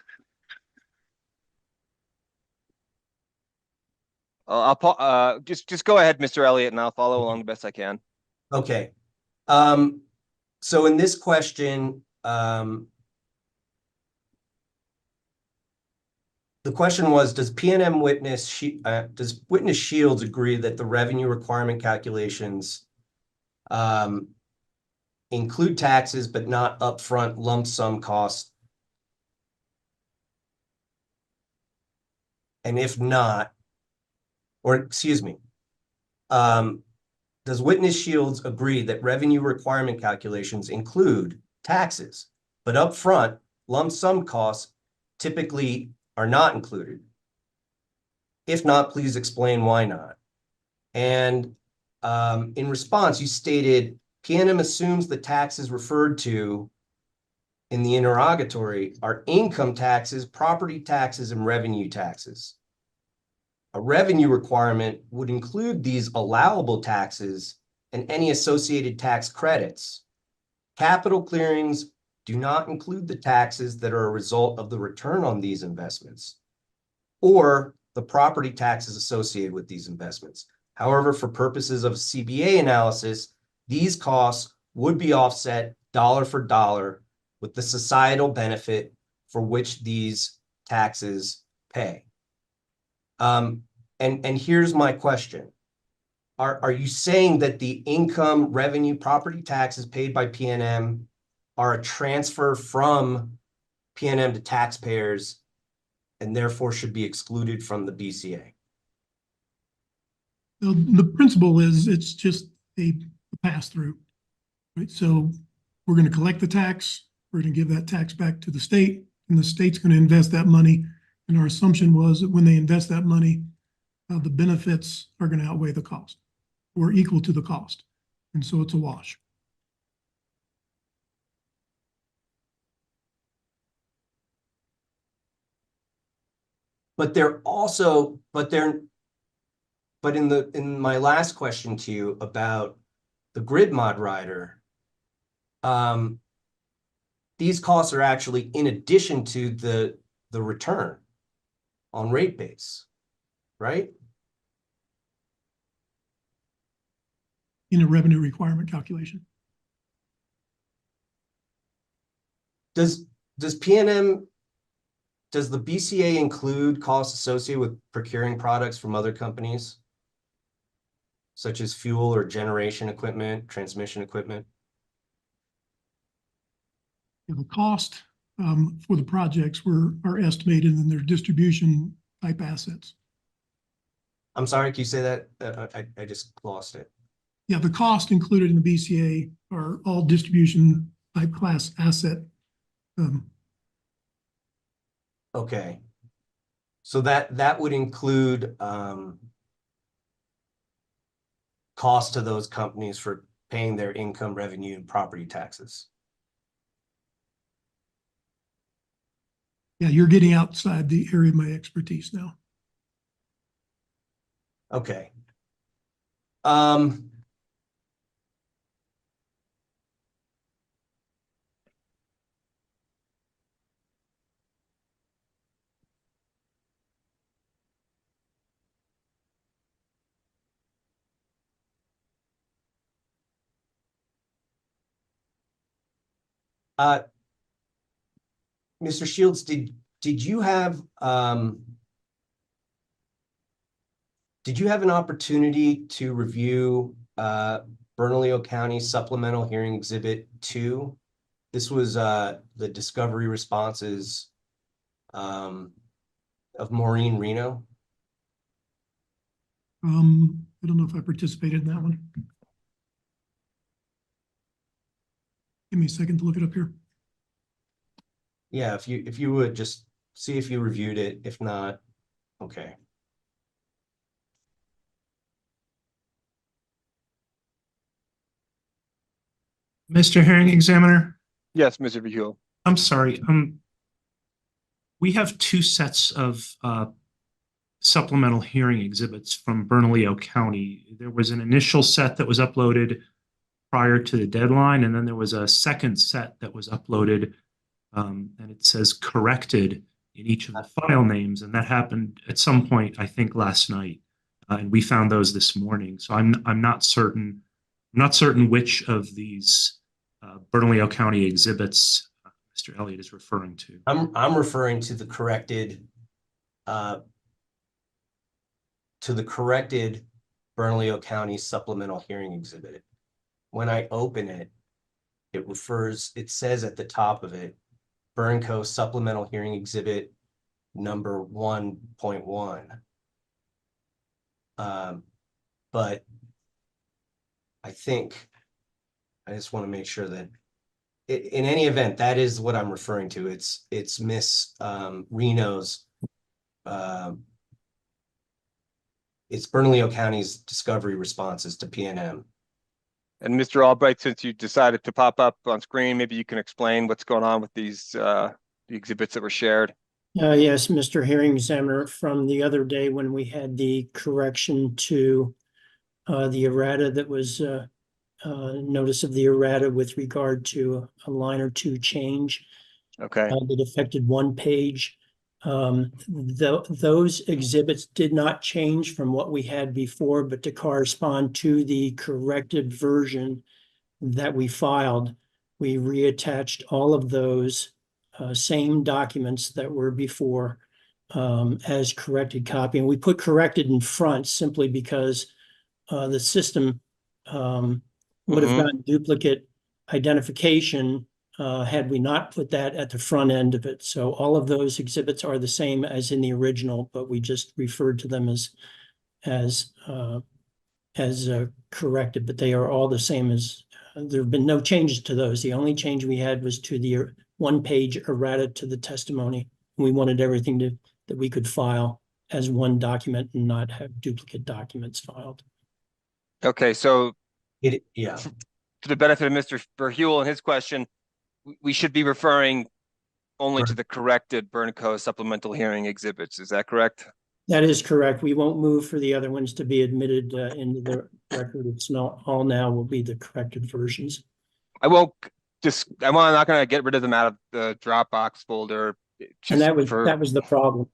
Just go ahead, Mr. Elliott, and I'll follow along the best I can. Okay. So in this question, the question was, does PNM does Witness Shields agree that the revenue requirement calculations include taxes but not upfront lump sum costs? And if not, or excuse me, does Witness Shields agree that revenue requirement calculations include taxes, but upfront lump sum costs typically are not included? If not, please explain why not. And in response, you stated PNM assumes the taxes referred to in the interrogatory are income taxes, property taxes, and revenue taxes. A revenue requirement would include these allowable taxes and any associated tax credits. Capital clearings do not include the taxes that are a result of the return on these investments or the property taxes associated with these investments. However, for purposes of CBA analysis, these costs would be offset dollar for dollar with the societal benefit for which these taxes pay. And here's my question. Are you saying that the income, revenue, property taxes paid by PNM are a transfer from PNM to taxpayers and therefore should be excluded from the BCA? The principle is it's just a pass-through, right? So we're going to collect the tax, we're going to give that tax back to the state, and the state's going to invest that money. And our assumption was that when they invest that money, the benefits are going to outweigh the cost or equal to the cost. And so it's a wash. But in my last question to you about the grid mod rider, these costs are actually in addition to the return on rate base, right? In a revenue requirement calculation. Does the BCA include costs associated with procuring products from other companies, such as fuel or generation equipment, transmission equipment? The cost for the projects are estimated in their distribution type assets. I'm sorry, can you say that? I just lost it. Yeah, the cost included in the BCA are all distribution type class asset. Okay. So that would include cost to those companies for paying their income, revenue, and property taxes. Yeah, you're getting outside the area of my expertise now. Okay. Mr. Shields, did you have an opportunity to review Bernalillo County Supplemental Hearing Exhibit 2? This was the discovery responses of Maureen Reno. I don't know if I participated in that one. Give me a second to look it up here. Yeah, if you would just see if you reviewed it. If not, okay. Mr. Hearing Examiner? Yes, Mr. Vihul. I'm sorry. We have two sets of supplemental hearing exhibits from Bernalillo County. There was an initial set that was uploaded prior to the deadline, and then there was a second set that was uploaded, and it says corrected in each of the file names, and that happened at some point, I think, last night. And we found those this morning. So I'm not certain. I'm not certain which of these Bernalillo County exhibits Mr. Elliott is referring to. I'm referring to the corrected Bernalillo County supplemental hearing exhibit. When I open it, it says at the top of it, Bernco supplemental hearing exhibit number 1.1. But I think I just want to make sure that in any event, that is what I'm referring to. It's Miss Reno's it's Bernalillo County's discovery responses to PNM. And Mr. Albright, since you decided to pop up on screen, maybe you can explain what's going on with these the exhibits that were shared. Yes, Mr. Hearing Examiner, from the other day when we had the correction to the errata that was notice of the errata with regard to a line or two change. Okay. That affected one page. Those exhibits did not change from what we had before, but to correspond to the corrected version that we filed, we reattached all of those same documents that were before as corrected copy. And we put corrected in front simply because the system would have gotten duplicate identification had we not put that at the front end of it. So all of those exhibits are the same as in the original, but we just referred to them as corrected, but they are all the same as, there have been no changes to those. The only change we had was to the one-page errata to the testimony. We wanted everything that we could file as one document and not have duplicate documents filed. Okay, so to the benefit of Mr. Verheuel and his question, we should be referring only to the corrected Bernco supplemental hearing exhibits. Is that correct? That is correct. We won't move for the other ones to be admitted into the record. It's not all now will be the corrected versions. I'm not going to get rid of them out of the Dropbox folder. And that was the problem.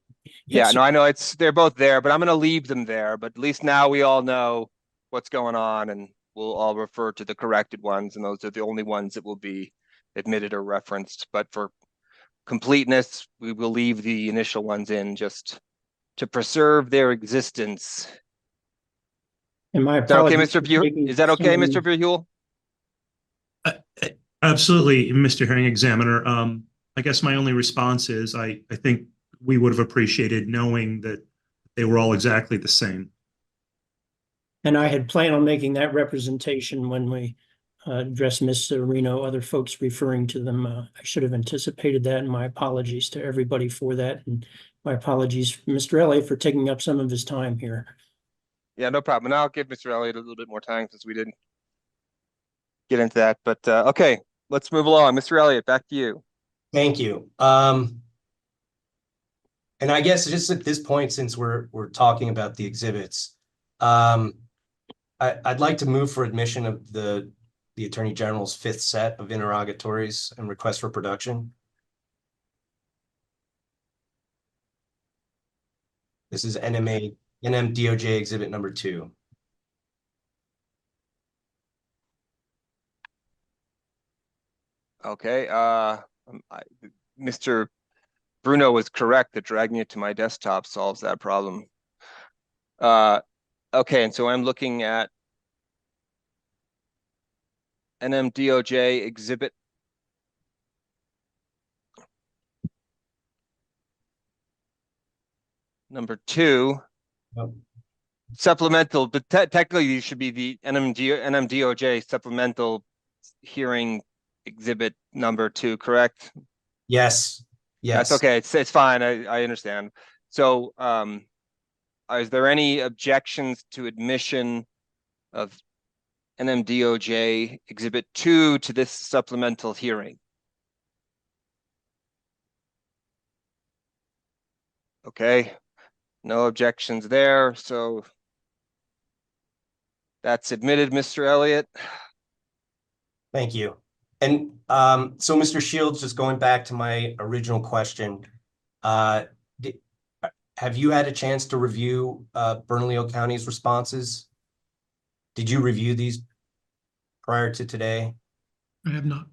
Yeah, Yes. no, I know they're both there, but I'm going to leave them there. But at least now we all know what's going on, and we'll all refer to the corrected ones, and those are the only ones that will be admitted or referenced. But for completeness, we will leave the initial ones in just to preserve their existence. And my Is that okay, apologies. Mr. Verheuel? Is that okay, Mr. Verheuel? Absolutely, Mr. Hearing Examiner. I guess my only response is I think we would have appreciated knowing that they were all exactly the same. And I had planned on making that representation when we addressed Ms. Reno, other folks referring to them. I should have anticipated that, and my apologies to everybody for that. And my apologies, Mr. Elliott, for taking up some of his time here. Yeah, no problem. And I'll give Mr. Elliott a little bit more time since we didn't get into that. But okay, let's move along. Mr. Elliott, back to you. Thank you. And I guess just at this point, since we're talking about the exhibits, I'd like to move for admission of the Attorney General's fifth set of interrogatories and requests for production. This is NMDOJ exhibit number 2. Okay, Mr. Bruno was correct that dragging it to my desktop solves that problem. Okay, and so I'm looking at NMDOJ exhibit number 2. Supplemental, but technically you should be the NMDOJ supplemental hearing exhibit number 2, correct? Yes. Yes. That's okay. It's fine. I understand. So, is there any objections to admission of NMDOJ exhibit 2 to this supplemental hearing? Okay. No objections there. So that's admitted, Mr. Elliott. Thank you. And so, Mr. Shields, just going back to my original question, have have you had a chance to review Bernalillo County's responses? Did you review these prior to today? I have not.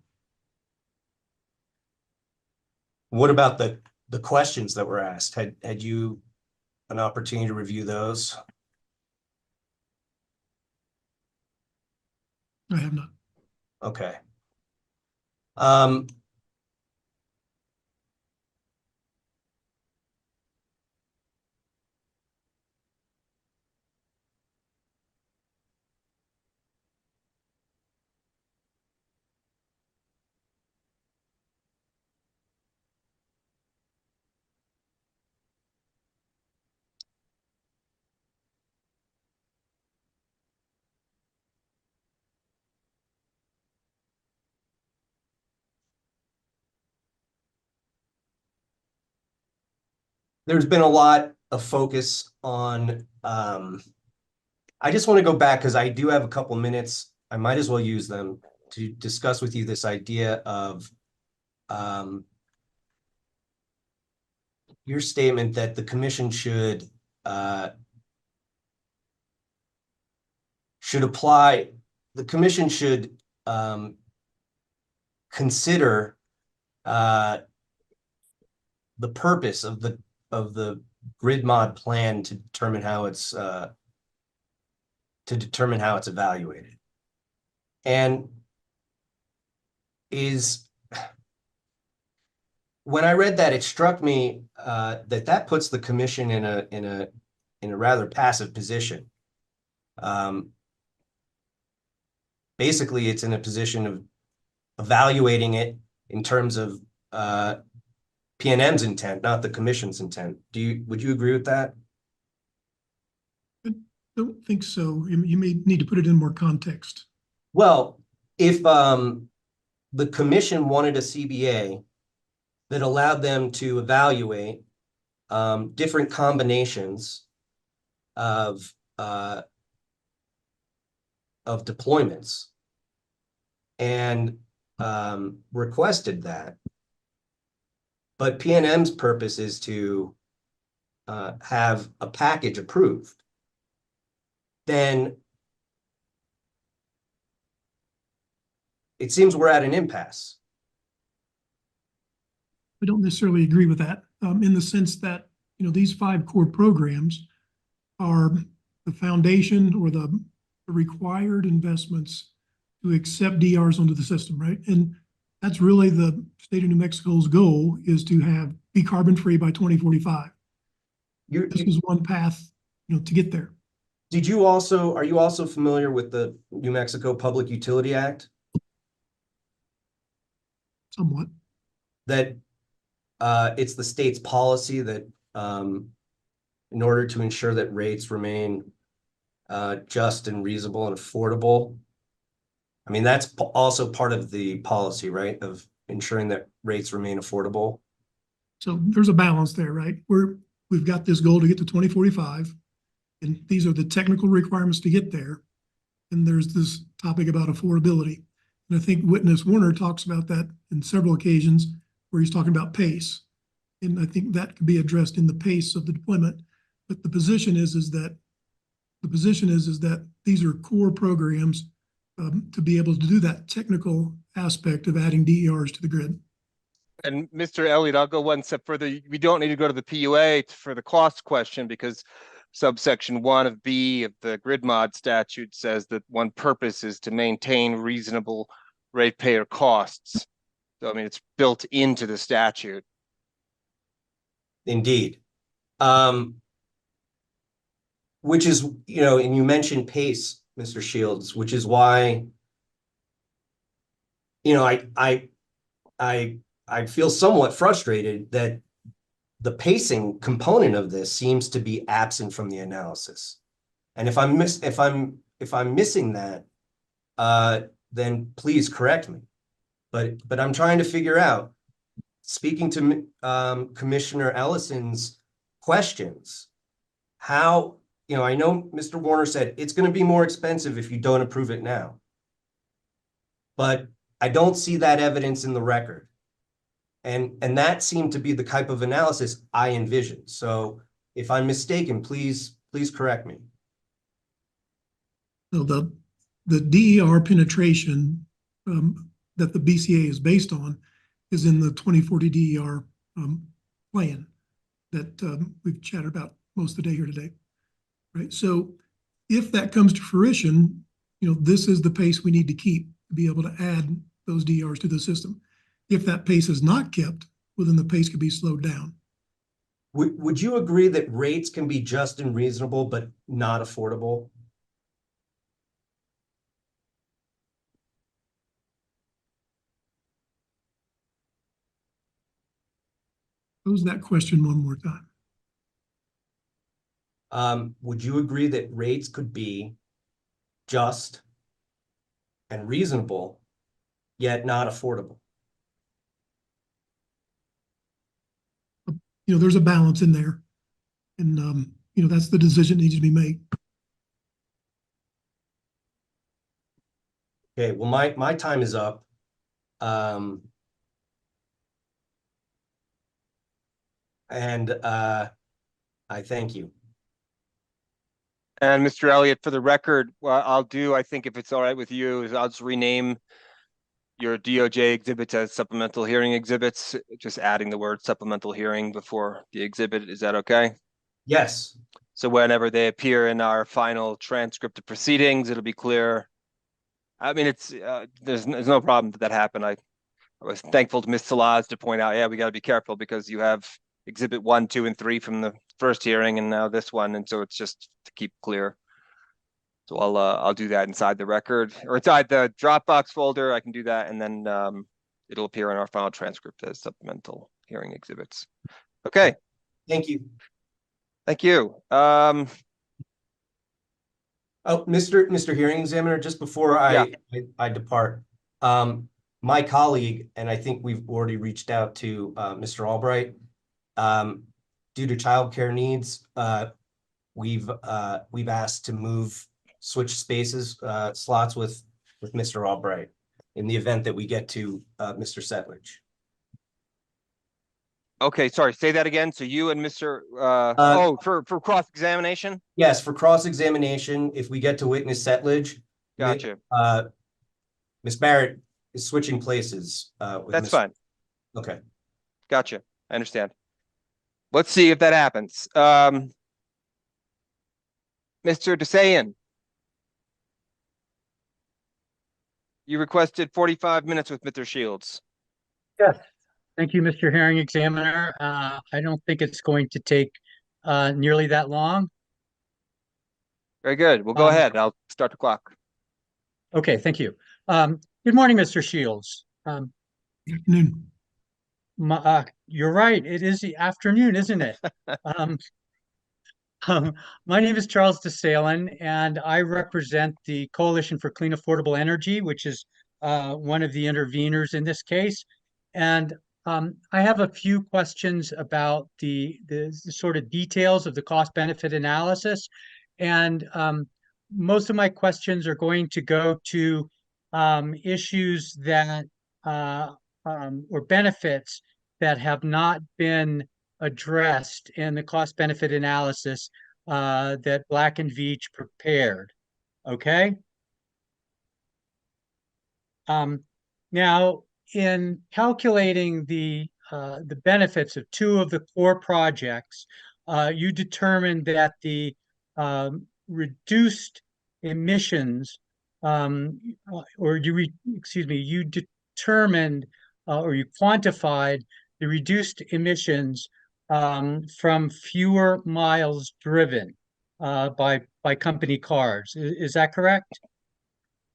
What about the questions that were asked? Had you an opportunity to review those? I have not. Okay. There's been a lot of focus on, I just want to go back because I do have a couple minutes. I might as well use them to discuss with you this idea of your statement that the commission should apply, the commission should consider the purpose of the grid mod plan to determine how it's evaluated. And when I read that, it struck me that puts the commission in a rather passive position. Basically, it's in a position of evaluating it in terms of PNM's intent, not the commission's intent. Would you agree with that? I don't think so. You may need to put it in more context. Well, if the commission wanted a CBA that allowed them to evaluate different combinations of deployments and requested that, but PNM's purpose is to have a package approved, then it seems we're at an impasse. I don't necessarily agree with that, in the sense that, these 5 core programs are the foundation or the required investments to accept DRs onto the system, right? And that's really the state of New Mexico's goal, is to be carbon free by 2045. This is one path, to get there. Are you also familiar with the New Mexico Public Utility Act? Somewhat. That it's the state's policy that in order to ensure that rates remain just and reasonable and affordable. I mean, that's also part of the policy, right? Of ensuring that rates remain affordable. So there's a balance there, right? We've got this goal to get to 2045, and these are the technical requirements to get there. And there's this topic about affordability. And I think Witness Warner talks about that in several occasions, where he's talking about pace. And I think that could be addressed in the pace of the deployment. But the position is that these are core programs to be able to do that technical aspect of adding DERs to the grid. And Mr. Elliott, I'll go one step further. We don't need to go to the PUA for the cost question, because subsection 1 of B of the grid mod statute says that one purpose is to maintain reasonable ratepayer costs. So, I mean, it's built into the statute. Indeed. Which is, and you mentioned pace, Mr. Shields, which is why, I feel somewhat frustrated that the pacing component of this seems to be absent from the analysis. And if I'm missing that, then please correct me. But I'm trying to figure out, speaking to Commissioner Ellison's questions, how, I know Mr. Warner said it's going to be more expensive if you don't approve it now. But I don't see that evidence in the record. And that seemed to be the type of analysis I envisioned. So If I'm mistaken, please correct me. So the DER penetration that the BCA is based on is in the 2040 DER plan that we've chatted about most of the day here today, right? So if that comes to fruition, this is the pace we need to keep to be able to add those DERs to the system. If that pace is not kept, well, then the pace could be slowed down. Would you agree that rates can be just and reasonable, but not affordable? Pose that question one more time. Would you agree that rates could be just and reasonable, yet not affordable? There's a balance in there. And, that's the decision that needs to be made. Okay, well, my time is up. I thank you. And Mr. Elliott, for the record, what I'll do, I think if it's all right with you, is I'll just rename your DOJ exhibits as supplemental hearing exhibits, just adding the word supplemental hearing before the exhibit. Is that okay? Yes. So whenever they appear in our final transcript of proceedings, it'll be clear. I mean, it's there's no problem that happened. I was thankful to Ms. Salaz to point out, yeah, we got to be careful because you have exhibit 1, 2, and 3 from the first hearing, and now this one, and so it's just to keep clear. So I'll do that inside the record or inside the Dropbox folder. I can do that, and then it'll appear in our final transcript as supplemental hearing exhibits. Okay. Thank you. Thank you. Oh, Mr. Hearing Examiner, just before I depart, my colleague, and I think we've already reached out to Mr. Albright, due to childcare needs, we've asked to switch slots with Mr. Albright in the event that we get to Mr. Setledge. Okay, sorry, say that again. So you and Mr. For cross-examination? Yes, for cross-examination, if we get to witness Setledge. Gotcha. Ms. Barrett is switching places with That's Mr. fine. Okay. Gotcha. I understand. Let's see if that happens. Mr. DeSayan. You requested 45 minutes with Mr. Shields. Yes. Thank you, Mr. Hearing Examiner. I don't think it's going to take nearly that long. Very good. Well, go ahead. I'll start the clock. Okay, thank you. Good morning, Mr. Shields. Good afternoon. You're right. It is the afternoon, isn't it? My name is Charles DeSalen, and I represent the Coalition for Clean Affordable Energy, which is one of the interveners in this case. And I have a few questions about the sort of details of the cost benefit analysis. And most of my questions are going to go to issues that or benefits that have not been addressed in the cost benefit analysis that Black and Veatch prepared. Okay. Now, in calculating the benefits of two of the core projects, you determined that the reduced emissions, you determined or you quantified the reduced emissions from fewer miles driven by company cars. Is that correct?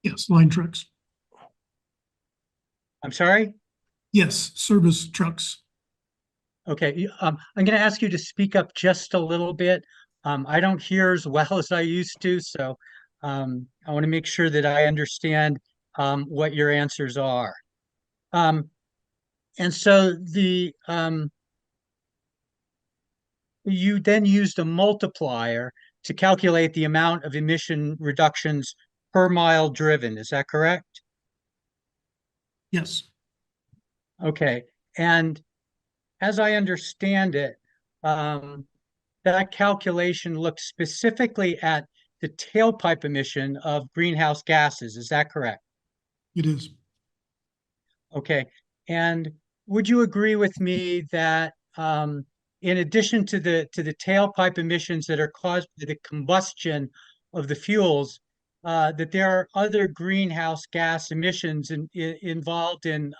Yes, line trucks. I'm sorry? Yes, service trucks. Okay, I'm going to ask you to speak up just a little bit. I don't hear as well as I used to, so I want to make sure that I understand what your answers are. And so you then used a multiplier to calculate the amount of emission reductions per mile driven. Is that correct? Yes. Okay. And as I understand it, that calculation looked specifically at the tailpipe emission of greenhouse gases. Is that correct? It is. Okay. And would you agree with me that in addition to the tailpipe emissions that are caused by the combustion of the fuels, that there are other greenhouse gas emissions involved in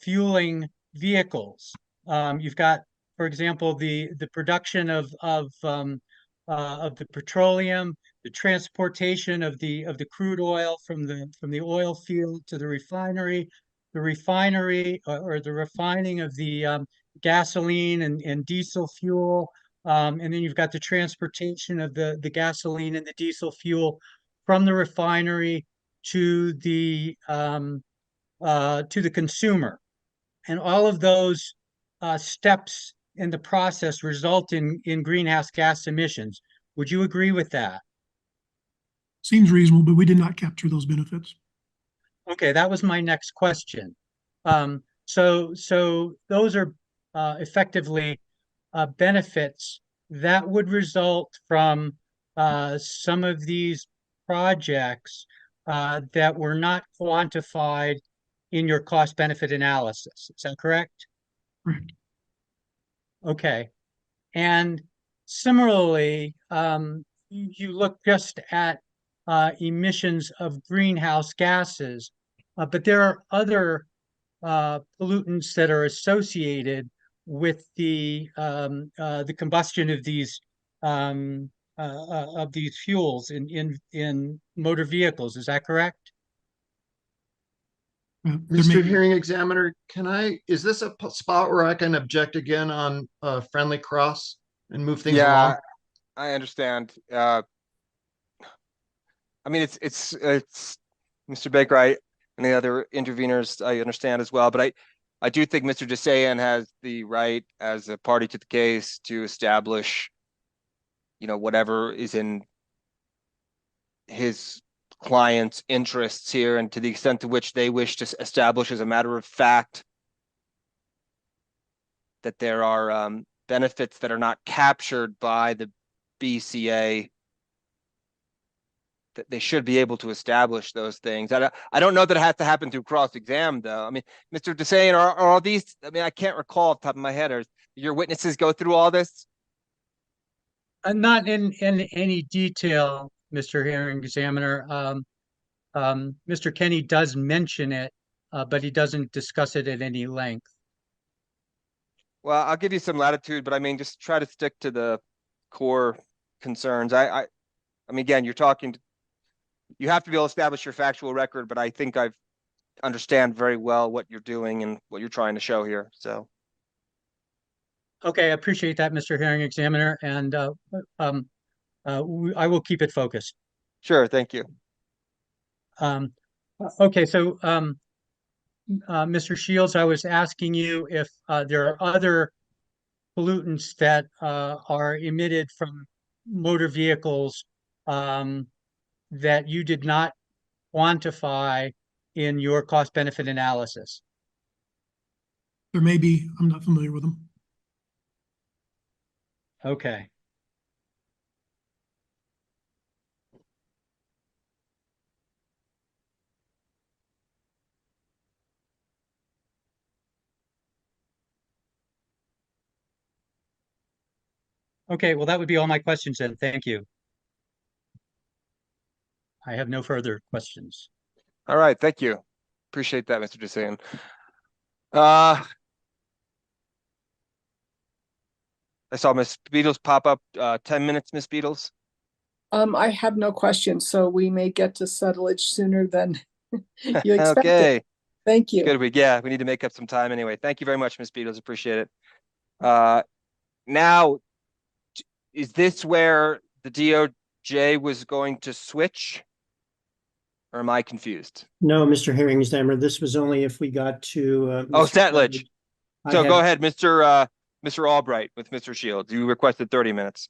fueling vehicles? You've got, for example, the production of the petroleum, the transportation of the crude oil from the oil field to the refinery or the refining of the gasoline and diesel fuel, and then you've got the transportation of the gasoline and the diesel fuel from the refinery to the consumer. And all of those steps in the process result in greenhouse gas emissions. Would you agree with that? Seems reasonable, but we did not capture those benefits. Okay, that was my next question. So those are effectively benefits that would result from some of these projects that were not quantified in your cost benefit analysis. Is that correct? Correct. Okay. And similarly, you look just at emissions of greenhouse gases, but there are other pollutants that are associated with the combustion of these fuels in motor vehicles. Is that correct? Mr. Hearing Examiner, is this a spot where I can object again on friendly cross and move things along? I understand. I mean, it's Mr. Baker, and the other interveners, I understand as well, but I do think Mr. DeSayan has the right as a party to the case to establish, whatever is in his client's interests here, and to the extent to which they wish to establish as a matter of fact that there are benefits that are not captured by the BCA, that they should be able to establish those things. I don't know that it has to happen through cross-exam, though. I mean, Mr. DeSayan, are all these, I mean, I can't recall off the top of my head, are your witnesses go through all this? Not in any detail, Mr. Hearing Examiner. Mr. Kenny does mention it, but he doesn't discuss it at any length. Well, I'll give you some latitude, but I mean, just try to stick to the core concerns. I mean, again, you have to be able to establish your factual record, but I think I understand very well what you're doing and what you're trying to show here. So. Okay, I appreciate that, Mr. Hearing Examiner, and I will keep it focused. Sure, thank you. Okay, so Mr. Shields, I was asking you if there are other pollutants that are emitted from motor vehicles that you did not quantify in your cost benefit analysis. There may be. I'm not familiar with them. Okay. Okay, well, that would be all my questions then. Thank you. I have no further questions. All right, thank you. Appreciate that, Mr. DeSayan. I saw Miss Beatles pop up. 10 minutes, Miss Beatles. I have no questions, so we may get to settlage sooner than you expected. Okay. Thank you. Good. We need to make up some time anyway. Thank you very much, Miss Beatles. Appreciate it. Now, is this where the DOJ was going to switch? Or am I confused? No, Mr. Hearing Examiner, this was only if we got to. Settlage. So go ahead, Mr. Albright with Mr. Shields. You requested 30 minutes.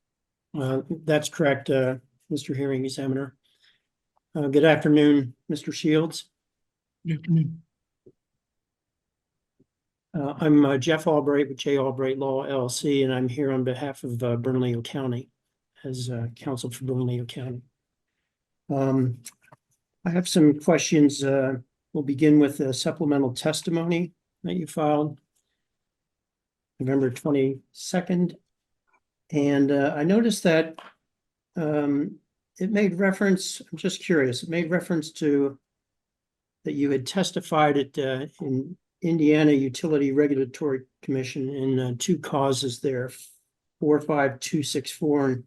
That's correct, Mr. Hearing Examiner. Good afternoon, Mr. Shields. Good afternoon. I'm Jeff Albright with J. Albright Law LLC, and I'm here on behalf of Bernalillo County as counsel for Bernalillo County. I have some questions. We'll begin with the supplemental testimony that you filed November 22nd. And I noticed that it made reference, I'm just curious, it made reference to that you had testified at in Indiana Utility Regulatory Commission in two causes there, 45264 and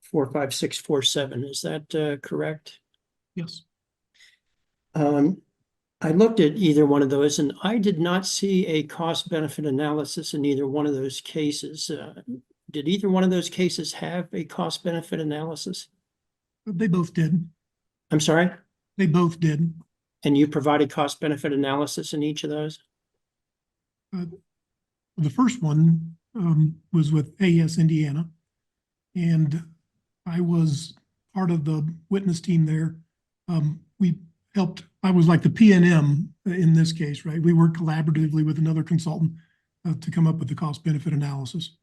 45647. Is that correct? Yes. I looked at either one of those and I did not see a cost benefit analysis in either one of those cases. Did either one of those cases have a cost benefit analysis? They both did. I'm sorry? They both did. And you provided cost benefit analysis in each of those? The first one was with AES Indiana, and I was part of the witness team there. We helped, I was like the PNM in this case, right? We worked collaboratively with another consultant to come up with the cost benefit analysis.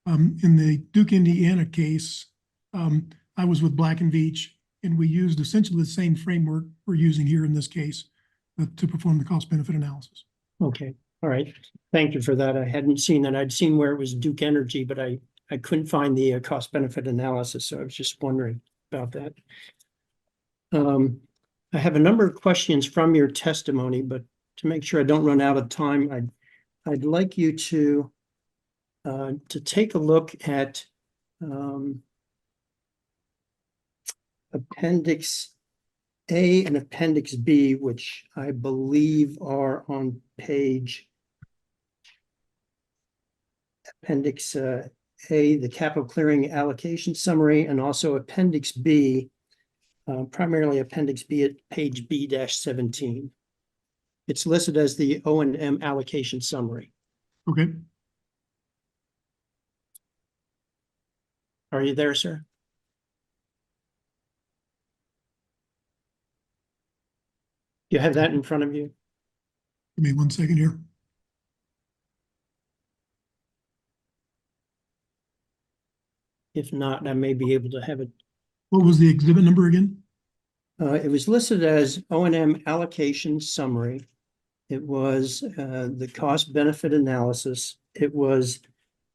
In the Duke, Indiana case, I was with Black and Veatch, and we used essentially the same framework we're using here in this case to perform the cost benefit analysis. Okay, all right. Thank you for that. I hadn't seen that. I'd seen where it was Duke Energy, but I couldn't find the cost benefit analysis, so I was just wondering about that. I have a number of questions from your testimony, but to make sure I don't run out of time, I'd like you to take a look at Appendix A and Appendix B, which I believe are on page Appendix A, the capital clearing allocation summary, and also Appendix B, primarily Appendix B at page B-17. It's listed as the O&M allocation summary. Okay. Are you there, sir? You have that in front of you? Give me 1 second here. If not, I may be able to have it. What was the exhibit number again? It was listed as O&M allocation summary. It was the cost benefit analysis. It was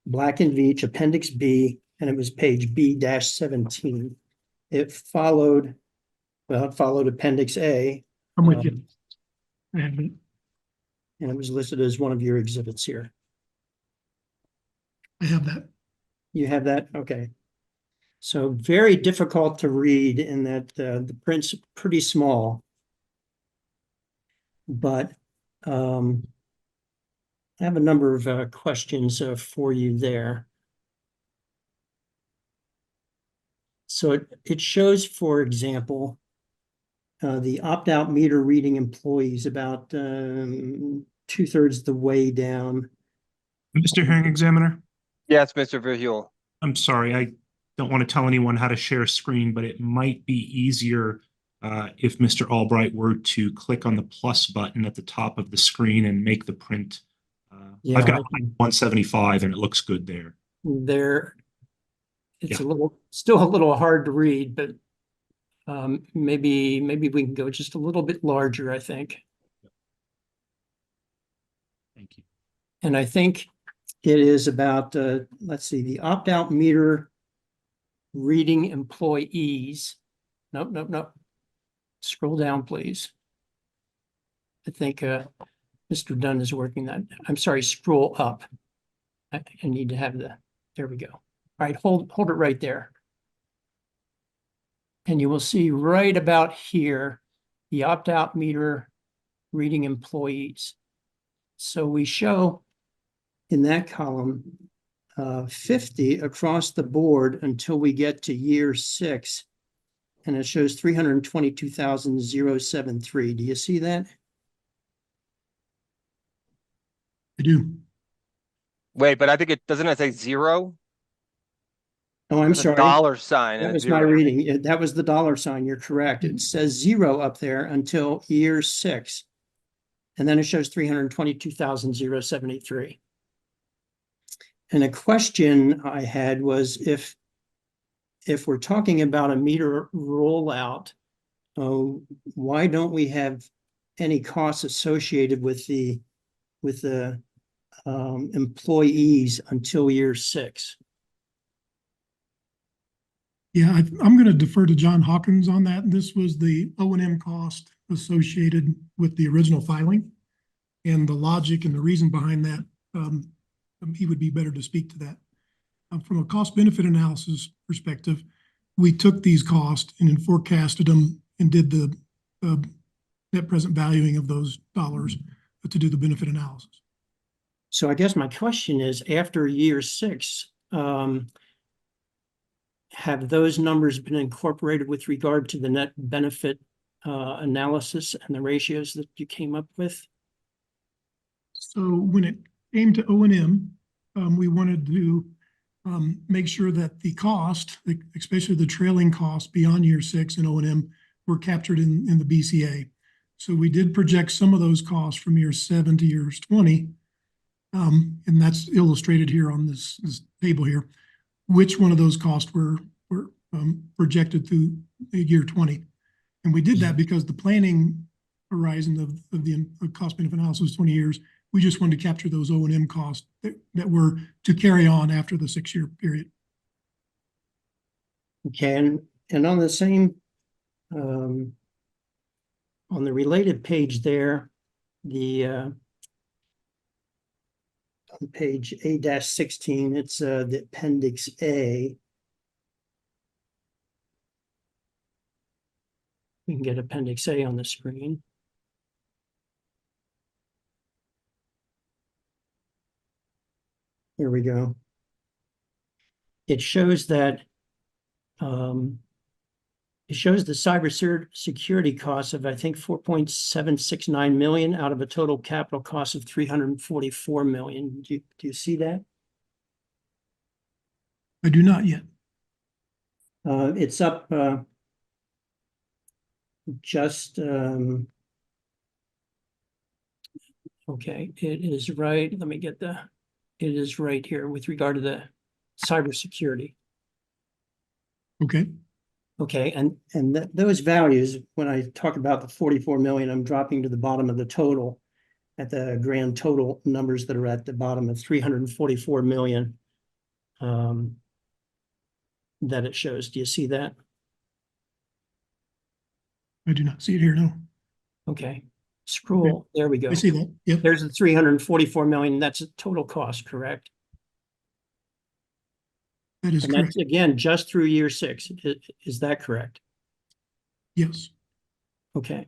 Black and Veatch Appendix B, and it was page B-17. It followed Appendix A. I'm with you. I have it. And it was listed as one of your exhibits here. I have that. You have that? Okay. So very difficult to read in that the print's pretty small. But I have a number of questions for you there. So it shows, for example, the opt-out meter reading employees about 2/3 the way down. Mr. Hearing Examiner? Yes, Mr. Verhul. I'm sorry, I don't want to tell anyone how to share a screen, but it might be easier if Mr. Albright were to click on the plus button at the top of the screen and make the print. Yeah, I've got 175 and it looks good there. There, it's Yeah. still a little hard to read, but maybe we can go just a little bit larger, I think. Thank you. And I think it is about, let's see, the opt-out meter reading employees. Nope. Scroll down, please. I think Mr. Dunn is working that. I'm sorry, scroll up. I need to have there we go. All right, hold it right there. And you will see right about here, the opt-out meter reading employees. So we show in that column 50 across the board until we get to year 6. And it shows 322,073. Do you see that? I do. Wait, but I think doesn't it say 0? Oh, I'm There's a sorry. dollar sign. That and was zero. my reading. That was the dollar sign. You're correct. It says 0 up there until year 6. And then it shows 322,073. And a question I had was if we're talking about a meter rollout, why don't we have any costs associated with the employees until year 6? Yeah, I'm going to defer to John Hawkins on that. This was the O&M cost associated with the original filing, and the logic and the reason behind that. He would be better to speak to that. From a cost benefit analysis perspective, we took these costs and then forecasted them and did the net present valuing of those dollars to do the benefit analysis. So I guess my question is, after year 6, have those numbers been incorporated with regard to the net benefit analysis and the ratios that you came up with? So when it came to O&M, we wanted to make sure that the cost, especially the trailing cost beyond year 6 in O&M, were captured in the BCA. So we did project some of those costs from year 7 to years 20. And that's illustrated here on this table here, which one of those costs were projected through year 20. And we did that because the planning horizon of the cost benefit analysis was 20 years. We just wanted to capture those O&M costs that were to carry on after the 6-year period. Okay, and on the same, on the related page there, on page A-16, it's the appendix A. We can get appendix A on the screen. Here we go. It shows that it shows the cybersecurity costs of, I think, 4.769 million out of a total capital cost of 344 million. Do you see that? I do not yet. It's up just okay. It is right. Let me get it is right here with regard to the cybersecurity. Okay. Okay, and those values, when I talk about the 44 million, I'm dropping to the bottom of the total at the grand total numbers that are at the bottom of 344 million that it shows. Do you see that? I do not see it here, no. Okay, scroll. Okay. There we go. I see that. Yep. There's the 344 million. That's a total cost, correct? That is and correct. That's again just through year 6. Is that correct? Yes. Okay.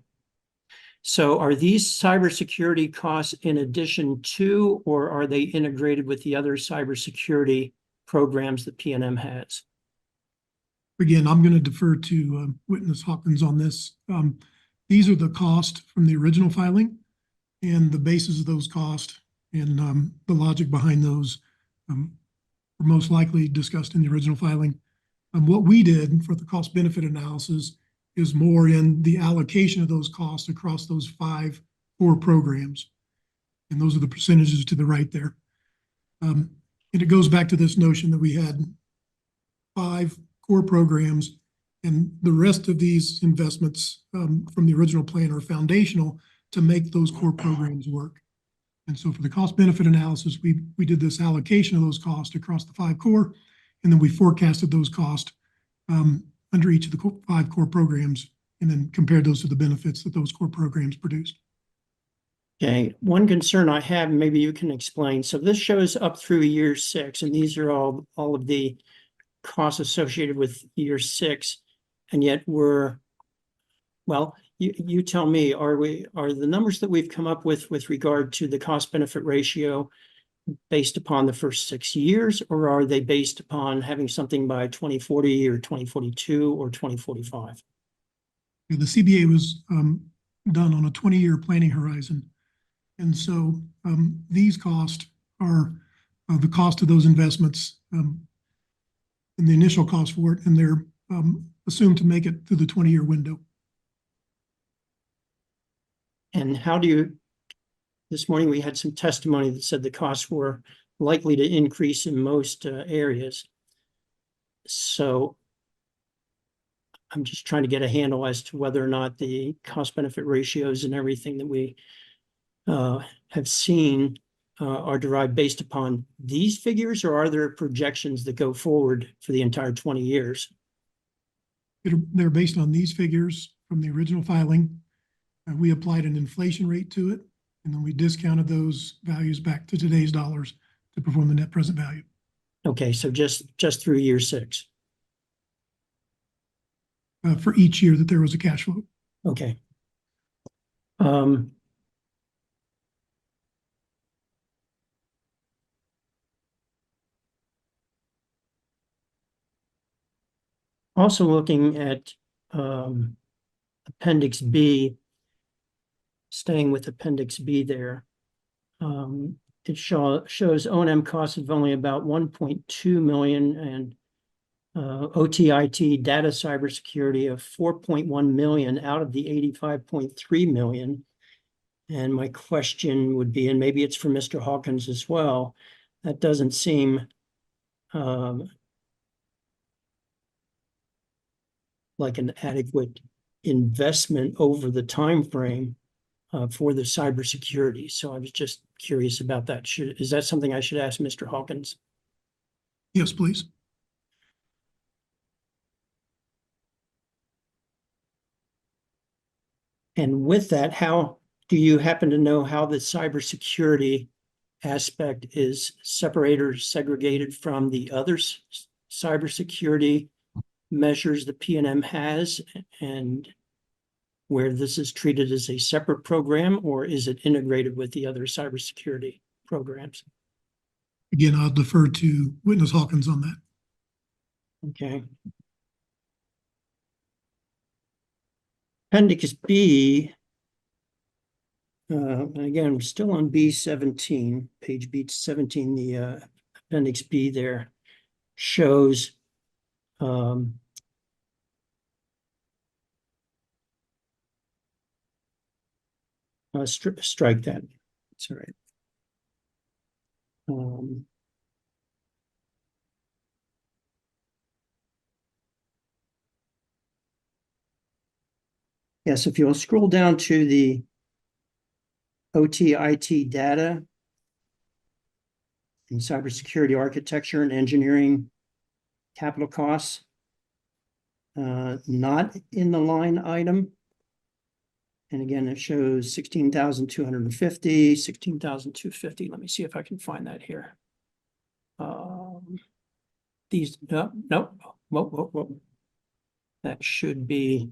So are these cybersecurity costs in addition to, or are they integrated with the other cybersecurity programs that PNM has? Again, I'm going to defer to Witness Hawkins on this. These are the costs from the original filing, and the basis of those costs and the logic behind those were most likely discussed in the original filing. What we did for the cost benefit analysis is more in the allocation of those costs across those 5 core programs. And those are the percentages to the right there. And it goes back to this notion that we had 5 core programs, and the rest of these investments from the original plan are foundational to make those core programs work. And so for the cost benefit analysis, we did this allocation of those costs across the 5 core, and then we forecasted those costs under each of the 5 core programs, and then compared those to the benefits that those core programs produced. Okay, one concern I have, maybe you can explain. So this shows up through year 6, and these are all of the costs associated with year 6, and yet well, you tell me, are the numbers that we've come up with regard to the cost benefit ratio based upon the first 6 years, or are they based upon having something by 2040 or 2042 or 2045? The CBA was done on a 20-year planning horizon. And so these costs are the cost of those investments and the initial cost for it, and they're assumed to make it through the 20-year window. And how do this morning we had some testimony that said the costs were likely to increase in most areas. So I'm just trying to get a handle as to whether or not the cost benefit ratios and everything that we have seen are derived based upon these figures, or are there projections that go forward for the entire 20 years? They're based on these figures from the original filing. We applied an inflation rate to it, and then we discounted those values back to today's dollars to perform the net present value. Okay, so just through year 6. For each year that there was a cash flow. Okay. Also looking at Appendix B, staying with Appendix B there, it shows O&M costs of only about 1.2 million and OTIT data cybersecurity of 4.1 million out of the 85.3 million. And my question would be, and maybe it's for Mr. Hawkins as well, that doesn't seem like an adequate investment over the time frame for the cybersecurity. So I was just curious about that. Is that something I should ask Mr. Hawkins? Yes, please. And with that, how do you happen to know how the cybersecurity aspect is separated or segregated from the other cybersecurity measures the PNM has, and where this is treated as a separate program, or is it integrated with the other cybersecurity programs? Again, I'll defer to Witness Hawkins on that. Okay. Appendix B, again, we're still on B17, page B17, the Appendix B there shows strike that. It's all right. Yes, if you'll scroll down to the OT/IT data and cybersecurity architecture and engineering capital costs, not in the line item. And again, it shows 16,250, 16,250. Let me see if I can find that here. These, no, whoa. That should be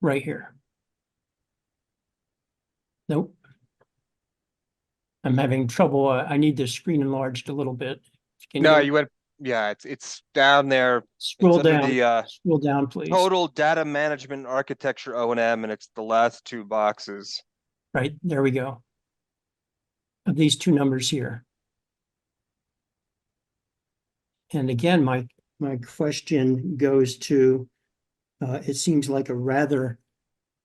right here. Nope. I'm having trouble. I need the screen enlarged a little bit. No, you went, yeah, it's down there. Scroll It's under down. the Scroll down, please. total data management architecture O&M, and it's the last 2 boxes. Right, there we go. Of these 2 numbers here. And again, my question goes to, it seems like a rather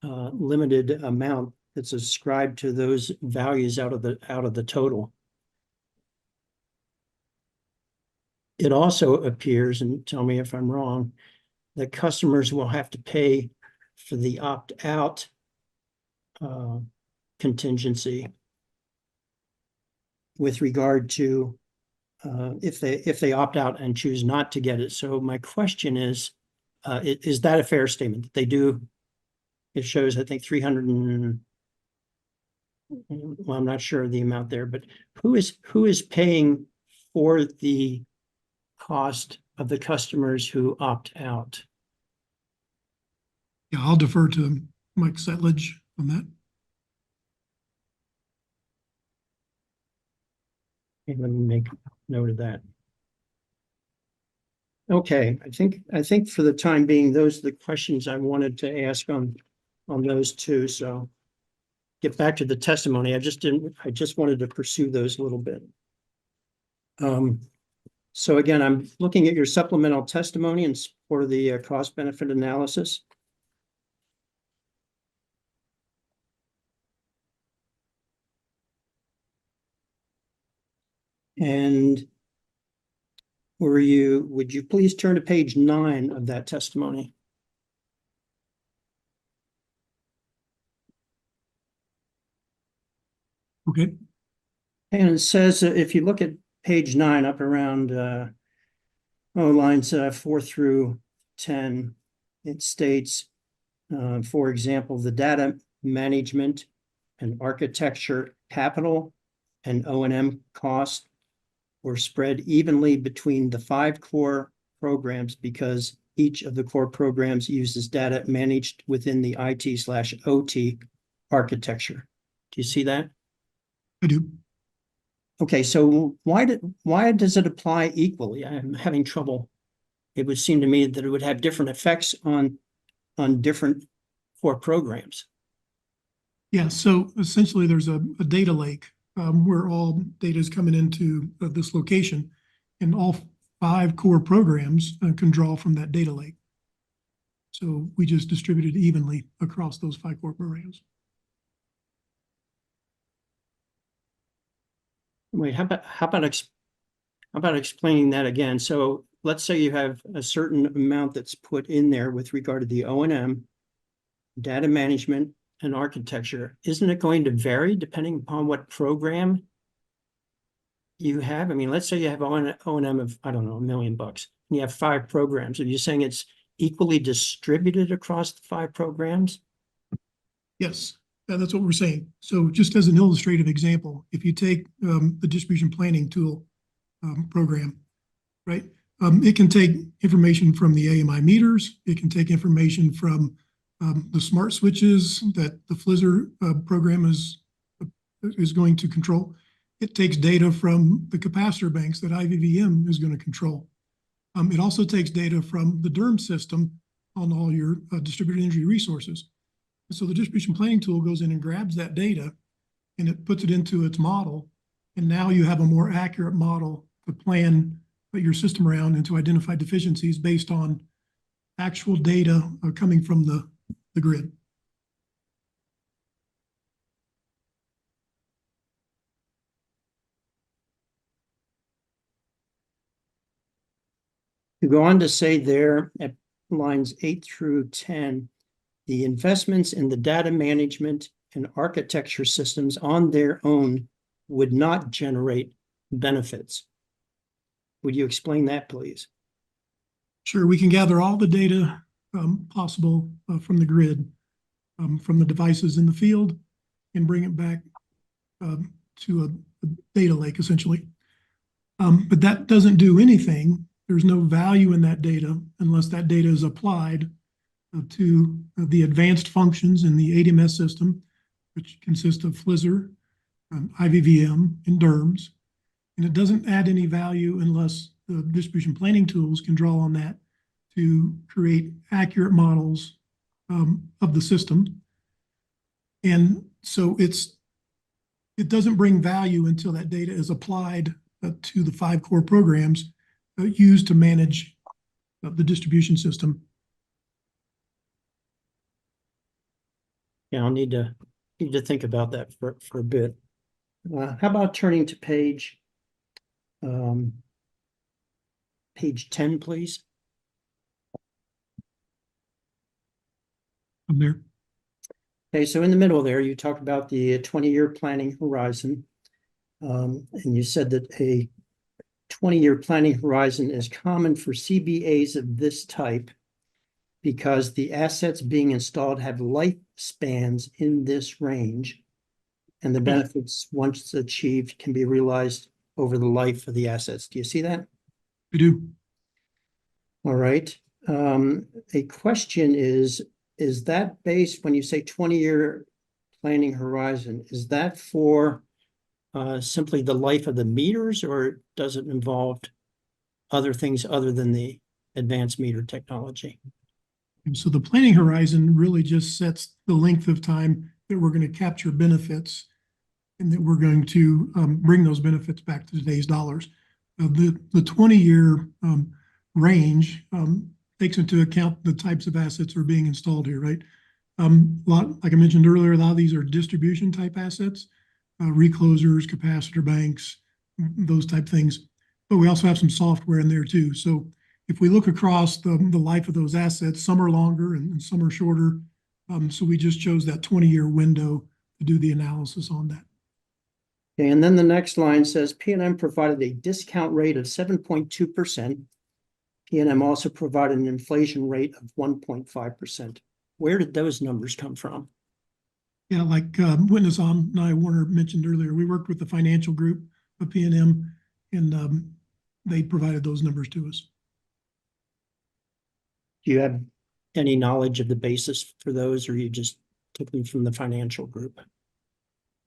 limited amount that's ascribed to those values out of the total. It also appears, and tell me if I'm wrong, that customers will have to pay for the opt-out contingency with regard to if they opt out and choose not to get it. So my question is that a fair statement that they do? It shows, I think, 300 and, well, I'm not sure of the amount there, but who is paying for the cost of the customers who opt out? Yeah, I'll defer to Mike Setledge on that. Okay, let me make note of that. Okay, I think for the time being, those are the questions I wanted to ask on those 2. So get back to the testimony. I just wanted to pursue those a little bit. So again, I'm looking at your supplemental testimony in support of the cost benefit analysis. And would you please turn to page 9 of that testimony? Okay. And it says, if you look at page 9 up around lines 4 through 10, it states, for example, the data management and architecture capital and O&M costs were spread evenly between the 5 core programs because each of the core programs uses data managed within the IT/OT architecture. Do you see that? I do. Okay, so why does it apply equally? I'm having trouble. It would seem to me that it would have different effects on different core programs. Yeah, so essentially there's a data lake where all data is coming into this location, and all 5 core programs can draw from that data lake. So we just distributed evenly across those 5 core programs. Wait, how about explaining that again? So let's say you have a certain amount that's put in there with regard to the O&M, data management, and architecture. Isn't it going to vary depending upon what program you have? I mean, let's say you have O&M of, I don't know, $1 million, and you have 5 programs. Are you saying it's equally distributed across the 5 programs? Yes, that's what we're saying. So just as an illustrative example, if you take the distribution planning tool program, right? It can take information from the AMI meters. It can take information from the smart switches that the FLISR program is going to control. It takes data from the capacitor banks that IVVM is going to control. It also takes data from the DERM system on all your distributed energy resources. So the distribution planning tool goes in and grabs that data and it puts it into its model. And now you have a more accurate model to plan your system around and to identify deficiencies based on actual data coming from the grid. You go on to say there at lines 8 through 10, the investments in the data management and architecture systems on their own would not generate benefits. Would you explain that, please? Sure, we can gather all the data possible from the grid, from the devices in the field, and bring it back to a data lake, essentially. But that doesn't do anything. There's no value in that data unless that data is applied to the advanced functions in the ADMS system, which consists of FLISR, IVVM, and DERMS. And it doesn't add any value unless the distribution planning tools can draw on that to create accurate models of the system. And so it doesn't bring value until that data is applied to the 5 core programs used to manage the distribution system. Yeah, I'll need to think about that for a bit. How about turning to page 10, please? I'm there. Okay, so in the middle there, you talked about the 20-year planning horizon. And you said that a 20-year planning horizon is common for CBAs of this type because the assets being installed have lifespans in this range, and the benefits, once achieved, can be realized over the life of the assets. Do you see that? We do. All right. A question is that based, when you say 20-year planning horizon, is that for simply the life of the meters, or does it involve other things other than the advanced meter technology? And so the planning horizon really just sets the length of time that we're going to capture benefits and that we're going to bring those benefits back to today's dollars. The 20-year range takes into account the types of assets that are being installed here, right? Like I mentioned earlier, a lot of these are distribution type assets, reclosers, capacitor banks, those type things. But we also have some software in there too. So if we look across the life of those assets, some are longer and some are shorter. So we just chose that 20-year window to do the analysis on that. Okay, and then the next line says PNM provided a discount rate of 7.2%. PNM also provided an inflation rate of 1.5%. Where did those numbers come from? Yeah, like Witness Warner mentioned earlier, we worked with the financial group of PNM, and they provided those numbers to us. Do you have any knowledge of the basis for those, or you just took them from the financial group?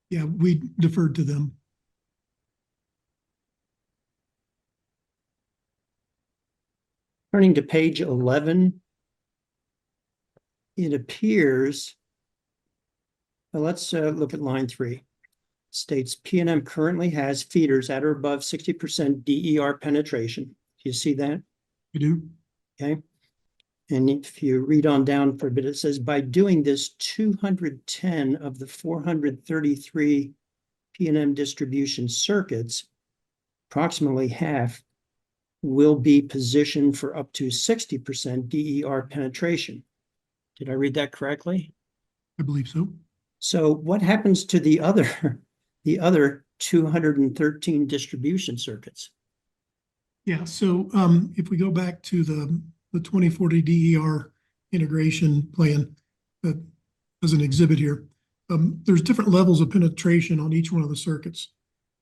Yeah, we deferred to them. Turning to page 11, it appears, well, let's look at line 3. It states PNM currently has feeders at or above 60% DER penetration. Do you see that? We do. Okay. And if you read on down for a bit, it says by doing this, 210 of the 433 PNM distribution circuits, approximately half, will be positioned for up to 60% DER penetration. Did I read that correctly? I believe so. So what happens to the other 213 distribution circuits? Yeah, so if we go back to the 2040 DER integration plan as an exhibit here, there's different levels of penetration on each one of the circuits.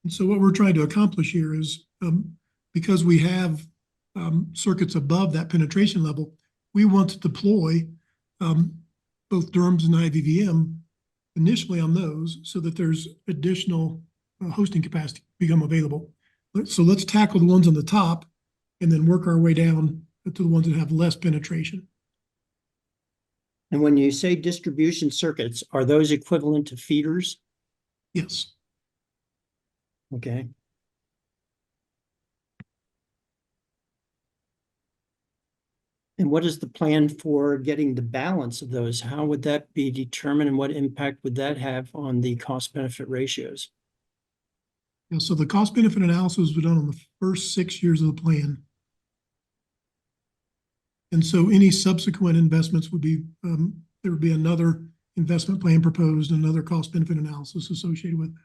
And so what we're trying to accomplish here is because we have circuits above that penetration level, we want to deploy both DERMS and IVVM initially on those so that there's additional hosting capacity become available. So let's tackle the ones on the top and then work our way down to the ones that have less penetration. And when you say distribution circuits, are those equivalent to feeders? Yes. Okay. And what is the plan for getting the balance of those? How would that be determined, and what impact would that have on the cost-benefit ratios? Yeah, so the cost-benefit analysis was done on the first 6 years of the plan. And so any subsequent investments would be, there would be another investment plan proposed and another cost-benefit analysis associated with that.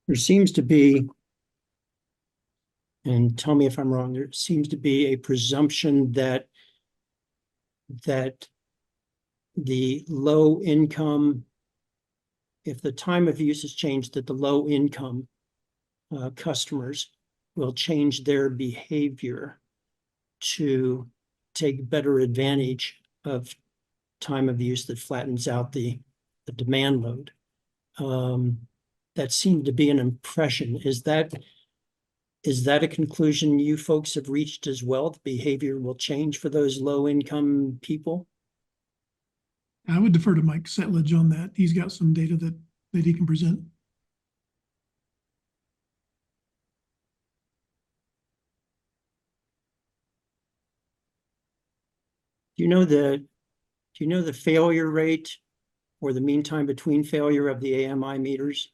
There seems to be, and tell me if I'm wrong, there seems to be a presumption that the low income, if the time of use is changed, that the low income customers will change their behavior to take better advantage of time of use that flattens out the demand load. That seemed to be an impression. Is that a conclusion you folks have reached as well? The behavior will change for those low income people? I would defer to Mike Setledge on that. He's got some data that he can present. Do you know the failure rate or the mean time between failure of the AMI meters?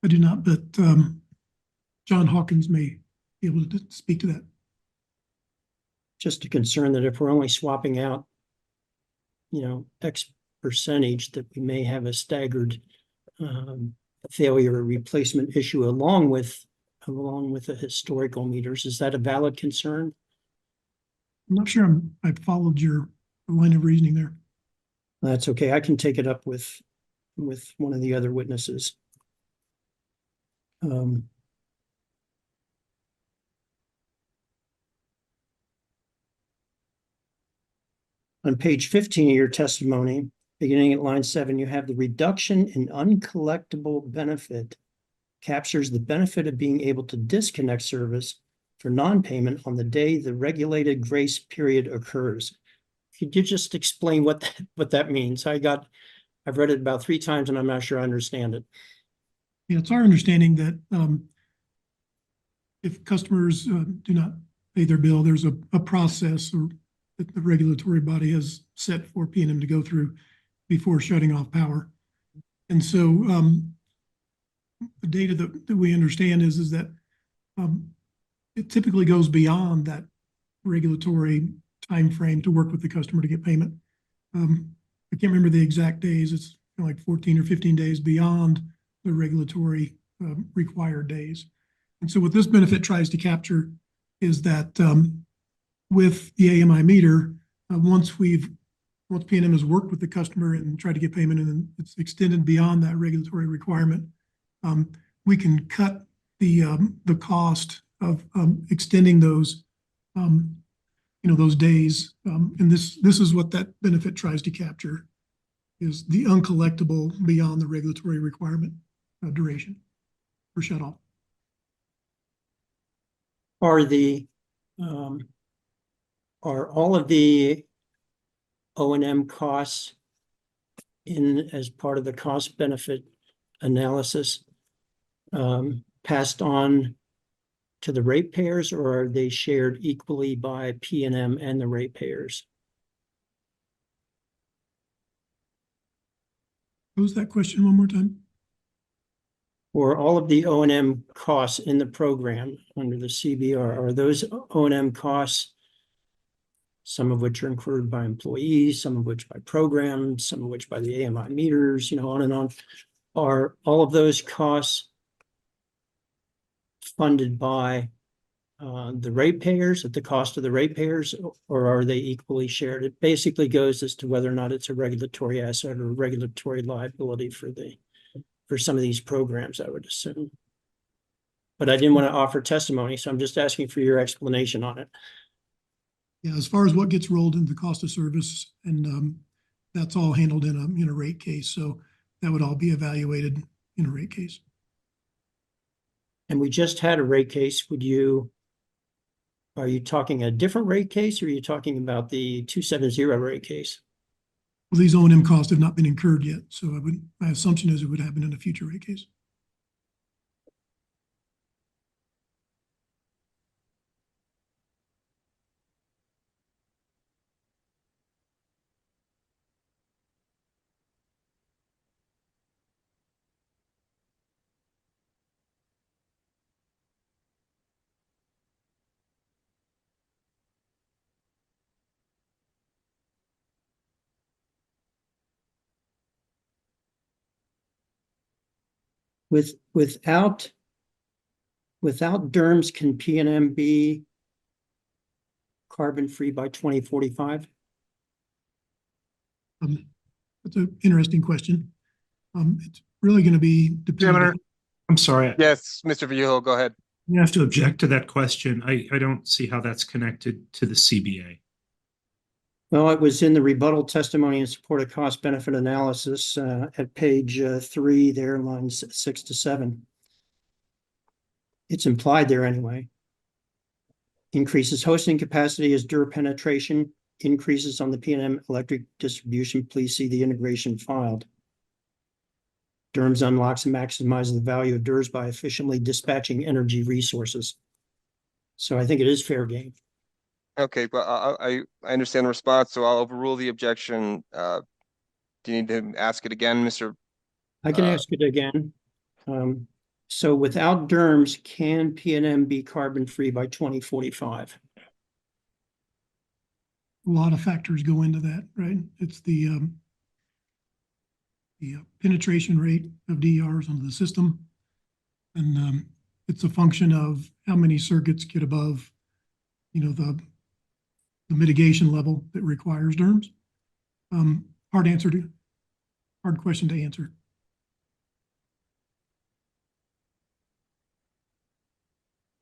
I do not, but John Hawkins may be able to speak to that. Just a concern that if we're only swapping out, X percentage, that we may have a staggered failure or replacement issue along with the historical meters. Is that a valid concern? I'm not sure I followed your line of reasoning there. That's okay. I can take it up with one of the other witnesses. On page 15 of your testimony, beginning at line 7, you have the reduction in uncollectible benefit captures the benefit of being able to disconnect service for non-payment on the day the regulated grace period occurs. Could you just explain what that means? I got I've read it about 3 times and I'm not sure I understand it. Yeah, it's our understanding that if customers do not pay their bill, there's a process or that the regulatory body has set for P&M to go through before shutting off power. And so the data that we understand is that it typically goes beyond that regulatory time frame to work with the customer to get payment. I can't remember the exact days. It's like 14 or 15 days beyond the regulatory required days. And so what this benefit tries to capture is that with the AMI meter, once P&M has worked with the customer and tried to get payment and then it's extended beyond that regulatory requirement, we can cut the cost of extending those those days. And this is what that benefit tries to capture, is the uncollectible beyond the regulatory requirement duration for shut off. Are all of the O&M costs in as part of the cost benefit analysis passed on to the ratepayers, or are they shared equally by P&M and the ratepayers? What was that question one more time? Or all of the O&M costs in the program under the CBR, are those O&M costs, some of which are incurred by employees, some of which by programs, some of which by the AMI meters, on and on, are all of those costs funded by the ratepayers at the cost of the ratepayers, or are they equally shared? It basically goes as to whether or not it's a regulatory asset or a regulatory liability for some of these programs, I would assume. But I didn't want to offer testimony, so I'm just asking for your explanation on it. Yeah, as far as what gets rolled into the cost of service, and that's all handled in a rate case. So that would all be evaluated in a rate case. And we just had a rate case. Are you talking a different rate case, or are you talking about the 270 rate case? Well, these O&M costs have not been incurred yet, so my assumption is it would happen in a future rate case. Without DERMS, can P&M be carbon free by 2045? That's an interesting question. It's really going to be dependent. I'm sorry. Yes, Mr. Villullo, go ahead. You have to object to that question. I don't see how that's connected to the CBA. Well, it was in the rebuttal testimony in support of cost benefit analysis at page 3 there, lines 6 to 7. It's implied there anyway. Increases hosting capacity as DER penetration increases on the P&M electric distribution. Please see the integration filed. DERMS unlocks and maximizes the value of DERs by efficiently dispatching energy resources. So I think it is fair game. Okay, well, I understand the response, so I'll overrule the objection. Do you need to ask it again, Mr.? I can ask it again. So without DERMS, can P&M be carbon free by 2045? A lot of factors go into that, right? It's the penetration rate of DERs into the system. And it's a function of how many circuits get above, the mitigation level that requires DERMS. Hard question to answer.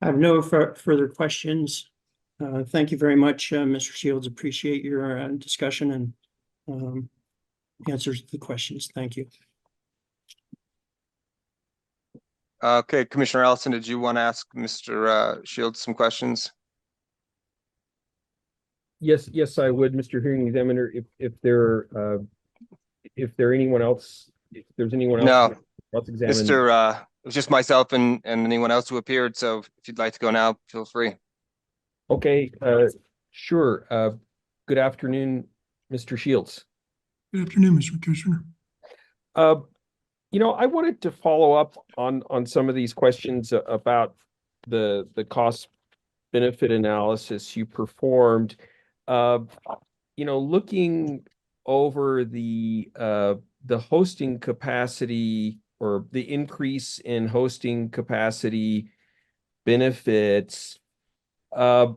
I have no further questions. Thank you very much, Mr. Shields. Appreciate your discussion and answers to the questions. Thank you. Okay, Commissioner Ellison, did you want to ask Mr. Shields some questions? Yes, I would, Mr. Hearing Examiner, if there if there's anyone else No, cross-examine. it was just myself and anyone else who appeared. So if you'd like to go now, feel free. Okay, sure. Good afternoon, Mr. Shields. Good afternoon, Mr. Commissioner. I wanted to follow up on some of these questions about the cost benefit analysis you performed. Looking over the hosting capacity or the increase in hosting capacity benefits, I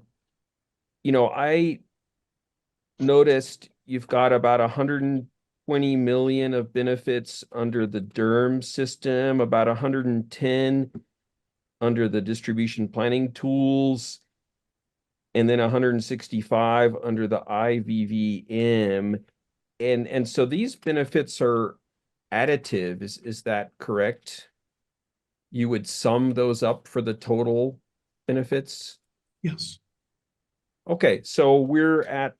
noticed you've got about 120 million of benefits under the DERM system, about 110 under the distribution planning tools, and then 165 under the IVVM. And so these benefits are additive. Is that correct? You would sum those up for the total benefits? Yes. Okay, so we're at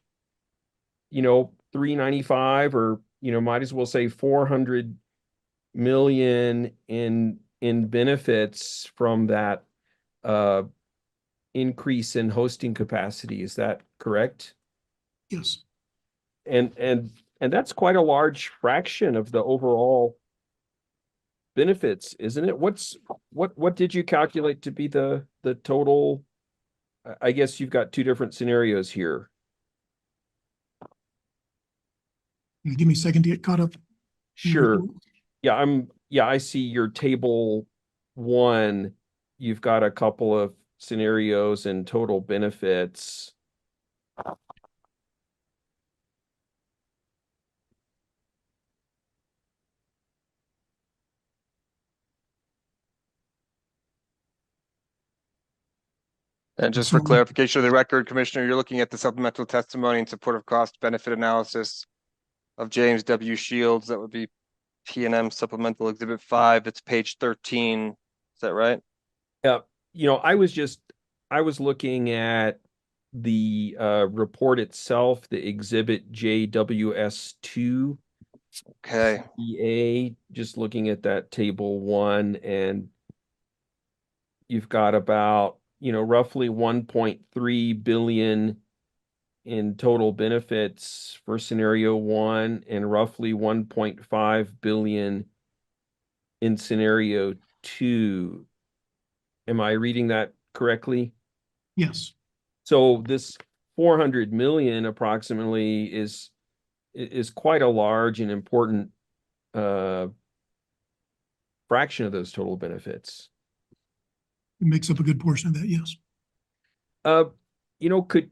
395, or might as well say 400 million in benefits from that increase in hosting capacity. Is that correct? Yes. And that's quite a large fraction of the overall benefits, isn't it? What did you calculate to be the total? I guess you've got two different scenarios here. Give me a second to get caught up. Sure. Yeah, I see your table 1. You've got a couple of scenarios and total benefits. And just for clarification of the record, Commissioner, you're looking at the supplemental testimony in support of cost benefit analysis of James W. Shields. That would be P&M Supplemental Exhibit 5. It's page 13. Is that right? Yeah. I was looking at the report itself, the Exhibit JWS2. Okay. EA, just looking at that table 1, and you've got about roughly 1.3 billion in total benefits for scenario 1 and roughly 1.5 billion in scenario 2. Am I reading that correctly? Yes. So this 400 million approximately is quite a large and important fraction of those total benefits. It makes up a good portion of that, yes.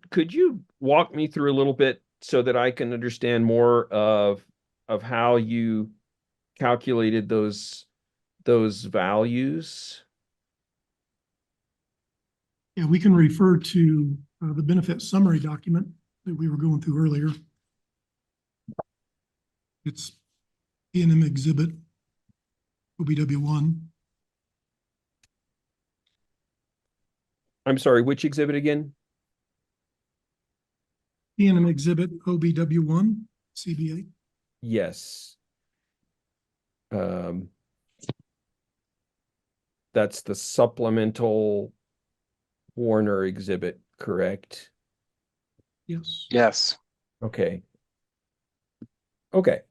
Could you walk me through a little bit so that I can understand more of how you calculated those values? Yeah, we can refer to the benefit summary document that we were going through earlier. It's P&M Exhibit OBW1. I'm sorry, which exhibit again? P&M Exhibit OBW1, CBA. Yes. That's the supplemental Warner exhibit, correct? Yes. Yes. Okay. Okay.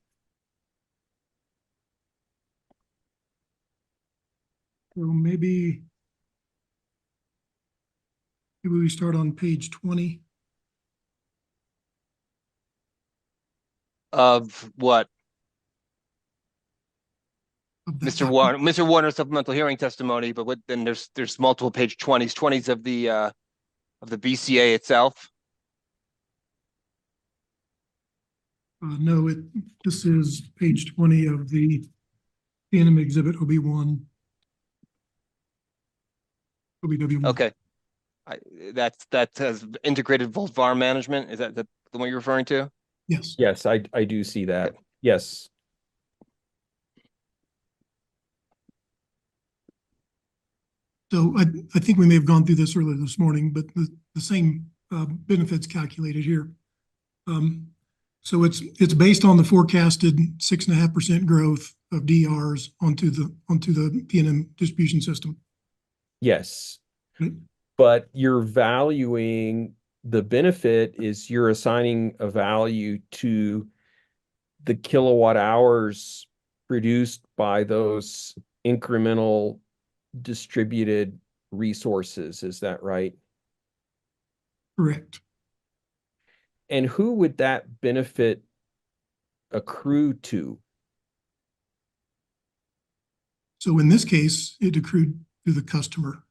So maybe we start on page 20. Of what? Of that Mr. Warner, Mr. Warner supplemental hearing testimony, but then there's multiple page 20s of the BCA itself. No, this is page 20 of the P&M Exhibit OB1. OBW1. Okay. That has integrated volt VAR management. Is that the one you're referring to? Yes. Yes, I do see that. Okay. Yes. So I think we may have gone through this earlier this morning, but the same benefits calculated here. So it's based on the forecasted 6.5% growth of DRs onto the P&M distribution system. Yes. Right. But you're valuing the benefit is you're assigning a value to the kilowatt hours produced by those incremental distributed resources. Is that right? Correct. And who would that benefit accrue to? So in this case, it accrued to the customer.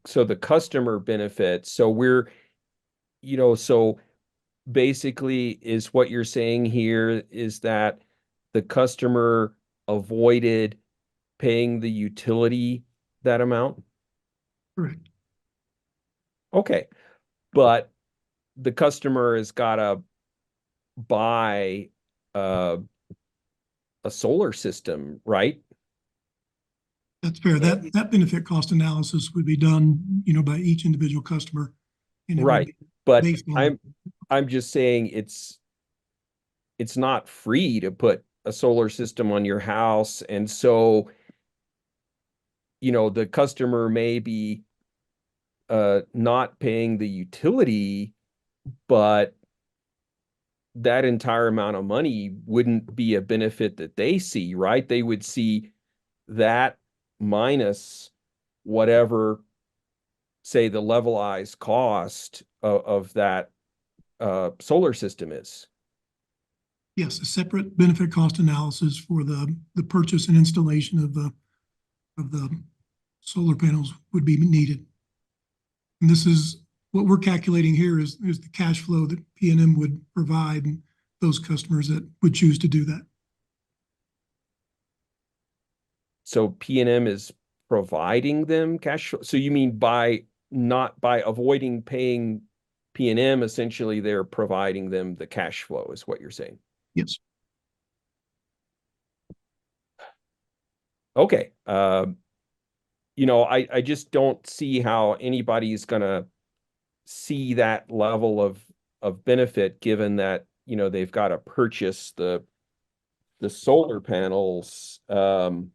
So the customer benefits. So so basically is what you're saying here is that the customer avoided paying the utility that amount? Correct. Okay. But the customer has got to buy a solar system, right? That's fair. That benefit cost analysis would be done, by each individual customer. And it would Right. be But based on I'm just saying it's not free to put a solar system on your house. And so, the customer may be not paying the utility, but that entire amount of money wouldn't be a benefit that they see, right? They would see that minus whatever, say, the levelized cost of that solar system is. Yes, a separate benefit cost analysis for the purchase and installation of the solar panels would be needed. And this is what we're calculating here is the cash flow that P&M would provide those customers that would choose to do that. So P&M is providing them cash flow. So you mean by avoiding paying P&M, essentially they're providing them the cash flow is what you're saying? Yes. Okay. I just don't see how anybody's gonna see that level of benefit given that, they've got to purchase the solar panels. So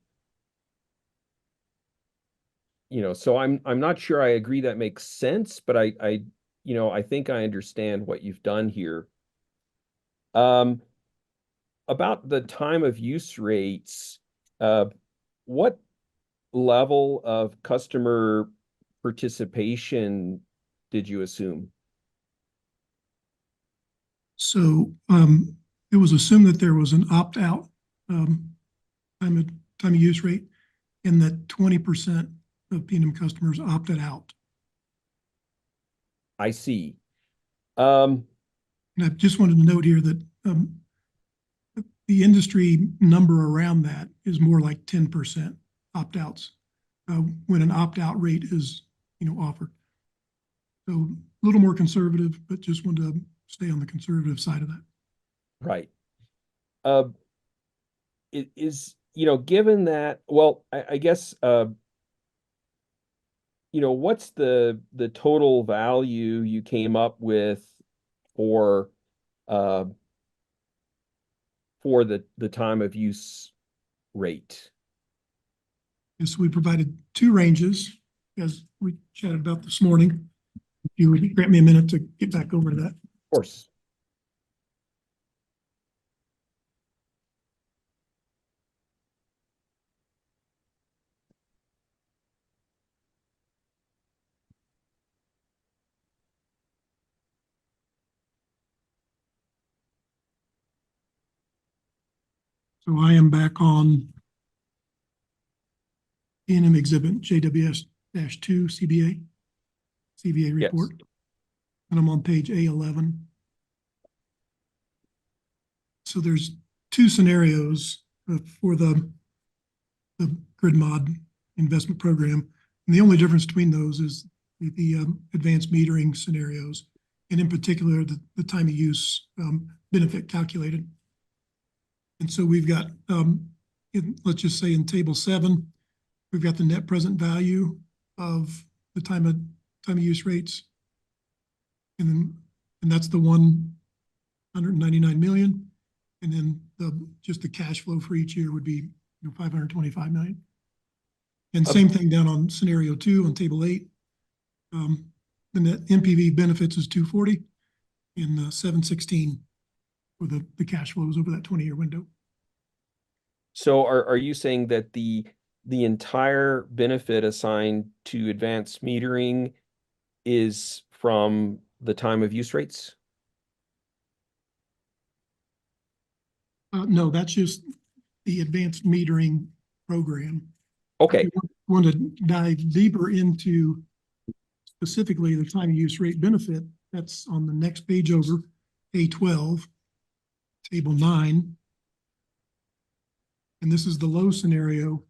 I'm not sure I agree that makes sense, but I think I understand what you've done here. About the time of use rates, what level of customer participation did you assume? So it was assumed that there was an opt-out time of use rate, and that 20% of P&M customers opted out. I see. And I just wanted to note here that the industry number around that is more like 10% opt-outs when an opt-out rate is, offered. So a little more conservative, but just wanted to stay on the conservative side of that. Right. It is, given that, well, I guess, what's the total value you came up with for the time of use rate? And so we provided two ranges, as we chatted about this morning. If you would grant me a minute to get back over to that. Of course. So I am back on P&M exhibit JWS-2 CBA report. Yes. And I'm on page A11. So there's two scenarios for the grid mod investment program. And the only difference between those is the advanced metering scenarios, and in particular, the time of use benefit calculated. And so we've got, let's just say in table 7, we've got the net present value of the time of use rates. And that's the one 199 million. And then just the cash flow for each year would be 525 million. And same thing down on scenario 2 on table 8. The net NPV benefits is 240 and 716 for the cash flows over that 20-year window. So are you saying that the entire benefit assigned to advanced metering is from the time of use rates? No, that's just the advanced metering program. Okay. If you want to dive deeper into specifically the time of use rate benefit, that's on the next page over, A12, table 9. And this is the low scenario.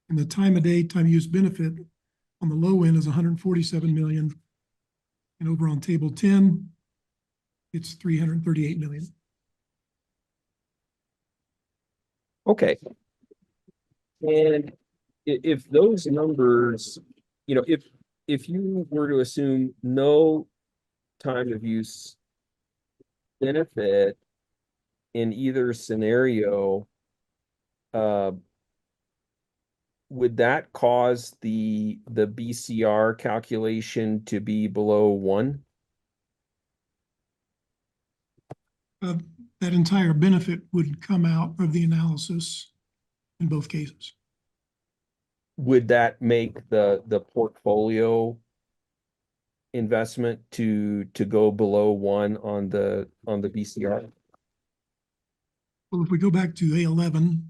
And the time of day, time of use benefit on the low end is 147 million. And over on table 10, it's 338 million. Okay. And if those numbers, if you were to assume no time of use benefit in either scenario, would that cause the BCR calculation to be below 1? That entire benefit would come out of the analysis in both cases. Would that make the portfolio investment to go below 1 on the BCR? Well, if we go back to A11,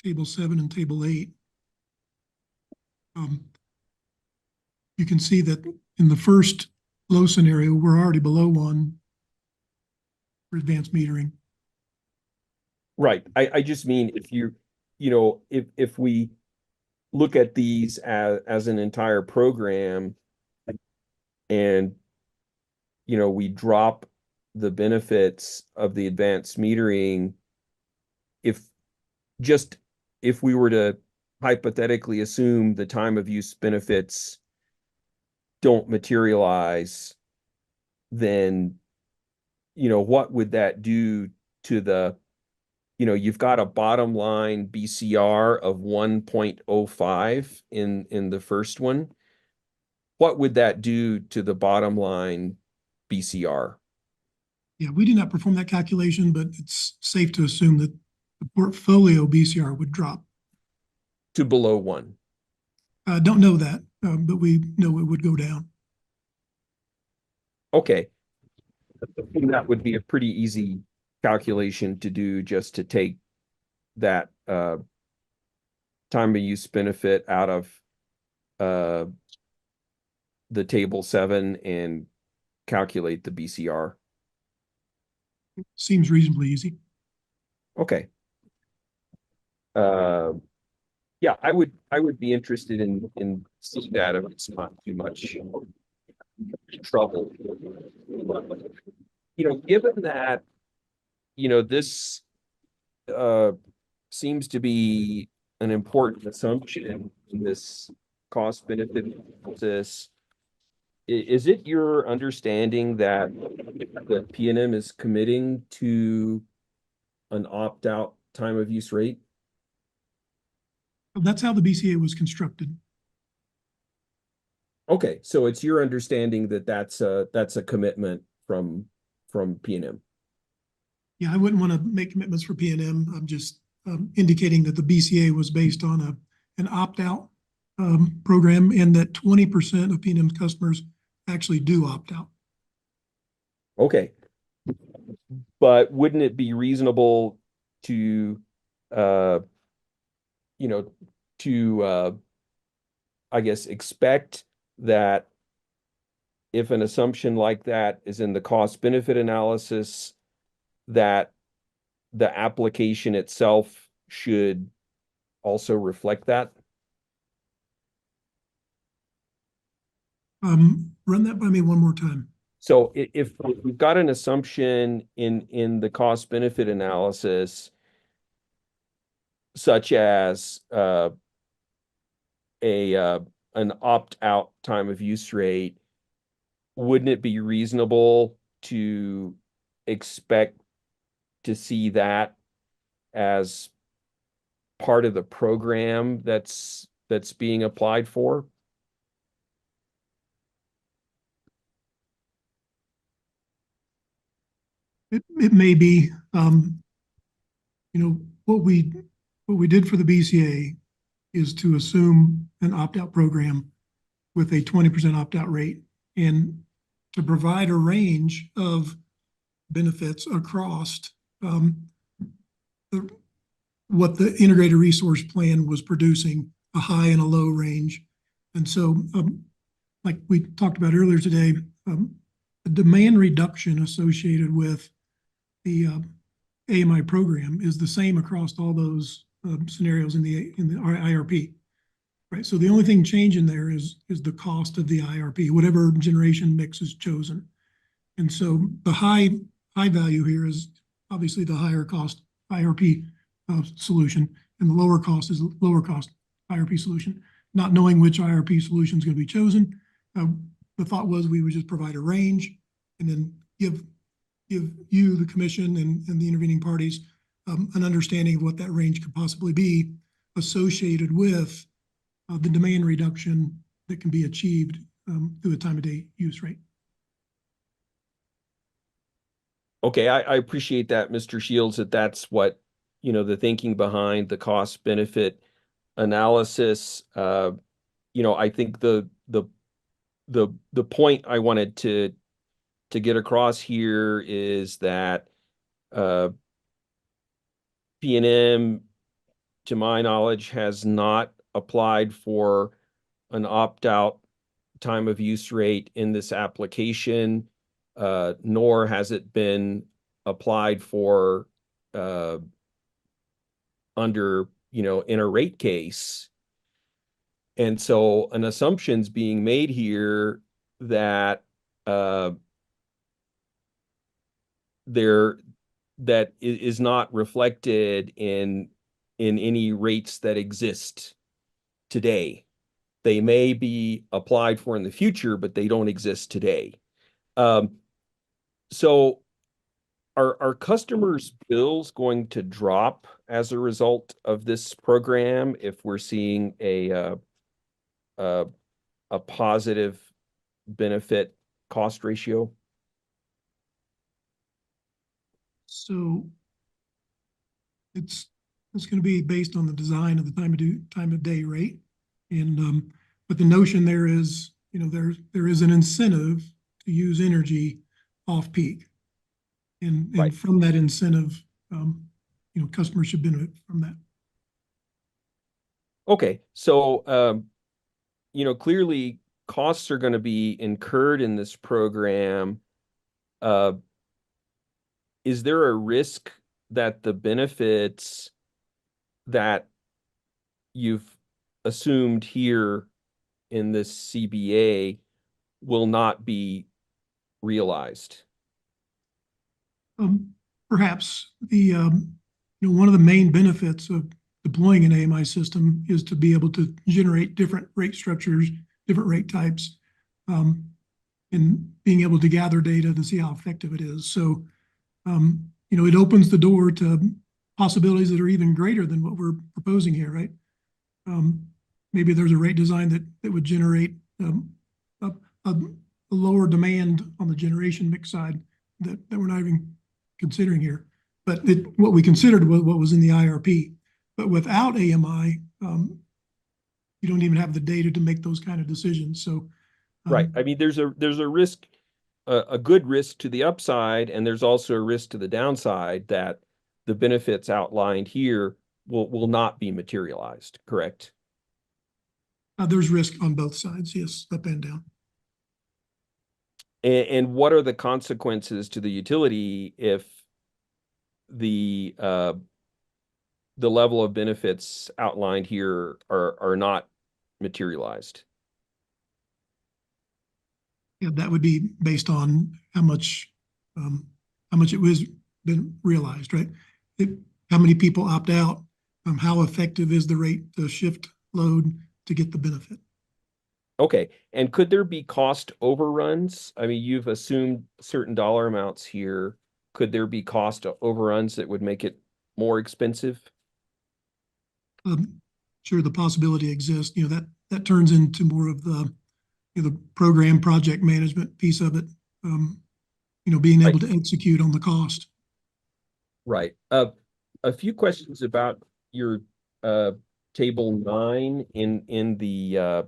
table 7 and table 8, you can see that in the first low scenario, we're already below 1 for advanced metering. Right. I just mean if we look at these as an entire program and we drop the benefits of the advanced metering, if we were to hypothetically assume the time of use benefits don't materialize, then what would that do to the you've got a bottom line BCR of 1.05 in the first one. What would that do to the bottom line BCR? Yeah, we did not perform that calculation, but it's safe to assume that the portfolio BCR would drop to below 1. I don't know that, but we know it would go down. Okay. That would be a pretty easy calculation to do, just to take that time of use benefit out of the table 7 and calculate the BCR. Seems reasonably easy. Okay. Yeah, I would be interested in seeing that if it's not too much trouble. Given that this seems to be an important assumption in this cost benefit analysis, is it your understanding that the PNM is committing to an opt-out time of use rate? That's how the BCA was constructed. Okay, so it's your understanding that that's a commitment from PNM. Yeah, I wouldn't want to make commitments for PNM. I'm just indicating that the BCA was based on an opt-out program, and that 20% of PNM's customers actually do opt out. Okay, but wouldn't it be reasonable to I guess expect that if an assumption like that is in the cost benefit analysis, that the application itself should also reflect that? Run that by me one more time. So if we've got an assumption in the cost benefit analysis, such as an opt-out time of use rate, wouldn't it be reasonable to expect to see that as part of the program that's being applied for? It may be, what we did for the BCA is to assume an opt-out program with a 20% opt-out rate and to provide a range of benefits across what the integrated resource plan was producing, a high and a low range. And so, like we talked about earlier today, the demand reduction associated with the AMI program is the same across all those scenarios in the IRP, right? So the only thing changing there is the cost of the IRP, whatever generation mix is chosen. And so the high value here is obviously the higher cost IRP solution, and the lower cost is lower cost IRP solution. Not knowing which IRP solution is going to be chosen, the thought was we would just provide a range and then give you, the commission, and the intervening parties an understanding of what that range could possibly be associated with the demand reduction that can be achieved through a time of day use rate. Okay, I appreciate that, Mr. Shields, that's what, the thinking behind the cost benefit analysis. I think the point I wanted to get across here is that PNM, to my knowledge, has not applied for an opt-out time of use rate in this application, nor has it been applied for under, in a rate case. And so an assumption's being made here that that is not reflected in any rates that exist today. They may be applied for in the future, but they don't exist today. So are customers' bills going to drop as a result of this program if we're seeing a positive benefit cost ratio? So it's going to be based on the design of the time of day rate, and but the notion there is, there is an incentive to use energy off peak, and Right. From that incentive, customers should benefit from that. Okay, so clearly costs are going to be incurred in this program. Is there a risk that the benefits that you've assumed here in this CBA will not be realized? Perhaps one of the main benefits of deploying an AMI system is to be able to generate different rate structures, different rate types, and being able to gather data to see how effective it is. So, it opens the door to possibilities that are even greater than what we're proposing here, right? Maybe there's a rate design that would generate a lower demand on the generation mix side that we're not even considering here. But what we considered was what was in the IRP. But without AMI, you don't even have the data to make those kind of decisions. So, right. I mean, there's a risk, a good risk to the upside, and there's also a risk to the downside that the benefits outlined here will not be materialized, correct? There's risk on both sides, yes, up and down. And what are the consequences to the utility if the level of benefits outlined here are not materialized? Yeah, that would be based on how much it was been realized, right? How many people opt out? How effective is the rate to shift load to get the benefit? Okay, and could there be cost overruns? I mean, you've assumed certain dollar amounts here. could there be cost overruns that would make it more expensive? Sure, the possibility exists. That turns into more of the program project management piece of it. Being able to execute on the cost. Right. A few questions about your table 9 in the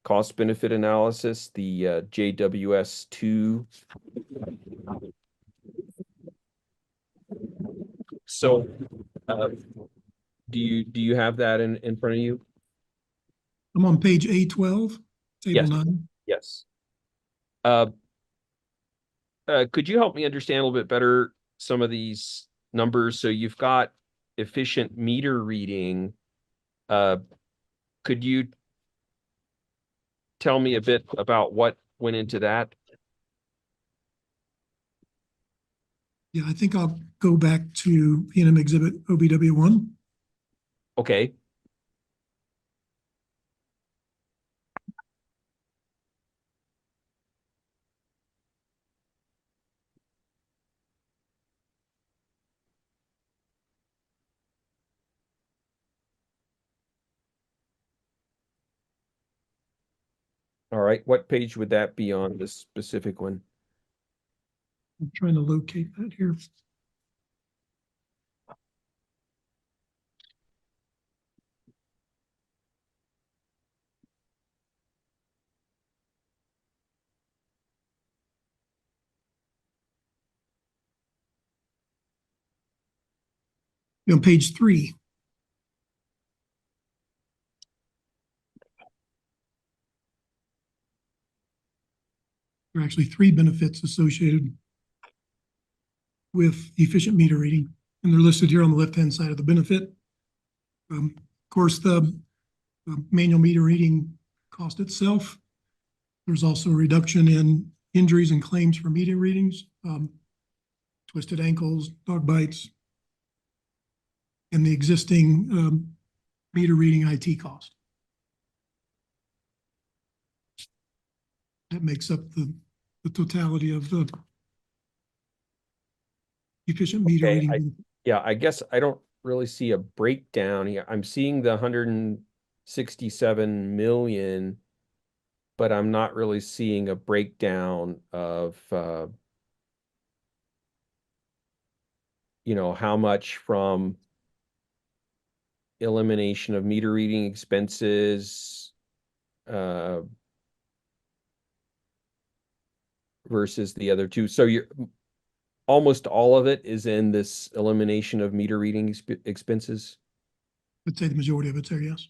cost benefit analysis, the JWS2. So do you have that in front of you? I'm on page A12, table Yes. 9. Yes. Could you help me understand a little bit better some of these numbers? So you've got efficient meter reading. Could you tell me a bit about what went into that? Yeah, I think I'll go back to P&M exhibit OBW1. Okay. All right. What page would that be on, this specific one? I'm trying to locate that here. On page 3. There are actually 3 benefits associated with efficient meter reading, and they're listed here on the left-hand side of the benefit. Of course, the manual meter reading cost itself. There's also a reduction in injuries and claims for meter readings, twisted ankles, dog bites, and the existing meter reading IT cost. That makes up the totality of the efficient meter reading. Yeah, I guess I don't really see a breakdown here. I'm seeing the 167 million, but I'm not really seeing a breakdown of how much from elimination of meter reading expenses versus the other two. So you're almost all of it is in this elimination of meter reading expenses. I'd say the majority of it's there, yes.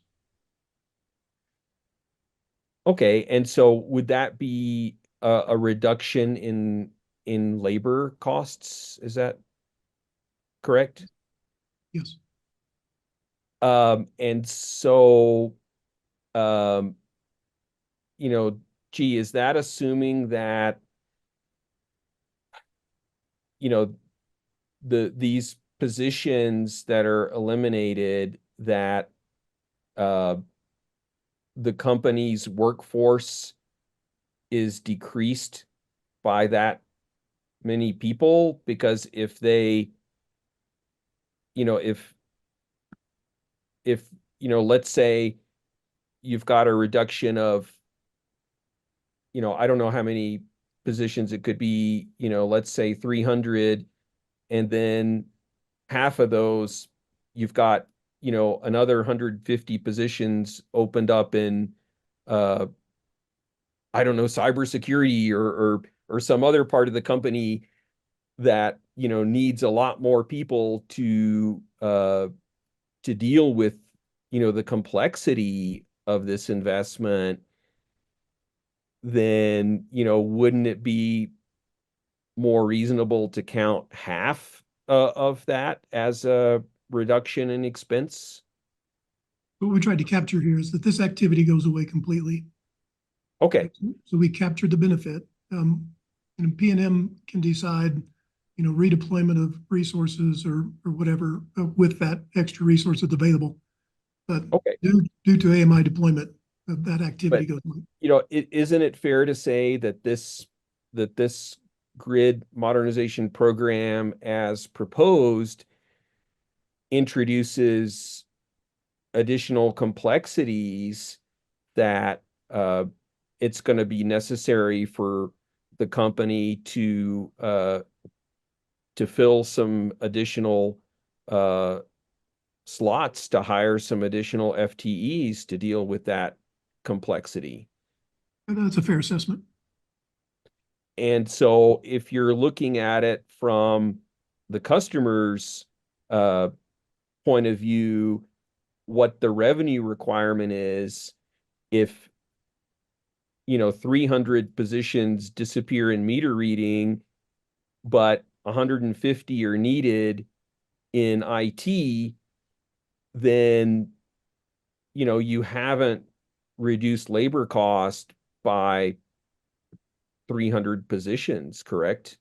Okay, and so would that be a reduction in labor costs? Is that correct? Yes. And so, gee, is that assuming that, these positions that are eliminated, that the company's workforce is decreased by that many people? Because if they, if let's say you've got a reduction of, I don't know how many positions it could be, let's say 300, and then half of those you've got, another 150 positions opened up in, I don't know, cybersecurity or some other part of the company that, needs a lot more people to deal with, the complexity of this investment, then, wouldn't it be more reasonable to count half of that as a reduction in expense? What we tried to capture here is that this activity goes away completely. Okay. So we captured the benefit. And P&M can decide, redeployment of resources or whatever with that extra resource that's available. But due to AMI deployment, that activity goes away. Isn't it fair to say that this grid modernization program as proposed introduces additional complexities that it's going to be necessary for the company to fill some additional slots, to hire some additional FTEs to deal with that complexity. That's a fair assessment. And so if you're looking at it from the customer's point of view, what the revenue requirement is, if 300 positions disappear in meter reading, but 150 are needed in IT, then you haven't reduced labor cost by 300 positions, correct?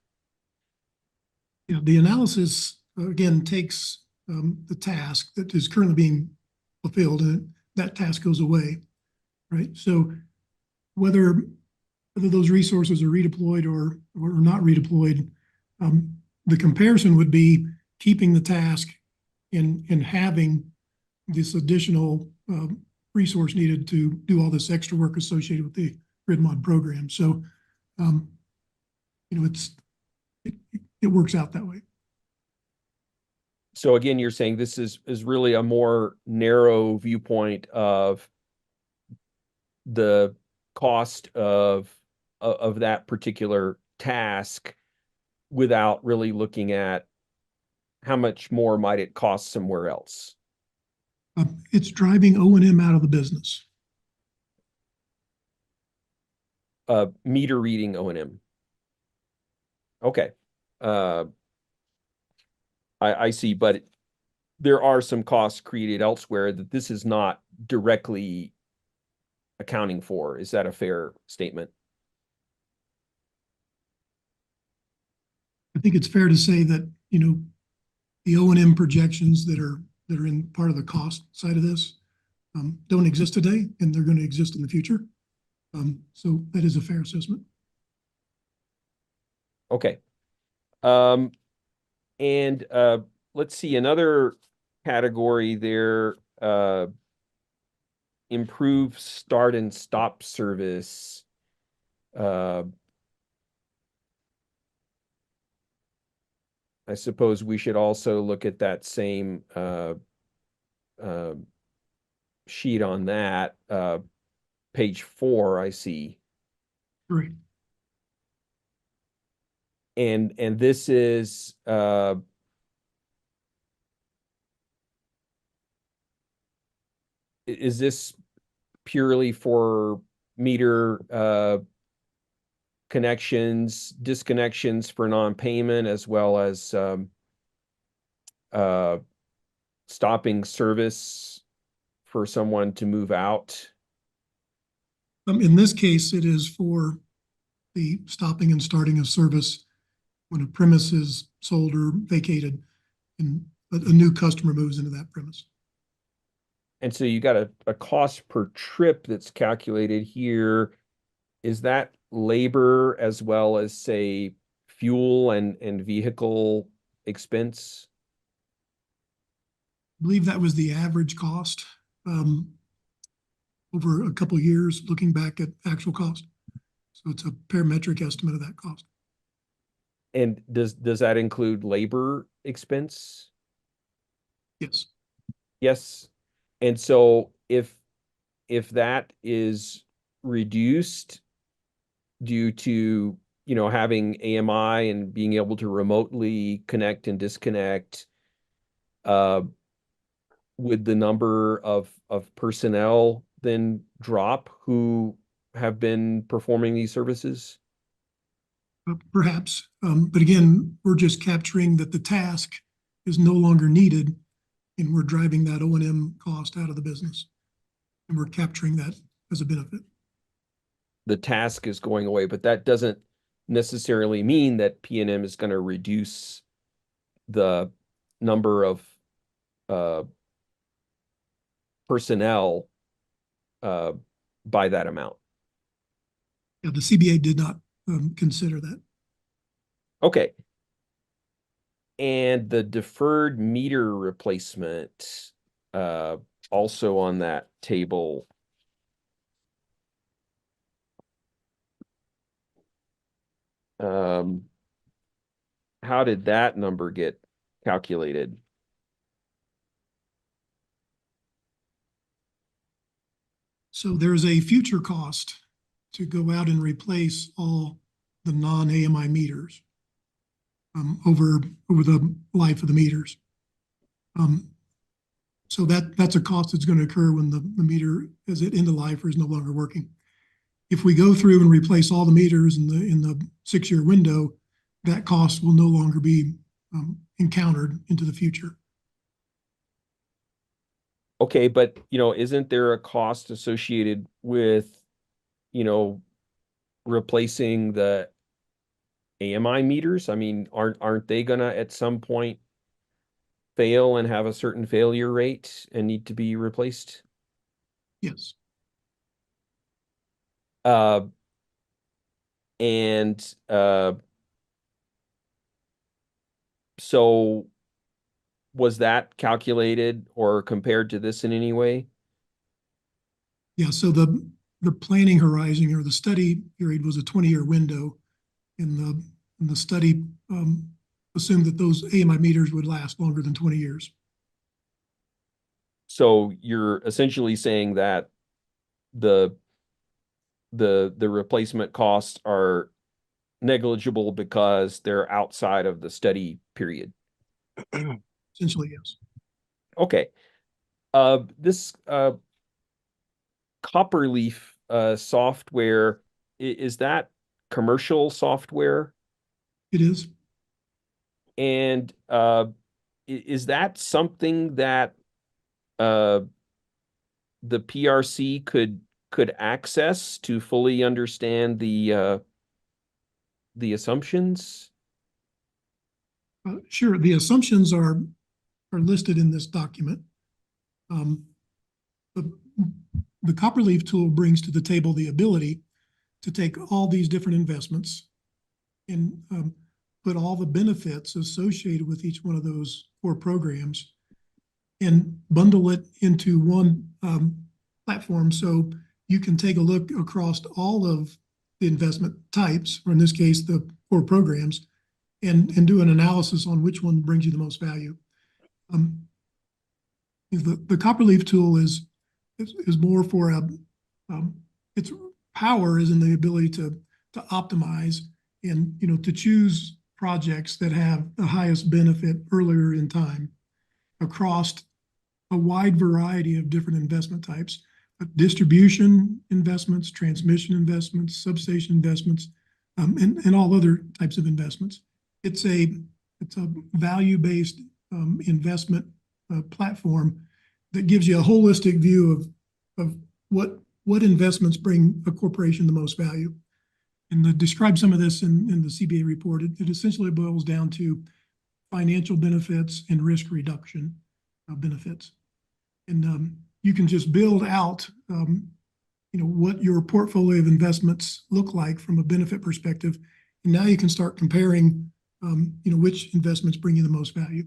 Yeah, the analysis again takes the task that is currently being fulfilled, and that task goes away, right? So whether those resources are redeployed or not redeployed, the comparison would be keeping the task and having this additional resource needed to do all this extra work associated with the grid mod program. So, it works out that way. So again, you're saying this is really a more narrow viewpoint of the cost of that particular task, without really looking at how much more might it cost somewhere else. It's driving O&M out of the business. Meter reading O&M. Okay. I see, but there are some costs created elsewhere that this is not directly accounting for. Is that a fair statement? I think it's fair to say that, the O&M projections that are in part of the cost side of this don't exist today, and they're going to exist in the future. So that is a fair assessment. Okay. And let's see, another category there, improve start and stop service. I suppose we should also look at that same sheet on that, page 4, I see. Right. And this is this purely for meter connections, disconnections for non-payment, as well as stopping service for someone to move out? In this case, it is for the stopping and starting of service when a premise is sold or vacated and a new customer moves into that premise. And so you got a cost per trip that's calculated here. Is that labor as well as, say, fuel and vehicle expense? I believe that was the average cost over a couple of years, looking back at actual cost. So it's a parametric estimate of that cost. And does that include labor expense? Yes. Yes. And so if that is reduced due to, having AMI and being able to remotely connect and disconnect, would the number of personnel then drop who have been performing these services? Perhaps. But again, we're just capturing that the task is no longer needed, and we're driving that O&M cost out of the business. And we're capturing that as a benefit. The task is going away, but that doesn't necessarily mean that P&M is going to reduce the number of personnel by that amount. Yeah, the CBA did not consider that. Okay. And the deferred meter replacement, also on that table. How did that number get calculated? So there's a future cost to go out and replace all the non-AMI meters over the life of the meters. So that's a cost that's going to occur when the meter as it end of life or is no longer working. If we go through and replace all the meters in the 6-year window, that cost will no longer be encountered into the future. Okay, but isn't there a cost associated with, replacing the AMI meters? I mean, aren't they gonna at some point fail and have a certain failure rate and need to be replaced? Yes. So was that calculated or compared to this in any way? Yeah, so the planning horizon or the study period was a 20-year window, and the study assumed that those AMI meters would last longer than 20 years. So you're essentially saying that the replacement costs are negligible because they're outside of the study period. Essentially, yes. Okay. This Copperleaf software, is that commercial software? It is. And is that something that the PRC could access to fully understand the assumptions? Sure. The assumptions are listed in this document. The Copperleaf tool brings to the table the ability to take all these different investments and put all the benefits associated with each one of those core programs and bundle it into one platform, so you can take a look across all of the investment types, or in this case, the core programs, and do an analysis on which one brings you the most value. The Copperleaf tool is more for its power is in the ability to optimize and to choose projects that have the highest benefit earlier in time across a wide variety of different investment types, distribution investments, transmission investments, substation investments, and all other types of investments. It's a value-based investment platform that gives you a holistic view of what investments bring a corporation the most value. And to describe some of this in the CBA report, it essentially boils down to financial benefits and risk reduction benefits. And you can just build out what your portfolio of investments look like from a benefit perspective. And now you can start comparing which investments bring you the most value.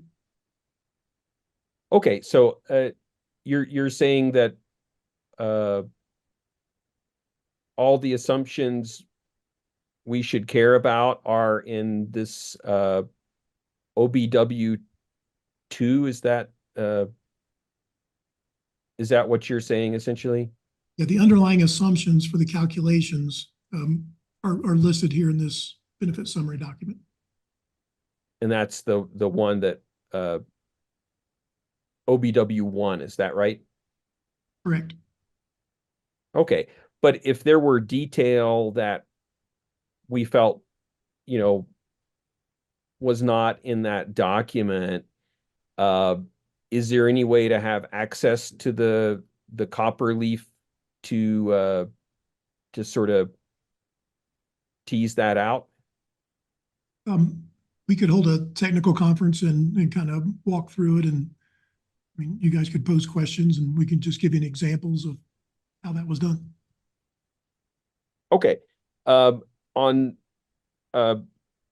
Okay, so you're saying that all the assumptions we should care about are in this OBW2. Is that what you're saying essentially? Yeah, the underlying assumptions for the calculations are listed here in this benefit summary document. And that's the one that OBW1, is that right? Correct. Okay, but if there were detail that we felt, was not in that document, is there any way to have access to the Copperleaf to sort of tease that out? We could hold a technical conference and kind of walk through it, and I mean, you guys could pose questions and we can just give you examples of how that was done. Okay. On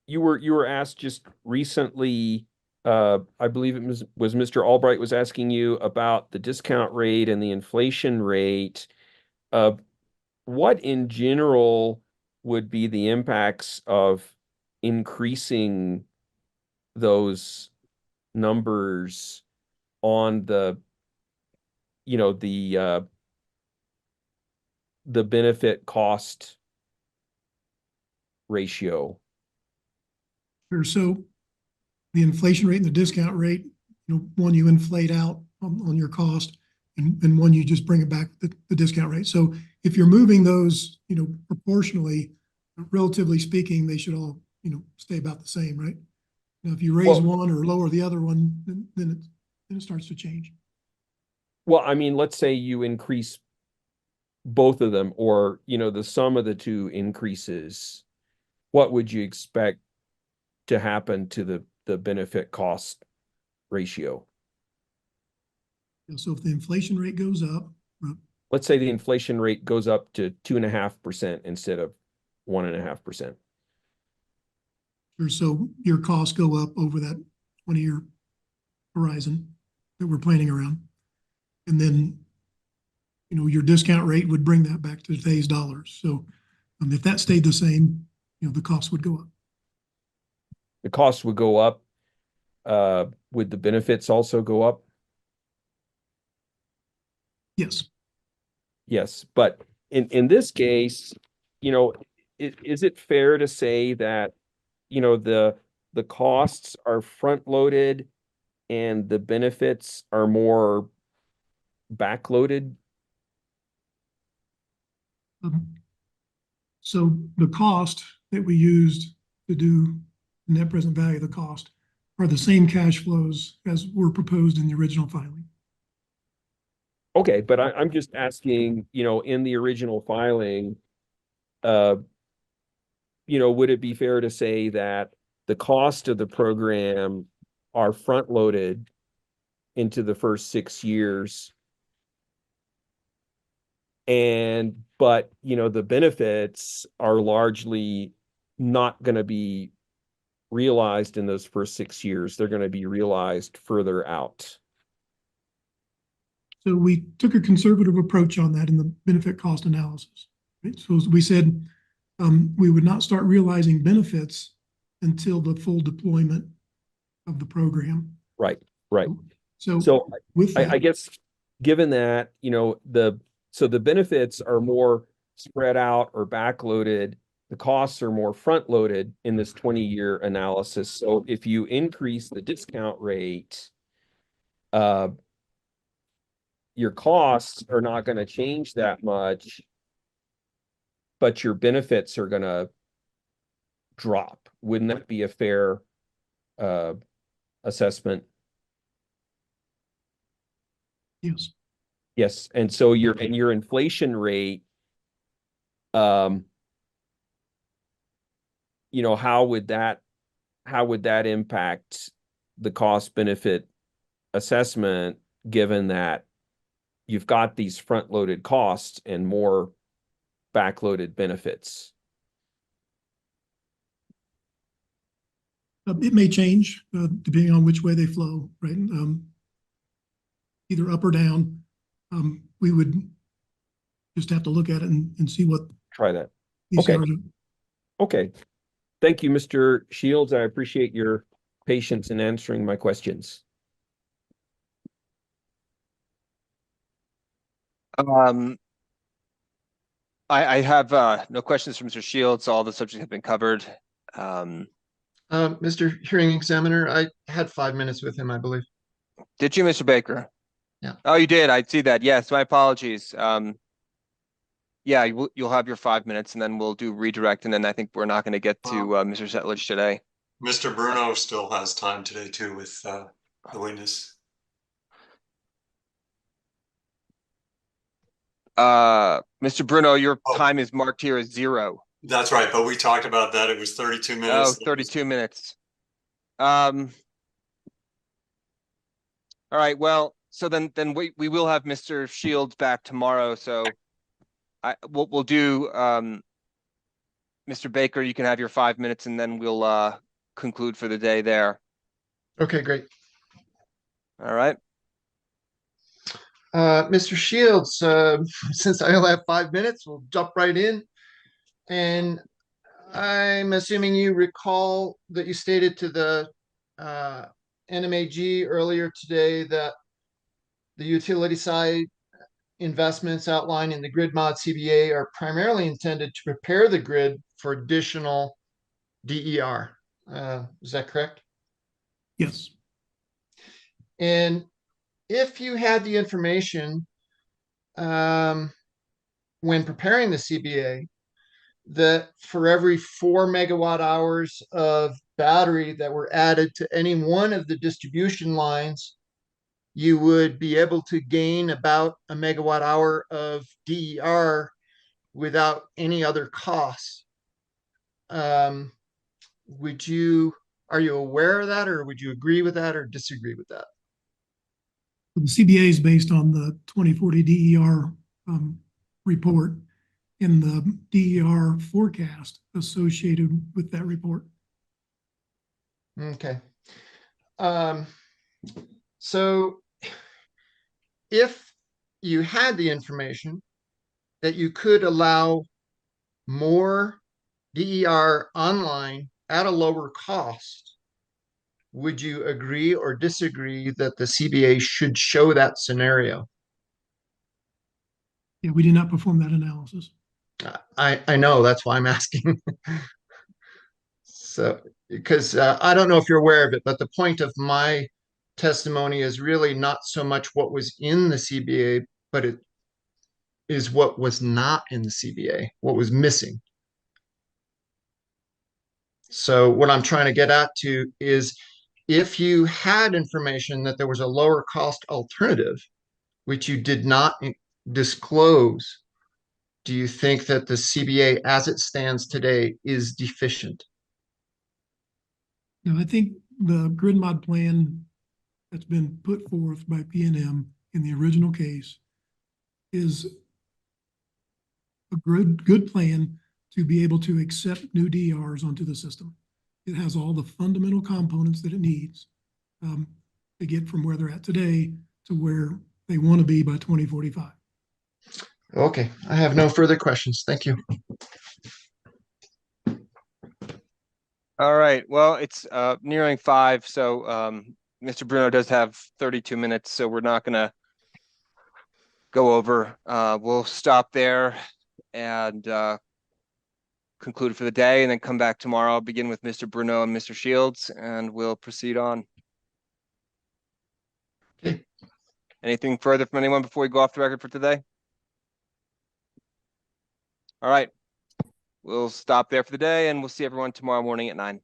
you were asked just recently, I believe it was Mr. Albright was asking you about the discount rate and the inflation rate. What in general would be the impacts of increasing those numbers on the, you know, the benefit cost ratio? Sure. So the inflation rate and the discount rate, one you inflate out on your cost, and one you just bring it back the discount rate. So if you're moving those, proportionally, relatively speaking, they should all, stay about the same, right? Now, if you raise one or lower the other one, then it starts to change. Well, I mean, let's say you increase both of them, or, the sum of the two increases, what would you expect to happen to the benefit cost ratio? So if the inflation rate goes up, let's say the inflation rate goes up to 2.5% instead of 1.5%. Or so your costs go up over that 20-year horizon that we're planning around. And then, your discount rate would bring that back to today's dollars. So if that stayed the same, the cost would go up. The cost would go up. Would the benefits also go up? Yes. Yes, but in this case, is it fair to say that, the costs are front loaded and the benefits are more backloaded? So the cost that we used to do net present value of the cost are the same cash flows as were proposed in the original filing. Okay, but I'm just asking, in the original filing, would it be fair to say that the cost of the program are front loaded into the first 6 years, but the benefits are largely not going to be realized in those first 6 years. They're going to be realized further out. So we took a conservative approach on that in the benefit cost analysis. Right? So as we said, we would not start realizing benefits until the full deployment of the program. Right. So with that, I guess, given that, so the benefits are more spread out or backloaded, the costs are more front loaded in this 20-year analysis. So if you increase the discount rate, your costs are not going to change that much, but your benefits are going to drop. Wouldn't that be a fair assessment? Yes. Yes. And so your inflation rate, how would that impact the cost benefit assessment, given that you've got these front loaded costs and more backloaded benefits? It may change depending on which way they flow, right? Either up or down. We would just have to look at it and see what. Try that. Okay. Okay. Thank you, Mr. Shields. I appreciate your patience in answering my questions. I have no questions from Mr. Shields. All the subjects have been covered. Mr. Hearing Examiner, I had 5 minutes with him, I believe. Did you, Mr. Baker? Yeah. Oh, you did. I see that. Yes, my apologies. Yeah, you'll have your 5 minutes, and then we'll do redirect, and then I think we're not going to get to Mr. Settlage today. Mr. Bruno still has time today too with the witness. Mr. Bruno, your time is marked here as 0. That's right, but we talked about that. It was 32 minutes. Oh, 32 minutes. All right, well, so then we will have Mr. Shields back tomorrow, so we'll do Mr. Baker, you can have your 5 minutes and then we'll conclude for the day there. Okay, great. All right. Mr. Shields, since I only have 5 minutes, we'll jump right in. And I'm assuming you recall that you stated to the NMAG earlier today that the utility side investments outlined in the grid mod CBA are primarily intended to prepare the grid for additional DER. Is that correct? Yes. And if you had the information when preparing the CBA, that for every 4 megawatt hours of battery that were added to any one of the distribution lines, you would be able to gain about a megawatt hour of DER without any other costs. Are you aware of that, or would you agree with that or disagree with that? The CBA is based on the 2040 DER report and the DER forecast associated with that report. Okay. So if you had the information that you could allow more DER online at a lower cost, would you agree or disagree that the CBA should show that scenario? Yeah, we did not perform that analysis. I know, that's why I'm asking. So, because I don't know if you're aware of it, but the point of my testimony is really not so much what was in the CBA, but it is what was not in the CBA, what was missing. So what I'm trying to get at to is, if you had information that there was a lower cost alternative, which you did not disclose, do you think that the CBA as it stands today is deficient? Now, I think the grid mod plan that's been put forth by PNM in the original case is a good plan to be able to accept new DERs onto the system. It has all the fundamental components that it needs to get from where they're at today to where they want to be by 2045. Okay, I have no further questions. Thank you. All right. Well, it's nearing 5, so Mr. Bruno does have 32 minutes, so we're not going to go over. We'll stop there and conclude for the day, and then come back tomorrow. I'll begin with Mr. Bruno and Mr. Shields, and we'll proceed on. Okay. Anything further from anyone before we go off the record for today? All right. We'll stop there for the day, and we'll see everyone tomorrow morning at 9.